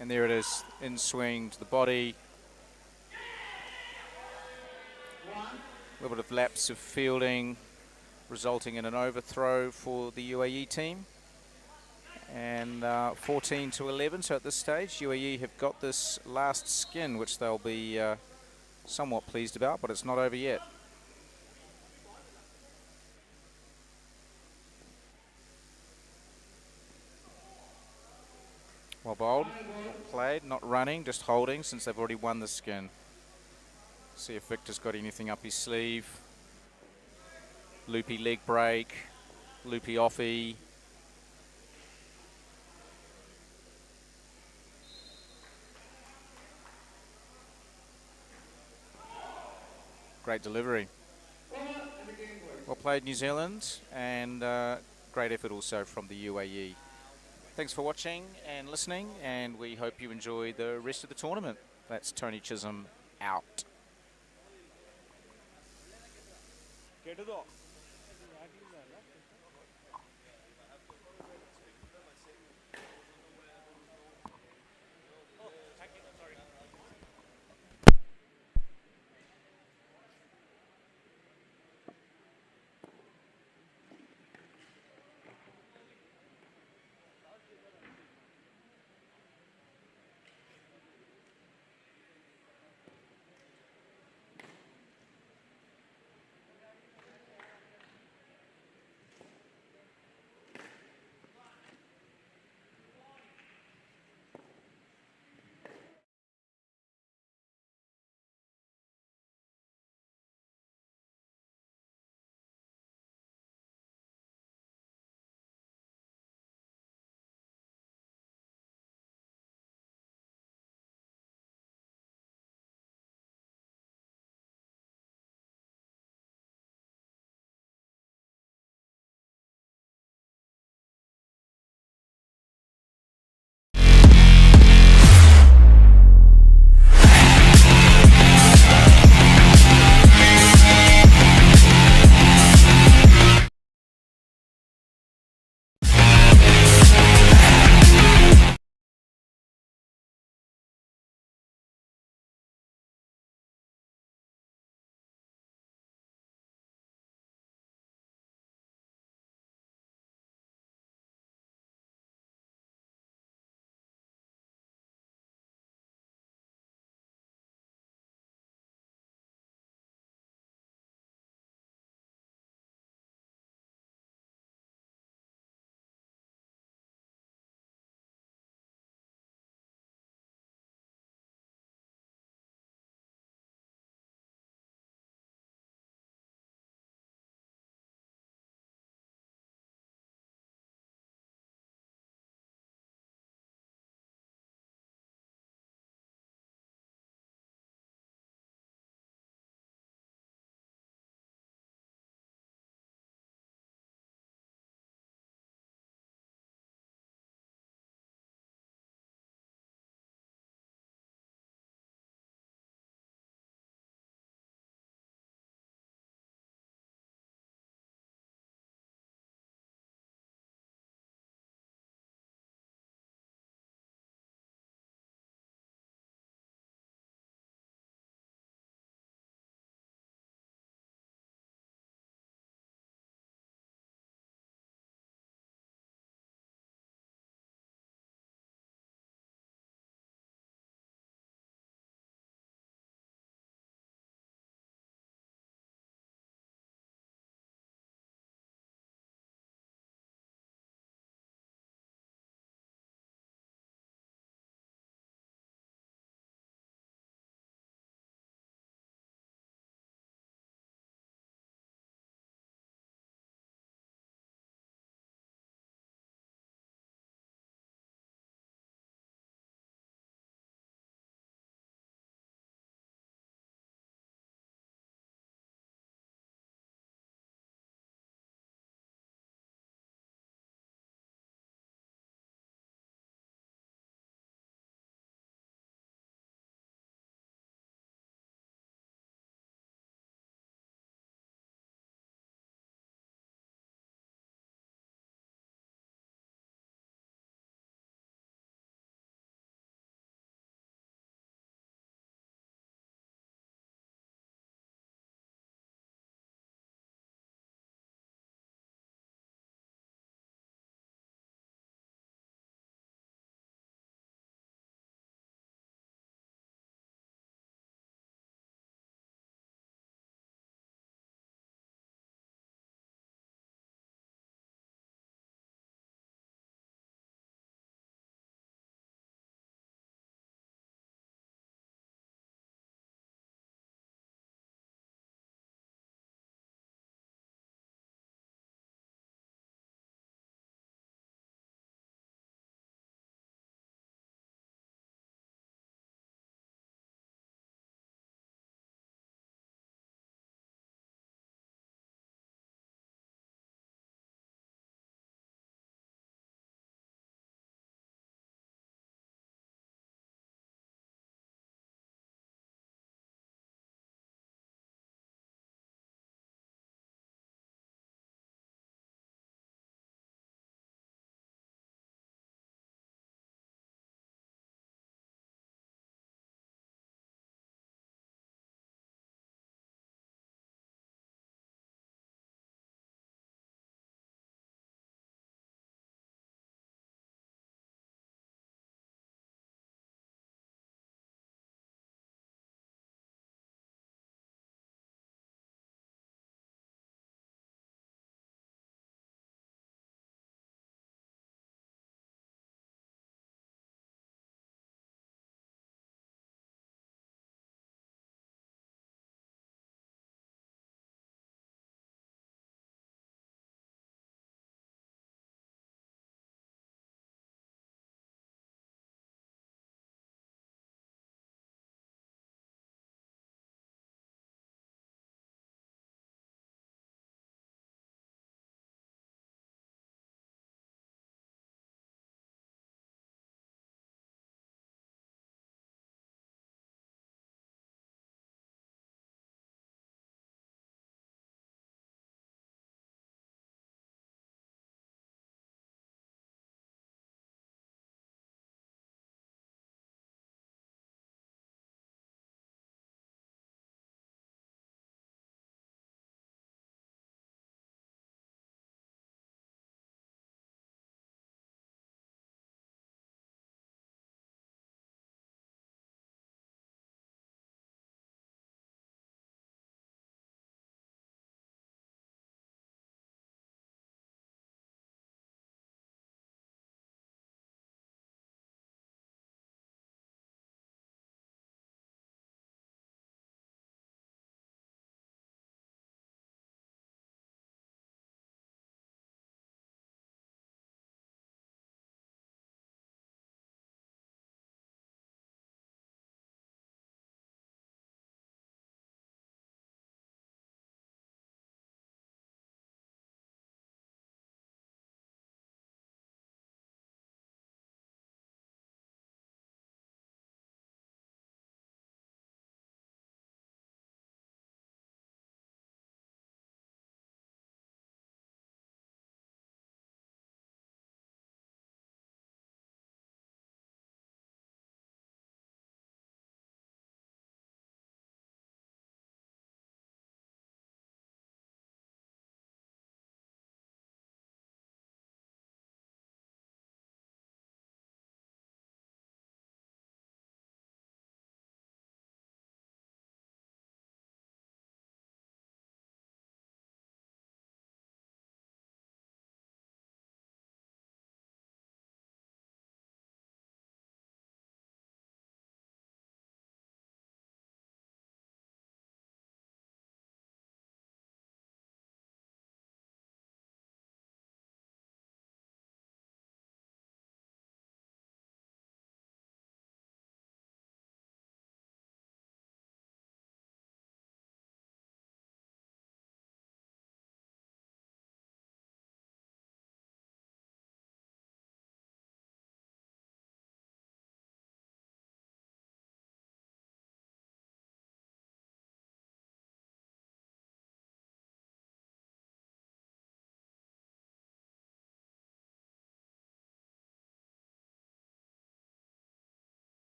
And there it is, in-swing to the body. A little bit of lapse of fielding, resulting in an overthrow for the UAE team. And 14 to 11, so at this stage UAE have got this last skin, which they'll be somewhat pleased about, but it's not over yet. Well bowled, not played, not running, just holding since they've already won the skin. See if Victor's got anything up his sleeve. Loopy leg break, loopy offie. Great delivery. Well played, New Zealand, and great effort also from the UAE. Thanks for watching and listening, and we hope you enjoy the rest of the tournament. That's Tony Chisholm out.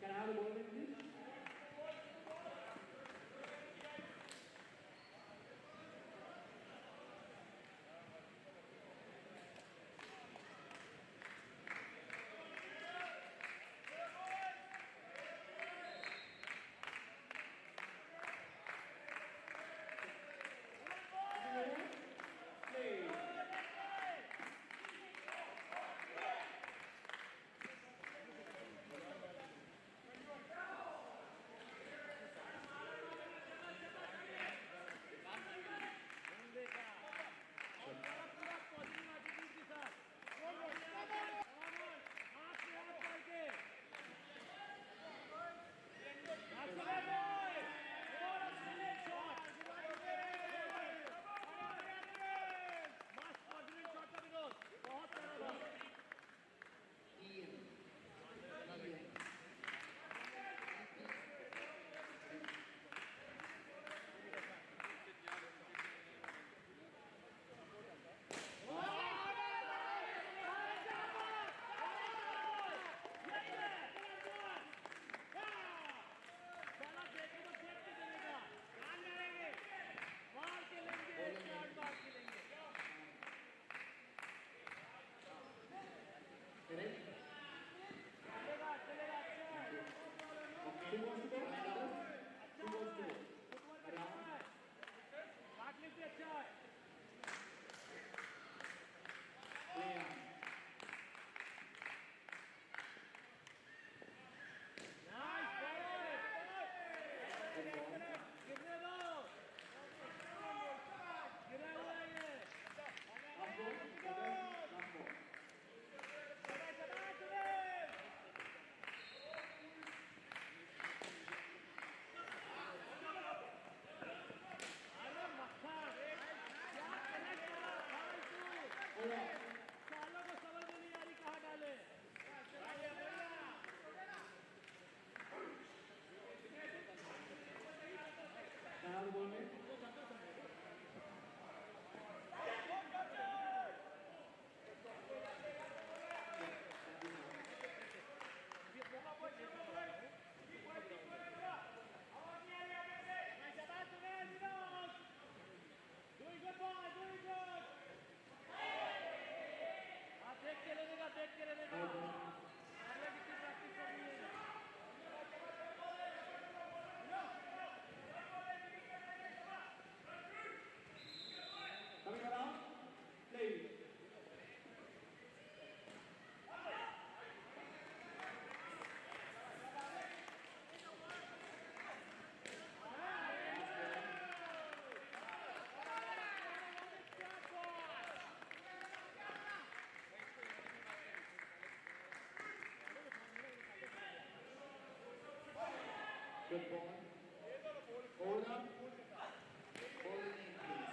Can I have a ball in, please? Coming around, please. Good ball. Hold up. Hold it in, please.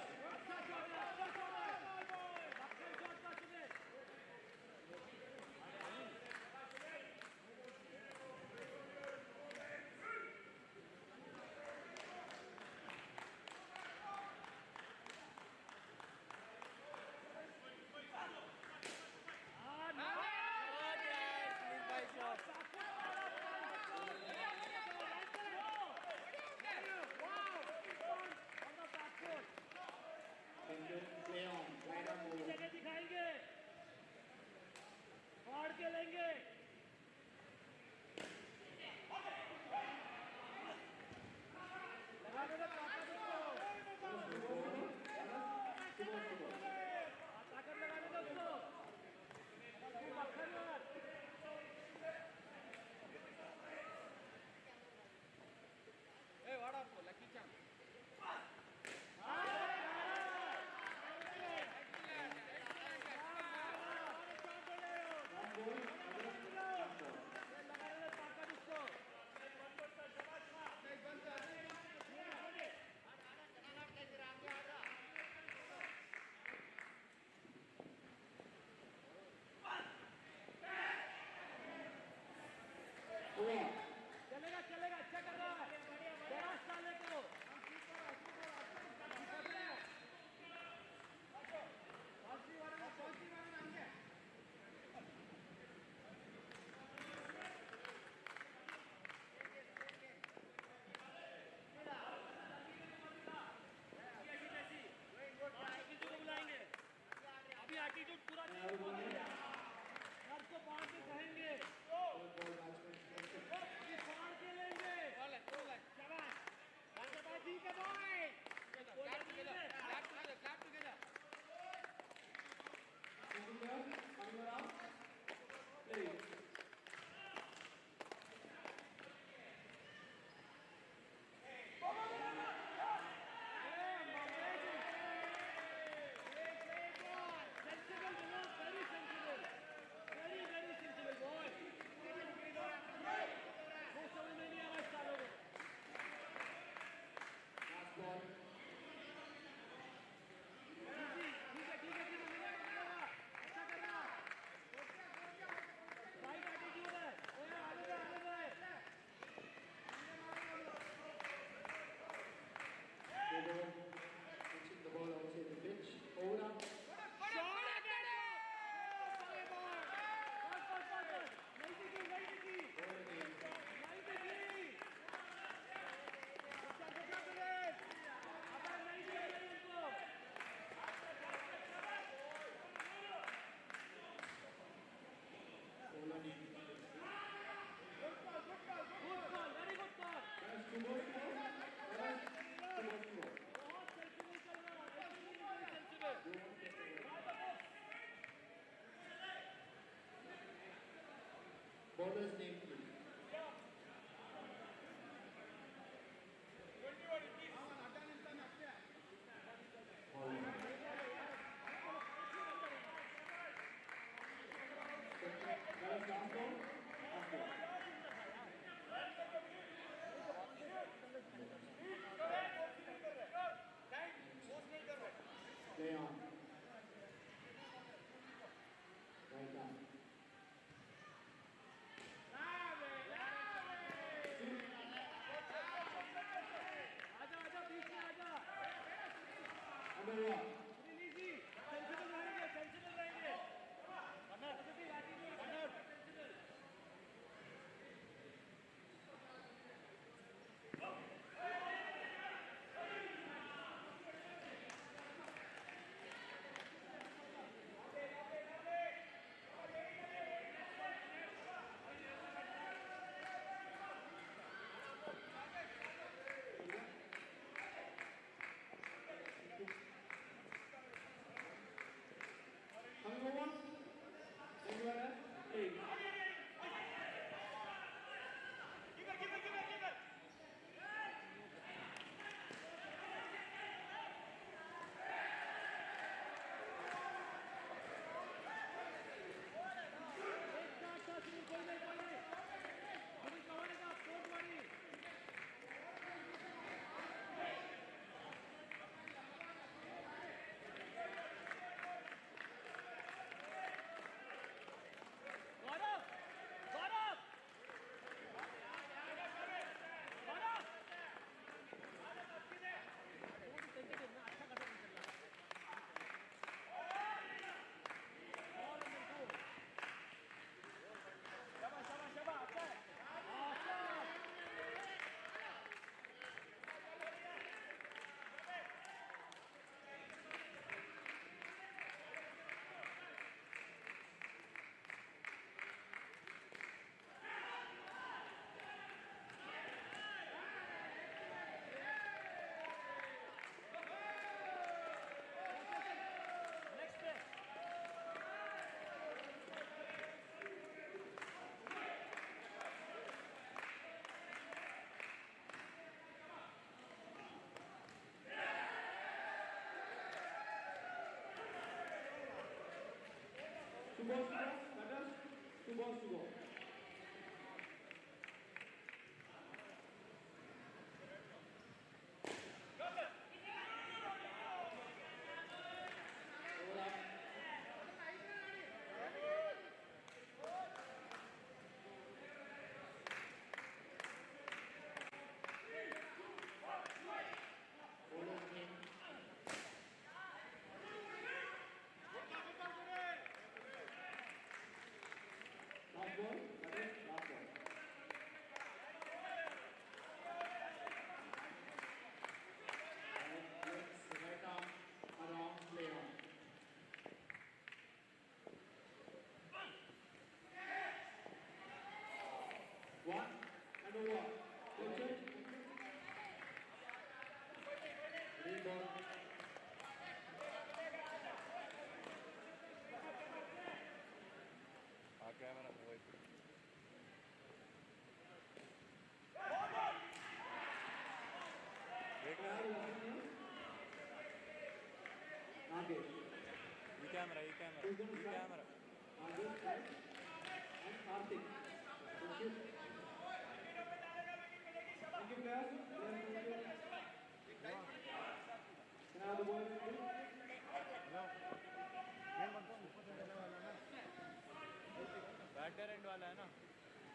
बैटर एंड वाला है ना,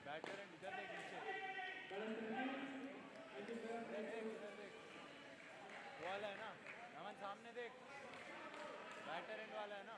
batter and इधर देख नीचे, इधर देख वो वाला है ना, नमन सामने देख, बैटर एंड वाला है ना,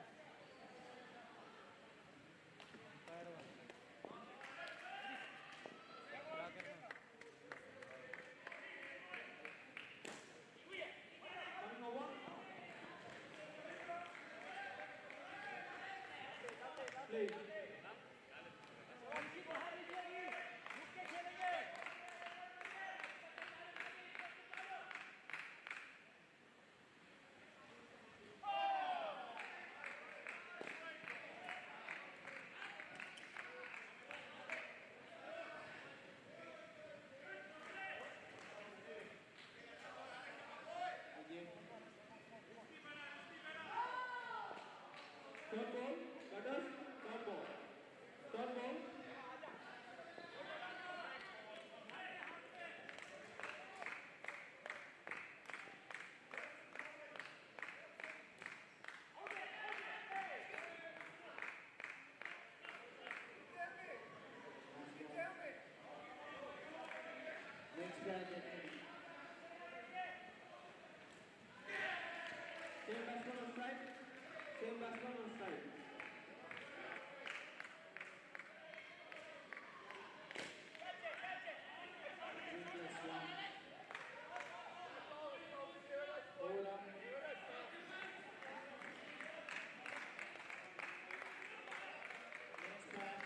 क्या करना है? Same batsman on strike. Over up. Next man.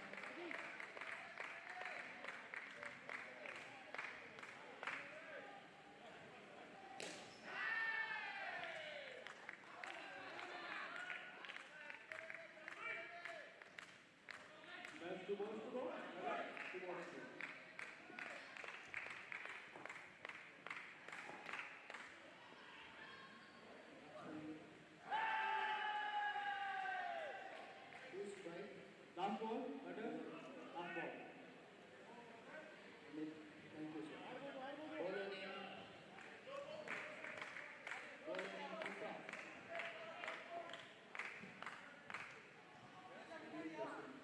That's 2 balls to go. 2 balls to go. Two strike. Last ball, batter. Last ball. Thank you, sir. Bowler name. Bowler name, Puka.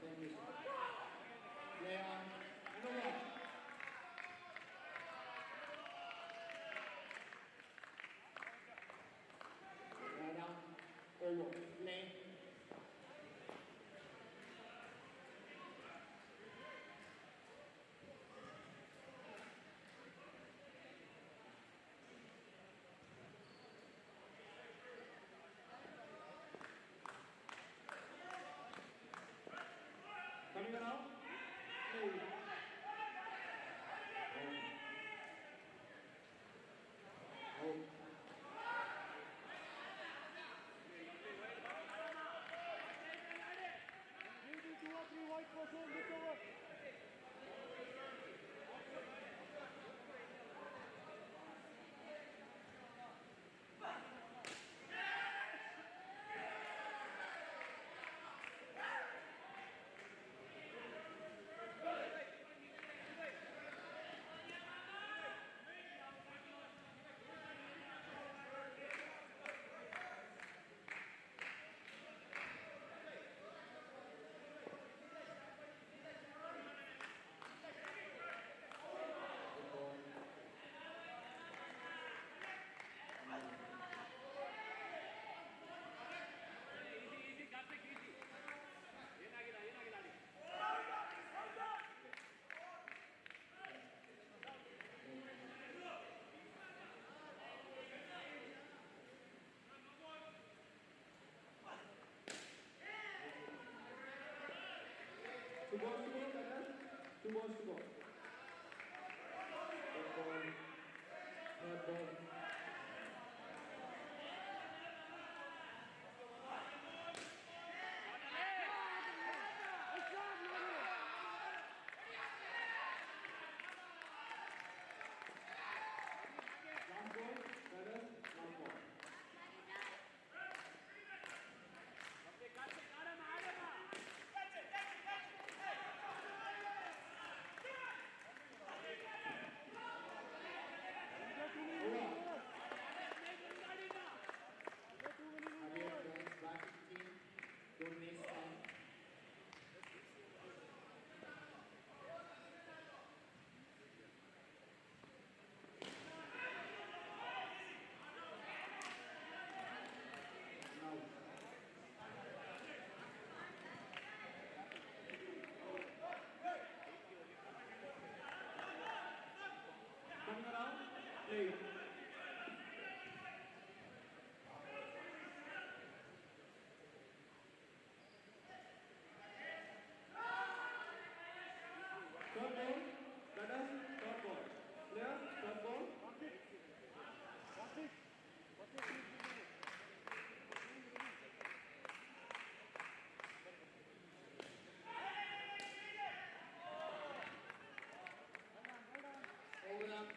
Thank you, sir. Play on. Number 1. Right down. Over. Play. Coming around. Play. Out. Two balls to go, batter. 2 balls to go. Third ball. Third ball. Last ball, batter. Last ball. Batting team, don't waste time. Now. Coming around, play. Third ball, batter, third ball. Player, third ball. Over up.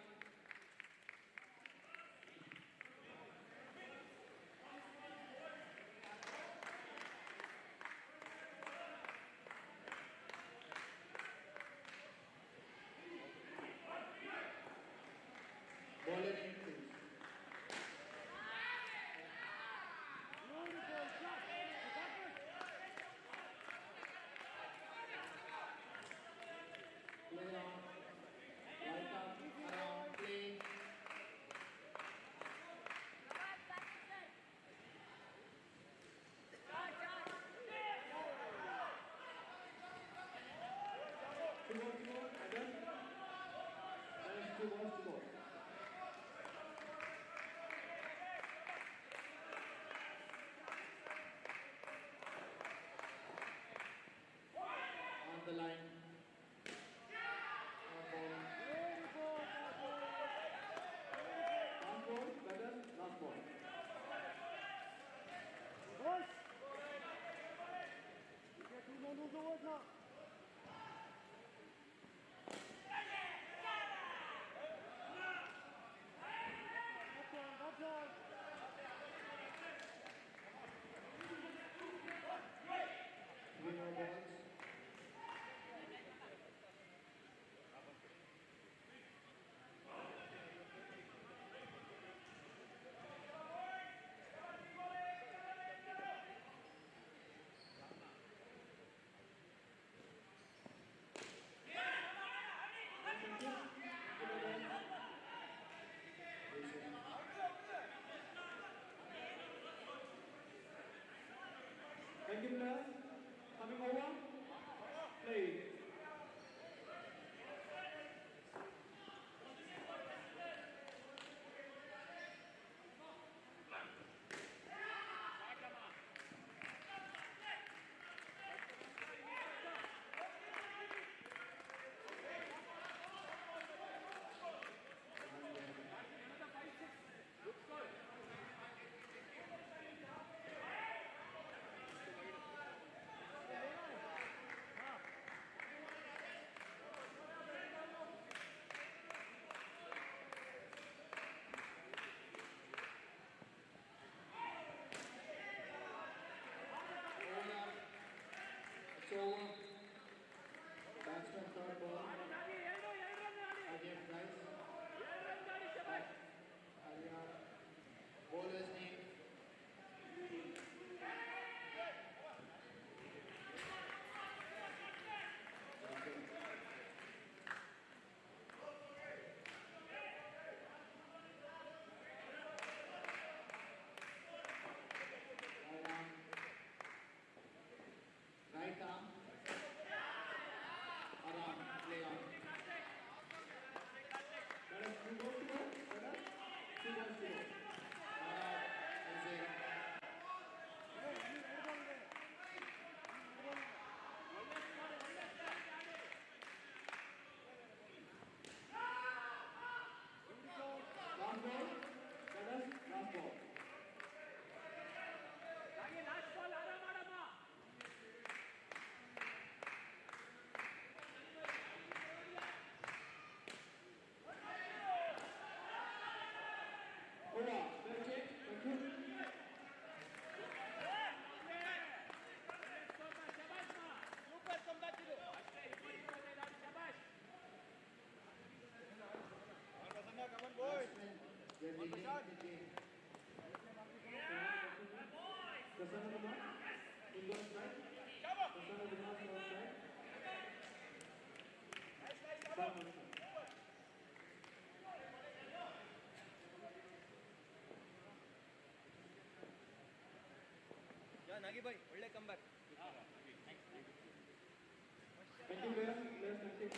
Thank you, players. Players, thank you.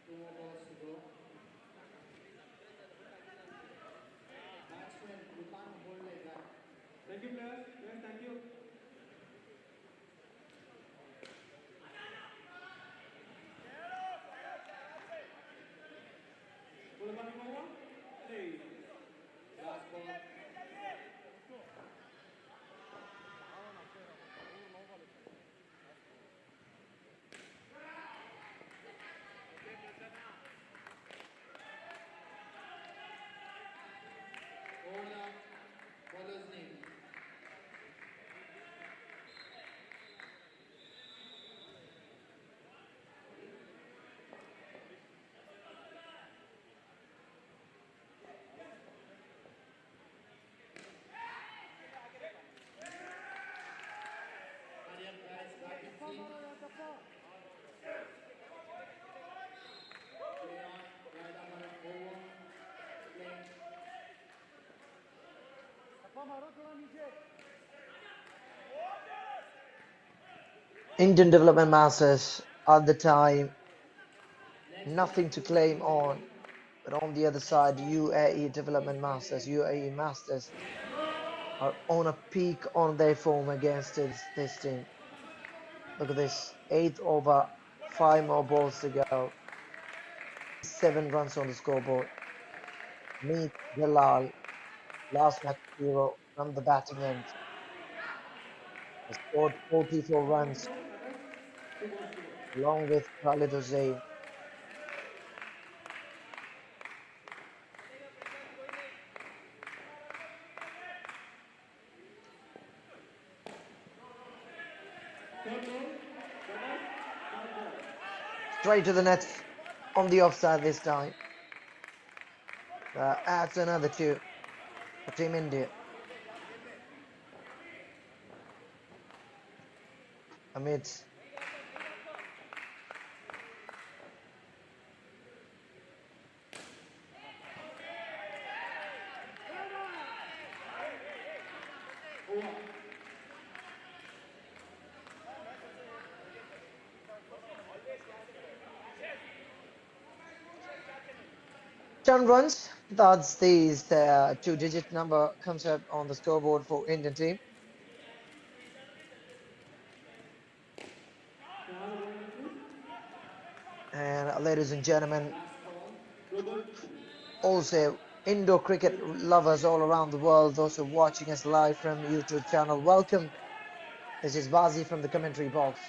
Two more balls to go. Batsman, you can't hold like that. Thank you, players. Players, thank you. For the coming over, please. Last ball. Order. Bowler's name. Hurry up, guys. Back in seat. Play on. Right up and over. Play. Indian Development Masters at the time, nothing to claim on. But on the other side, UAE Development Masters, UAE Masters are on a peak on their form against this team. Look at this, 8th over, 5 more balls to go. 7 runs on the scoreboard. Meet Dalal, last match hero from the batting end. He scored 44 runs along with Khalid Hussain. Straight to the net on the offside this time. Adds another 2 for Team India. Amid Ten runs. That's these 2-digit number comes up on the scoreboard for Indian team. And ladies and gentlemen, also indoor cricket lovers all around the world, those who are watching us live from YouTube channel, welcome. This is Bazi from the commentary box,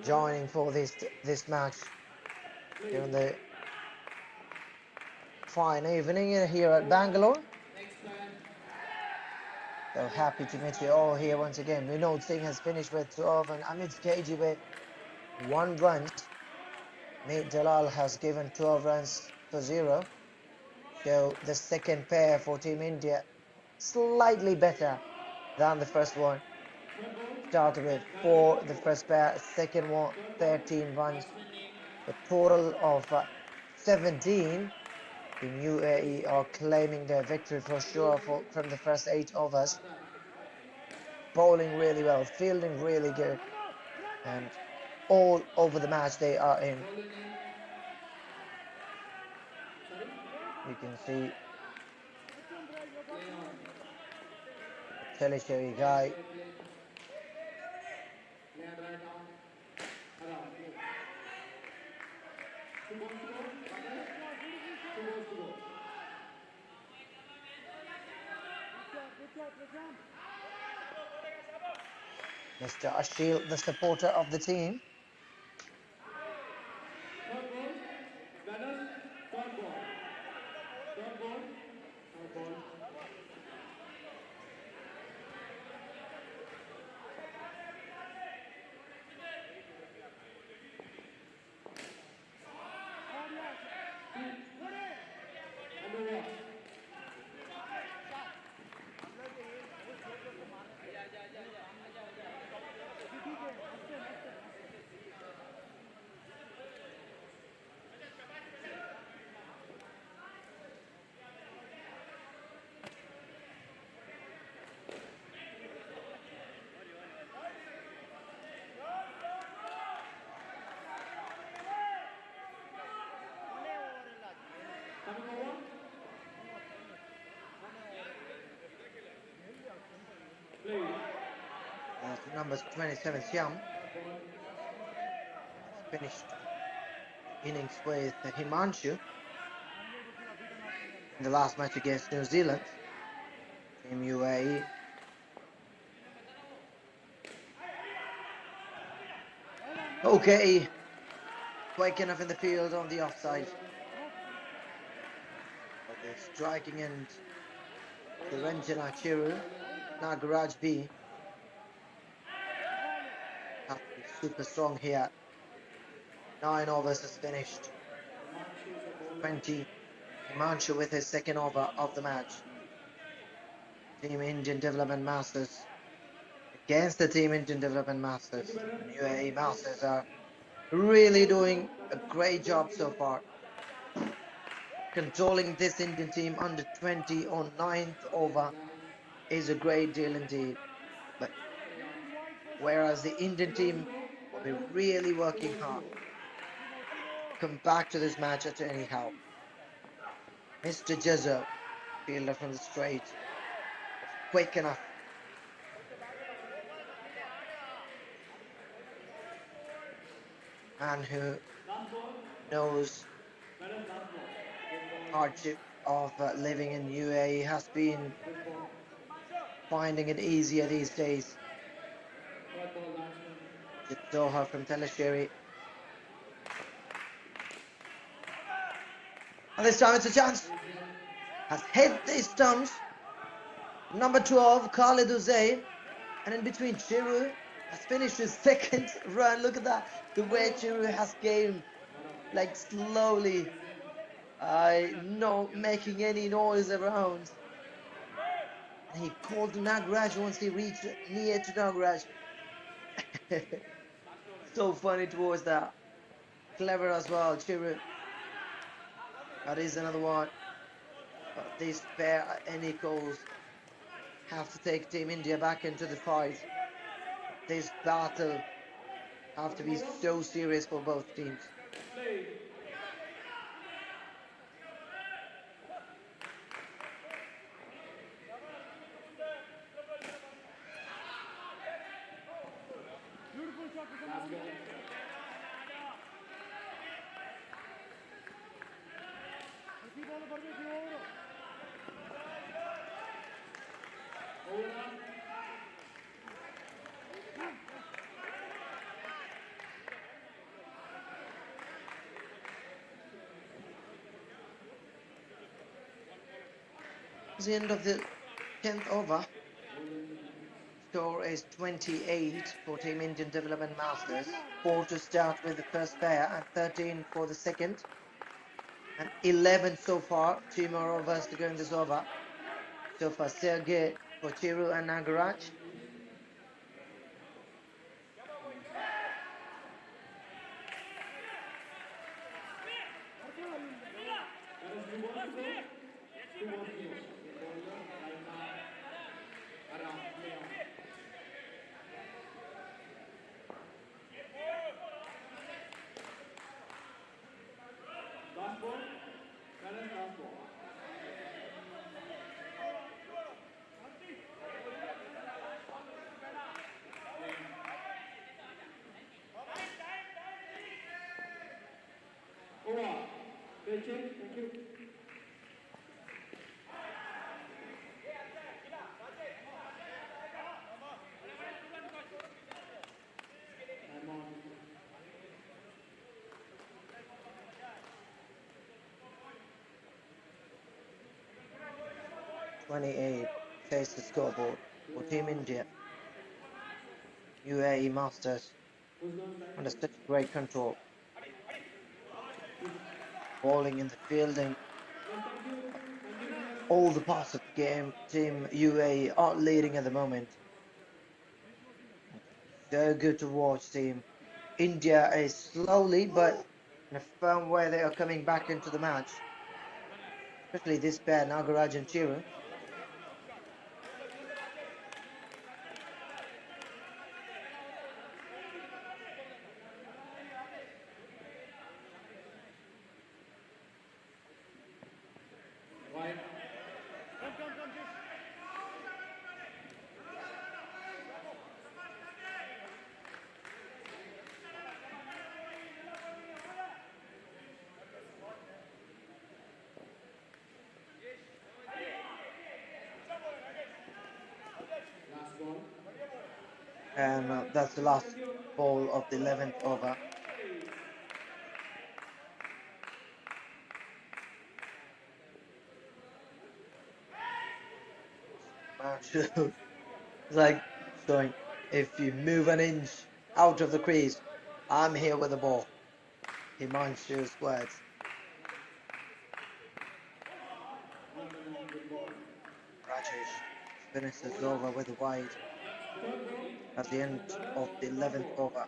joining for this match during the fine evening here at Bangalore. So happy to meet you all here once again. Vinod Singh has finished with 12 and Amit KG with 1 run. Meet Dalal has given 12 runs for 0. So the second pair for Team India slightly better than the first one. Started with 4 the first pair, second one 13 runs. A total of 17. Team UAE are claiming their victory for sure from the first 8 overs. Bowling really well, fielding really good, and all over the match they are in. You can see the Telesheri guy. Mr. Ashil, the supporter of the team. The numbers 27 Siam finished innings with Himanshu in the last match against New Zealand. Team UAE. Okay, quick enough in the field on the offside. But the striking end to Ranjana Chiru, Nagaraj B. Have to be super strong here. 9 overs is finished. 20. Himanshu with his second over of the match. Team Indian Development Masters against the Team Indian Development Masters. And UAE Masters are really doing a great job so far. Controlling this Indian team under 20 on 9th over is a great deal indeed. But whereas the Indian team will be really working hard to come back to this match at any how. Mr. Jezzo, fielder from the straight, was quick enough. Man who knows hardship of living in UAE has been finding it easier these days. Zohar from Telesheri. And this time it's a chance. Has hit the stumps. Number 12, Khalid Uzay. And in between, Chiru has finished his second run. Look at that. The way Chiru has gamed. Like slowly. Not making any noise around. And he called Nagraj once he reached near to Nagraj. So funny towards that. Clever as well, Chiru. That is another one. But this pair at any goals have to take Team India back into the fight. This battle have to be so serious for both teams. It's the end of the 10th over. Score is 28 for Team Indian Development Masters. 4 to start with the first pair and 13 for the second. And 11 so far. 2 more overs to go in this over. So far, Sergey for Chiru and Nagaraj. Thank you. 28 says the scoreboard for Team India. UAE Masters under such great control. Bowling and the fielding. All the parts of the game, Team UAE are leading at the moment. So good to watch. Team India is slowly but in a firm way they are coming back into the match. Especially this pair, Nagaraj and Chiru. And that's the last ball of the 11th over. It's like showing, if you move an inch out of the crease, I'm here with the ball. Himanshu's words. Rajesh finishes over with a wide at the end of the 11th over.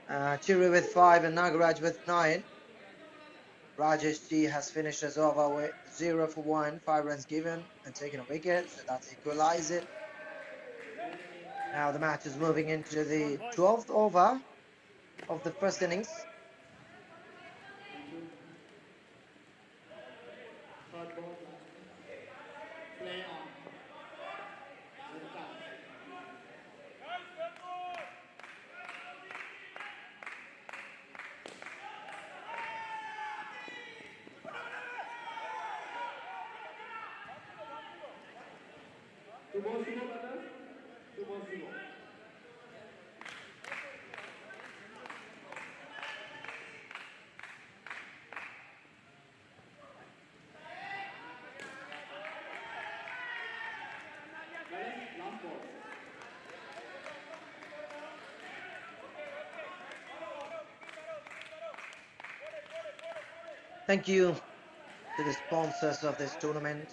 Chiru with 5 and Nagaraj with 9. Rajesh G has finished us over with 0 for 1, 5 runs given and taken a wicket, so that's equalizing. Now the match is moving into the 12th over of the first innings. Thank you to the sponsors of this tournament.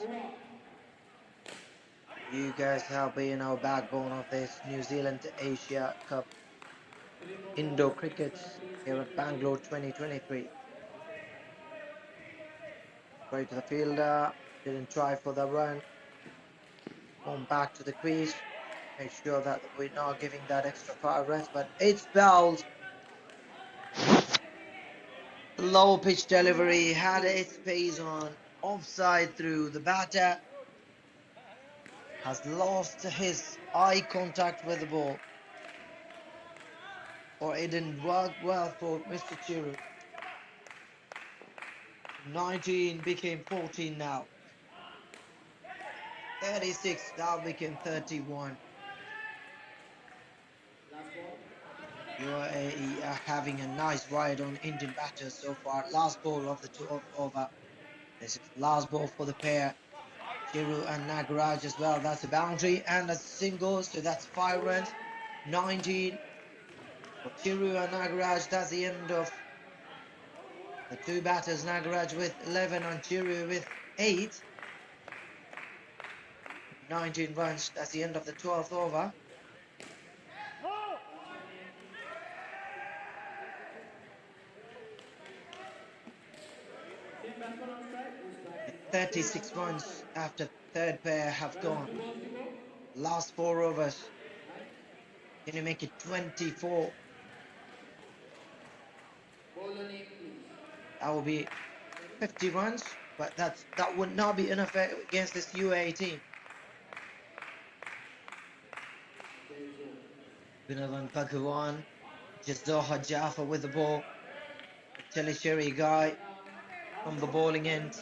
You guys have been our backbone of this New Zealand Asia Cup indoor cricket here at Bangalore 2023. Straight to the fielder, didn't try for the run. Going back to the crease. Make sure that we're not giving that extra 5 runs, but it's bowled. The low pitch delivery had its pace on. Offside through. The batter has lost his eye contact with the ball. Or it didn't work well for Mr. Chiru. 19 became 14 now. 36 now became 31. UAE are having a nice ride on Indian batters so far. Last ball of the 12th over. This is last ball for the pair. Chiru and Nagaraj as well. That's a boundary and a single, so that's 5 runs. 19 for Chiru and Nagaraj. That's the end of the two batters. Nagaraj with 11 and Chiru with 8. 19 runs. That's the end of the 12th over. With 36 runs after third pair have gone. Last 4 overs. Can you make it 24? That will be 50 runs, but that would not be enough against this UAE team. Binavan Bhagwan, Jazdoha Jaffa with the ball. Telisheri guy from the bowling end.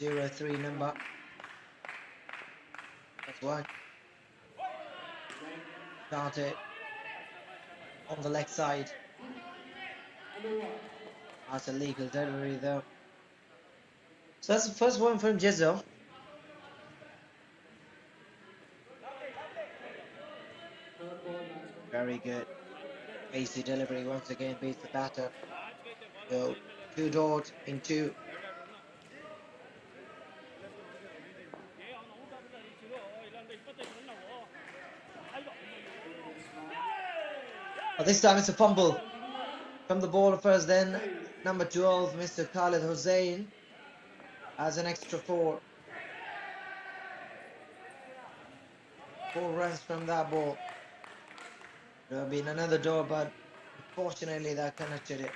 0-3 number. That's one. Started on the leg side. That's a legal delivery though. So that's the first one from Jizzo. Very good. Easy delivery once again beats the batter. So 2 dot in 2. But this time it's a fumble from the bowler first, then number 12, Mr. Khalid Hussain, has an extra 4. 4 runs from that ball. There have been another door, but unfortunately that connected it.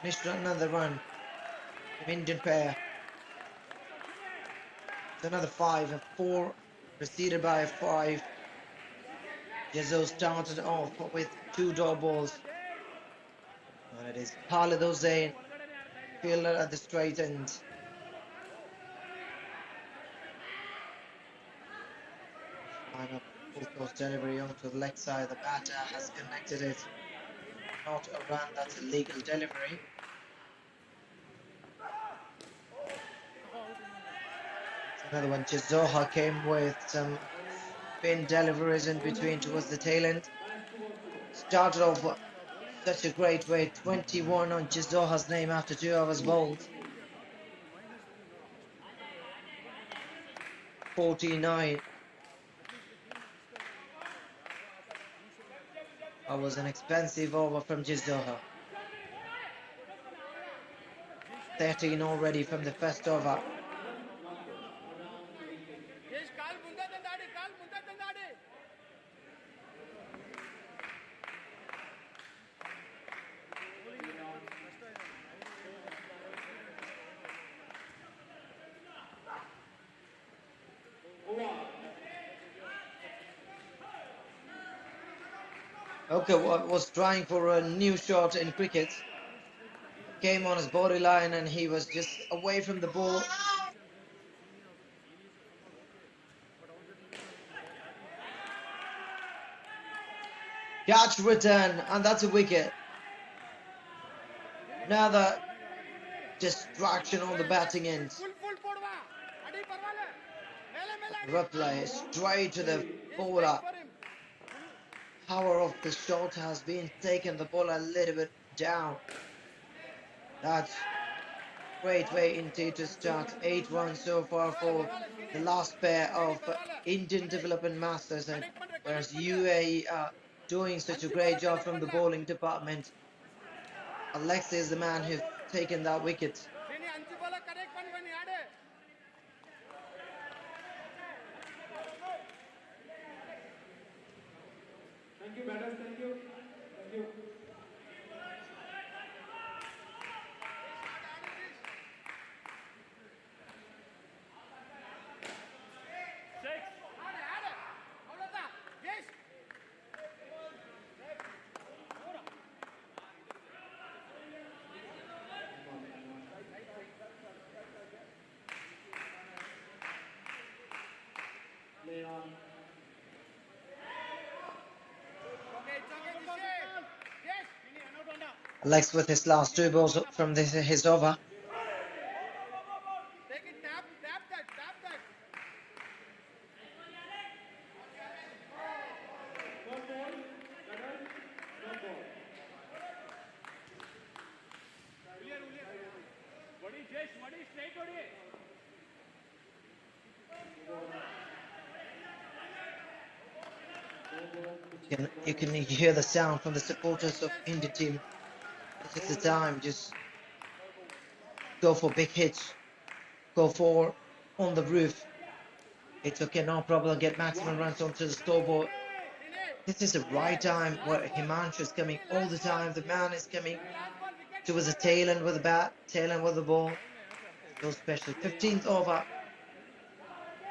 Missed another run from Indian pair. It's another 5, a 4 preceded by a 5. Jesus started off with 2 dot balls. And it is Khalid Hussain, fielder at the straight end. Line up full toss delivery onto the leg side. The batter has connected it. Not a run, that's a legal delivery. It's another one. Jizoha came with some spin deliveries in between towards the tail end. Started off such a great way. 21 on Jizoha's name after 2 hours bowled. 49. That was an expensive over from Jizoha. 13 already from the first over. Okay, was trying for a new shot in cricket. Came on his body line and he was just away from the ball. Catch return, and that's a wicket. Another distraction on the batting end. Reply straight to the bowler. Power of the shot has been taken, the ball a little bit down. That's great way indeed to start. 8 runs so far for the last pair of Indian Development Masters, and whereas UAE are doing such a great job from the bowling department. Alexa is the man who's taken that wicket. Thank you, madam. Thank you. Thank you. Alex with his last 2 balls from his over. You can hear the sound from the supporters of India team. This is the time, just go for big hits, go for on the roof. It's okay, no problem, get maximum runs onto the scoreboard. This is the right time where Himanshu is coming all the time. The man is coming towards the tail end with the bat, tail end with the ball. So special. 15th over.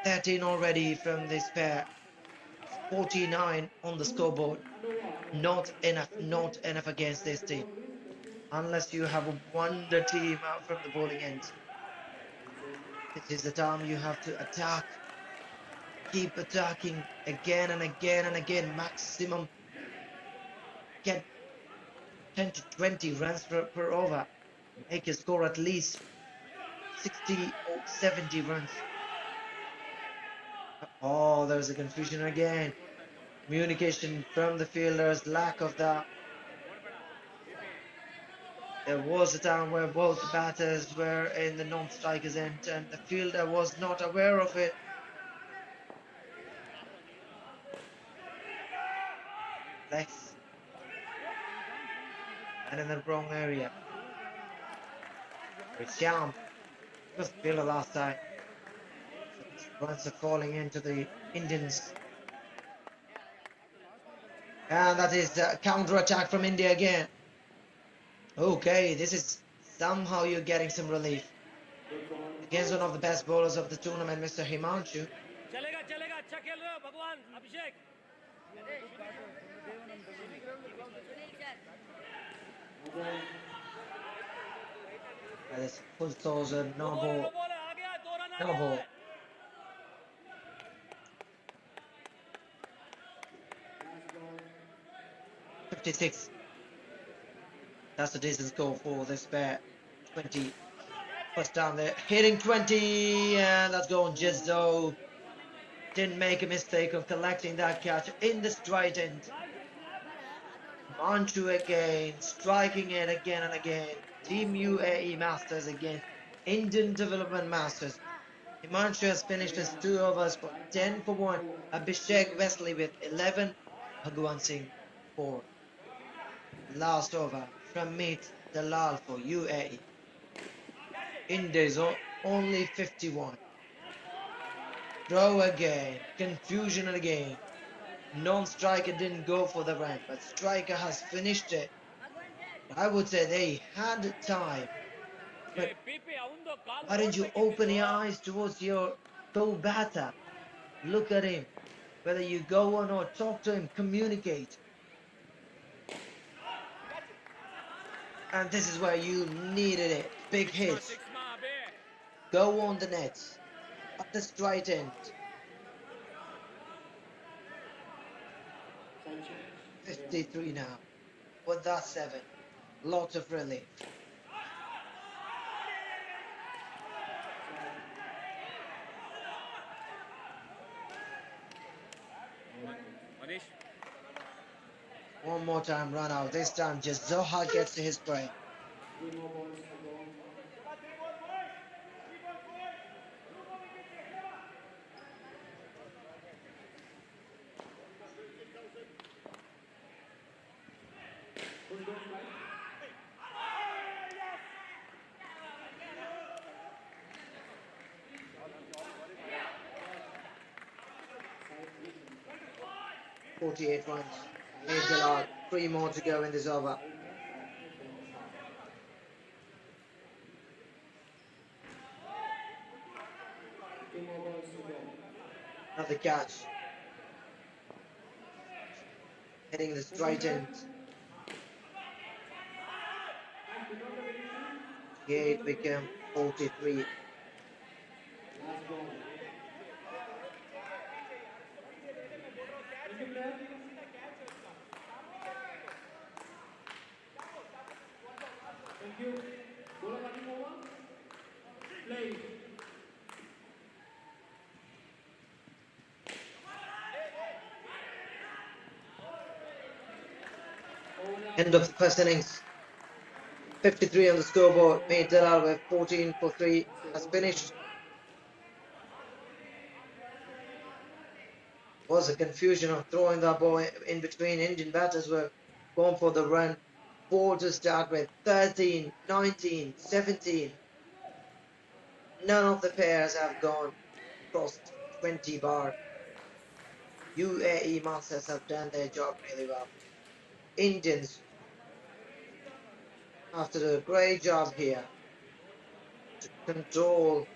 13 already from this pair. 49 on the scoreboard. Not enough against this team. Unless you have a wonder team out from the bowling end. This is the time you have to attack. Keep attacking again and again and again. Maximum. Get 10 to 20 runs per over. Make a score at least 60 or 70 runs. Oh, there's a confusion again. Communication from the fielders, lack of that. There was a time where both batters were in the non-strikers end and the fielder was not aware of it. Lex. And in the wrong area. Risham was the fielder last time. So runs are falling into the Indians. And that is the counter-attack from India again. Okay, this is somehow you're getting some relief. Against one of the best bowlers of the tournament, Mr. Himanshu. That's full toss and no ball. No ball. .56. That's a decent score for this pair. 20. First down there. Hitting 20. And that's going just so. Didn't make a mistake of collecting that catch in the straight end. Manchu again. Striking it again and again. Team UAE Masters again. Indian Development Masters. Himanshu has finished his 2 overs for 10 for 1. Abhishek Wesley with 11. Bhagwan Singh 4. Last over from Meet Dalal for UAE. Indies only 51. Throw again. Confusion again. Non-striker didn't go for the run, but striker has finished it. I would say they had time. But why didn't you open your eyes towards your co-batter? Look at him. Whether you go on or talk to him, communicate. And this is where you needed it. Big hit. Go on the net. At the straight end. 53 now. With that 7. Lot of relief. One more time run out. This time just Zoha gets to his prey. .48 runs. Made the lot. 3 more to go in this over. Another catch. Hitting the straight end. 8 became 43. Thank you. Bola running over. Play. End of the first innings. 53 on the scoreboard. Made Dalal with 14 for 3. Has finished. Was a confusion of throwing that ball in between. Indian batters were going for the run. 4 to start with. 13, 19, 17. None of the pairs have gone crossed 20 bar. UAE Masters have done their job really well. Indians have to do a great job here to control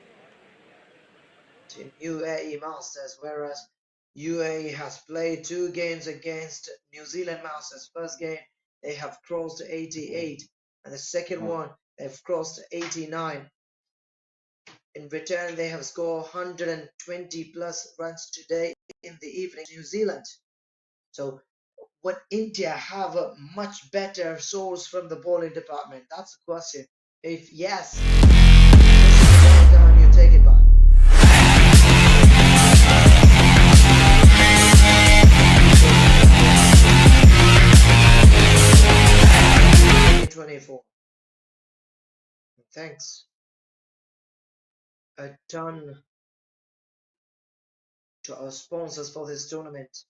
Team UAE Masters, whereas UAE has played 2 games against New Zealand Masters. First game they have crossed 88, and the second one they've crossed 89. In return, they have scored 120 plus runs today in the evening. New Zealand. So would India have a much better source from the bowling department? That's the question. If yes, this is the time you take it back. '24. Thanks a ton to our sponsors for this tournament.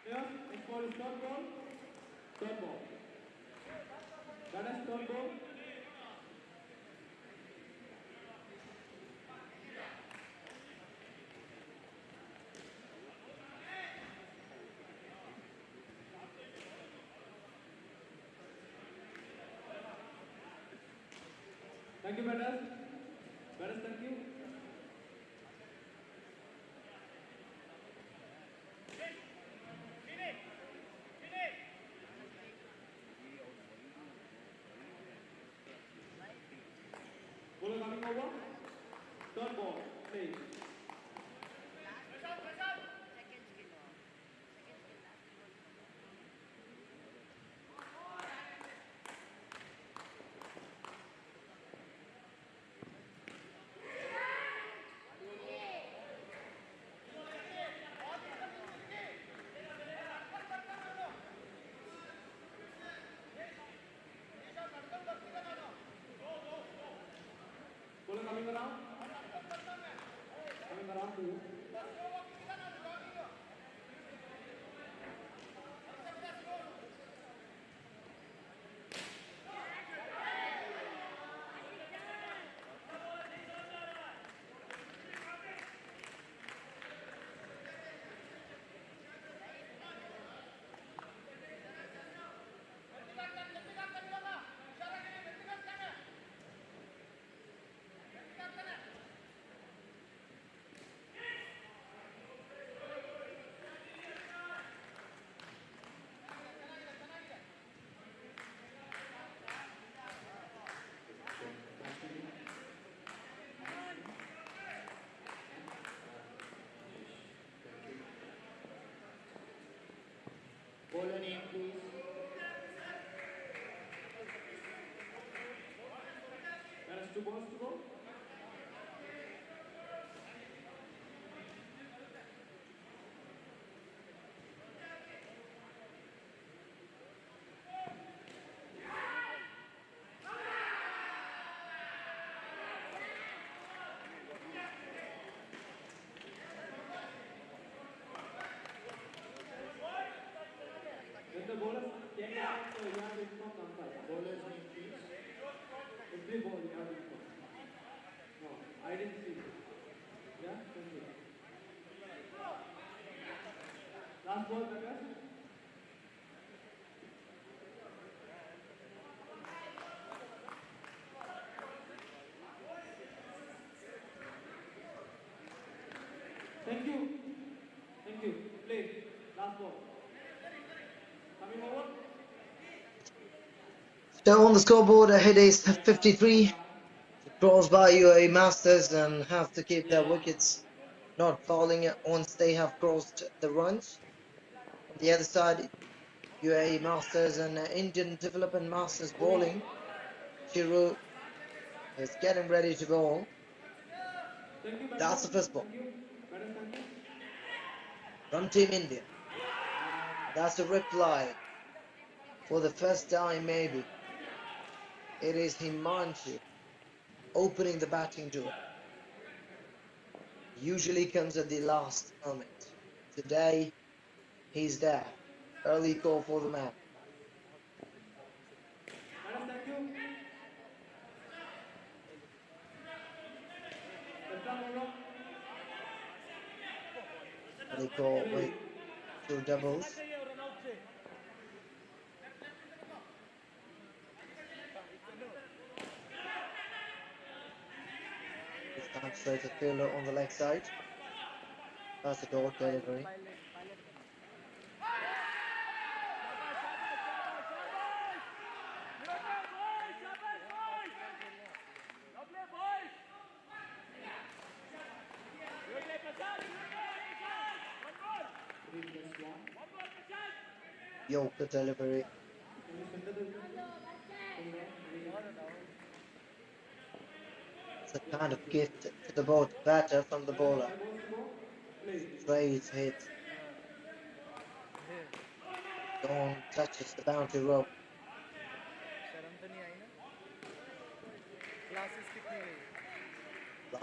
Yeah, next ball is third ball. Third ball. That is third ball. Thank you, batters. Batters, thank you. Bowler coming over. Third ball, play. Bowler coming around. Coming around to you. Bowler name, please. Batters, 2 balls to go. When the bowlers take the out, so you have to inform the umpire. Bowler's name, please. Every ball you have to inform. No, I didn't see. Yeah, thank you. Last ball, batters. Thank you. Thank you. Play. Last ball. Coming over. So on the scoreboard, ahead is 53. Crossed by UAE Masters and have to keep their wickets not falling once they have crossed the runs. On the other side, UAE Masters and Indian Development Masters bowling. Chiru is getting ready to bowl. Thank you, That's batters. the first ball Thank you. Batters, thank you. from Team India. That's a reply for the first time maybe. It is Himanshu opening the batting door. Usually comes at the last moment. Today he's there. Early call for the man. Batters, thank you. Left arm over. Early call Play. with 2 doubles. This time straight to fielder on the leg side. That's a dot delivery. Yorker delivery. Can you center the wicket? It's a kind of gift to the both batter from the Batters, bowler. 5 balls to go. Play. Straight hit. Dawn touches the boundary rope.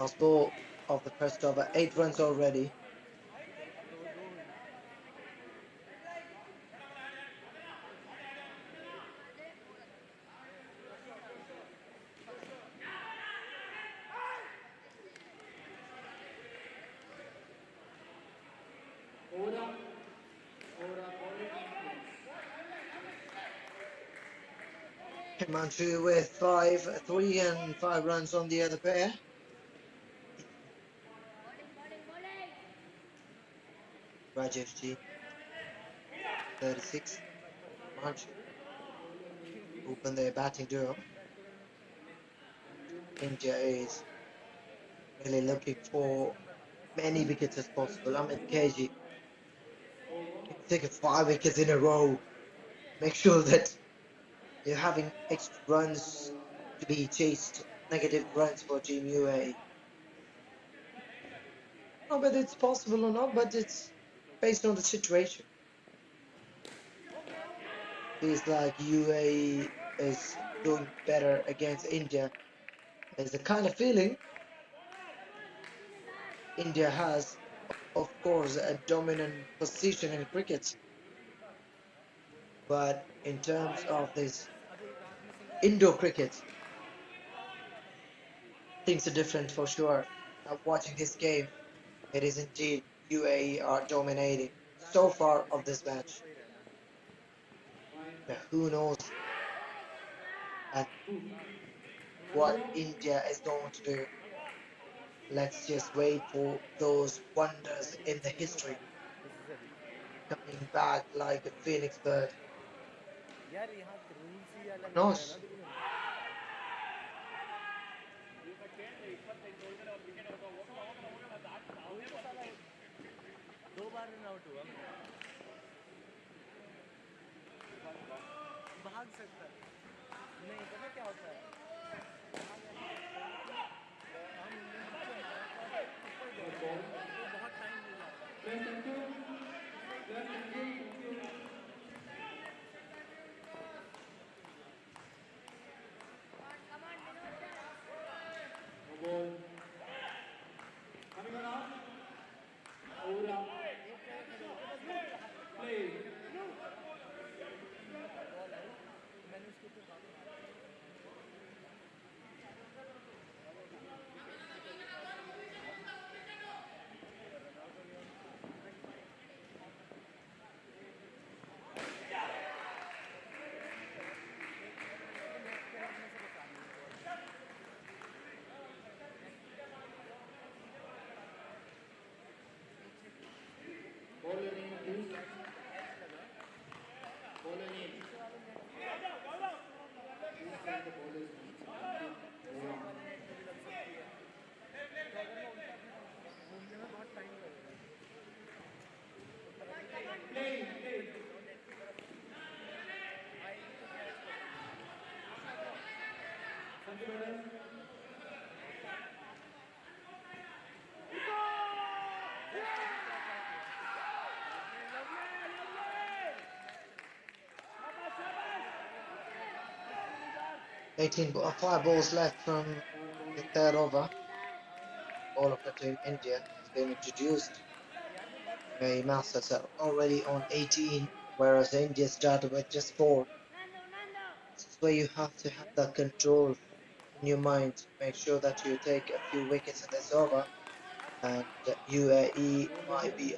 Last ball of the first over. 8 runs already. Over up. Over up. Bowler name, please. Himanshu with 3 and 5 runs on the other pair. Rajesh G, 36. Himanshu open their batting duo. India is really looking for many wickets as possible. Amit KG, if you take 5 wickets in a row, make sure that you're having extra runs to be chased, negative runs for Team UAE. No, whether it's possible or not, but it's based on the situation. Feels like UAE is doing better against India. There's a kind of feeling India has, of course, a dominant position in cricket. But in terms of this indoor cricket, things are different for sure. Now, watching this game, it is indeed UAE are dominating so far of this match. Now, who knows and what India is going to do? Let's just wait for those wonders in the history coming back like a phoenix bird. यार यहाँ rules ही अलग लग रहा है Nos, ना बिल्कुल वही तो साला 2 बार रन आउट हुआ भाग सकता है नहीं पता क्या होता है हम बहुत टाइम मिल जाता है Thank you. Thank you. Ball. Coming on out. Over up. Play. मैंने उसके ऊपर हाथ मारा Ball in, please. Ball in. Please send the ball is in. Over up. घूमने में बहुत टाइम लगेगा Play. Play. Thank you, madam. Five balls left from the third over. Ball of the team India has been introduced. UAE Masters are already on 18, whereas India started with just 4. This is where you have to have that control in your mind. Make sure that you take a few wickets in this over, and UAE might be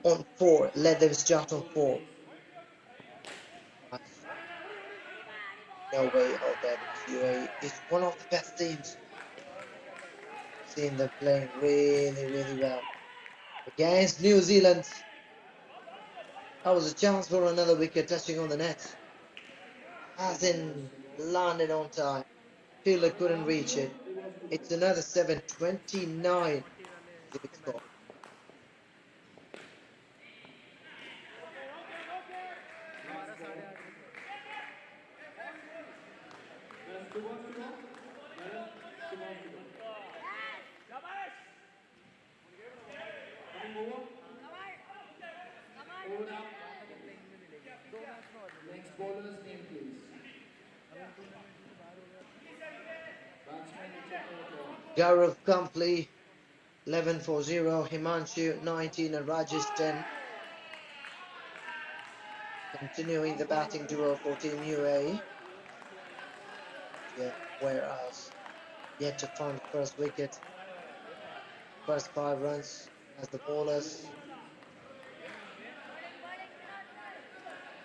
on 4. Let them start on 4. But no way out there, because UAE is one of the best teams. Seen them playing really, really well against New Zealand. That was a chance for another wicket touching on the net. Hasn't landed on time. Fielder couldn't reach it. It's another 7. 29 is the big score. हमारा 8:30 Yes, who wants to go? Madam, who wants to go? Coming over. Over up. Next bowler's name, please. Batsman, Gaurav Kampli, 11 for 0. Himanshu, 19, and Rajesh, 10. Continuing the batting duo for Team UAE. Yeah, whereas yet to find the first wicket. First 5 runs as the bowlers.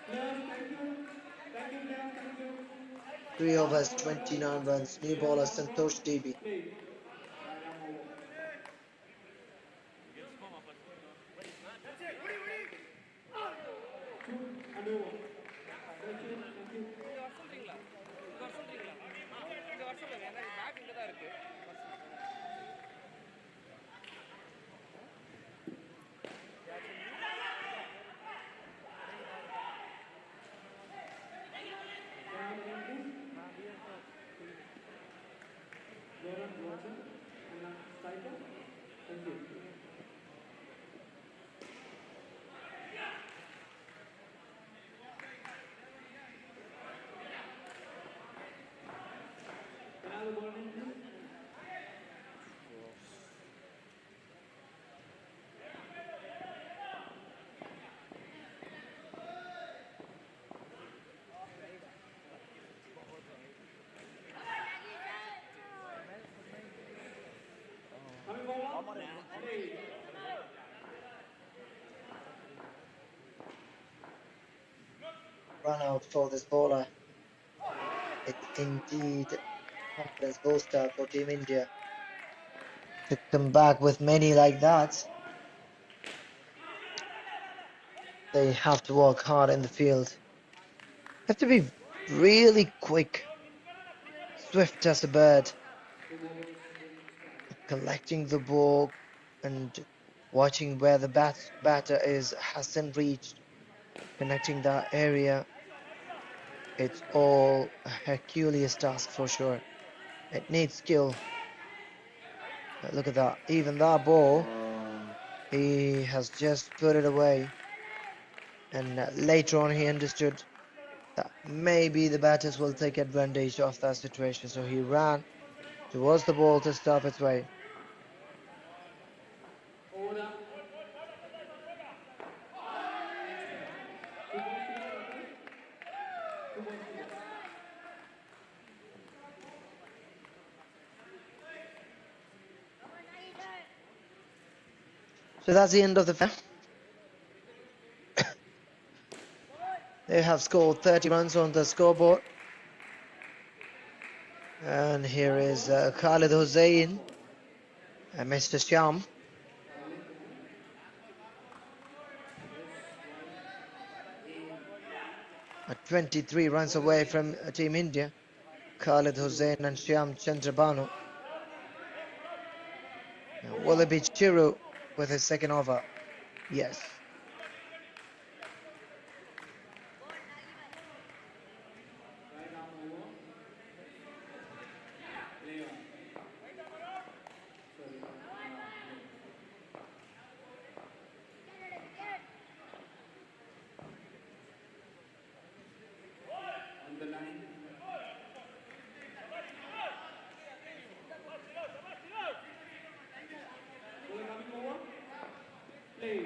Players, thank you. Thank you, players, thank you. 3 overs, 29 runs. New bowler Santosh DB. Play. Right arm over. 2 and over. That's it. Thank you. Can I have the name, please? Lawrence Watson. And striker. Thank you. Can I have the ball name, please? Coming forward. Play. Run out for this bowler. It's indeed confidence booster for Team India. To come back with many like that, they have to work hard in the field. Have to be really quick, swift as a bird, 2 bowlers will start. collecting the ball and watching where the batter hasn't reached, connecting that area. It's all a Herculean task for sure. It needs skill. Look at that. Even that ball, he has just put it away. And later on, he understood that maybe the batters will take advantage of that situation. So he ran towards the ball to stop its way. Over. Next ball. 2 balls to go, batters. 2 balls to go. So that's the end of the fifth. They have scored 30 runs on the scoreboard. And here is Khalid Hussain and Mr. Shyam. At 23 runs away from Team India. Khalid Hussain and Shyam Chandrabanu. Will it be Chiru with his second over? Yes. Right arm over. Play on. Sorry. Play. On the line. Bowler coming over. Play.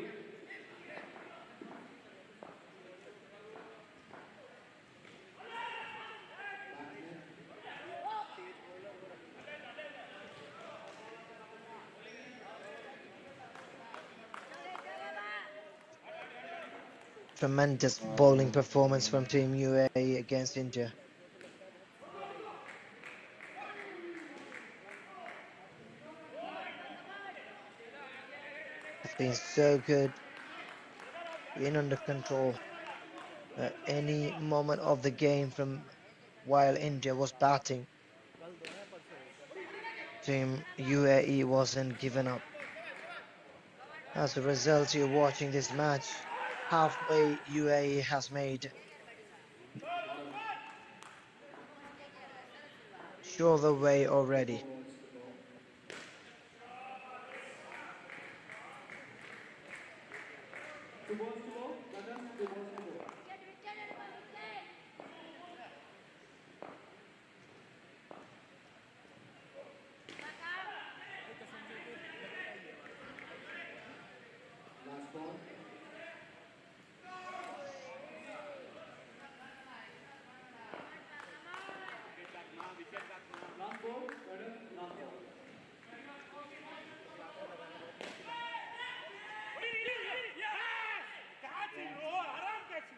Batsman. Tremendous bowling performance from Team UAE against India. It's been so good, been under control at any moment of the game from while India was batting. Team UAE wasn't given up. As a result, you're watching this match. Halfway UAE has made sure the way already. 4 balls to go. 2 balls to go. Batters. 2 balls to go. Last ball. Last ball. Batter. Last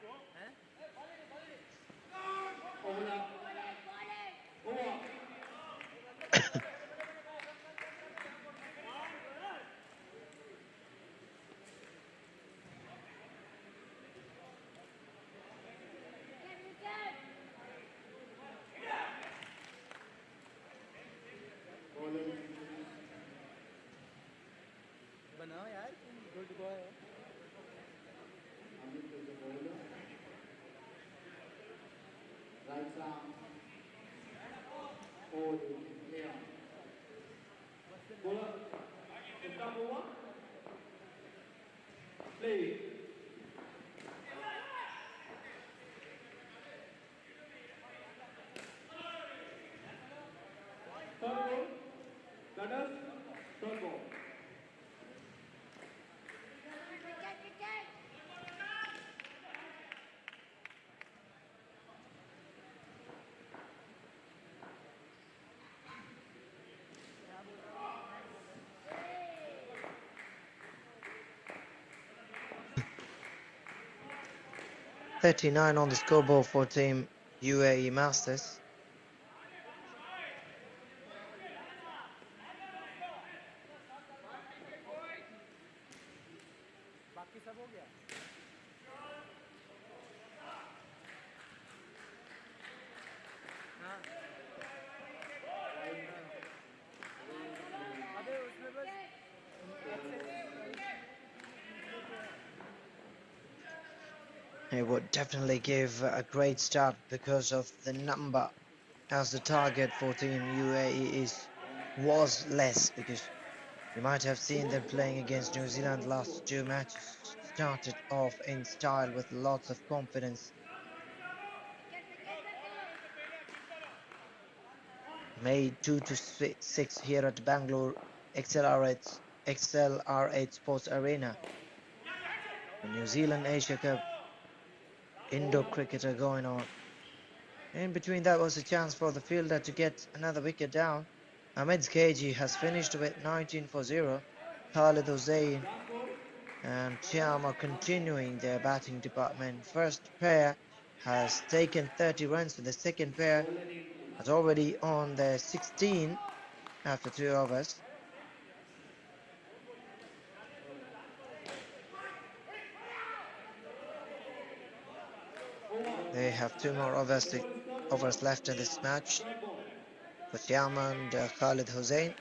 ball. ना यार तुम good boy हो Amit is the bowler. Right arm. Holding. Leon. Bowler. Is that over? Play. Third ball. Runners. Third ball. .39 on the scoreboard for Team UAE Masters. बाकी सब हो गया हाँ अबे उसमें बस It would definitely give a great start because of the number, as the target for Team UAE was less, because you might have seen them playing against New Zealand last two matches. Started off in style with lots of confidence. Made 2-6 here at Bangalore XLR8 Sports Arena. The New Zealand Asia Cup indoor cricketer going on. In between that was a chance for the fielder to get another wicket down. Ahmed KG has finished with 19 for 0. Khalid Hussain and Chiam are continuing their batting department. First pair has taken 30 runs, and the second pair is already on their 16 after 3 overs. They have 2 more overs left in this match for Chiam and Khalid Hussain.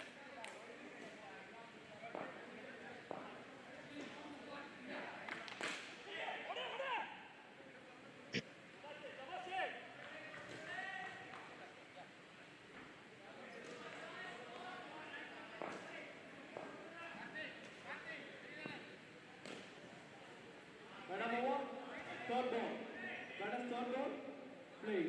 Madam over. Third ball. Runners third ball. Play.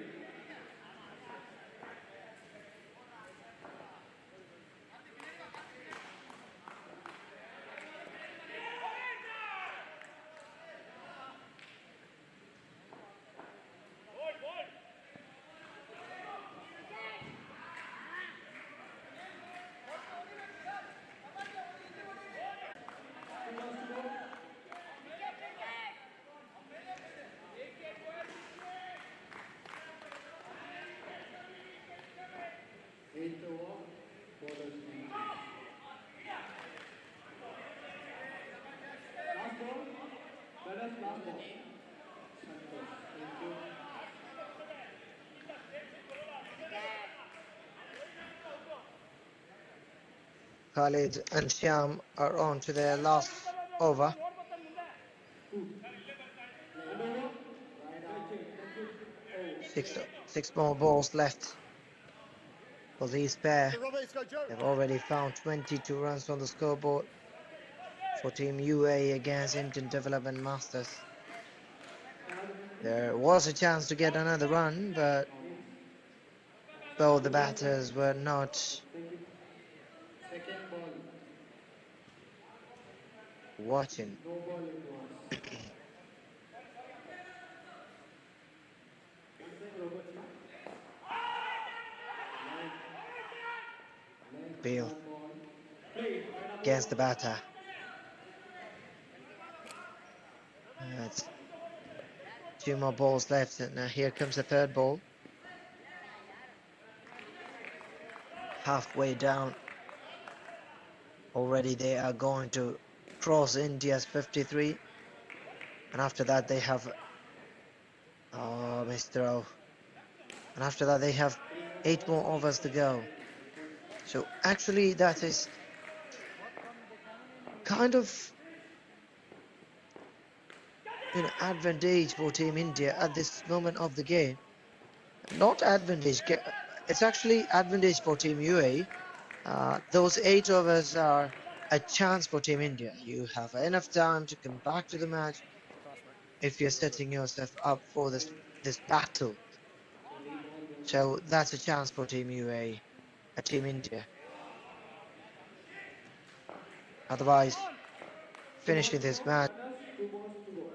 Eighth over. Bowlers change. Last ball. Runners last ball. Santosh. Thank you. Khalid and Shyam are on to their last over. And over. Right arm. Thank you. Oh. Six more balls left for these pair. Go, Robbie, let's go, Joe. They've already found 22 runs on the scoreboard for Team UAE against Indian Development Masters. There was a chance to get another run, but both the batters were not Second ball. watching. No ball it was. One thing, Robert. Bill Third ball. Play. against the batter. That's 2 more balls left, and here comes the third ball. Halfway down. Already they are going to cross India's 53. And after that they have... Oh, Mr. O. And after that they have 8 more overs to go. So actually that is kind of advantage for Team India at this moment of the game. Not advantage. It's actually advantage for Team UAE. Those 8 overs are a chance for Team India. You have enough time to come back to the match if you're setting yourself up for this battle. So that's a chance for Team UAE, Team India. Otherwise, finishing this match. Runners, 2 balls, 2 balls.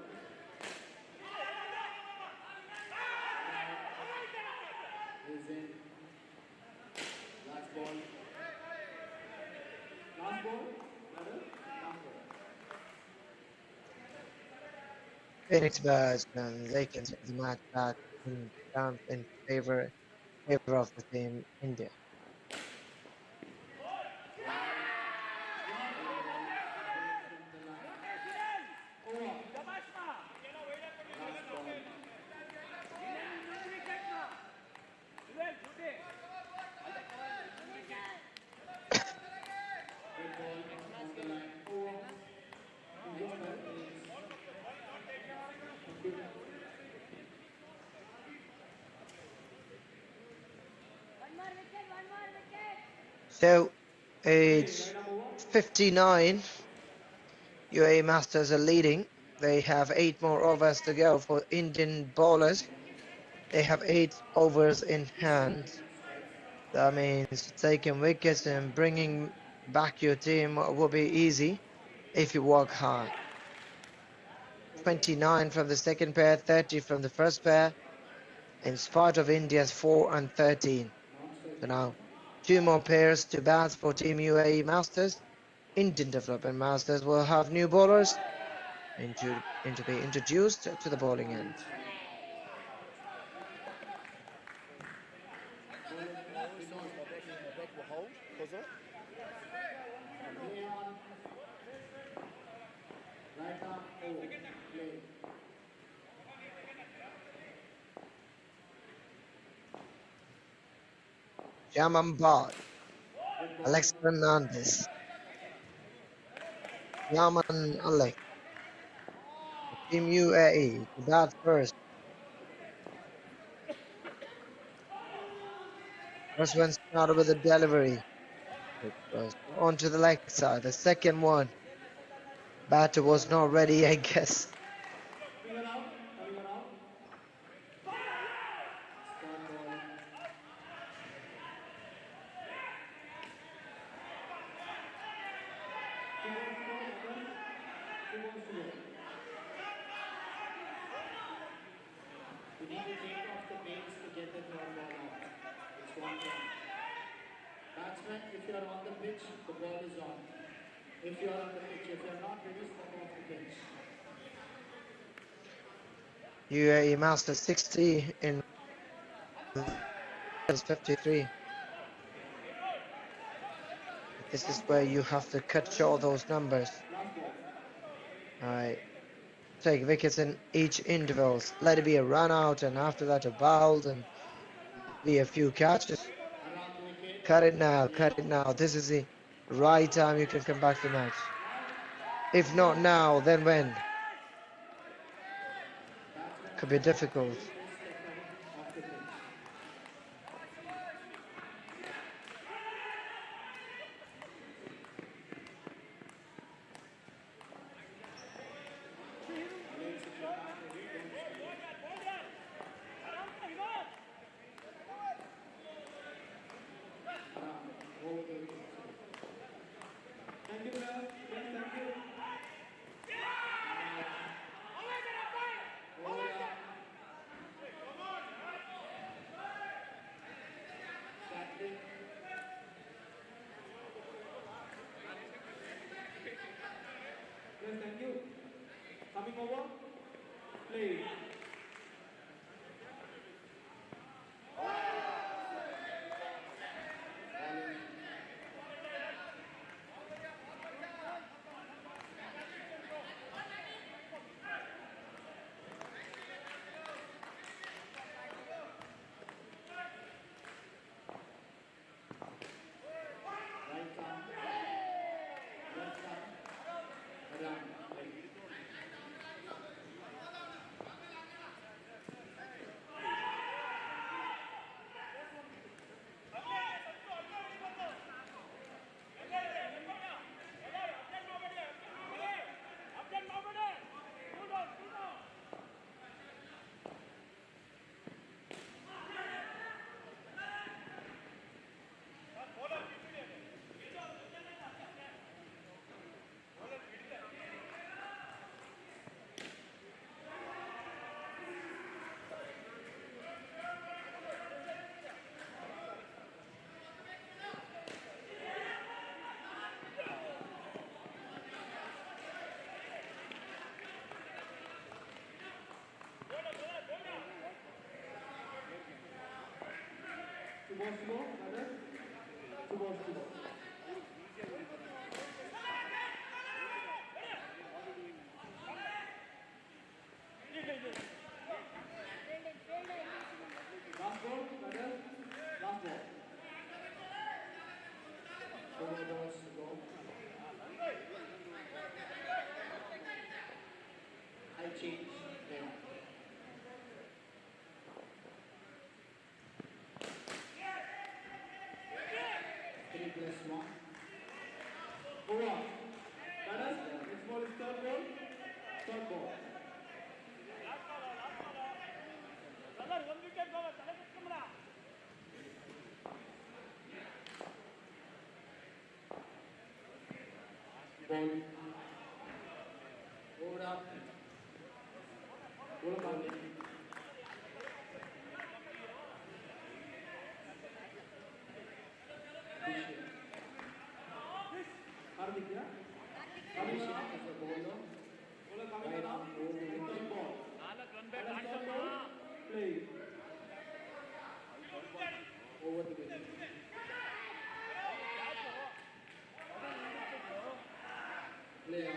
Is in. Last ball. Last ball. Ladder. Last ball. Phoenix Birds, and they can take the match back in favor of the Team India. So it's 59. UAE Masters are leading. They have 8 more overs to go for Indian bowlers. They have 8 overs in hand. That means taking wickets and bringing back your team will be easy if you work hard. 29 from the second pair, 30 from the first pair, in spite of India's 4 and 13. So now 2 more pairs to bat for Team UAE Masters. Indian Development Masters will have new bowlers to be introduced to the bowling end. Right arm over. Play. Jamambad, Alex Fernandez, Yaman Alex, Team UAE to bat first. First one started with a delivery. It was onto the leg side. The second one, batter was not ready, I guess. Coming around. Coming around. Start ball. You need to take off the pace to get the third ball out. It's 1 point. Batsman, if you are on the pitch, the ball is on. If you are on the pitch, if you are not ready, step off the pitch. UAE Masters 60 in 53. This is where you have to cut short those numbers. Alright. Take wickets in each intervals. Let it be a run out, and after that a bowled, and be a few catches. Cut it now, cut it now. This is the right time you can come back to the match. If not now, then when? Could be difficult. Thank you, sir. Please, thank you. Saturday. Please, thank you. Coming over. Play. Right arm. Left arm. balls to go. That is 2 balls to go. Last ball. That is last ball. 4 more balls to go. I change there. 3 plus 1. Over. That is next ball is third ball. Third ball. Ball. Over up. Ball back. Hardik, yeah? Hardik is a bowler. Bowler coming up. Third ball. That is third ball. Play. Over the wicket. Play on.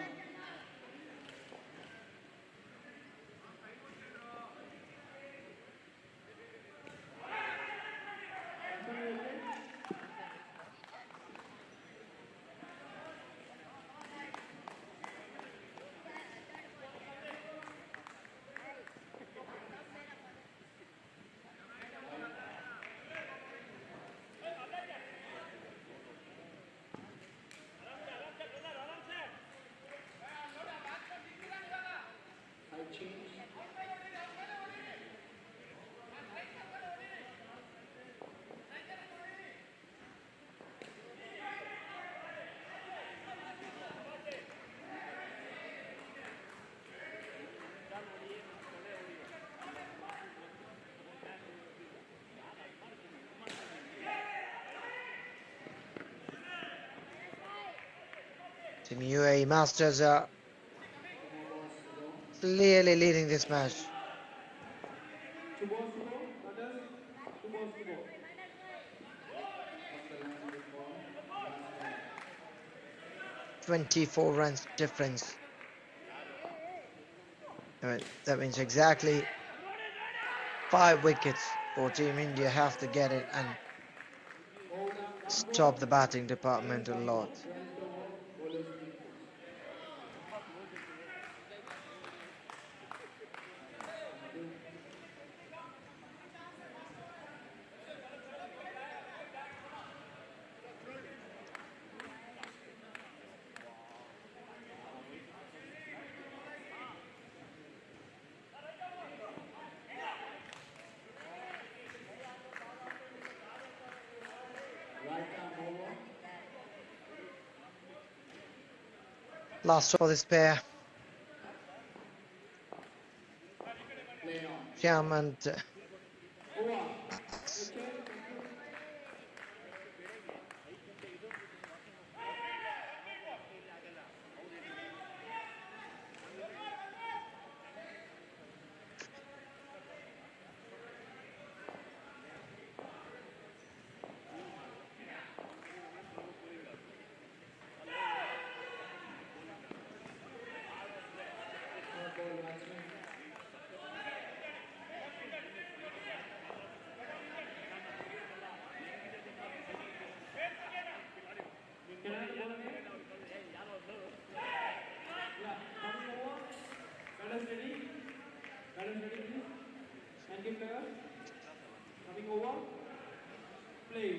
I change. Team UAE Masters are 4 more balls to go. clearly leading this match. 2 balls to go. That is 2 balls to go. Off the line with ball. Last ball. 24 runs difference. That means exactly 5 wickets for Team India have to get it and Over. Last ball. stop the batting department a lot. 12th over. Bowlers need this. Right arm over. Last for this pair, Play on. Shyam and Over. Max. Okay. Thank you. Third ball batsman. Can I have the ball again? Yeah. Coming over. Batters ready. Batters ready, please. Thank you, players. Coming over. Play.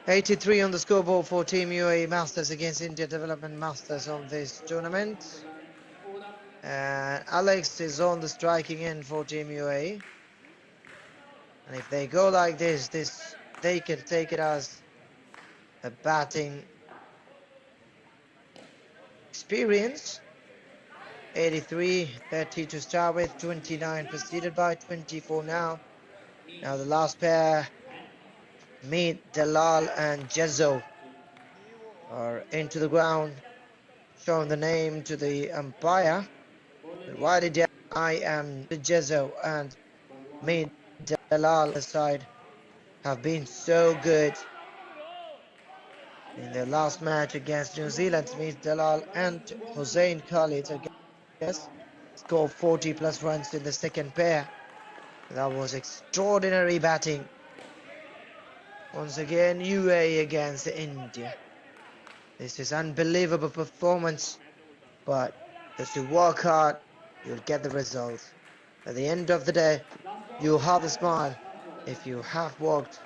83 on the scoreboard for Team UAE Masters against India Development Masters of this tournament. And Alex is on the striking end for Team UAE. And if they go like this, they can take it as a batting experience. 83, 30 to start with, 29 preceded by 24 now. Now the last pair, Meet Dalal and Jezo, are into the ground, showing the name to the umpire. But why did I am Jezo and Meet Dalal side have been so good in their last match against New Zealand? Meet Dalal and Hussein Khalid, I guess, scored 40 plus runs in the second pair. That was extraordinary batting. Once again, UAE against India. This is unbelievable performance, but if you work hard, you'll get the results. At the end of the day, you'll have a smile if you have worked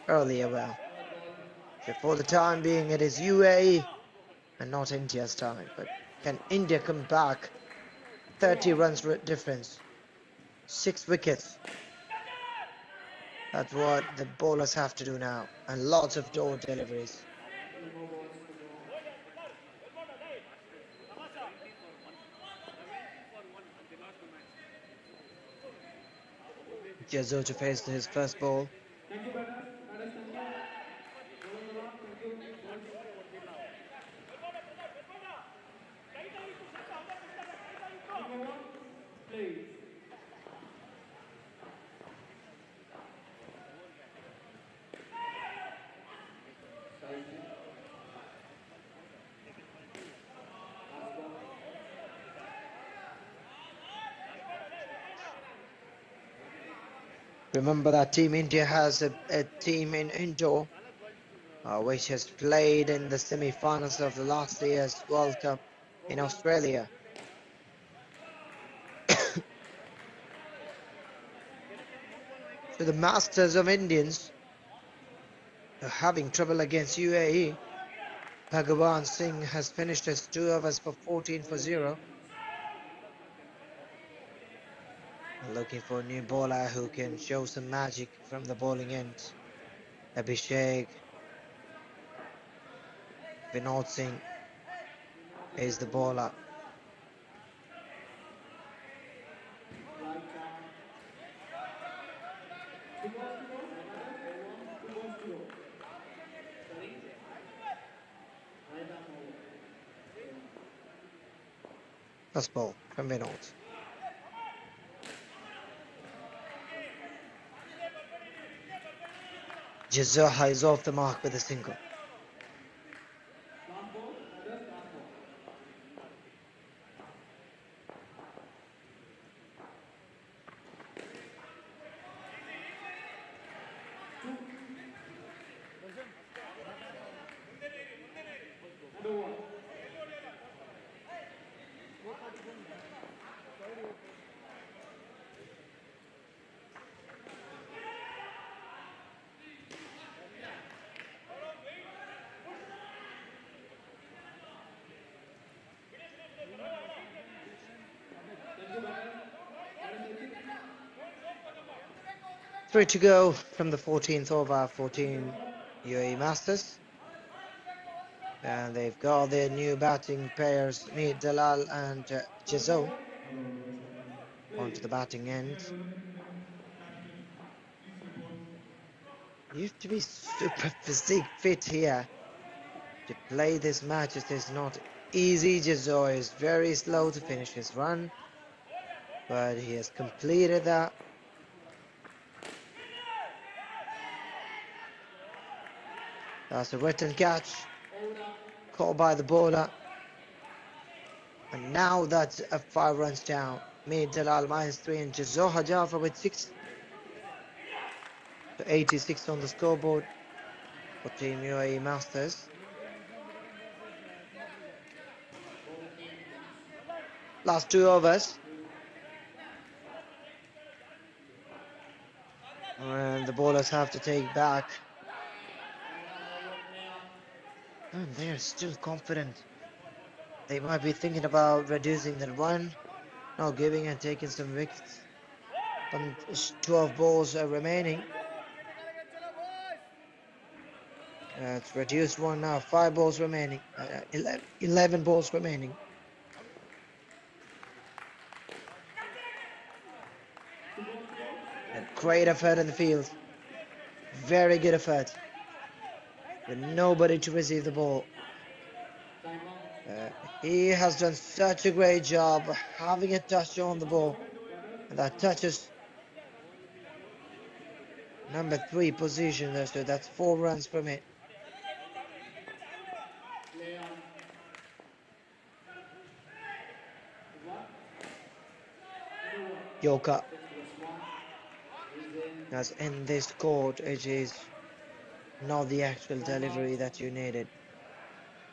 earlier well. So for the time being, it is UAE and not India's time. But can India come back? 30 runs difference, 6 wickets. That's what the bowlers have to do now, and lots of door deliveries. Jezo to face his first ball. Thank you, batters. Batters, thank you. Bowlers a lot. Thank you. Boys. Number one, please. Remember that Team India has a team in indoor, which has played in the semi-finals of the last year's World Cup in Australia. So the Masters of Indians are having trouble against UAE. Bhagavan Singh has finished his 2 overs for 14 for 0. Looking for a new bowler who can show some magic from the bowling end. Abhishek Vinod Singh is the bowler. First ball from Vinod. Jazaha is off the mark with a single. Three to go from the 14th over 14 UAE Masters. And they've got their new batting pairs, Meet Dalal and Jezo, onto the batting end. You have to be super physique fit here to play this match. It is not easy. Jezo is very slow to finish his run, but he has completed that. That's a written catch, caught by the bowler. And now that's a 5 runs down. Meet Dalal -3 and Jezo Jaffer with 6. So 86 on the scoreboard for Team UAE Masters. Last 2 overs. And the bowlers have to take back And they're still confident. They might be thinking about reducing the run, now giving and taking some wickets. But 12 balls are remaining. It's reduced one now. 5 balls remaining. 11 balls remaining. A great effort in the field. Very good effort. With nobody to receive the ball. He has done such a great job having a touch on the ball. And that touches number 3 position there, so that's 4 runs from it. Play on. What? Yoka. Just one. Is in. As in this court, it is not the actual delivery that you needed.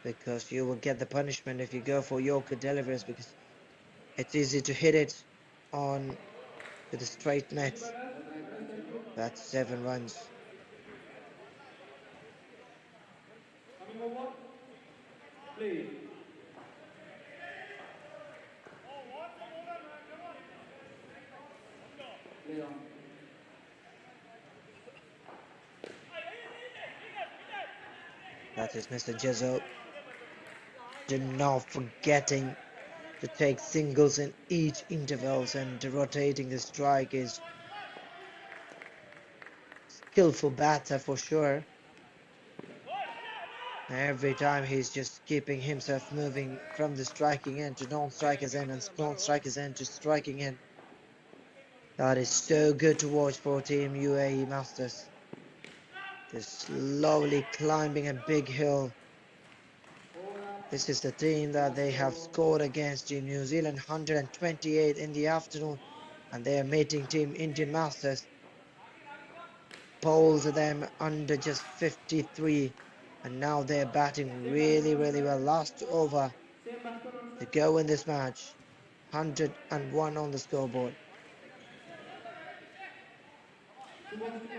Because you will get the punishment if you go for Yoka deliveries, because it's easy to hit it on to the straight net. That's 7 runs. Coming over. Play. Play on. That is Mr. Jezzo. Not forgetting to take singles in each intervals, and rotating the strike is skillful batter for sure. Every time he's just keeping himself moving from the striking end to non-striker's end and non-striker's end to striking end. That is so good to watch for Team UAE Masters. They're slowly climbing a big hill. This is the team that they have scored against Team New Zealand 128 in the afternoon, and they are meeting Team Indian Masters. Bowls them under just 53, and now they're batting really well. Last over Same basket on to go in this match. 101 on the scoreboard. Two balls to go.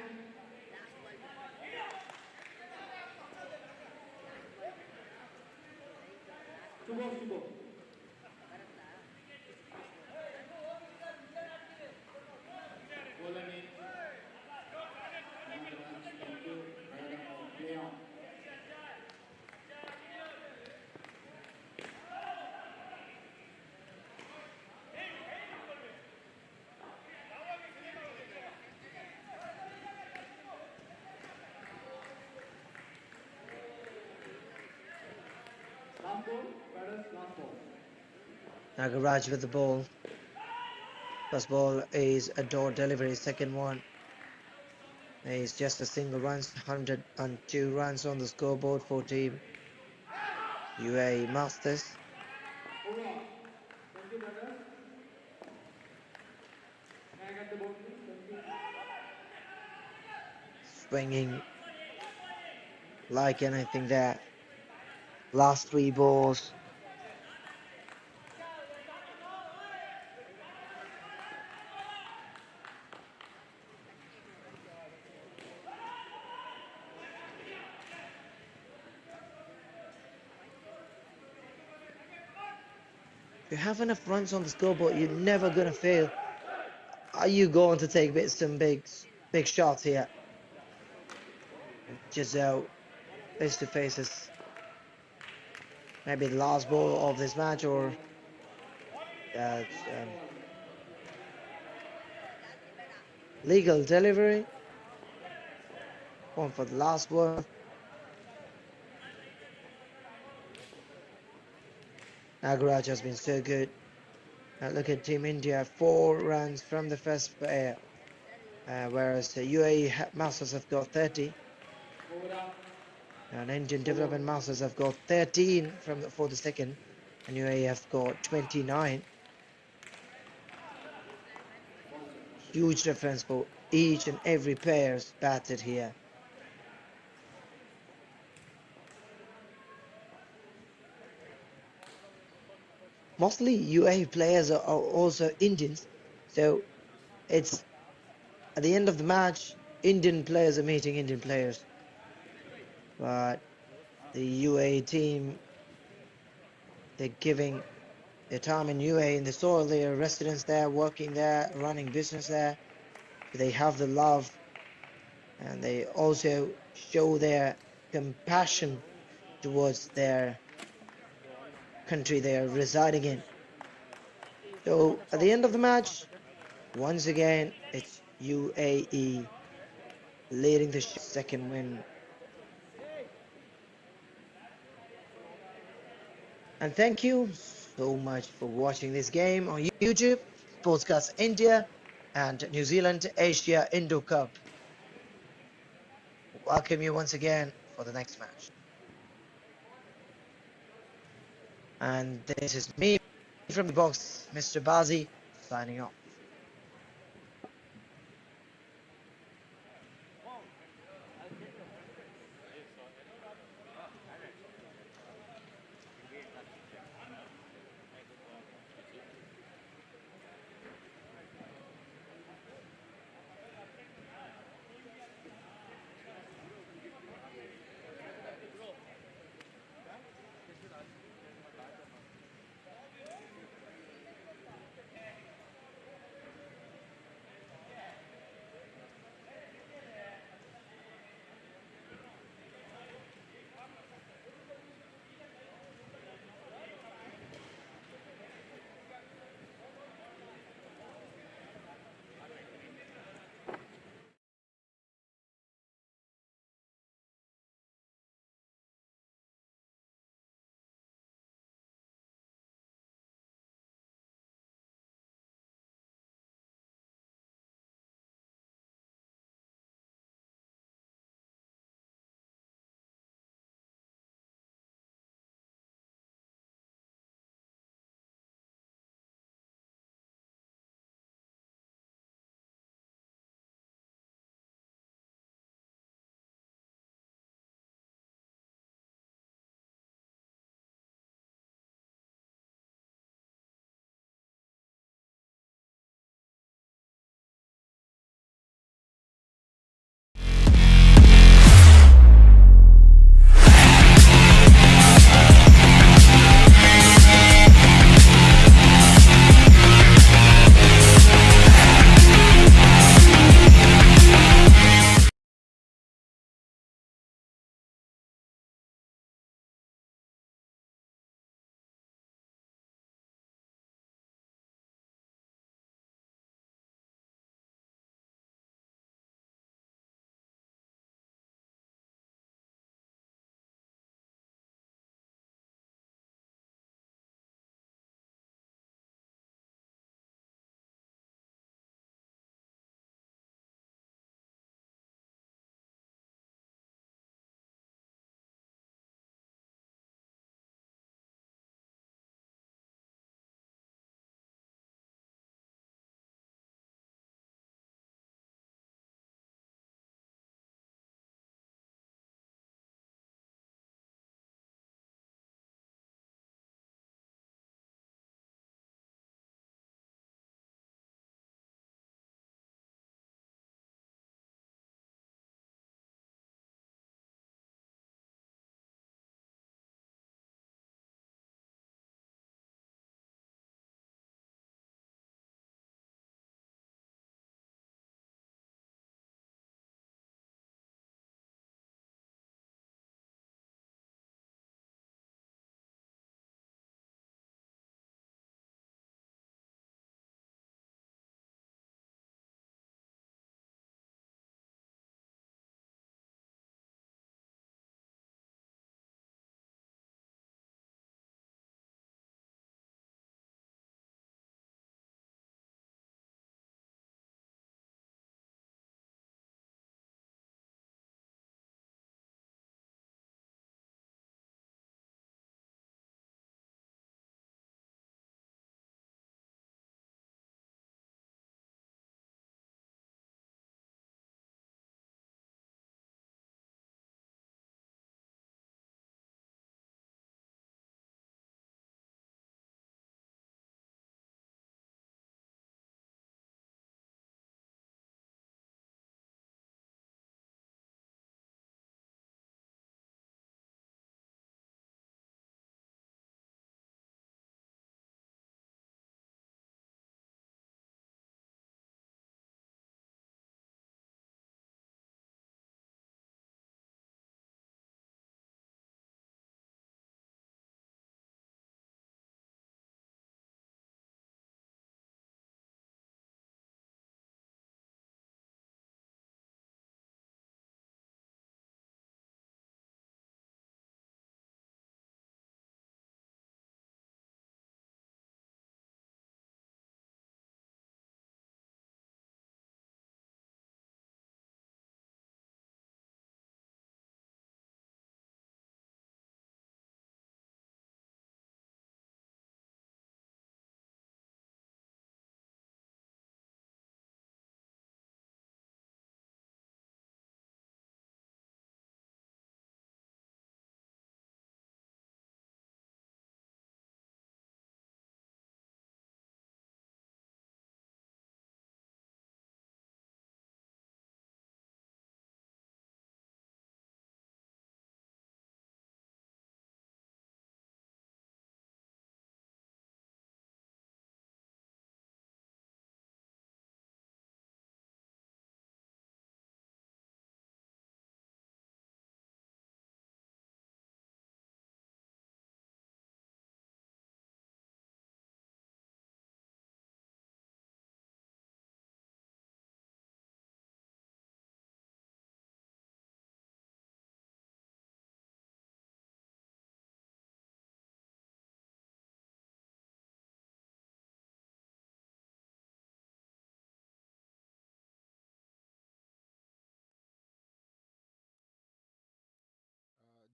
Two balls to go. Ball and in. Thank you. Play on. Last ball. Batters, last ball. Nagaraj with the ball. First ball is a door delivery. Second one is just a single runs. 102 runs on the scoreboard for Team UAE Masters. Over. Thank you, batters. Can I get the ball, please? Thank you. Swinging like anything there. Last 3 balls. If you have enough runs on the scoreboard, you're never gonna fail. Are you going to take some big shots here? And Giselle face to faces. Maybe the last ball of this match, or that's legal delivery. One for the last one. Nagaraj has been so good. Now look at Team India, 4 runs from the first player, whereas the UAE Masters have got 30. And Indian Development Masters have got 13 for the second, and UAE have got 29. Huge difference for each and every players batted here. Mostly UAE players are also Indians, so it's at the end of the match, Indian players are meeting Indian players. But the UAE team, they're giving their time in UAE in the soil, their residents there, working there, running business there. They have the love, and they also show their compassion towards their country they are residing in. So at the end of the match, once again, it's UAE leading the second win. And thank you so much for watching this game on YouTube, Sportscast India and New Zealand Asia Indo Cup. Welcome you once again for the next match. And this is me from the box, Mr. Bazi, signing off.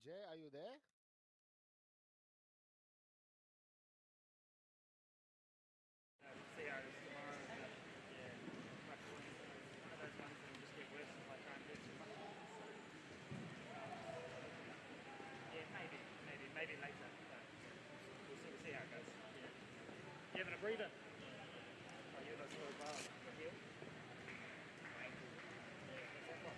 Jay, are you there? See how it is tomorrow. But, yeah, much one of those ones that will just get worse if I can't do too much. Yeah, maybe later. But we'll see how it goes. Yeah. You having a breather? Oh, you're not sure as well. Your heel? Ankle. Yeah, that's that one.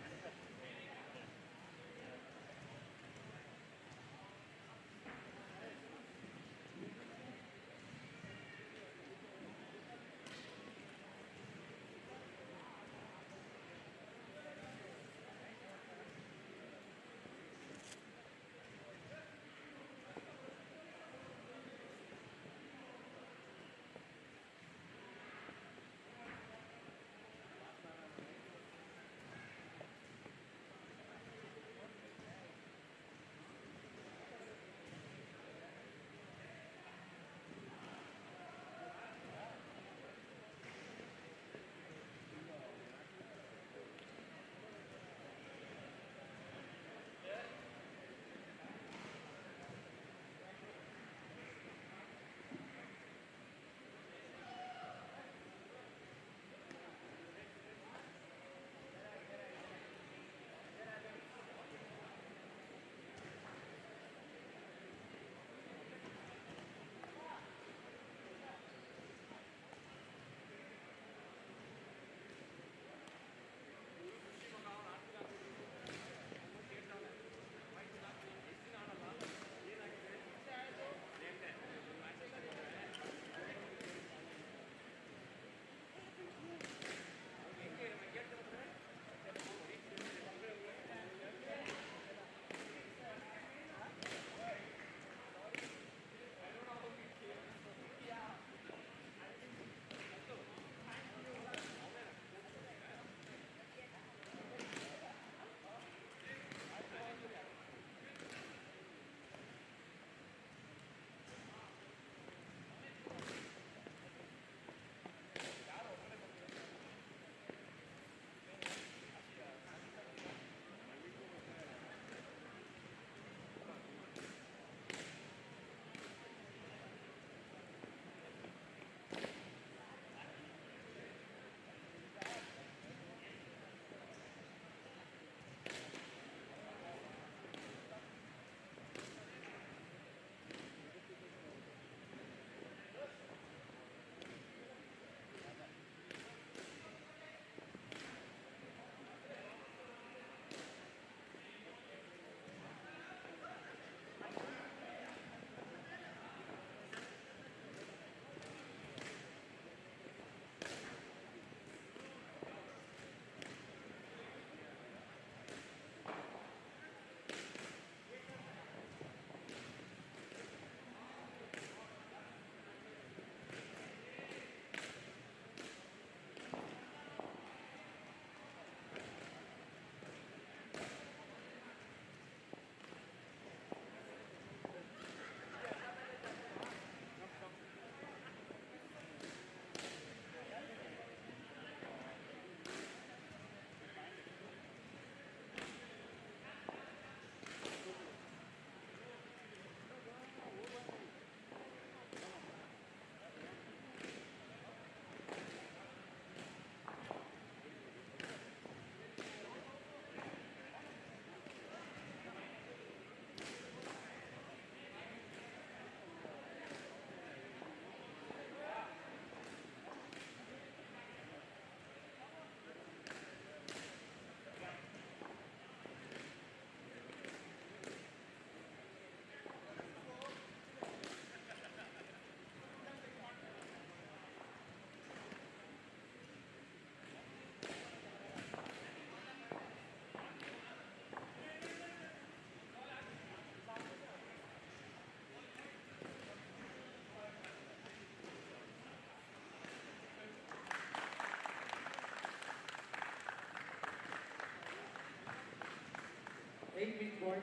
Big boys.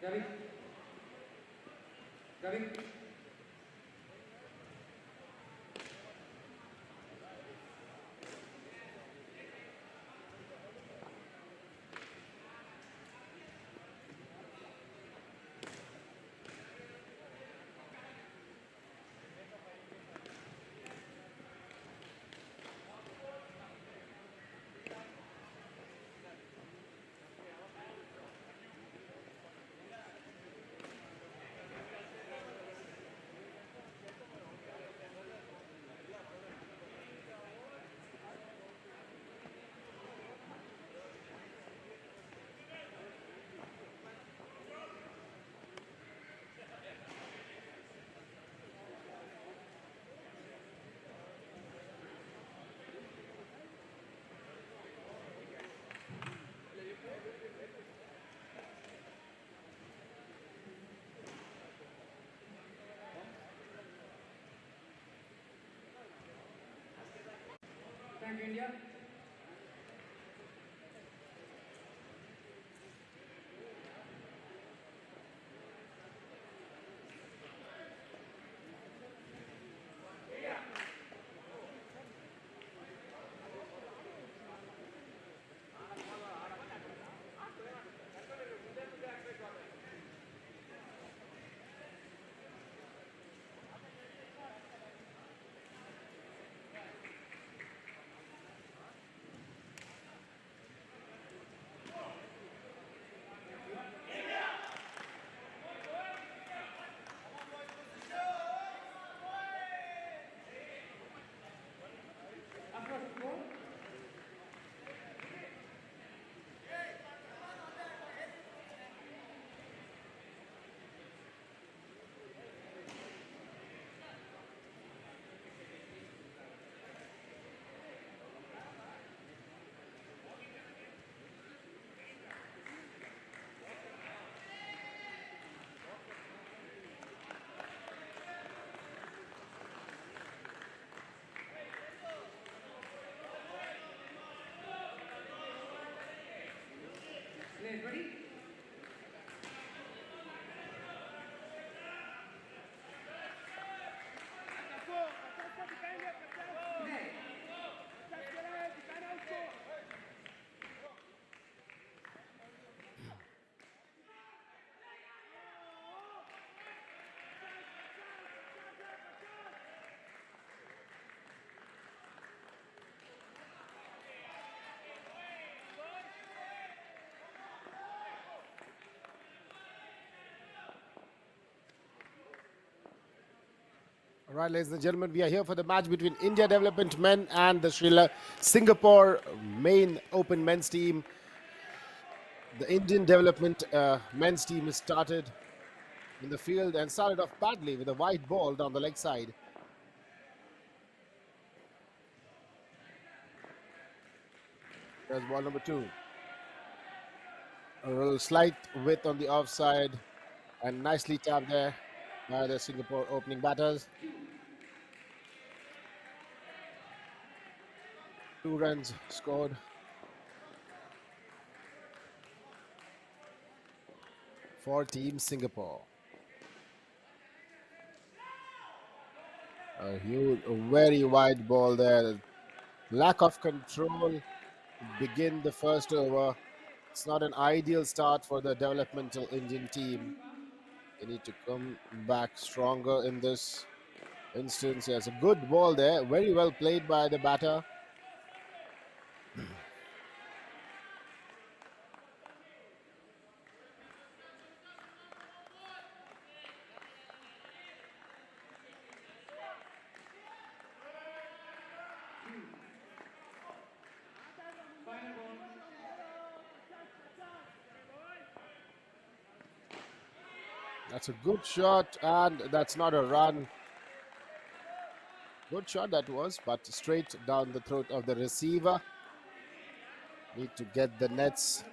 Ravi. Ravi. Thank you, India. After score. Players ready? Play. All right, ladies and gentlemen, we are here for the match between India Development Men and the Singapore main open men's team. The Indian Development men's team has started in the field and started off badly with a wide ball down the leg side. There's ball number 2. A little slight width on the offside and nicely tapped there by the Singapore opening batters. 2 runs scored. For Team Singapore. A huge, a very wide ball there. Lack of control to begin the first over. It's not an ideal start for the developmental Indian team. They need to come back stronger in this instance. Yes, a good ball there. Very well played by the batter. Final ball. That's a good shot, and that's not a run. Good shot that was, but straight down the throat of the receiver. Need to get the nets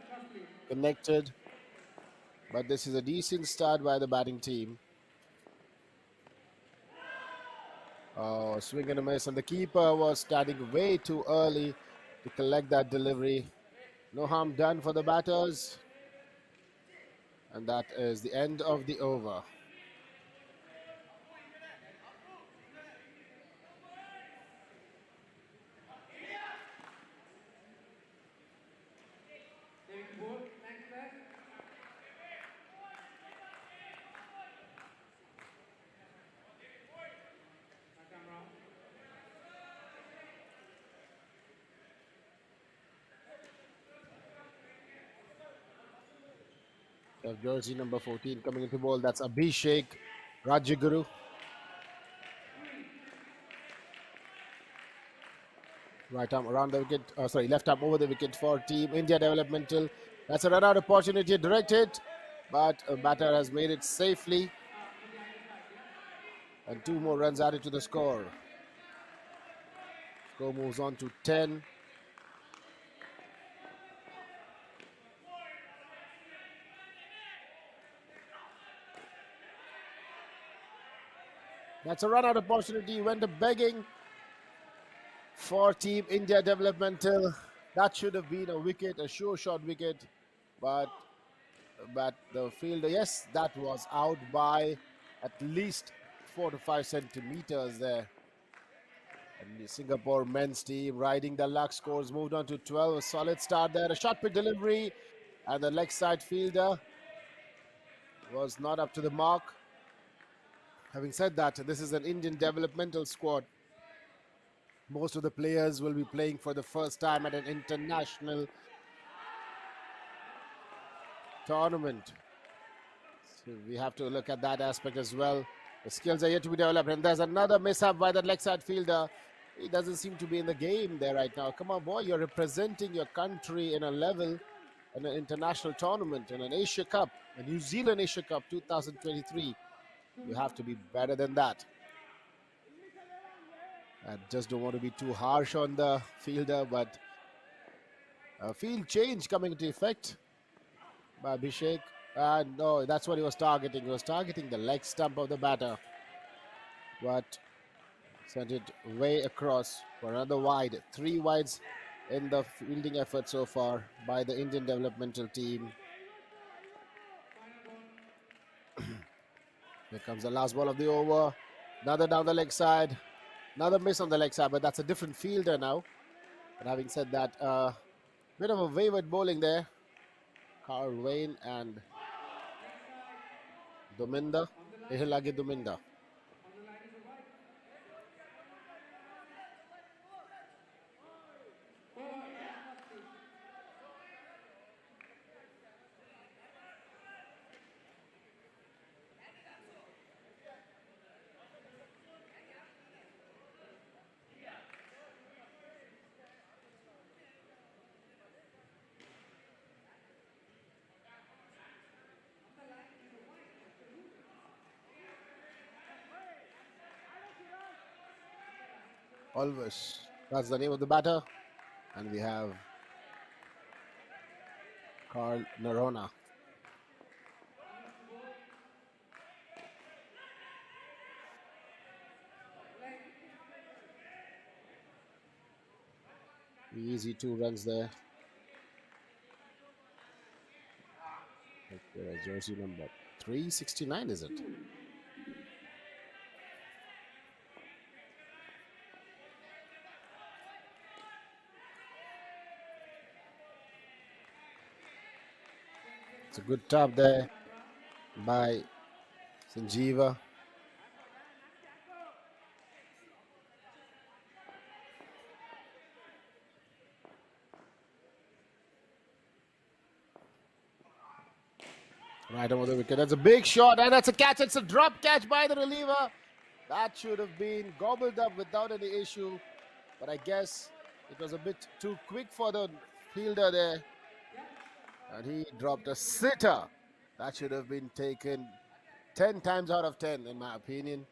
connected. But this is a decent start by the batting team. Oh, swing and a miss, and the keeper was standing way too early to collect that delivery. No harm done for the batters. And that is the end of the over. Take the ball, next pass. Camera. Jersey number 14 coming into ball. That's Abhishek Rajaguru. Right arm around the wicket. Left arm over the wicket for Team India Developmental. That's a run-out opportunity, direct hit, but a batter has made it safely. And 2 more runs added to the score. Score moves on to 10. That's a run-out opportunity. Went a begging for Team India Developmental. That should have been a wicket, a sure shot wicket, but the fielder, yes, that was out by at least 4 to 5 centimeters there. And the Singapore men's team riding the luck, scores moved on to 12. A solid start there, a short pitch delivery, and the leg side fielder was not up to the mark. Having said that, this is an Indian developmental squad. Most of the players will be playing for the first time at an international tournament. So we have to look at that aspect as well. The skills are yet to be developed, and there's another mishap by the leg side fielder. He doesn't seem to be in the game there right now. Come on, boy, you're representing your country in a level, in an international tournament, in an Asia Cup, a New Zealand Asia Cup 2023. You have to be better than that. I just don't want to be too harsh on the fielder, but a field change coming into effect by Abhishek. No, that's what he was targeting. He was targeting the leg stump of the batter, but sent it way across for another wide. 3 wides in the fielding effort so far by the Indian developmental team. Here comes the last ball of the over. Another down the leg side. Another miss on the leg side, but that's a different fielder now. But having said that, bit of a wayward bowling there. Carl Wayne and Dominda, Ehilagi Dominda. Always. That's the name of the batter. And we have Carl Narona. Easy 2 runs there. Okay, jersey number 369, is it? It's a good tap there by Sanjeeva. Right over the wicket. That's a big shot, and that's a catch. It's a drop catch by the reliever. That should have been gobbled up without any issue. But I guess it was a bit too quick for the fielder there. And he dropped a sitter. That should have been taken 10 times out of 10, in my opinion.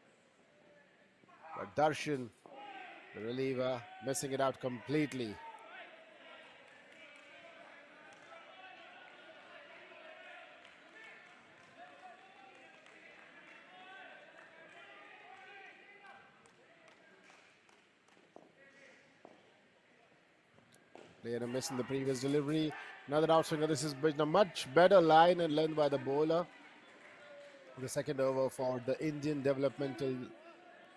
But Darshan, the reliever, missing it out completely. Player a miss in the previous delivery. Another outswinger. This has been a much better line and length by the bowler. The second over for the Indian developmental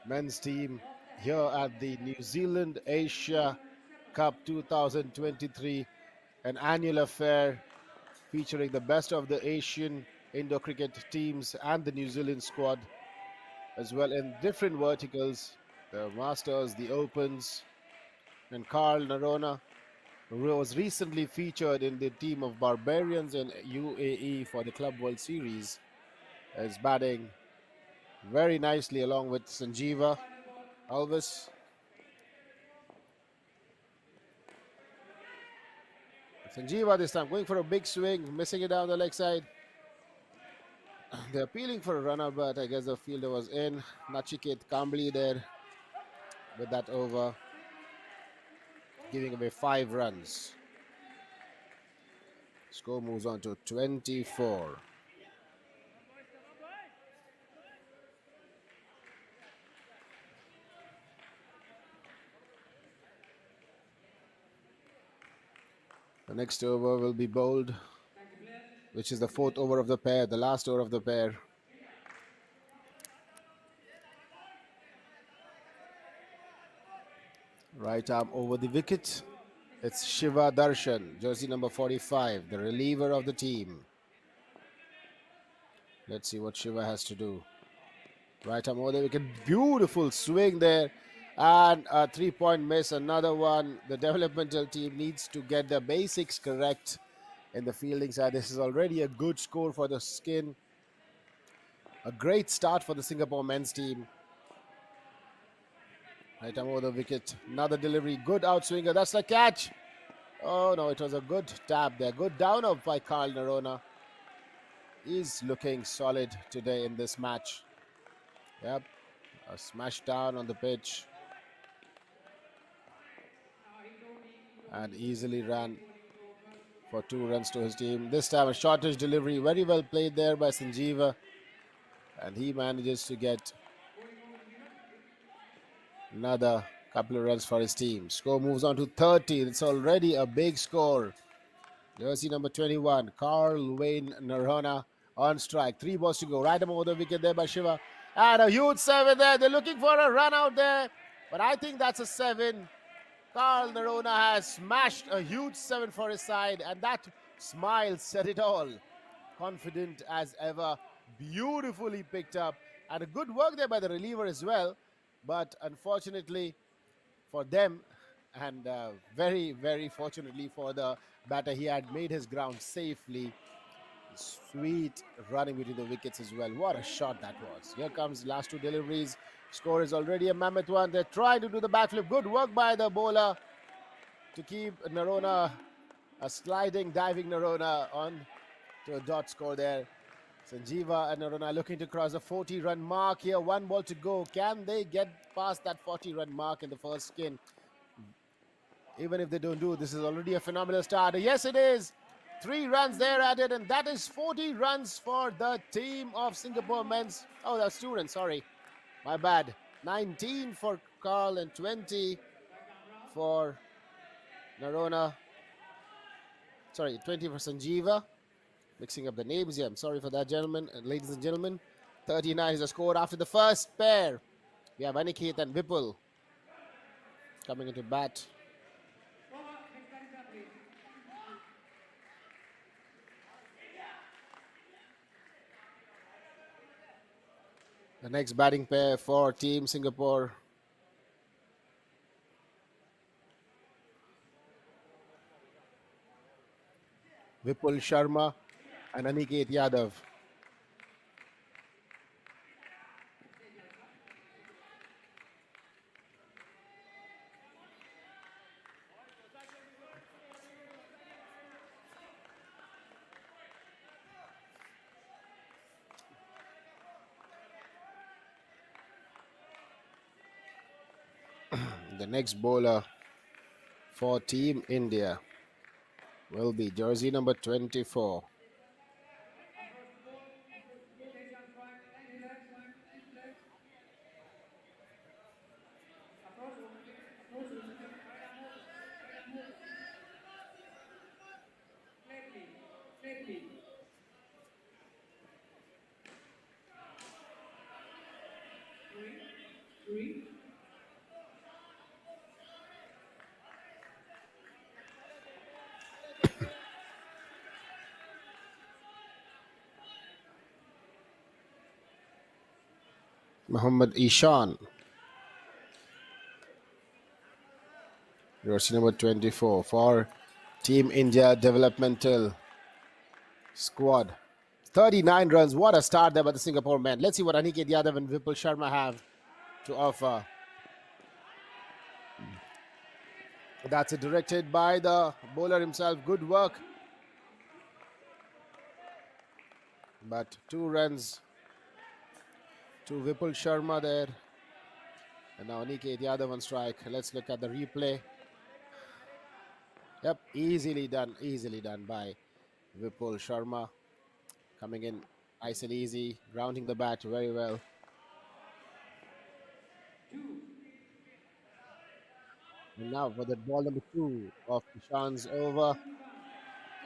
men's team here at the New Zealand Asia Cup 2023, an annual affair featuring the best of the Asian indoor cricket teams and the New Zealand squad, as well in different verticals, the Masters, the Opens, and Carl Narona, who was recently featured in the team of Barbarians in UAE for the Club World Series, is batting very nicely along with Sanjeeva Alvis. Sanjeeva this time going for a big swing, missing it down the leg side. They're appealing for a runner, but I guess the fielder was in. Nachiket calmly there with that over, giving away 5 runs. Score moves on to 24. The next over will be bowled, which is the 4th over of the pair, the last over of the pair. Right arm over the wicket. It's Shiva Darshan, jersey number 45, the reliever of the team. Let's see what Shiva has to do. Right arm over the wicket. Beautiful swing there. And a 3-point miss. Another one. The developmental team needs to get the basics correct in the fielding side. This is already a good score for the Skin. A great start for the Singapore men's team. Right arm over the wicket. Another delivery. Good outswinger. That's the catch. Oh no, it was a good tap there. Good down up by Carl Narona. He's looking solid today in this match. Yep. A smash down on the pitch. And easily ran for 2 runs to his team. This time a shortish delivery. Very well played there by Sanjeeva. And he manages to get another couple of runs for his team. Score moves on to 30. It's already a big score. Jersey number 21, Carl Wayne Narona on strike. 3 balls to go. Right over the wicket there by Shiva. And a huge 7 there. They're looking for a run out there. But I think that's a 7. Carl Narona has smashed a huge 7 for his side. And that smile said it all. Confident as ever. Beautifully picked up. And a good work there by the reliever as well. But unfortunately for them, and very, very fortunately for the batter, he had made his ground safely. Sweet running between the wickets as well. What a shot that was. Here comes the last 2 deliveries. Score is already a mammoth one. They're trying to do the backflip. Good work by the bowler to keep Narona, a sliding, diving Narona on to a dot score there. Sanjeeva and Narona looking to cross the 40-run mark here. 1 ball to go. Can they get past that 40-run mark in the first Skin? Even if they don't do, this is already a phenomenal start. Yes, it is. 3 runs there added, and that is 40 runs for the team of Singapore men's. Oh, that's 2 runs, sorry. My bad. 19 for Carl and 20 for Narona. Sorry, 20 for Sanjeeva. Mixing up the names here. I'm sorry for that, gentlemen and ladies and gentlemen. 39 is the score after the first pair. We have Aniket and Vipul coming into bat. The next batting pair for Team Singapore. Vipul Sharma and Aniket Yadav. The next bowler for Team India will be jersey number 24. 3. Muhammad Ishan, jersey number 24 for Team India developmental squad. 39 runs. What a start there by the Singapore men. Let's see what Aniket Yadav and Vipul Sharma have to offer. That's directed by the bowler himself. Good work. But 2 runs to Vipul Sharma there. And now Aniket Yadav on strike. Let's look at the replay. Yep, easily done by Vipul Sharma. Coming in nice and easy, grounding the bat very well. 2. And now for the ball number 2 of Ishan's over.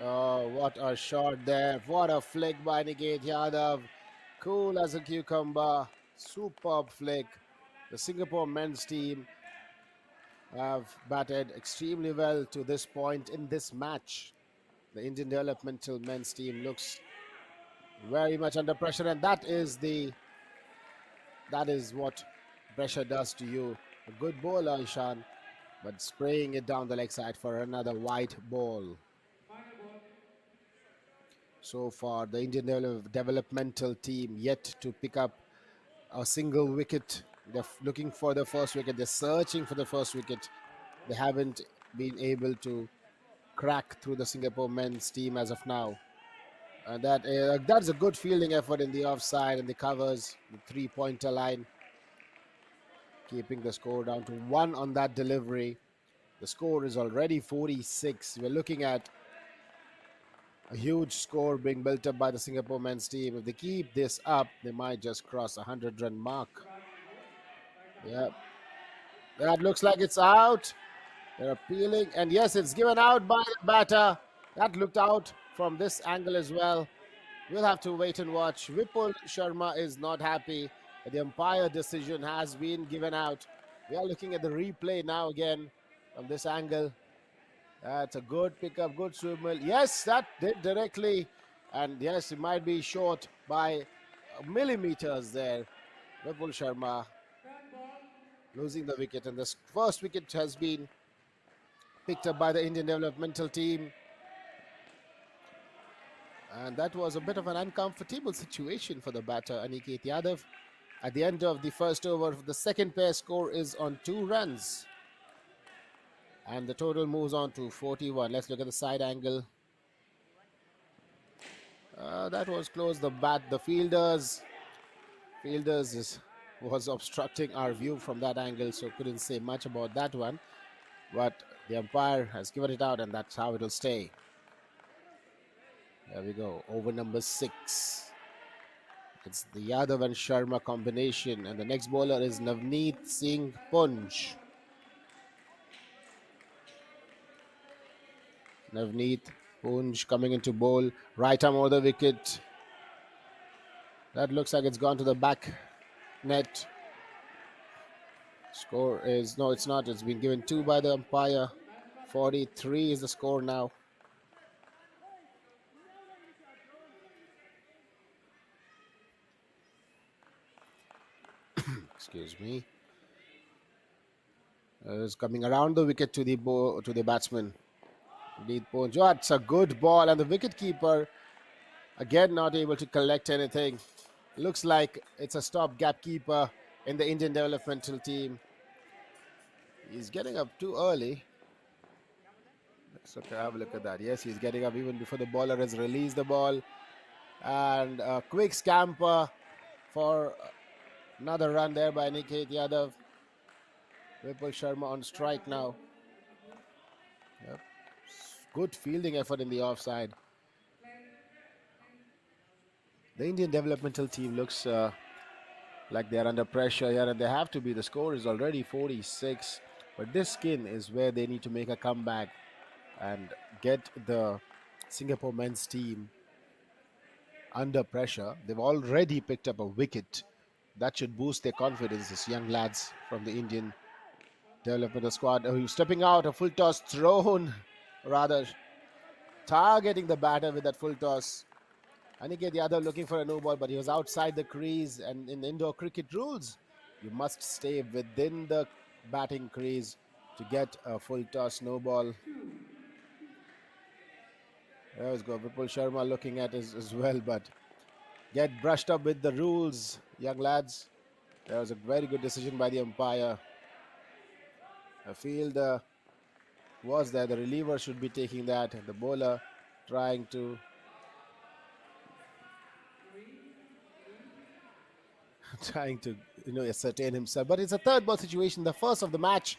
Oh, what a shot there. What a flick by Aniket Yadav. Cool as a cucumber. Superb flick. The Singapore men's team have batted extremely well to this point in this match. The Indian developmental men's team looks very much under pressure, and that is what pressure does to you. A good bowler, Ishan, but spraying it down the leg side for another white ball. So far, the Indian developmental team yet to pick up a single wicket. They're looking for the first wicket. They're searching for the first wicket. They haven't been able to crack through the Singapore men's team as of now. And that's a good fielding effort in the offside and the covers, the 3-pointer line, keeping the score down to 1 on that delivery. The score is already 46. We're looking at a huge score being built up by the Singapore men's team. If they keep this up, they might just cross a 100-run mark. Yeah, that looks like it's out. They're appealing, and yes, it's given out by the batter. That looked out from this angle as well. We'll have to wait and watch. Vipul Sharma is not happy. The umpire decision has been given out. We are looking at the replay now again from this angle. That's a good pickup, good swivel. Yes, that did directly. And yes, it might be short by millimeters there. Vipul Sharma losing the wicket. And this first wicket has been picked up by the Indian developmental team. And that was a bit of an uncomfortable situation for the batter, Aniket Yadav. At the end of the first over, the second pair score is on 2 runs. And the total moves on to 41. Let's look at the side angle. That was close. The fielders was obstructing our view from that angle, so couldn't say much about that one. But the umpire has given it out, and that's how it'll stay. There we go. Over number 6. It's the Yadav and Sharma combination, and the next bowler is Navneet Singh Punj. Navneet Punj coming into bowl. Right arm over the wicket. That looks like it's gone to the back net. Score is, no, it's not. It's been given 2 by the umpire. 43 is the score now. Excuse me. Is coming around the wicket to the batsman. That's a good ball, and the wicketkeeper again not able to collect anything. Looks like it's a stopgap keeper in the Indian developmental team. He's getting up too early. Let's have a look at that. Yes, he's getting up even before the bowler has released the ball. And a quick scamper for another run there by Aniket Yadav. Vipul Sharma on strike now. Yep. Good fielding effort in the offside. The Indian developmental team looks like they're under pressure here, and they have to be. The score is already 46. But this skin is where they need to make a comeback and get the Singapore men's team under pressure. They've already picked up a wicket That should boost their confidence, these young lads from the Indian developmental squad. Who's stepping out, a full toss thrown, rather targeting the batter with that full toss. Aniket Yadav looking for a no ball, but he was outside the crease. And in indoor cricket rules, you must stay within the batting crease to get a full toss no ball. There's go Vipul Sharma looking at it as well, but get brushed up with the rules, young lads. There was a very good decision by the umpire. A fielder was there. The reliever should be taking that. The bowler trying to ascertain himself. But it's a third ball situation, the first of the match.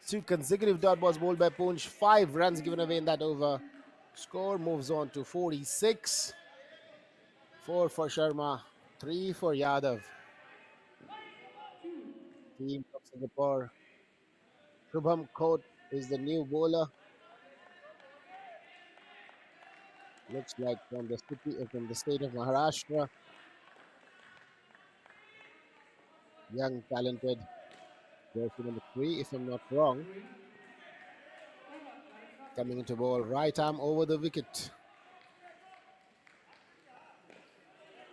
Two consecutive dot balls bowled by Poonch. 5 runs given away in that over. Score moves on to 46. 4 for Sharma, 3 for Yadav. Team of Singapore. Shubham Kot is the new bowler. Looks like from the state of Maharashtra. Young, talented. Jersey number 3, if I'm not wrong. Coming into ball, right arm over the wicket.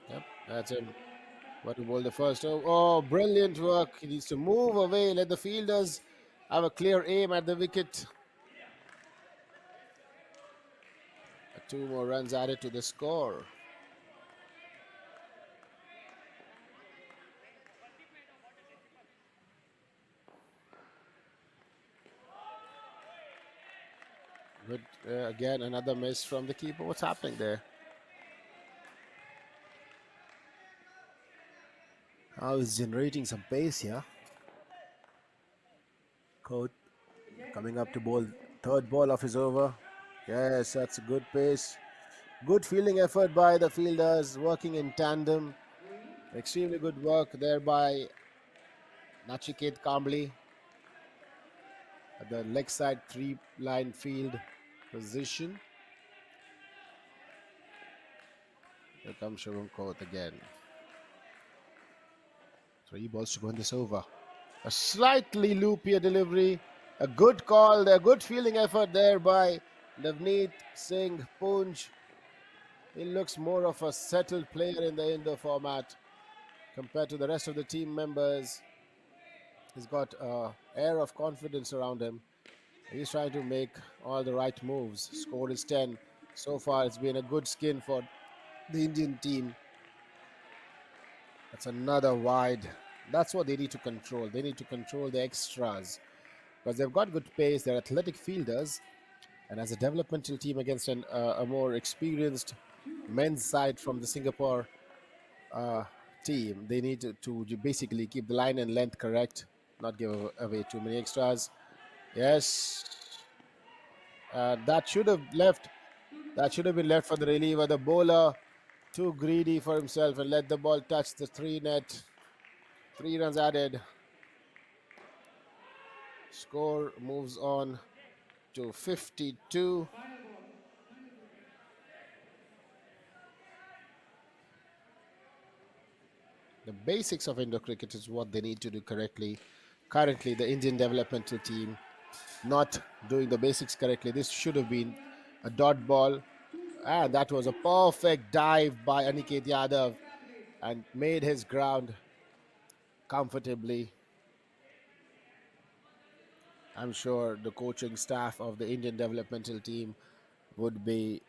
Yep, that's him. What to bowl the first? Oh, brilliant work. He needs to move away, let the fielders have a clear aim at the wicket. 2 more runs added to the score. Good. Again, another miss from the keeper. What's happening there? How is generating some pace here. Coach coming up to bowl. Third ball of his over. Yes, that's a good pace. Good fielding effort by the fielders, working in tandem. Extremely good work there by Nachiket Kambli at the leg side 3-line field position. Here comes Shubham Kot again. 3 balls to go in this over. A slightly loopier delivery. A good call there. Good fielding effort there by Navneet Singh Poonch. He looks more of a settled player in the indoor format compared to the rest of the team members. He's got an air of confidence around him. He's trying to make all the right moves. Score is 10. So far, it's been a good skin for the Indian team. That's another wide. That's what they need to control. They need to control the extras because they've got good pace. They're athletic fielders. And as a developmental team against a more experienced men's side from the Singapore team, they need to basically keep the line and length correct, not give away too many extras. Yes. That should have left. That should have been left for the reliever. The bowler too greedy for himself and let the ball touch the 3 net. 3 runs added. Score moves on to 52. The basics of indoor cricket is what they need to do correctly. Currently, the Indian developmental team not doing the basics correctly. This should have been a dot ball. And that was a perfect dive by Aniket Yadav and made his ground comfortably. I'm sure the coaching staff of the Indian developmental team would be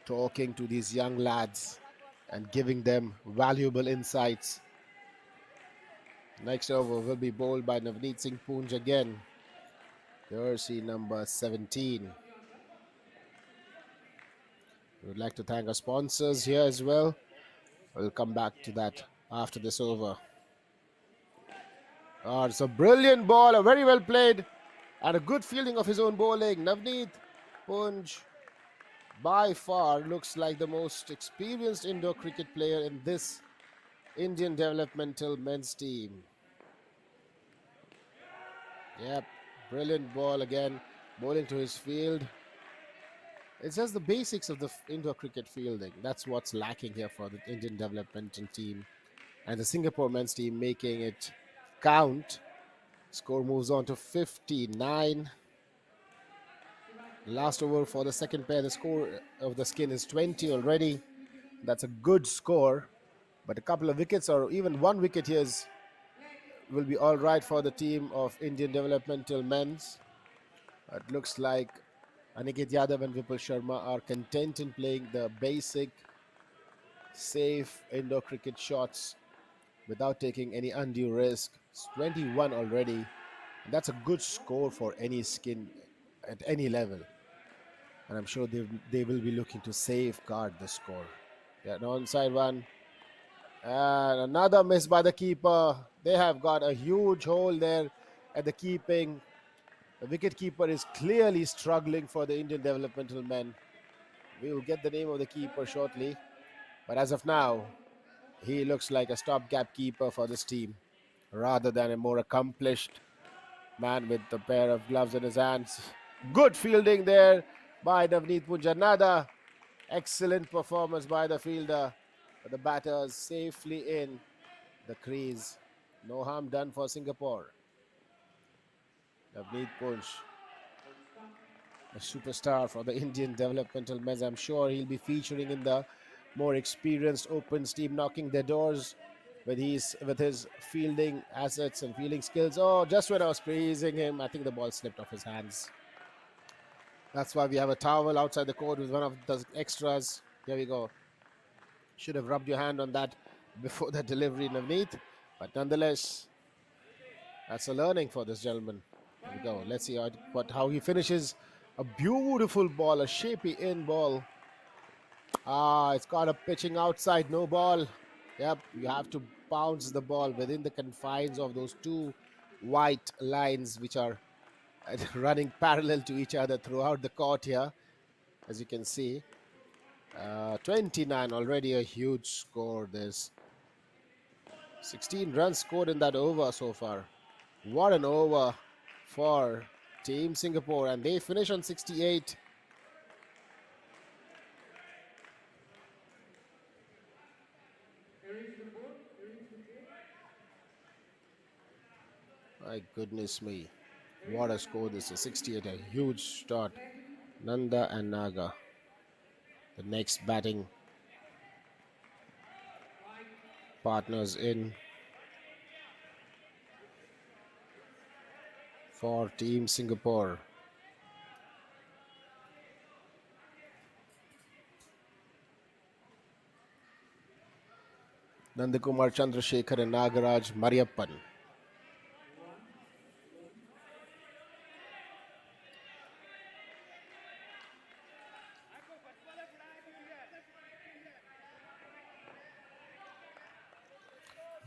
talking to these young lads and giving them valuable insights. Next over will be bowled by Navneet Singh Poonch again. Jersey number 17. We would like to thank our sponsors here as well. We'll come back to that after this over. It's a brilliant ball, a very well played, and a good fielding of his own bowling. Navneet Poonch, by far, looks like the most experienced indoor cricket player in this Indian developmental men's team. Yep, brilliant ball again, bowling to his field. It's just the basics of the indoor cricket fielding. That's what's lacking here for the Indian developmental team. and the Singapore men's team making it count. Score moves on to 59. Last over for the second pair. The score of the skin is 20 already. That's a good score, but a couple of wickets or even one wicket here will be all right for the team of Indian developmental men's. It looks like Aniket Yadav and Vipul Sharma are content in playing the basic, safe indoor cricket shots without taking any undue risk. It's 21 already. And that's a good score for any skin at any level. And I'm sure they will be looking to safeguard the score. Yeah, an onside one. And another miss by the keeper. They have got a huge hole there at the keeping. The wicket keeper is clearly struggling for the Indian developmental men. We will get the name of the keeper shortly. But as of now, he looks like a stopgap keeper for this team rather than a more accomplished man with a pair of gloves in his hands. Good fielding there by Navneet Punjanada. Excellent performance by the fielder. But the batters safely in the crease. No harm done for Singapore. Navneet Punj, a superstar for the Indian developmental men. I'm sure he'll be featuring in the more experienced Opens team, knocking their doors with his fielding assets and fielding skills. Oh, just when I was praising him, I think the ball slipped off his hands. That's why we have a towel outside the court with one of the extras. Here we go. Should have rubbed your hand on that before the delivery, Navneet. But nonetheless, that's a learning for this gentleman. Here we go. Let's see how he finishes. A beautiful ball, a shapy in ball. It's got a pitching outside, no ball. Yep, you have to bounce the ball within the confines of those two white lines which are running parallel to each other throughout the court here, as you can see. 29, already a huge score. There's 16 runs scored in that over so far. What an over for Team Singapore, and they finish on 68. My goodness me. What a score this is. 68, a huge start. Nanda and Naga, the next batting partners in for Team Singapore. Nandakumar Chandrasekhar and Nagaraj Mariappan.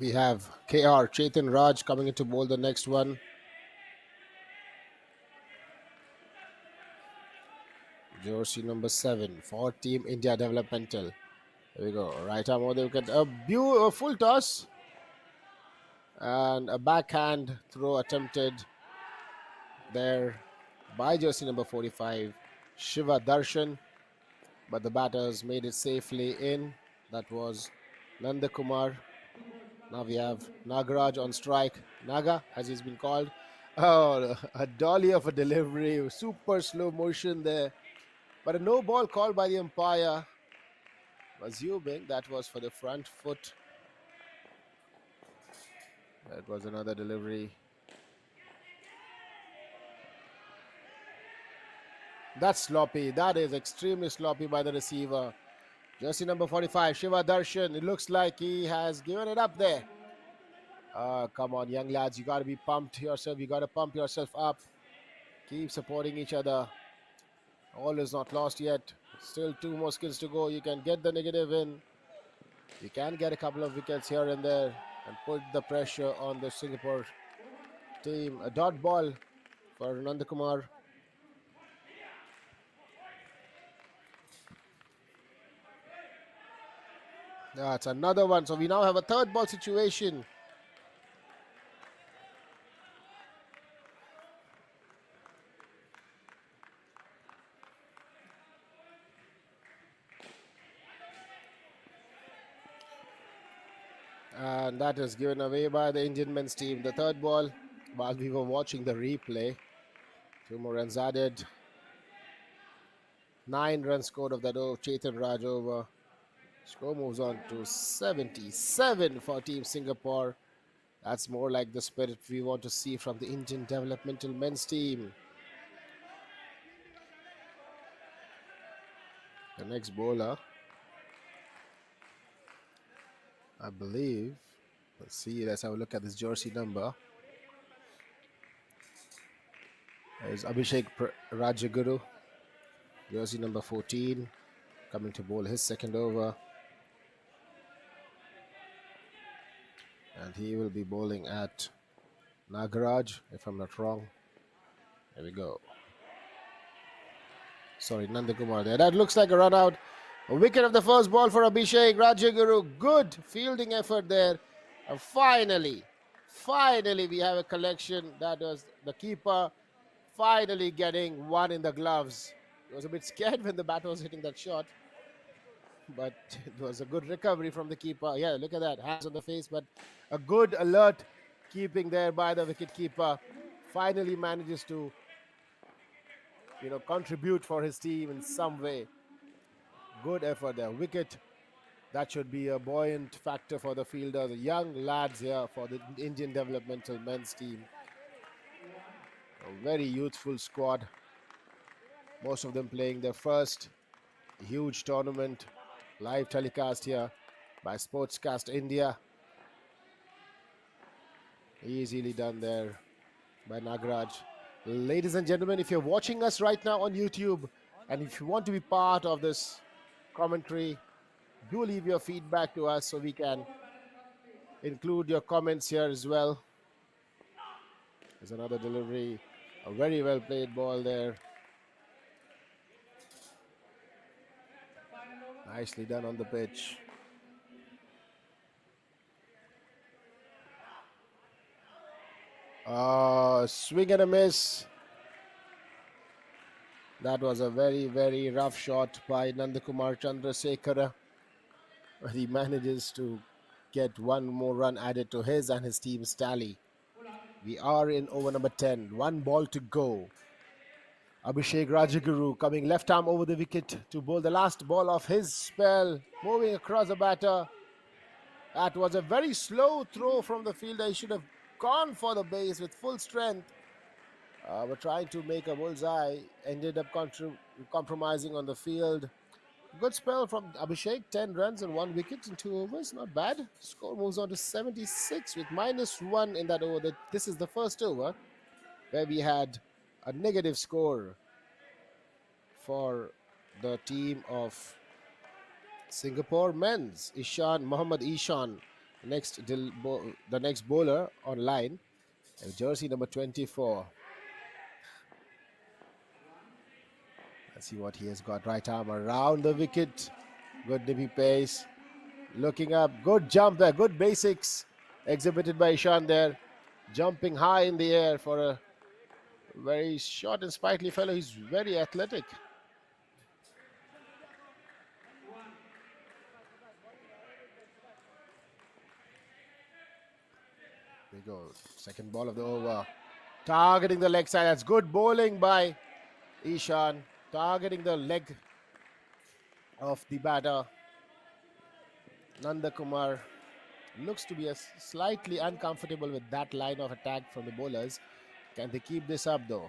We have KR Chetan Raj coming in to bowl the next one. Jersey number 7 for Team India Developmental. There we go. Right arm over the wicket. A full toss. And a backhand throw attempted there by jersey number 45, Shiva Darshan. But the batters made it safely in. That was Nandakumar. Now we have Nagaraj on strike. Naga, as he's been called. Oh, a dolly of a delivery. Super slow motion there. But a no ball called by the umpire. Assuming that was for the front foot. That was another delivery. That's sloppy. That is extremely sloppy by the receiver. Jersey number 45, Shiva Darshan. It looks like he has given it up there. Come on, young lads. You got to be pumped yourself. You got to pump yourself up. Keep supporting each other. All is not lost yet. Still 2 more skills to go. You can get the negative in. You can get a couple of wickets here and there and put the pressure on the Singapore team. A dot ball for Nandakumar. That's another one. So we now have a third ball situation. And that is given away by the Indian men's team. The third ball, while we were watching the replay, 2 more runs added. 9 runs scored of that over Chetan Raj over. Score moves on to 77 for Team Singapore. That's more like the spirit we want to see from the Indian developmental men's team. The next bowler, I believe, let's see, let's have a look at this jersey number. There's Abhishek Rajaguru, jersey number 14, coming to bowl his second over. And he will be bowling at Nagaraj, if I'm not wrong. There we go. Sorry, Nandakumar there. That looks like a run out. A wicket of the first ball for Abhishek Rajaguru. Good fielding effort there. And finally, we have a collection. That was the keeper finally getting one in the gloves. He was a bit scared when the bat was hitting that shot. But it was a good recovery from the keeper. Yeah, look at that. Hands on the face, but a good alert keeping there by the wicket keeper. Finally manages to contribute for his team in some way. Good effort there. Wicket. That should be a buoyant factor for the fielders. The young lads here for the Indian developmental men's team. A very youthful squad. Most of them playing their first huge tournament. Live telecast here by Sportscast India. Easily done there by Nagaraj. Ladies and gentlemen, if you're watching us right now on YouTube and if you want to be part of this commentary, do leave your feedback to us so we can include your comments here as well. There's another delivery. A very well played ball there. Nicely done on the pitch. Swing and a miss. That was a very, very rough shot by Nandakumar Chandrasekhara. But he manages to get one more run added to his and his team's tally. We are in over number 10. 1 ball to go. Abhishek Rajaguru coming left arm over the wicket to bowl the last ball of his spell. Moving across the batter. That was a very slow throw from the fielder. He should have gone for the base with full strength. But trying to make a bullseye. Ended up compromising on the field. Good spell from Abhishek. 10 runs and 1 wicket in 2 overs. Not bad. Score moves on to 76 with -1 in that over. This is the first over where we had a negative score for the team of Singapore men's. Mohammad Ishan, the next bowler on line, jersey number 24. Let's see what he has got. Right arm around the wicket. Good nippy pace. Looking up. Good jump there. Good basics exhibited by Ishan there. Jumping high in the air for a very short and sprightly fellow. He's very athletic. There we go. Second ball of the over. Targeting the leg side. That's good bowling by Ishan. Targeting the leg of the batter. Nandakumar looks to be slightly uncomfortable with that line of attack from the bowlers. Can they keep this up though?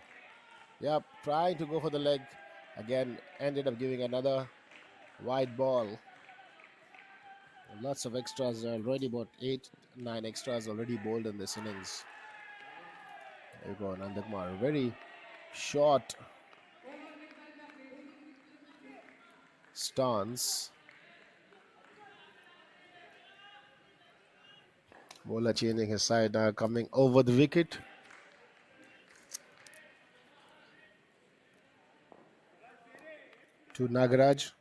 Yep, trying to go for the leg. Again, ended up giving another wide ball. Lots of extras already, about 8-9 extras already bowled in this innings. There you go, Nandakumar. Very short stance. Bowler changing his side now, coming over the wicket. To Nagaraj.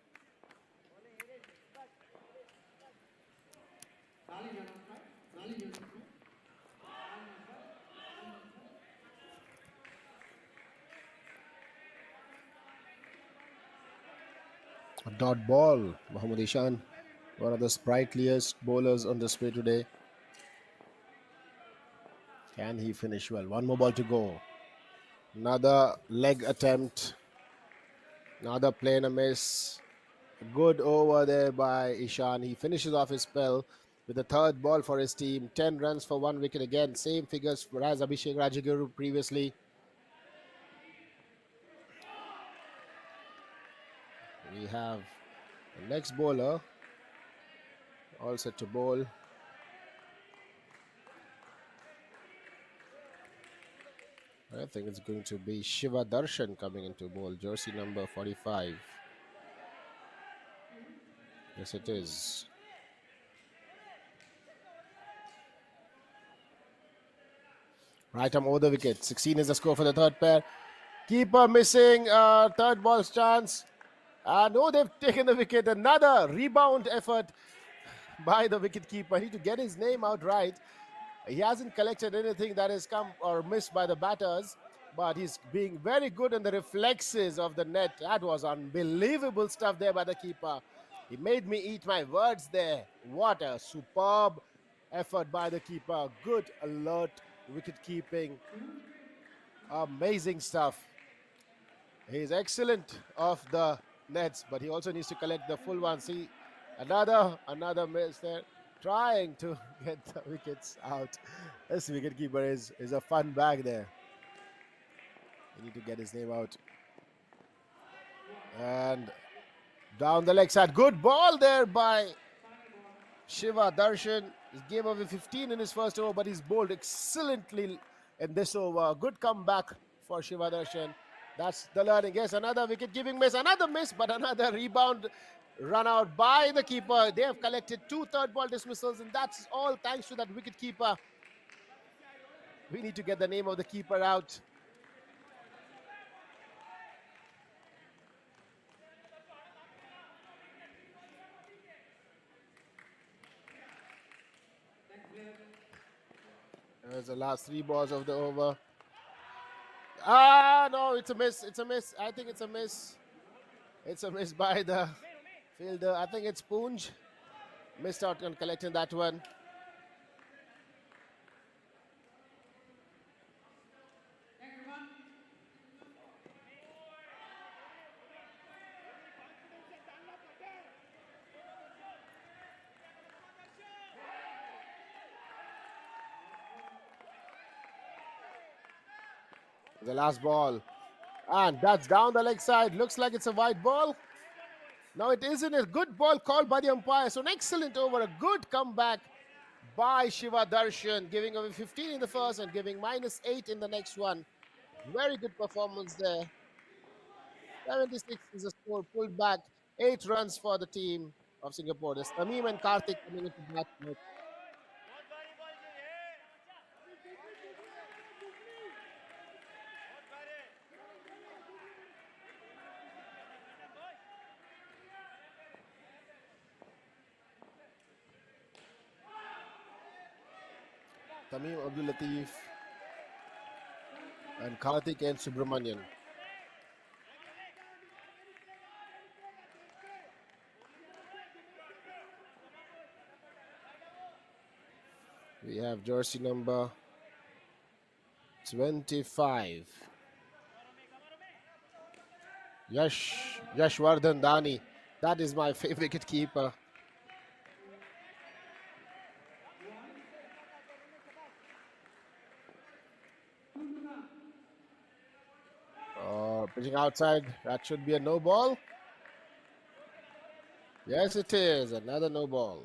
A dot ball. Mohammad Ishan, one of the sprightliest bowlers on display today. Can he finish well? One more ball to go. Another leg attempt. Another play and a miss. Good over there by Ishan. He finishes off his spell with the third ball for his team. 10 runs for 1 wicket again. Same figures as Abhishek Rajaguru previously. We have the next bowler all set to bowl. I think it's going to be Shiva Darshan coming into bowl, jersey number 45. Yes, it is. Right arm over the wicket. 16 is the score for the third pair. Keeper missing. Third ball's chance. No, they've taken the wicket. Another rebound effort by the wicket keeper. Need to get his name out right. He hasn't collected anything that has come or missed by the batters, but he's being very good in the reflexes of the net. That was unbelievable stuff there by the keeper. He made me eat my words there. What a superb effort by the keeper. Good, alert wicket keeping. Amazing stuff. He's excellent off the nets, but he also needs to collect the full one. See, another miss there, trying to get the wickets out. This wicketkeeper is a fun bag there. We need to get his name out. And down the leg side, good ball there by Shiva Darshan. He gave away 15 in his first over, but he's bowled excellently in this over. Good comeback for Shiva Darshan. That's the learning. Yes, another wicket-keeping miss, another miss, but another rebound run out by the keeper. They have collected 2 third ball dismissals, and that's all thanks to that wicket keeper. We need to get the name of the keeper out. There's the last 3 balls of the over. No, it's a miss. It's a miss. I think it's a miss. It's a miss by the fielder. I think it's Poonj. Missed out on collecting that one. The last ball. And that's down the leg side. Looks like it's a wide ball. No, it isn't. A good ball called by the umpire. So an excellent over. A good comeback by Shiva Darshan. Giving away 15 in the first and giving -8 in the next one. Very good performance there. 76 is the score. Pulled back. 8 runs for the team of Singapore. There's Tamim and Karthik coming into bat. Tamim Abdul Latif and Karthik and Subramanian. We have jersey number 25. Yashwardhan Dani. That is my favorite wicket keeper. Pitching outside. That should be a no ball. Yes, it is. Another no ball.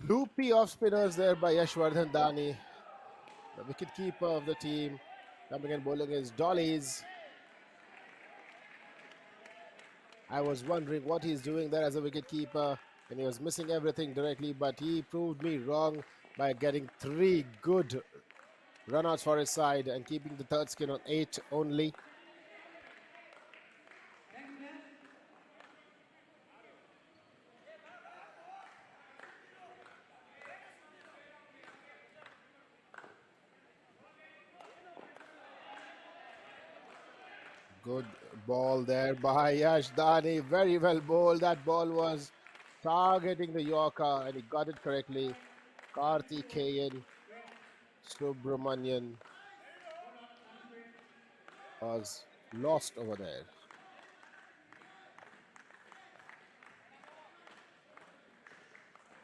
Loopy off spinners there by Yashwardhan Dani, the wicket keeper of the team. Coming and bowling his dollies. I was wondering what he's doing there as a wicket keeper, and he was missing everything directly, but he proved me wrong by getting 3 good runouts for his side and keeping the third skin on 8 only. Good ball there by Yash Dani. Very well bowled. That ball was targeting the Yorker and he got it correctly. Karthikeyan Subramanian was lost over there.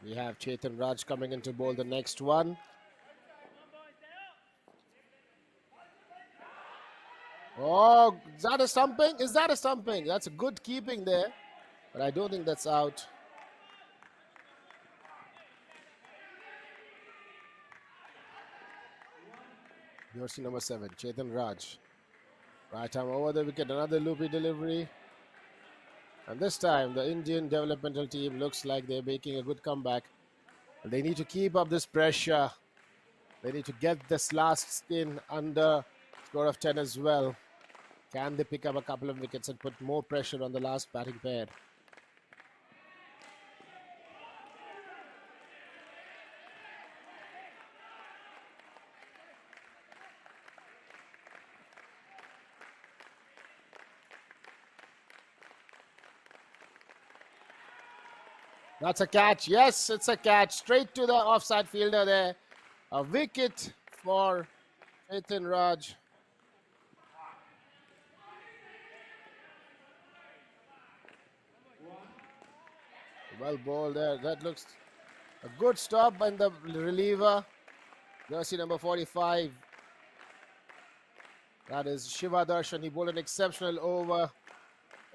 We have Chetan Raj coming in to bowl the next one. Oh, is that a stumping? Is that a stumping? That's a good keeping there, but I don't think that's out. Jersey number 7, Chetan Raj. Right arm over the wicket, another loopy delivery. And this time, the Indian developmental team looks like they're making a good comeback. They need to keep up this pressure. They need to get this last spin under score of 10 as well. Can they pick up a couple of wickets and put more pressure on the last batting pair? That's a catch. Yes, it's a catch. Straight to the offside fielder there. A wicket for Chetan Raj. Well bowled there. That looks a good stop by the reliever. Jersey number 45. That is Shiva Darshan. He bowled an exceptional over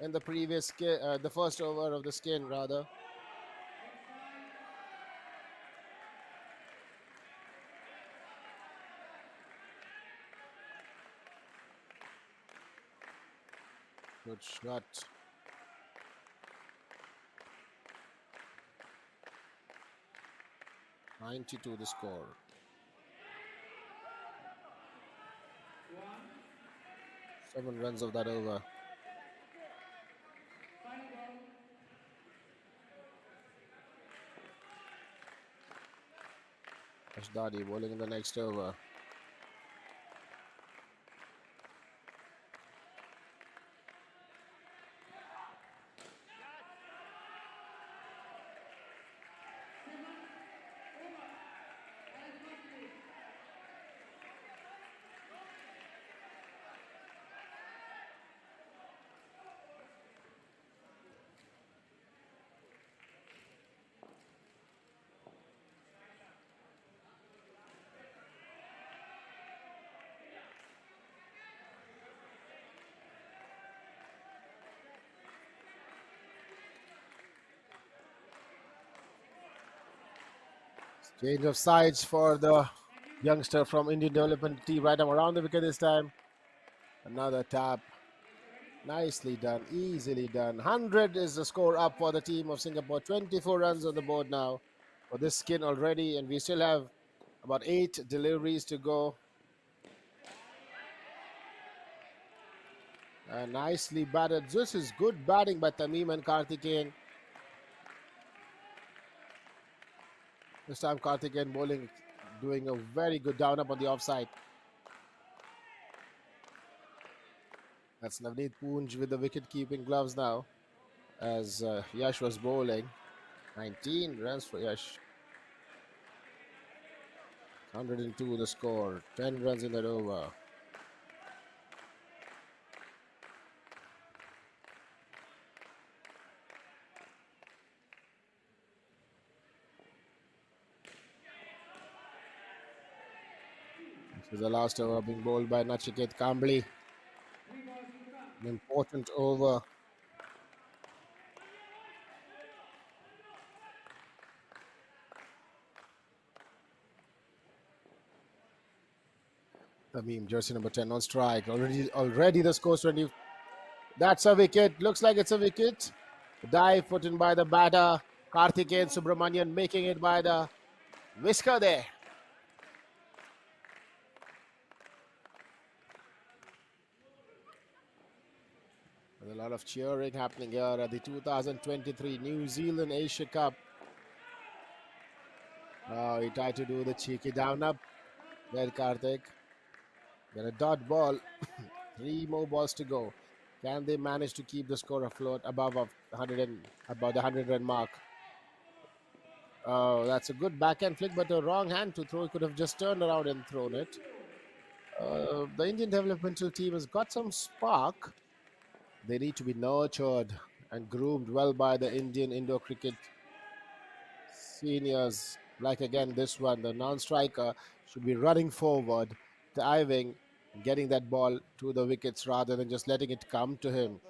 in the previous, the first over of the skin rather. Good shot. .92 the score. Seven runs of that over. Ashdadi bowling in the next over. Change of sides for the youngster from Indian development team. Right arm around the wicket this time. Another tap. Nicely done. Easily done. 100 is the score up for the team of Singapore. 24 runs on the board now for this skin already. And we still have about 8 deliveries to go. Nicely batted. This is good batting by Tamim and Karthikeyan. This time Karthikeyan bowling, doing a very good down up on the offside. That's Navneet Poonj with the wicket keeping gloves now as Yash was bowling. 19 runs for Yash. 102 the score. 10 runs in that over. This is the last over being bowled by Nachiket Kambli. An important over. Tamim, jersey number 10 on strike. Already the score's 20. That's a wicket. Looks like it's a wicket. Dive put in by the batter. Karthikeyan Subramanian making it by the whisker there. There's a lot of cheering happening here at the 2023 New Zealand Asia Cup. Oh, he tried to do the cheeky down up. There, Karthik. Then a dot ball. 3 more balls to go. Can they manage to keep the score afloat above of 100 and about the 100 run mark? Oh, that's a good backhand flick, but a wrong hand to throw. He could have just turned around and thrown it. The Indian developmental team has got some spark. They need to be nurtured and groomed well by the Indian indoor cricket seniors. Like again, this one, the non-striker should be running forward, diving, and getting that ball to the wickets rather than just letting it come to him.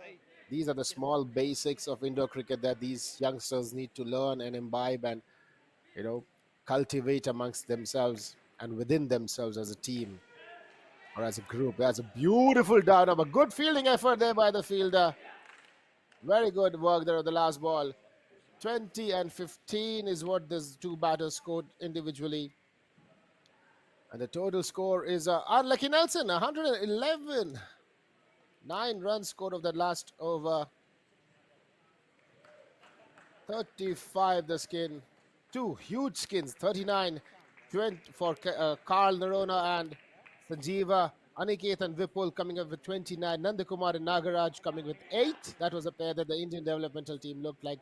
These are the small basics of indoor cricket that these youngsters need to learn and imbibe and, you know, cultivate amongst themselves and within themselves as a team or as a group. That's a beautiful down of a good fielding effort there by the fielder. Very good work there on the last ball. 20 and 15 is what these two batters scored individually. And the total score is unlucky Nelson, 111. 9 runs scored of that last over. 35 the skin. 2 huge skins, 39 20 for Carl Narona and Sanjeeva. Aniket and Vipul coming up with 29. Nandakumar and Nagaraj coming with 8. That was a pair that the Indian developmental team looked like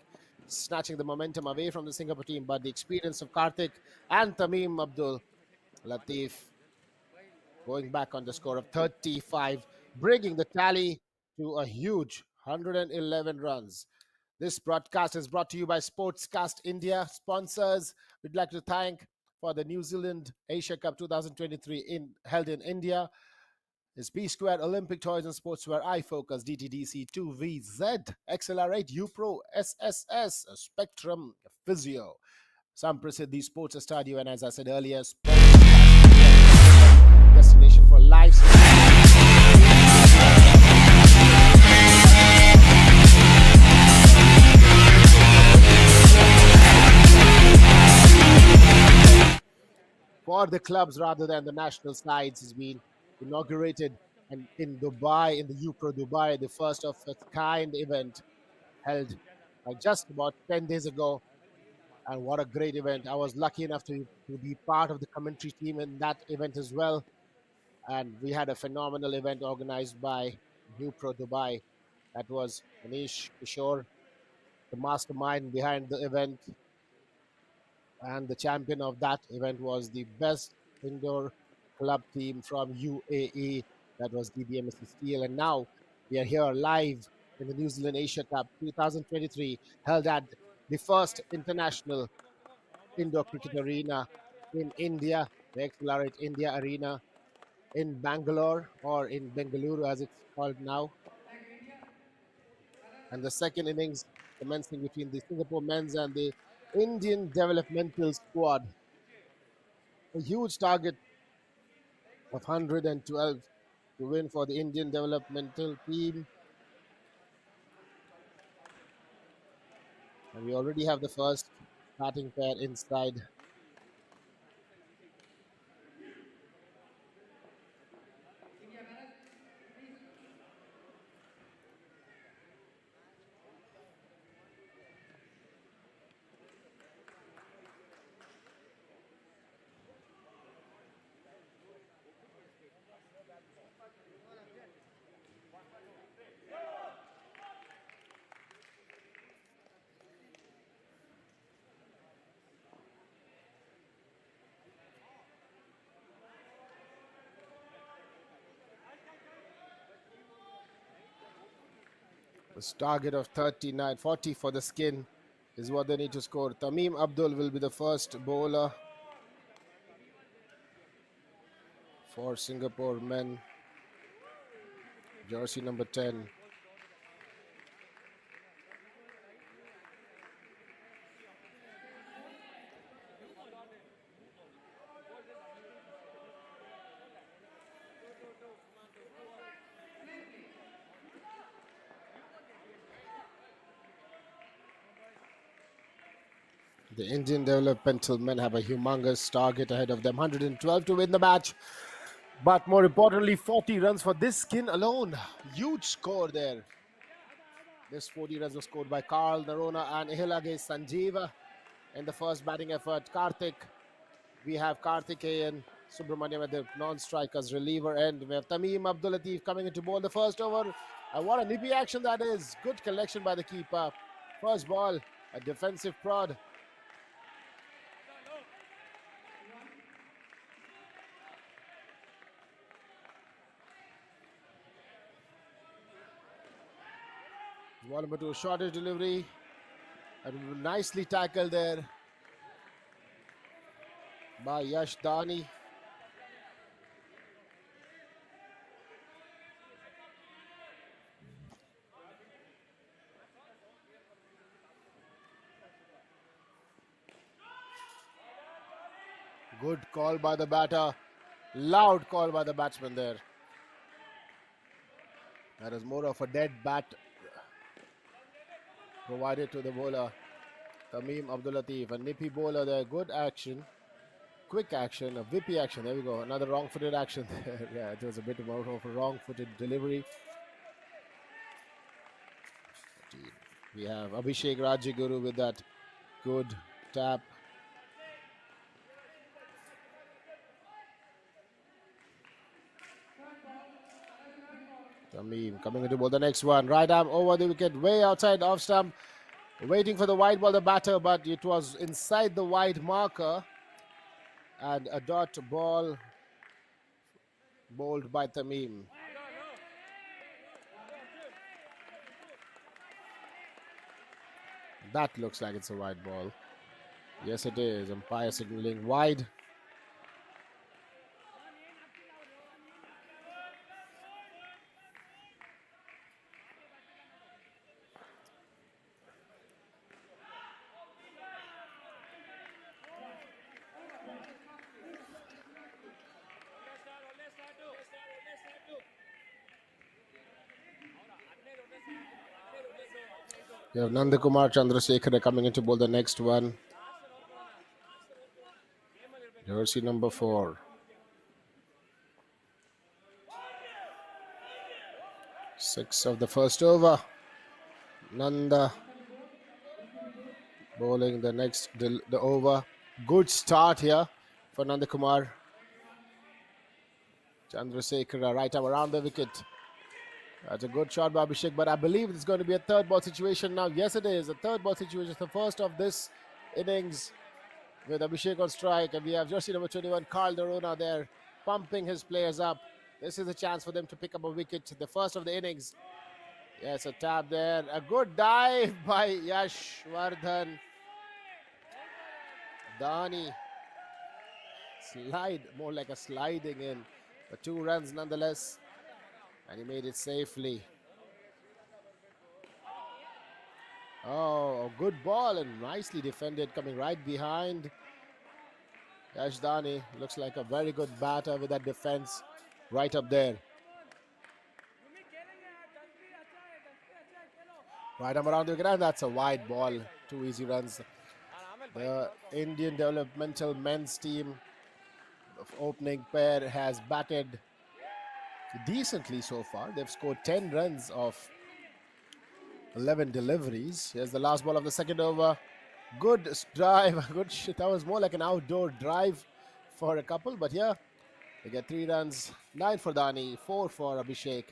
snatching the momentum away from the Singapore team. But the experience of Karthik and Tamim Abdul Latif going back on the score of 35, bringing the tally to a huge 111 runs. This broadcast is brought to you by Sportscast India. Sponsors, we'd like to thank for the New Zealand Asia Cup 2023 held in India. Is B Square Olympic Toys and Sportswear, iFocus, DTDC, 2VZ, Accelerate, UPro, SSS, Spectrum, Physio. Sam Prasiddhi Sports Stadio, and as I said earlier, destination for live. For the clubs rather than the national sides has been inaugurated and in Dubai, in the UPro Dubai, the first of its kind event held just about 10 days ago. And what a great event. I was lucky enough to be part of the commentary team in that event as well. And we had a phenomenal event organized by UPro Dubai. That was Manish Kishore, the mastermind behind the event. And the champion of that event was the best indoor club team from UAE. That was DBMSC Steel. And now we are here live in the New Zealand Asia Cup 2023, held at the first international indoor cricket arena in India, the Accelerate India Arena in Bangalore, or in Bengaluru as it's called now. And the second innings commencing between the Singapore men's and the Indian developmental squad. A huge target of 112 to win for the Indian developmental team. And we already have the first batting pair inside. This target of 40 for the skin is what they need to score. Tamim Abdul will be the first bowler for Singapore men. Jersey number 10. The Indian developmental men have a humongous target ahead of them, 112 to win the match. But more importantly, 40 runs for this skin alone. Huge score there. This 40 runs was scored by Carl Narona and Ihilage Sanjeeva in the first batting effort. Karthik, we have Karthikeyan Subramaniam at the non-strikers reliever end. We have Tamim Abdul Latif coming in to bowl the first over. And what a nippy action that is. Good collection by the keeper. First ball, a defensive prod. Ball number 2, shortish delivery. And nicely tackled there by Yash Dani. Good call by the batter. Loud call by the batsman there. That is more of a dead bat provided to the bowler. Tamim Abdul Latif, a nippy bowler there. Good action. Quick action, a whippy action. There we go. Another wrong-footed action there. Yeah, it was a bit more of a wrong-footed delivery. We have Abhishek Rajaguru with that good tap. Tamim coming into ball the next one. Right arm over the wicket, way outside off stump. Waiting for the wide ball, the batter, but it was inside the wide marker. And a dot ball bowled by Tamim. That looks like it's a wide ball. Yes, it is. Umpire signaling wide. We have Nandakumar Chandrasekhar coming into bowl the next one. Jersey number 4. 6 of the first over. Nanda bowling the next the over. Good start here for Nandakumar Chandrasekhar. Right arm around the wicket. That's a good shot by Abhishek, but I believe it's going to be a third ball situation now. Yes, it is a third ball situation. It's the first of this innings with Abhishek on strike, and we have jersey number 21, Carl Dorona there, pumping his players up. This is a chance for them to pick up a wicket, the first of the innings. Yes, a tap there. A good dive by Yash Vardhan. Dani. Slide, more like a sliding in. But 2 runs nonetheless. And he made it safely. Oh, a good ball and nicely defended, coming right behind. Yash Dani looks like a very good batter with that defense right up there. Right arm around the wicket, and that's a wide ball. 2 easy runs. The Indian developmental men's team of opening pair has batted decently so far. They've scored 10 runs of 11 deliveries. Here's the last ball of the second over. Good drive. Good shit. That was more like an outdoor drive for a couple, but yeah, they get 3 runs. 9 for Dani, 4 for Abhishek,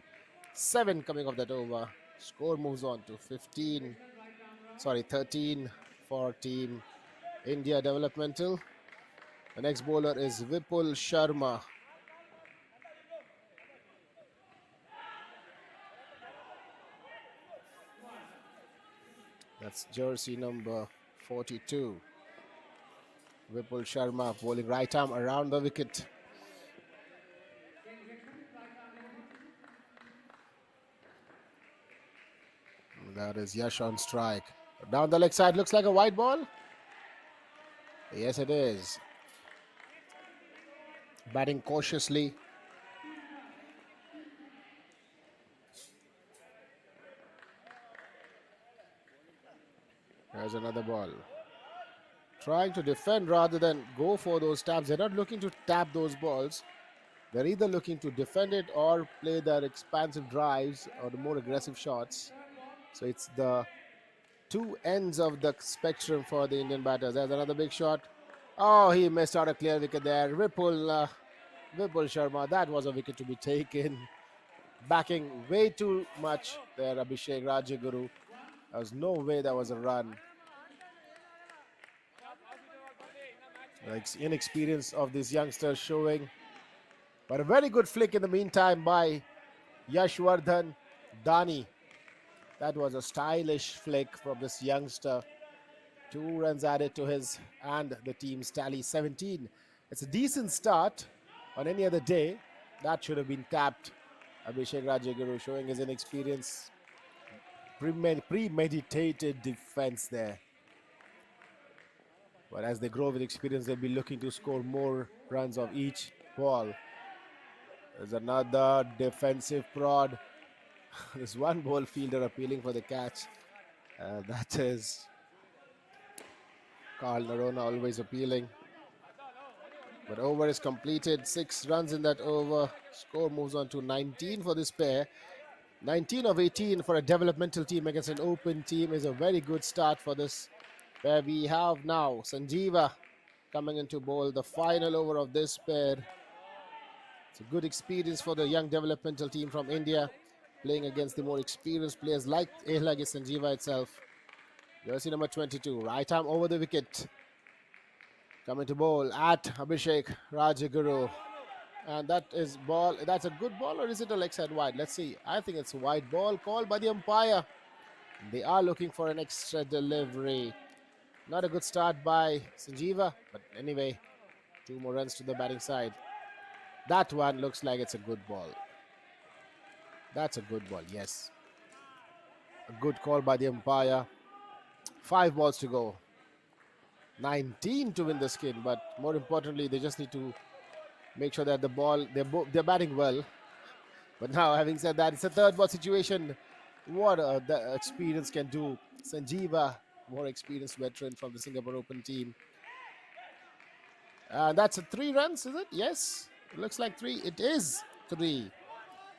7 coming off that over. Score moves on to 13 for Team India Developmental. The next bowler is Vipul Sharma. That's jersey number 42. Vipul Sharma bowling right arm around the wicket. And that is Yash on strike. Down the leg side, looks like a wide ball. Yes, it is. Batting cautiously. There's another ball. Trying to defend rather than go for those taps. They're not looking to tap those balls. They're either looking to defend it or play their expansive drives or the more aggressive shots. So it's the 2 ends of the spectrum for the Indian batters. There's another big shot. Oh, he missed out a clear wicket there. Vipul Sharma, that was a wicket to be taken. backing way too much there, Abhishek Rajaguru. There was no way that was a run. The inexperience of these youngsters showing. But a very good flick in the meantime by Yashwardhan Dani. That was a stylish flick from this youngster. 2 runs added to his and the team's tally 17. It's a decent start. On any other day, that should have been tapped. Abhishek Rajaguru showing his inexperience. Premeditated defense there. But as they grow with experience, they'll be looking to score more runs of each ball. There's another defensive prod. There's one ball fielder appealing for the catch. That is Carl Narona, always appealing. But over is completed. 6 runs in that over. Score moves on to 19 for this pair. 19 of 18 for a developmental team against an open team is a very good start for this. Where we have now Sanjeeva coming into bowl, the final over of this pair. It's a good experience for the young developmental team from India, playing against the more experienced players like Sanjeeva itself. Jersey number 22, right arm over the wicket. Coming to bowl at Abhishek Rajaguru. And that is ball. That's a good ball, or is it a leg side wide? Let's see. I think it's a wide ball called by the umpire. They are looking for an extra delivery. Not a good start by Sanjeeva, but anyway, 2 more runs to the batting side. That one looks like it's a good ball. That's a good ball, yes. A good call by the umpire. 5 balls to go. 19 to win the skin, but more importantly, they just need to make sure that the ball, they're batting well. But now, having said that, it's a 3rd ball situation. What the experience can do. Sanjeeva, more experienced veteran from the Singapore Open team. That's a 3 runs, is it? Yes, it looks like 3. It is 3.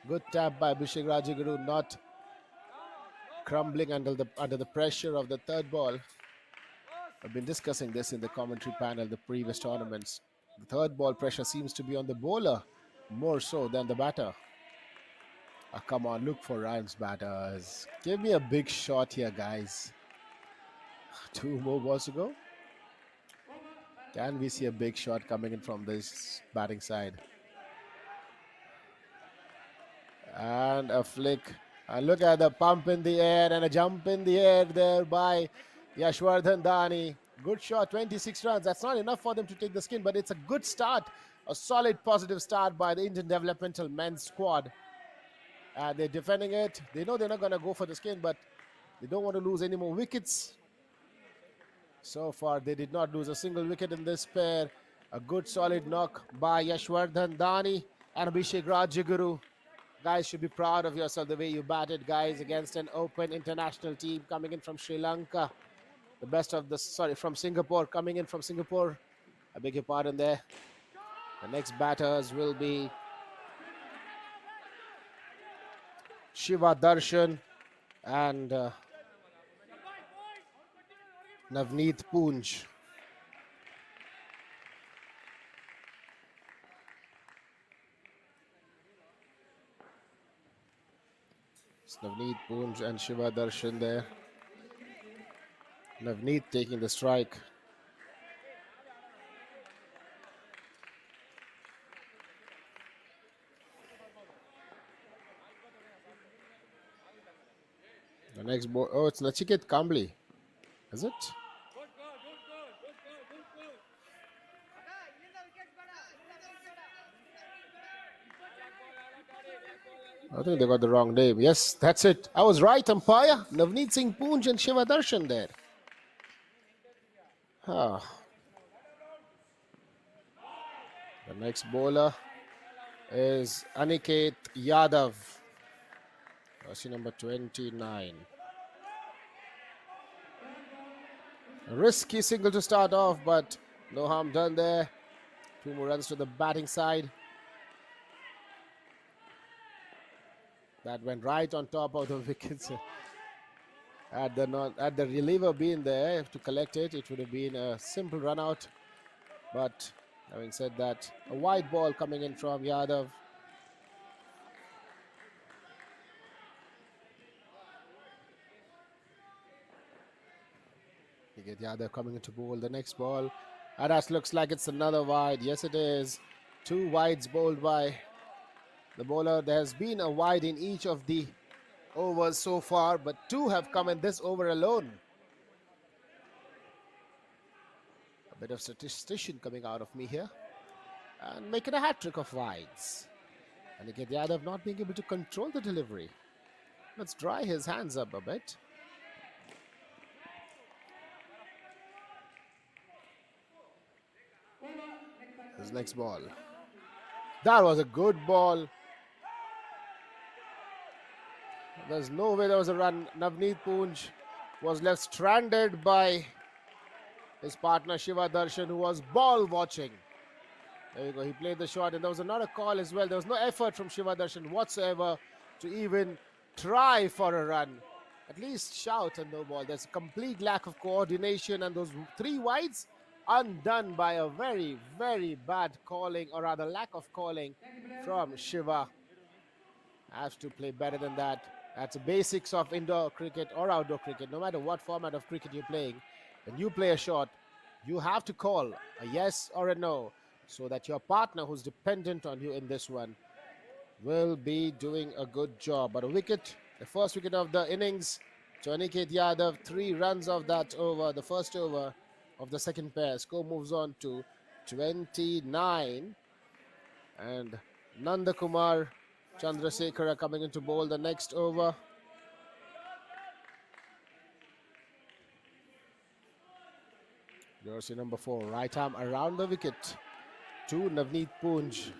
Good tap by Abhishek Rajaguru, not crumbling under the pressure of the 3rd ball. I've been discussing this in the commentary panel the previous tournaments. The 3rd ball pressure seems to be on the bowler more so than the batter. Come on, look for runs, batters. Give me a big shot here, guys. 2 more balls to go. Can we see a big shot coming in from this batting side? And a flick. And look at the pump in the air and a jump in the air there by Yashwardhan Dani. Good shot, 26 runs. That's not enough for them to take the skin, but it's a good start. A solid, positive start by the Indian developmental men's squad. And they're defending it. They know they're not going to go for the skin, but they don't want to lose any more wickets. So far, they did not lose a single wicket in this pair. A good, solid knock by Yashwardhan Dani and Abhishek Rajaguru. Guys should be proud of yourself the way you batted, guys, against an open international team coming in from Sri Lanka. The best of the, from Singapore, coming in from Singapore. I beg your pardon there. The next batters will be Shiva Darshan and Navneet Poonj. It's Navneet Poonj and Shiva Darshan there. Navneet taking the strike. The next ball, oh, it's Nachiket Kambli, is it? I think they got the wrong name. Yes, that's it. I was right, umpire. Navneet Singh Poonj and Shiva Darshan there. The next bowler is Aniket Yadav. Jersey number 29. A risky single to start off, but no harm done there. 2 more runs to the batting side. That went right on top of the wickets. Had the reliever been there to collect it, it would have been a simple run out. But having said that, a wide ball coming in from Yadav. Aniket Yadav coming into bowl. The next ball. And that looks like it's another wide. Yes, it is. 2 wides bowled by the bowler. There's been a wide in each of the overs so far, but 2 have come in this over alone. A bit of statistician coming out of me here. And making a hat-trick of wides. Aniket Yadav not being able to control the delivery. Let's dry his hands up a bit. His next ball. That was a good ball. There's no way there was a run. Navneet Poonj was left stranded by his partner Shiva Darshan, who was ball watching. There you go. He played the shot, and there was another call as well. There was no effort from Shiva Darshan whatsoever to even try for a run. At least shout and no ball. There's a complete lack of coordination, and those 3 wides undone by a very, very bad calling, or rather lack of calling from Shiva. Has to play better than that. That's the basics of indoor cricket or outdoor cricket. No matter what format of cricket you're playing, when you play a shot, you have to call a yes or a no, so that your partner who's dependent on you in this one will be doing a good job. But a wicket, the first wicket of the innings to Aniket Yadav, 3 runs of that over, the first over of the second pair. Score moves on to 29. And Nanda Kumar Chandrasekhara coming into bowl the next over. Jersey number 4, right arm around the wicket to Navneet Poonj.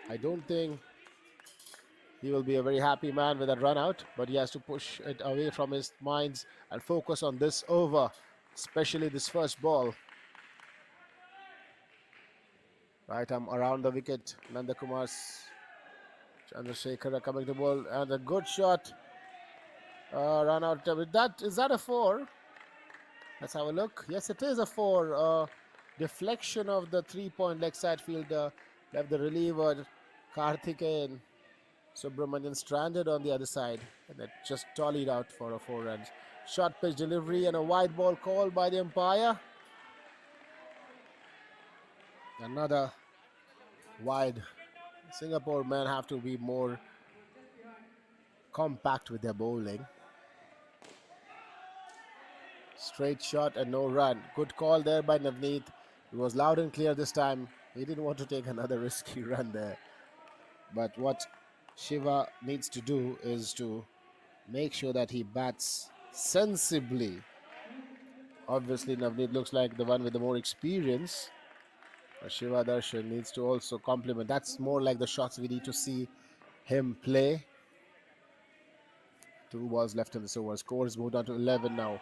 I don't think he will be a very happy man with that run out, but he has to push it away from his minds and focus on this over, especially this first ball. Right arm around the wicket, Nanda Kumar Chandrasekhara coming to bowl, and a good shot. Run out. Is that a 4? Let's have a look. Yes, it is a 4. Deflection of the 3-point leg side fielder left the reliever Karthikeyan Subramanian stranded on the other side, and it just dollied out for a 4 runs. Short pitch delivery and a wide ball called by the umpire. Another wide. Singapore men have to be more compact with their bowling. Straight shot and no run. Good call there by Navneet. It was loud and clear this time. He didn't want to take another risky run there. But what Shiva needs to do is to make sure that he bats sensibly. Obviously, Navneet looks like the one with the more experience. But Shiva Darshan needs to also complement. That's more like the shots we need to see him play. 2 balls left in this over. Score is moved on to 11 now.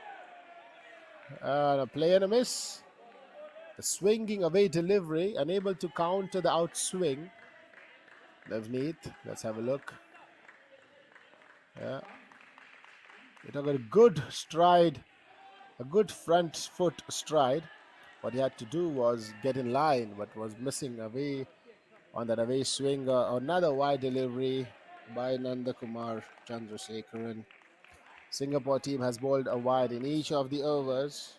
A play and a miss. The swinging away delivery, unable to counter the outswing. Navneet, let's have a look. Yeah. He took a good stride, a good front foot stride. What he had to do was get in line, but was missing away on that away swing. Another wide delivery by Nanda Kumar Chandrasekharan. Singapore team has bowled a wide in each of the overs.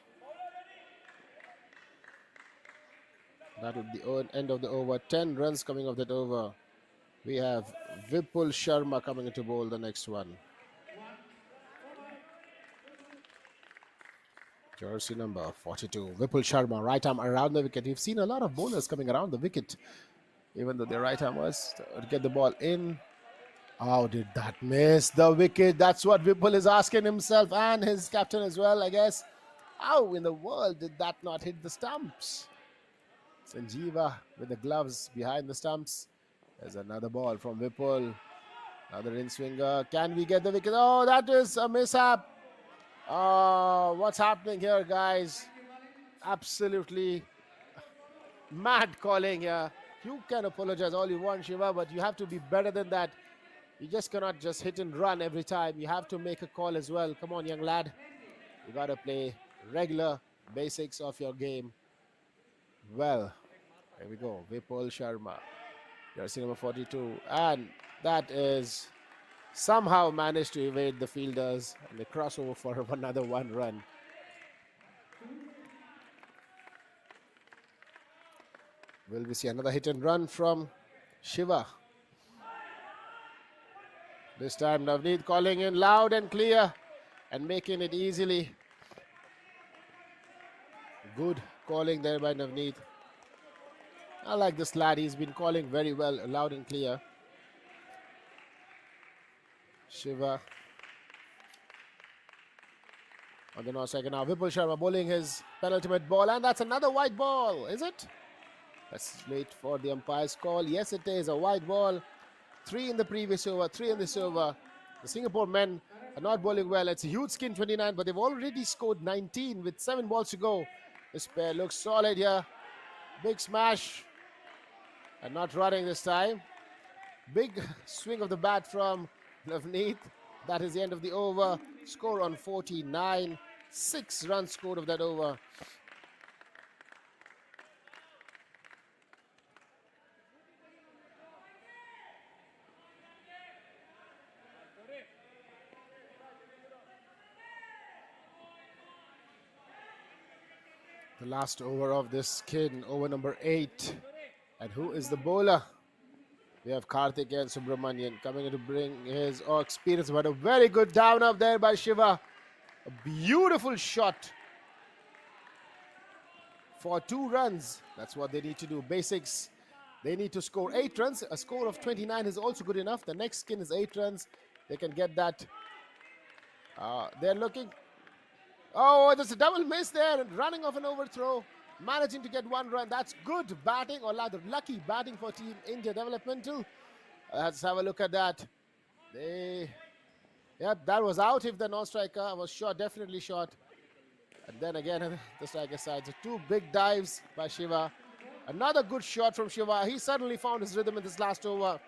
That would be the end of the over. 10 runs coming off that over. We have Vipul Sharma coming into bowl the next one. Jersey number 42. Vipul Sharma, right arm around the wicket. We've seen a lot of bowlers coming around the wicket, even though their right armers get the ball in. How did that miss the wicket? That's what Vipul is asking himself and his captain as well, I guess. How in the world did that not hit the stumps? Sanjeeva with the gloves behind the stumps. There's another ball from Vipul. Another in-swinger. Can we get the wicket? Oh, that is a mishap. Oh, what's happening here, guys? Absolutely mad calling here. You can apologize all you want, Shiva, but you have to be better than that. You just cannot just hit and run every time. You have to make a call as well. Come on, young lad. You got to play regular basics of your game. Well, here we go. Vipul Sharma. Jersey number 42. And that is somehow managed to evade the fielders and they cross over for another 1 run. Will we see another hit and run from Shiva? This time Navneet calling in loud and clear and making it easily. Good calling there by Navneet. I like this lad. He's been calling very well, loud and clear. Shiva on the north second now. Vipul Sharma bowling his penultimate ball, and that's another white ball, is it? Let's wait for the umpire's call. Yes, it is a white ball. 3 in the previous over, 3 in this over. The Singapore men are not bowling well. It's a huge skin, 29, but they've already scored 19 with 7 balls to go. This pair looks solid here. Big smash. And not running this time. Big swing of the bat from Navneet. That is the end of the over. Score on 49. 6 runs scored of that over. The last over of this skin, over number 8. And who is the bowler? We have Karthik and Subramanian coming in to bring his experience, but a very good down up there by Shiva. A beautiful shot for 2 runs. That's what they need to do. Basics. They need to score 8 runs. A score of 29 is also good enough. The next skin is 8 runs. They can get that. They're looking. Oh, there's a double miss there, and running off an overthrow, managing to get 1 run. That's good batting, or rather lucky batting for Team India Developmental. Let's have a look at that. That was out if the non-striker was shot, definitely shot. And then again, the striker side. So 2 big dives by Shiva. Another good shot from Shiva. He suddenly found his rhythm in this last over.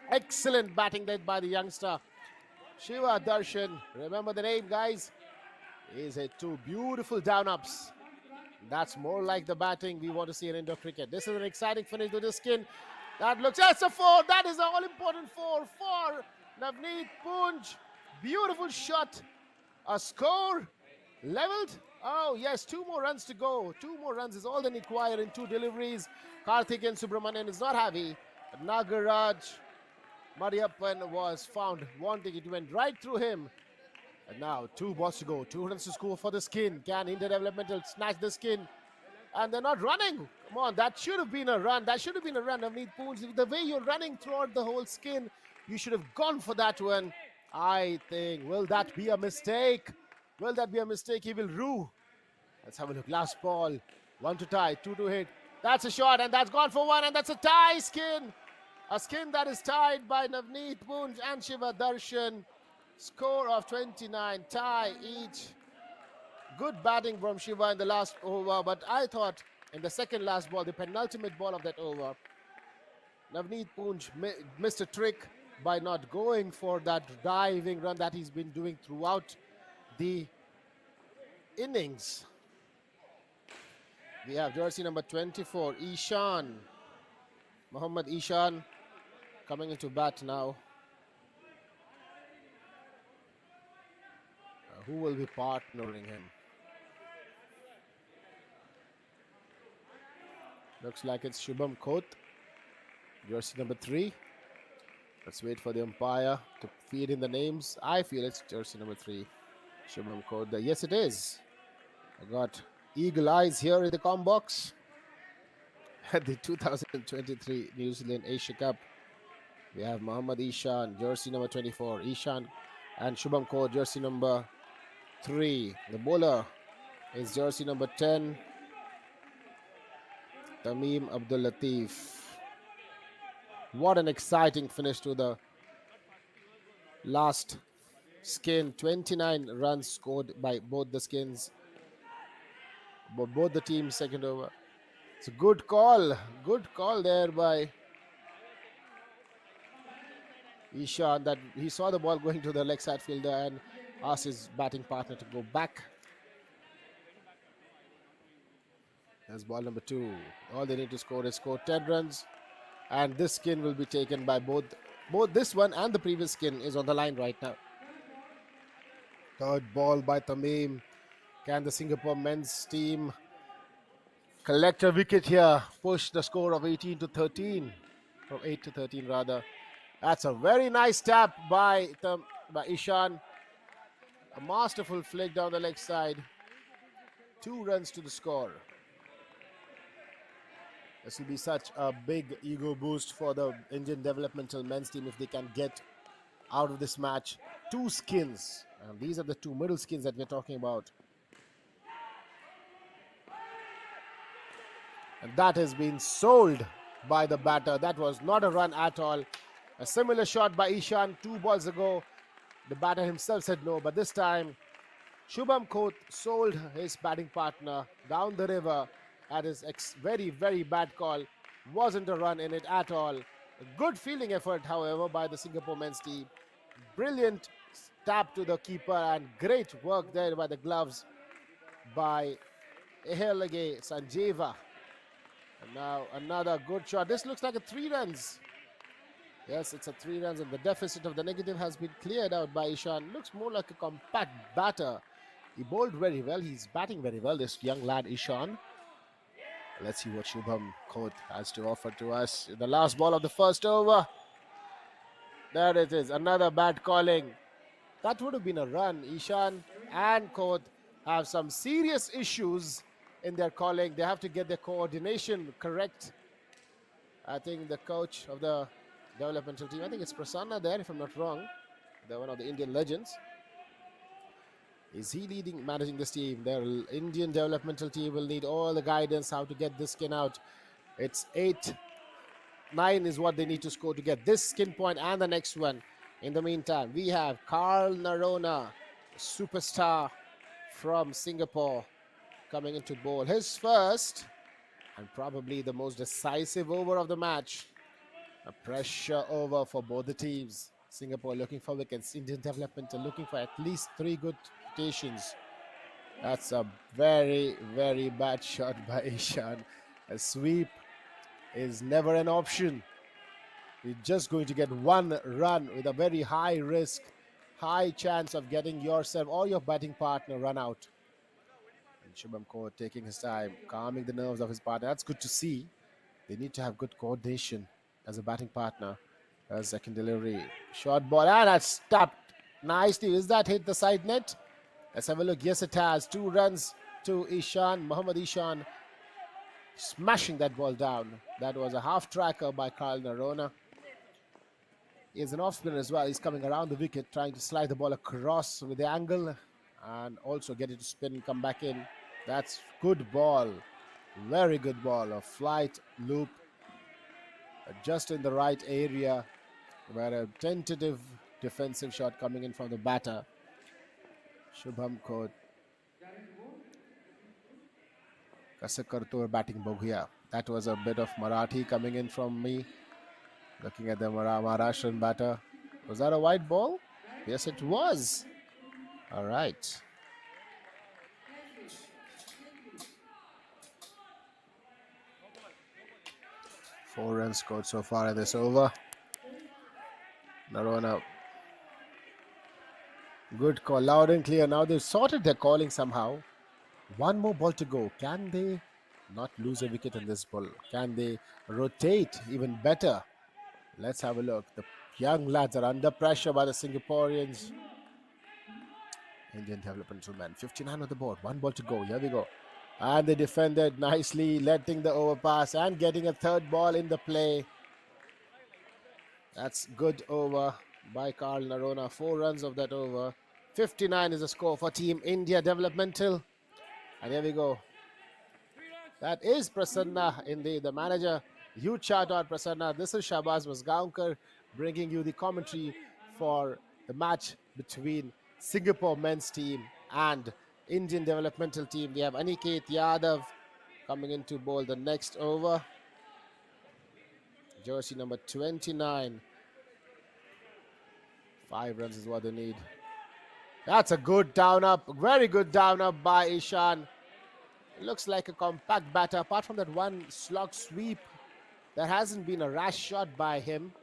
Excellent batting there by the youngster. Shiva Darshan, remember the name, guys. He's hit 2 beautiful down-ups. That's more like the batting we want to see in indoor cricket. This is an exciting finish to the skin. That looks, that's a 4. That is an all-important 4 for Navneet Poonj. Beautiful shot. A score leveled. Oh, yes, 2 more runs to go. 2 more runs is all they require in 2 deliveries. Karthik and Subramanian is not happy. But Nagaraj Mariappan was found wanting. It went right through him. And now 2 balls to go. 2 runs to score for the skin. Can India Developmental snatch the skin? And they're not running. Come on, that should have been a run. That should have been a run. Navneet Poonj, the way you're running throughout the whole skin, you should have gone for that one. I think, will that be a mistake? Will that be a mistake? He will rue. Let's have a look. Last ball. 1 to tie, 2 to hit. That's a shot, and that's gone for 1, and that's a tie skin. A skin that is tied by Navneet Poonj and Shiva Darshan. Score of 29, tie each. Good batting from Shiva in the last over, but I thought in the second last ball, the penultimate ball of that over, Navneet Poonj missed a trick by not going for that diving run that he's been doing throughout the innings. We have jersey number 24, Ishan. Mohammad Ishan coming into bat now. Who will be partnering him? Looks like it's Shubham Kot, jersey number 3. Let's wait for the umpire to feed in the names. I feel it's jersey number 3, Shubham Kot. Yes, it is. I got eagle eyes here in the com box. At the 2023 New Zealand Asia Cup, we have Mohammad Ishan, jersey number 24. Ishan and Shubham Kot, jersey number 3. The bowler is jersey number 10, Tamim Abdul Latif. What an exciting finish to the last skin. 29 runs scored by both the skins, both the teams second over. It's a good call there by Ishan, that he saw the ball going to the leg side fielder and asked his batting partner to go back. That's ball number 2. All they need to score is score 10 runs, and this skin will be taken by both this one and the previous skin is on the line right now. Third ball by Tamim. Can the Singapore men's team collect a wicket here, push the score of 18 to 13, from 8 to 13 rather. That's a very nice tap by Ishan. A masterful flick down the leg side. 2 runs to the score. This will be such a big ego boost for the Indian developmental men's team if they can get out of this match 2 skins. And these are the 2 middle skins that we're talking about. And that has been sold by the batter. That was not a run at all. A similar shot by Ishan 2 balls ago. The batter himself said no, but this time Shubham Khote sold his batting partner down the river at his very, very bad call. Wasn't a run in it at all. A good fielding effort, however, by the Singapore men's team. Brilliant tap to the keeper and great work there by the gloves by Ehelege Sanjeva. And now another good shot. This looks like a 3 runs. Yes, it's a 3 runs, and the deficit of the negative has been cleared out by Ishan. Looks more like a compact batter. He bowled very well. He's batting very well, this young lad Ishan. Let's see what Shubham Khote has to offer to us. The last ball of the first over. There it is, another bad calling. That would have been a run. Ishan and Khote have some serious issues in their calling. They have to get their coordination correct. I think the coach of the developmental team, I think it's Prasanna there, if I'm not wrong. They're one of the Indian legends. Is he managing this team? Their Indian developmental team will need all the guidance how to get this skin out. It's 8-9 is what they need to score to get this skin point and the next one. In the meantime, we have Karl Narona, superstar from Singapore, coming into bowl. His first and probably the most decisive over of the match. A pressure over for both the teams. Singapore looking for wickets. Indian development are looking for at least 3 good rotations. That's a very, very bad shot by Ishan. A sweep is never an option. You're just going to get 1 run with a very high risk, high chance of getting yourself or your batting partner run out. And Shubham Khote taking his time, calming the nerves of his partner. That's good to see. They need to have good coordination as a batting partner. Second delivery, short ball, and that's tapped nicely. Is that hit the side net? Let's have a look. Yes, it has. 2 runs to Ishan, Muhammad Ishan, smashing that ball down. That was a half tracker by Karl Narona. He's an off spinner as well. He's coming around the wicket, trying to slide the ball across with the angle and also get it to spin and come back in. That's good ball. Very good ball. A flight loop just in the right area, where a tentative defensive shot coming in from the batter. Shubham Khote. Kasakartur batting Boghia. That was a bit of Marathi coming in from me. Looking at the Maharashtrian batter. Was that a white ball? Yes, it was. All right. Four runs scored so far in this over. Narona. Good call, loud and clear. Now they've sorted their calling somehow. 1 more ball to go. Can they not lose a wicket in this ball? Can they rotate even better? Let's have a look. The young lads are under pressure by the Singaporeans. Indian developmental men. 59 on the board. 1 ball to go. Here we go. And they defended nicely, letting the overpass and getting a 3rd ball in the play. That's good over by Karl Narona. 4 runs of that over. 59 is the score for Team India Developmental. And here we go. That is Prasanna, indeed, the manager. Huge shout out, Prasanna. This is Shahbaz Masgaonkar bringing you the commentary for the match between Singapore men's team and Indian developmental team. We have Aniket Yadav coming in to bowl the next over. Jersey number 29. 5 runs is what they need. That's a good down up. Very good down up by Ishan. Looks like a compact batter. Apart from that 1 slog sweep, there hasn't been a rash shot by him.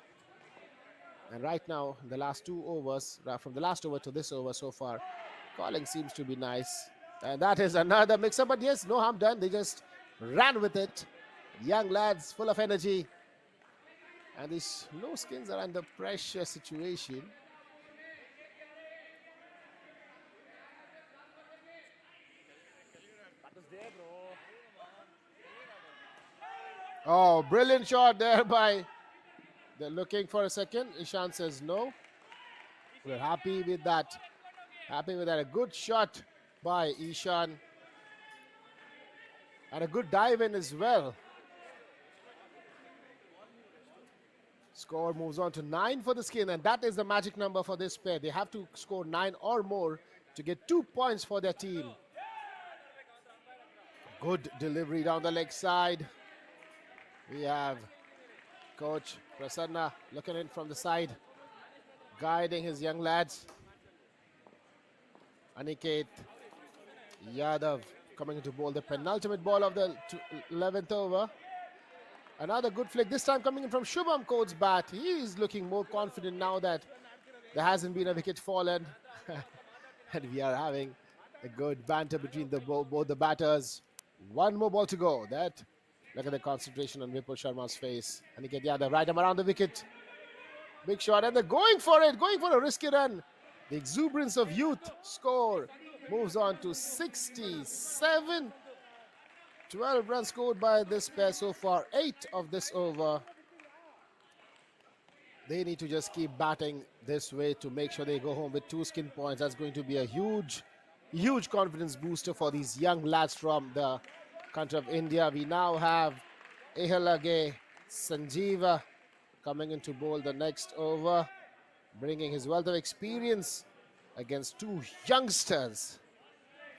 And right now, the last 2 overs, from the last over to this over so far, calling seems to be nice. And that is another mix-up, but yes, no harm done. They just ran with it. Young lads, full of energy. And these low skins are under pressure situation. Oh, brilliant shot there by... They're looking for a second. Ishan says no. We're happy with that. Happy with that. A good shot by Ishan. And a good dive in as well. Score moves on to 9 for the skin, and that is the magic number for this pair. They have to score 9 or more to get 2 points for their team. Good delivery down the leg side. We have Coach Prasanna looking in from the side, guiding his young lads. Aniket Yadav coming into bowl, the penultimate ball of the 11th over. Another good flick, this time coming in from Shubham Kaur's bat. He is looking more confident now that there hasn't been a wicket fallen. And we are having a good banter between both the batters. One more ball to go. Look at the concentration on Vipul Sharma's face. Aniket Yadav right arm around the wicket. Big shot, and they're going for it, going for a risky run. The exuberance of youth. Score moves on to 67. 12 runs scored by this pair so far, 8 of this over. They need to just keep batting this way to make sure they go home with 2 skin points. That's going to be a huge, huge confidence booster for these young lads from the country of India. We now have Ehalage Sanjeeva coming into bowl the next over, bringing his wealth of experience against 2 youngsters.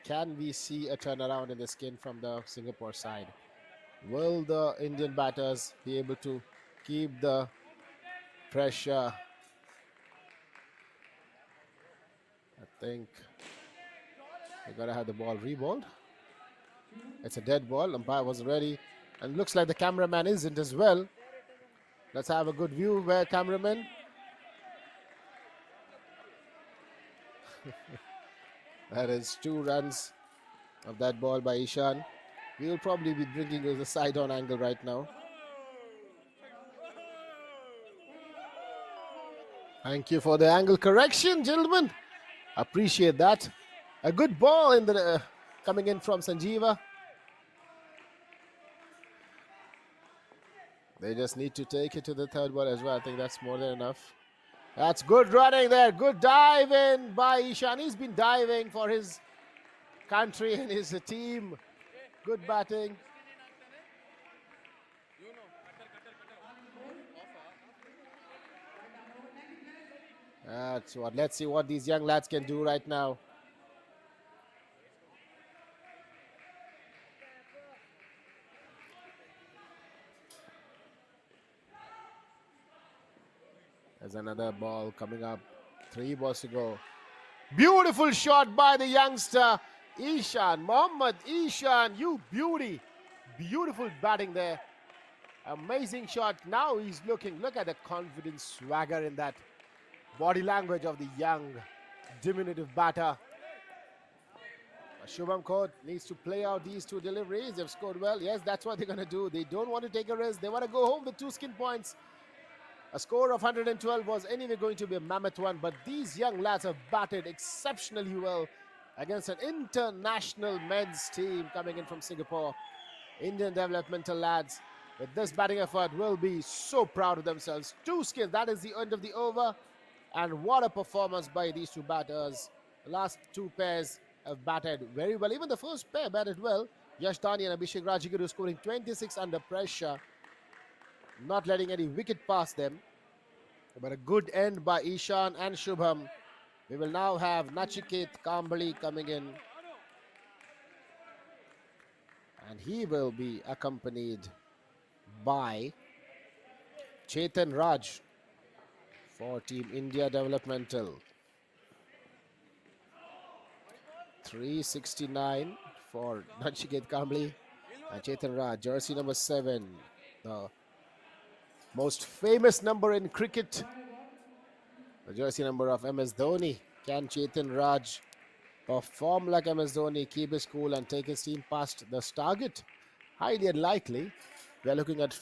Can we see a turnaround in the skin from the Singapore side? Will the Indian batters be able to keep the pressure? I think we gotta have the ball reballed. It's a dead ball. Umpire wasn't ready, and looks like the cameraman isn't as well. Let's have a good view where cameraman. That is 2 runs of that ball by Ishan. We will probably be bringing you the side-on angle right now. Thank you for the angle correction, gentlemen. Appreciate that. A good ball in the coming in from Sanjeeva. They just need to take it to the 3rd ball as well. I think that's more than enough. That's good running there. Good dive in by Ishan. He's been diving for his country and his team. Good batting. That's what. Let's see what these young lads can do right now. There's another ball coming up. 3 balls to go. Beautiful shot by the youngster Ishan. Mohammad Ishan, you beauty. Beautiful batting there. Amazing shot. Now he's looking. Look at the confidence, swagger in that body language of the young, diminutive batter. Shubham Kaur needs to play out these 2 deliveries. They've scored well. Yes, that's what they're going to do. They don't want to take a risk. They want to go home with 2 skin points. A score of 112 was anyway going to be a mammoth one, but these young lads have batted exceptionally well against an international men's team coming in from Singapore. Indian developmental lads with this batting effort will be so proud of themselves. 2 skins, that is the end of the over. And what a performance by these 2 batters. The last 2 pairs have batted very well. Even the first pair batted well. Yash Dani and Abhishek Rajguru scoring 26 under pressure, not letting any wicket pass them. But a good end by Ishan and Shubham. We will now have Nachiket Kambali coming in. And he will be accompanied by Chetan Raj for Team India Developmental. 369 for Nachiket Kambali and Chetan Raj, jersey number 7. The most famous number in cricket, the jersey number of MS Dhoni. Can Chetan Raj perform like MS Dhoni, keep his cool and take his team past the target? Highly unlikely. We are looking at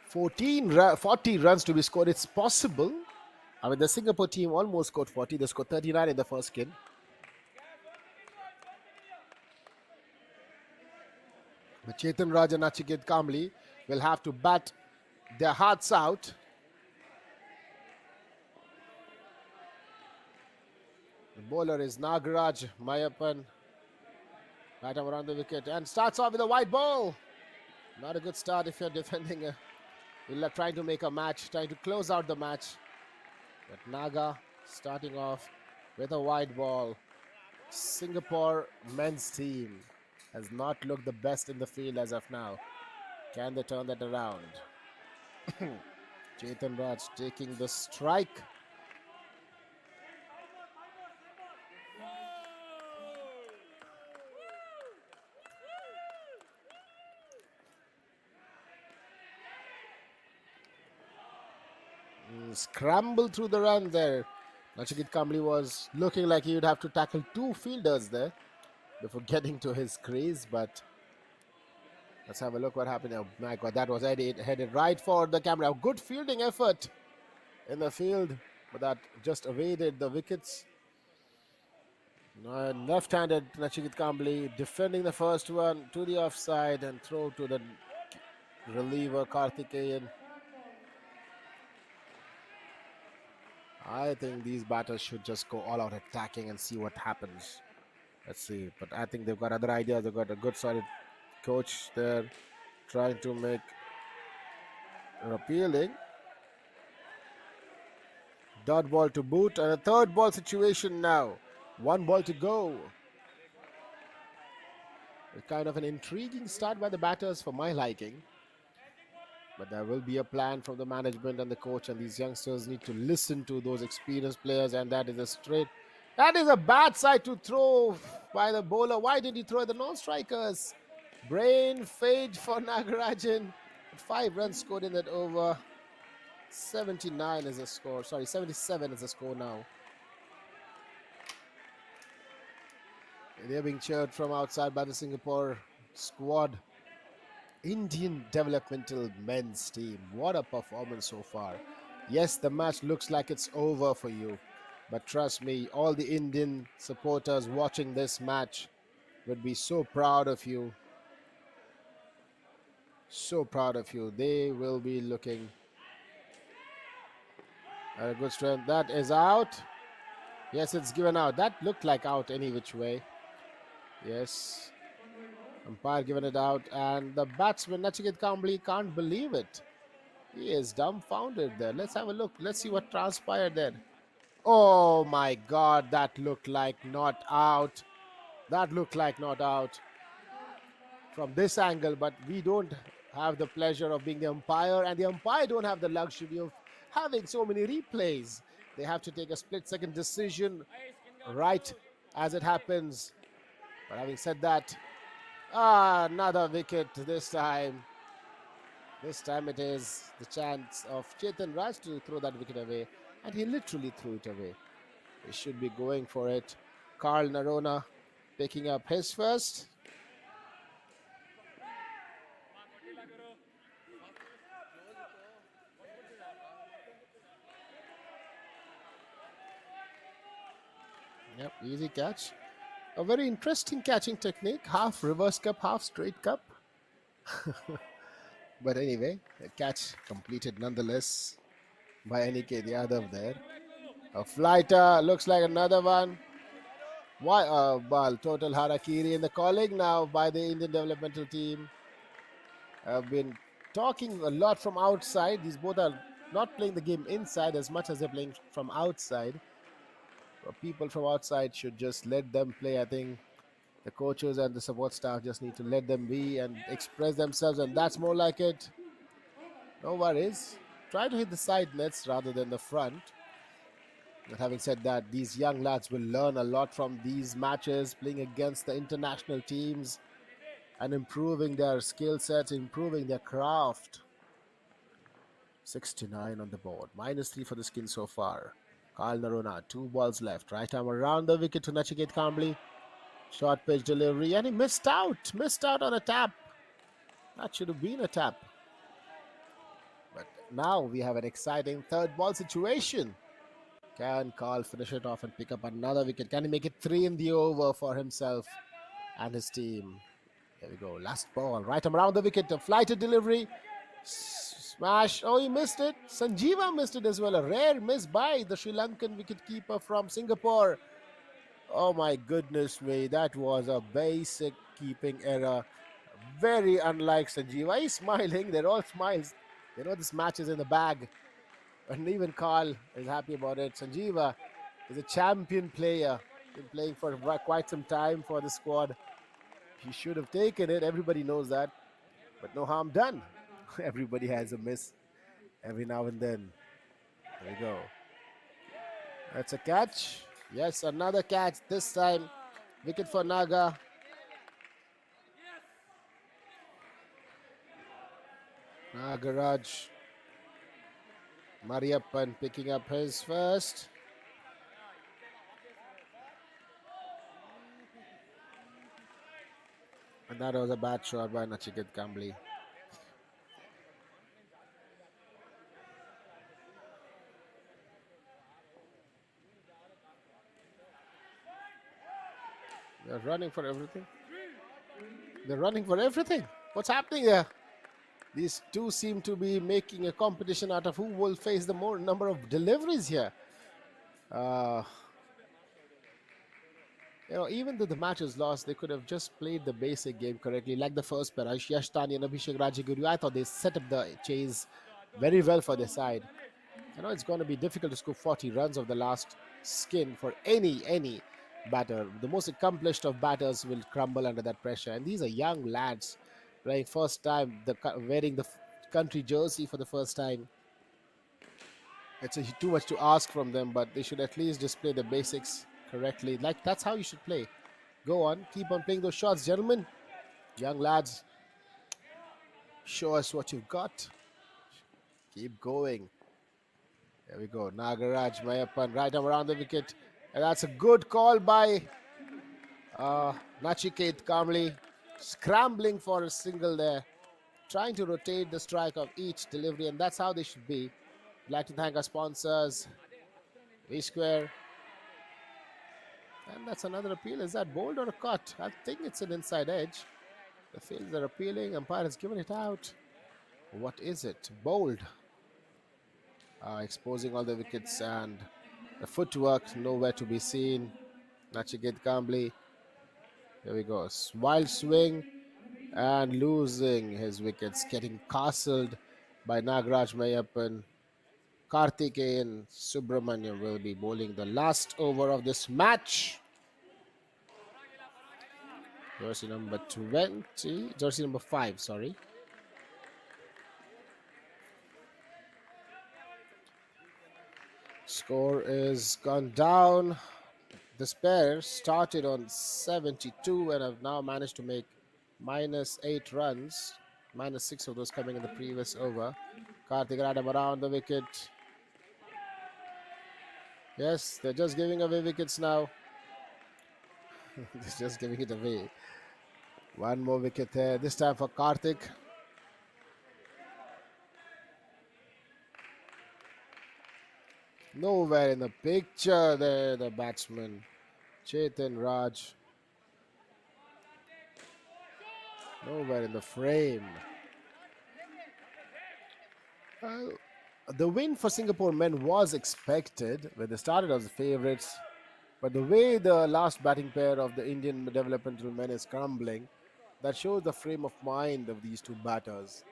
40 runs to be scored. It's possible. I mean, the Singapore team almost scored 40. They scored 39 in the first game. But Chetan Raj and Nachiket Kamli will have to bat their hearts out. The bowler is Nagaraj Mayappan. Right arm around the wicket and starts off with a wide ball. Not a good start if you're defending. You're trying to make a match, trying to close out the match. But Naga starting off with a wide ball. Singapore men's team has not looked the best in the field as of now. Can they turn that around? Chetan Raj taking the strike. Scramble through the run there. Nachiket Kamli was looking like he would have to tackle two fielders there before getting to his crease, but let's have a look what happened. Oh my God, that was headed right for the camera. A good fielding effort in the field, but that just evaded the wickets. Left-handed Nachiket Kamli defending the first one to the offside and throw to the reliever Karthikeyan. I think these batters should just go all out attacking and see what happens. Let's see. But I think they've got other ideas. They've got a good solid coach there trying to make it appealing. Dot ball to boot and a third ball situation now. One ball to go. A kind of an intriguing start by the batters for my liking. But there will be a plan from the management and the coach, and these youngsters need to listen to those experienced players, and that is a bad side to throw by the bowler. Why did he throw the non-strikers? Brain fade for Nagarajan. 5 runs scored in that over. 79 is the score. Sorry, 77 is the score now. They're being cheered from outside by the Singapore squad. Indian developmental men's team. What a performance so far. Yes, the match looks like it's over for you. But trust me, all the Indian supporters watching this match would be so proud of you. So proud of you. They will be looking at a good strength. That is out. Yes, it's given out. That looked like out any which way. Yes. Umpire given it out, and the batsman Nachiket Kamli can't believe it. He is dumbfounded there. Let's have a look. Let's see what transpired there. Oh my God, that looked like not out. That looked like not out from this angle, but we don't have the pleasure of being the umpire, and the umpire don't have the luxury of having so many replays. They have to take a split-second decision right as it happens. But having said that, another wicket this time. This time it is the chance of Chetan Raj to throw that wicket away. And he literally threw it away. He should be going for it. Carl Narona picking up his first. Yep, easy catch. A very interesting catching technique. Half reverse cup, half straight cup. But anyway, a catch completed nonetheless by Aniket Yadav there. A flighter, looks like another one. Why? Ball, total harakiri in the calling now by the Indian developmental team. Have been talking a lot from outside. These both are not playing the game inside as much as they're playing from outside. People from outside should just let them play. I think the coaches and the support staff just need to let them be and express themselves, and that's more like it. No worries. Try to hit the side nets rather than the front. But having said that, these young lads will learn a lot from these matches, playing against the international teams and improving their skill sets, improving their craft. 69 on the board. -3 for the skin so far. Kyle Narona, 2 balls left. Right arm around the wicket to Nachiket Kambli. Short pitch delivery, and he missed out. Missed out on a tap. That should have been a tap. But now we have an exciting third ball situation. Can Carl finish it off and pick up another wicket? Can he make it 3 in the over for himself and his team? Here we go. Last ball. Right arm around the wicket. A flighted delivery. Smash. Oh, he missed it. Sanjeeva missed it as well. A rare miss by the Sri Lankan wicketkeeper from Singapore. Oh my goodness me. That was a basic keeping error. Very unlike Sanjeeva. He's smiling. They're all smiles. They know this match is in the bag. And even Carl is happy about it. Sanjeeva is a champion player. Been playing for quite some time for the squad. He should have taken it. Everybody knows that. But no harm done. Everybody has a miss every now and then. There we go. That's a catch. Yes, another catch. This time, wicket for Naga. Nagaraj Mariappan picking up his first. And that was a bad shot by Nachiket Kambli. They're running for everything. They're running for everything. What's happening there? These two seem to be making a competition out of who will face the more number of deliveries here. Even though the match is lost, they could have just played the basic game correctly, like the first pair, Yashtani and Abhishek Rajaguru. I thought they set up the chase very well for their side. I know it's going to be difficult to score 40 runs of the last skin for any batter. The most accomplished of batters will crumble under that pressure. And these are young lads playing first time, wearing the country jersey for the first time. It's too much to ask from them, but they should at least display the basics correctly. Like, that's how you should play. Go on, keep on playing those shots, gentlemen. Young lads, show us what you've got. Keep going. There we go. Nagaraj Mayappan right arm around the wicket. And that's a good call by Nachiket Kambli. Scrambling for a single there. Trying to rotate the strike of each delivery, and that's how they should be. I'd like to thank our sponsors, V Square. And that's another appeal. Is that bowled or a cut? I think it's an inside edge. The fields are appealing. Umpire has given it out. What is it? Bowled. Exposing all the wickets, and the footwork nowhere to be seen. Nachiket Kambli. Here we go. Wild swing and losing his wickets. Getting castled by Nagaraj Mayappan. Karthikeyan Subramaniam will be bowling the last over of this match. Jersey number 5, sorry. Score is gone down. This pair started on 72 and have now managed to make -8 runs. -6 of those coming in the previous over. Karthik Radam around the wicket. Yes, they're just giving away wickets now. They're just giving it away. One more wicket there, this time for Karthik. Nowhere in the picture there, the batsman, Chetan Raj. Nowhere in the frame. The win for Singapore men was expected when they started as the favourites. But the way the last batting pair of the Indian developmental men is crumbling, that shows the frame of mind of these two batters.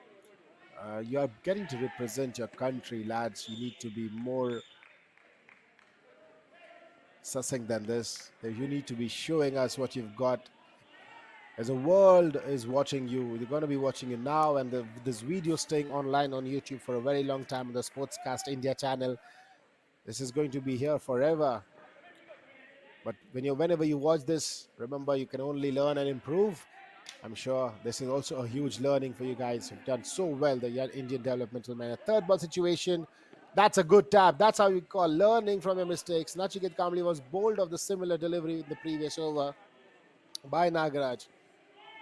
You are getting to represent your country, lads. You need to be more succinct than this. You need to be showing us what you've got. As the world is watching you, they're going to be watching you now, and this video staying online on YouTube for a very long time on the Sportscast India channel. This is going to be here forever. But whenever you watch this, remember you can only learn and improve. I'm sure this is also a huge learning for you guys. You've done so well, the young Indian developmental man. A third ball situation. That's a good tap. That's how you call learning from your mistakes. Nachiket Kamble was bold of the similar delivery in the previous over by Nagaraj.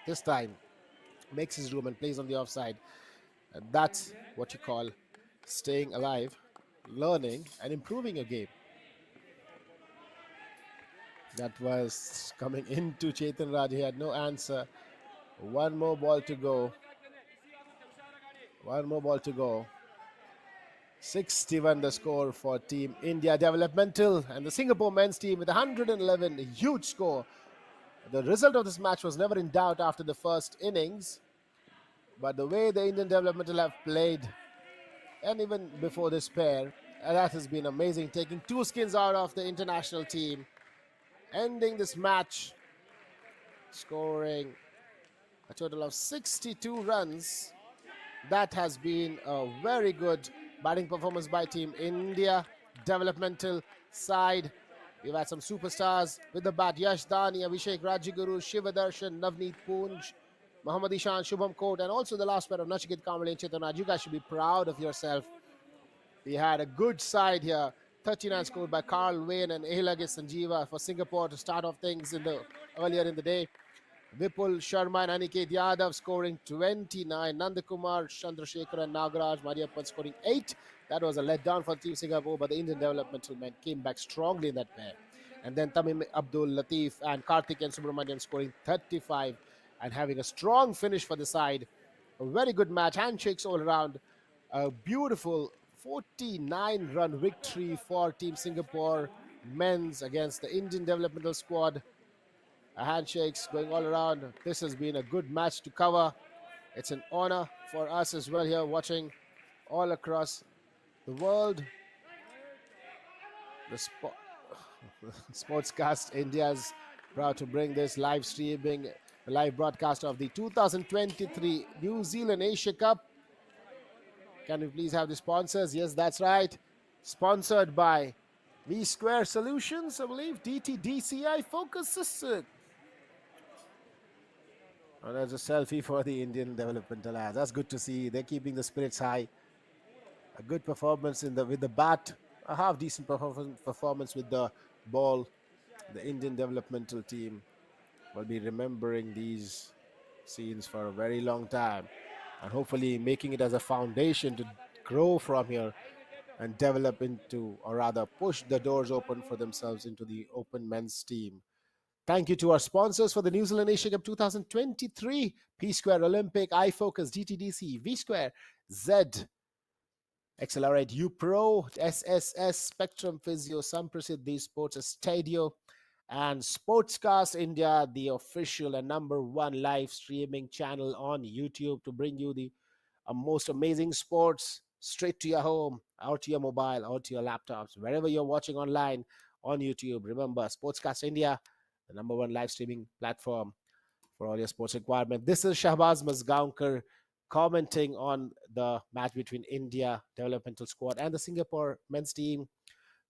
This time makes his room and plays on the offside. And that's what you call staying alive, learning and improving your game. That was coming into Chetan Raj. He had no answer. One more ball to go. One more ball to go. 61 the score for Team India Developmental, and the Singapore men's team with 111, a huge score. The result of this match was never in doubt after the first innings, but the way the Indian Developmental have played, and even before this pair, that has been amazing, taking two skins out of the international team, ending this match, scoring a total of 62 runs. That has been a very good batting performance by Team India Developmental side. We've had some superstars with the bat. Yash Dani, Abhishek Rajiguru, Shivadarshan, Navneet Poonj, Mohammad Ishan, Shubham Kot, and also the last pair of Nachiket Kamble and Chetan Raj. You guys should be proud of yourself. We had a good side here. 39 scored by Carl Wayne and Ehilage Sanjeeva for Singapore to start off things earlier in the day. Vipul Sharma and Aniket Yadav scoring 29. Nandakumar, Chandrasekhar and Nagaraj Mariappan scoring 8. That was a letdown for Team Singapore, but the Indian developmental men came back strongly in that pair. And then Tamim Abdul Latif and Karthik and Subramanian scoring 35 and having a strong finish for the side. A very good match, handshakes all around. A beautiful 49-run victory for Team Singapore men's against the Indian developmental squad. Handshakes going all around. This has been a good match to cover. It's an honor for us as well here watching all across the world. The Sportscast India is proud to bring this live streaming, the live broadcast of the 2023 New Zealand Asia Cup. Can we please have the sponsors? Yes, that's right. Sponsored by V Square Solutions, I believe. DTDCI Focus System. Oh, there's a selfie for the Indian developmental lads. That's good to see. They're keeping the spirits high. A good performance with the bat. A half decent performance with the ball. The Indian developmental team will be remembering these scenes for a very long time, and hopefully making it as a foundation to grow from here and develop into, or rather push the doors open for themselves into the open men's team. Thank you to our sponsors for the New Zealand Asia Cup 2023, P Square Olympic, iFocus, DTDC, V Square, Z, Accelerate, U Pro, SSS, Spectrum Physio, Samprasiddhi Sports Stadio, and Sportscast India, the official and #1 live streaming channel on YouTube to bring you the most amazing sports straight to your home, out to your mobile, out to your laptops, wherever you're watching online on YouTube. Remember, Sportscast India, the #1 live streaming platform for all your sports requirement. This is Shahbaz Mazgaonkar commenting on the match between India developmental squad and the Singapore men's team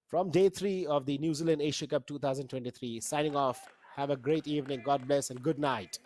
from day 3 of the New Zealand Asia Cup 2023. Signing off. Have a great evening. God bless and good night.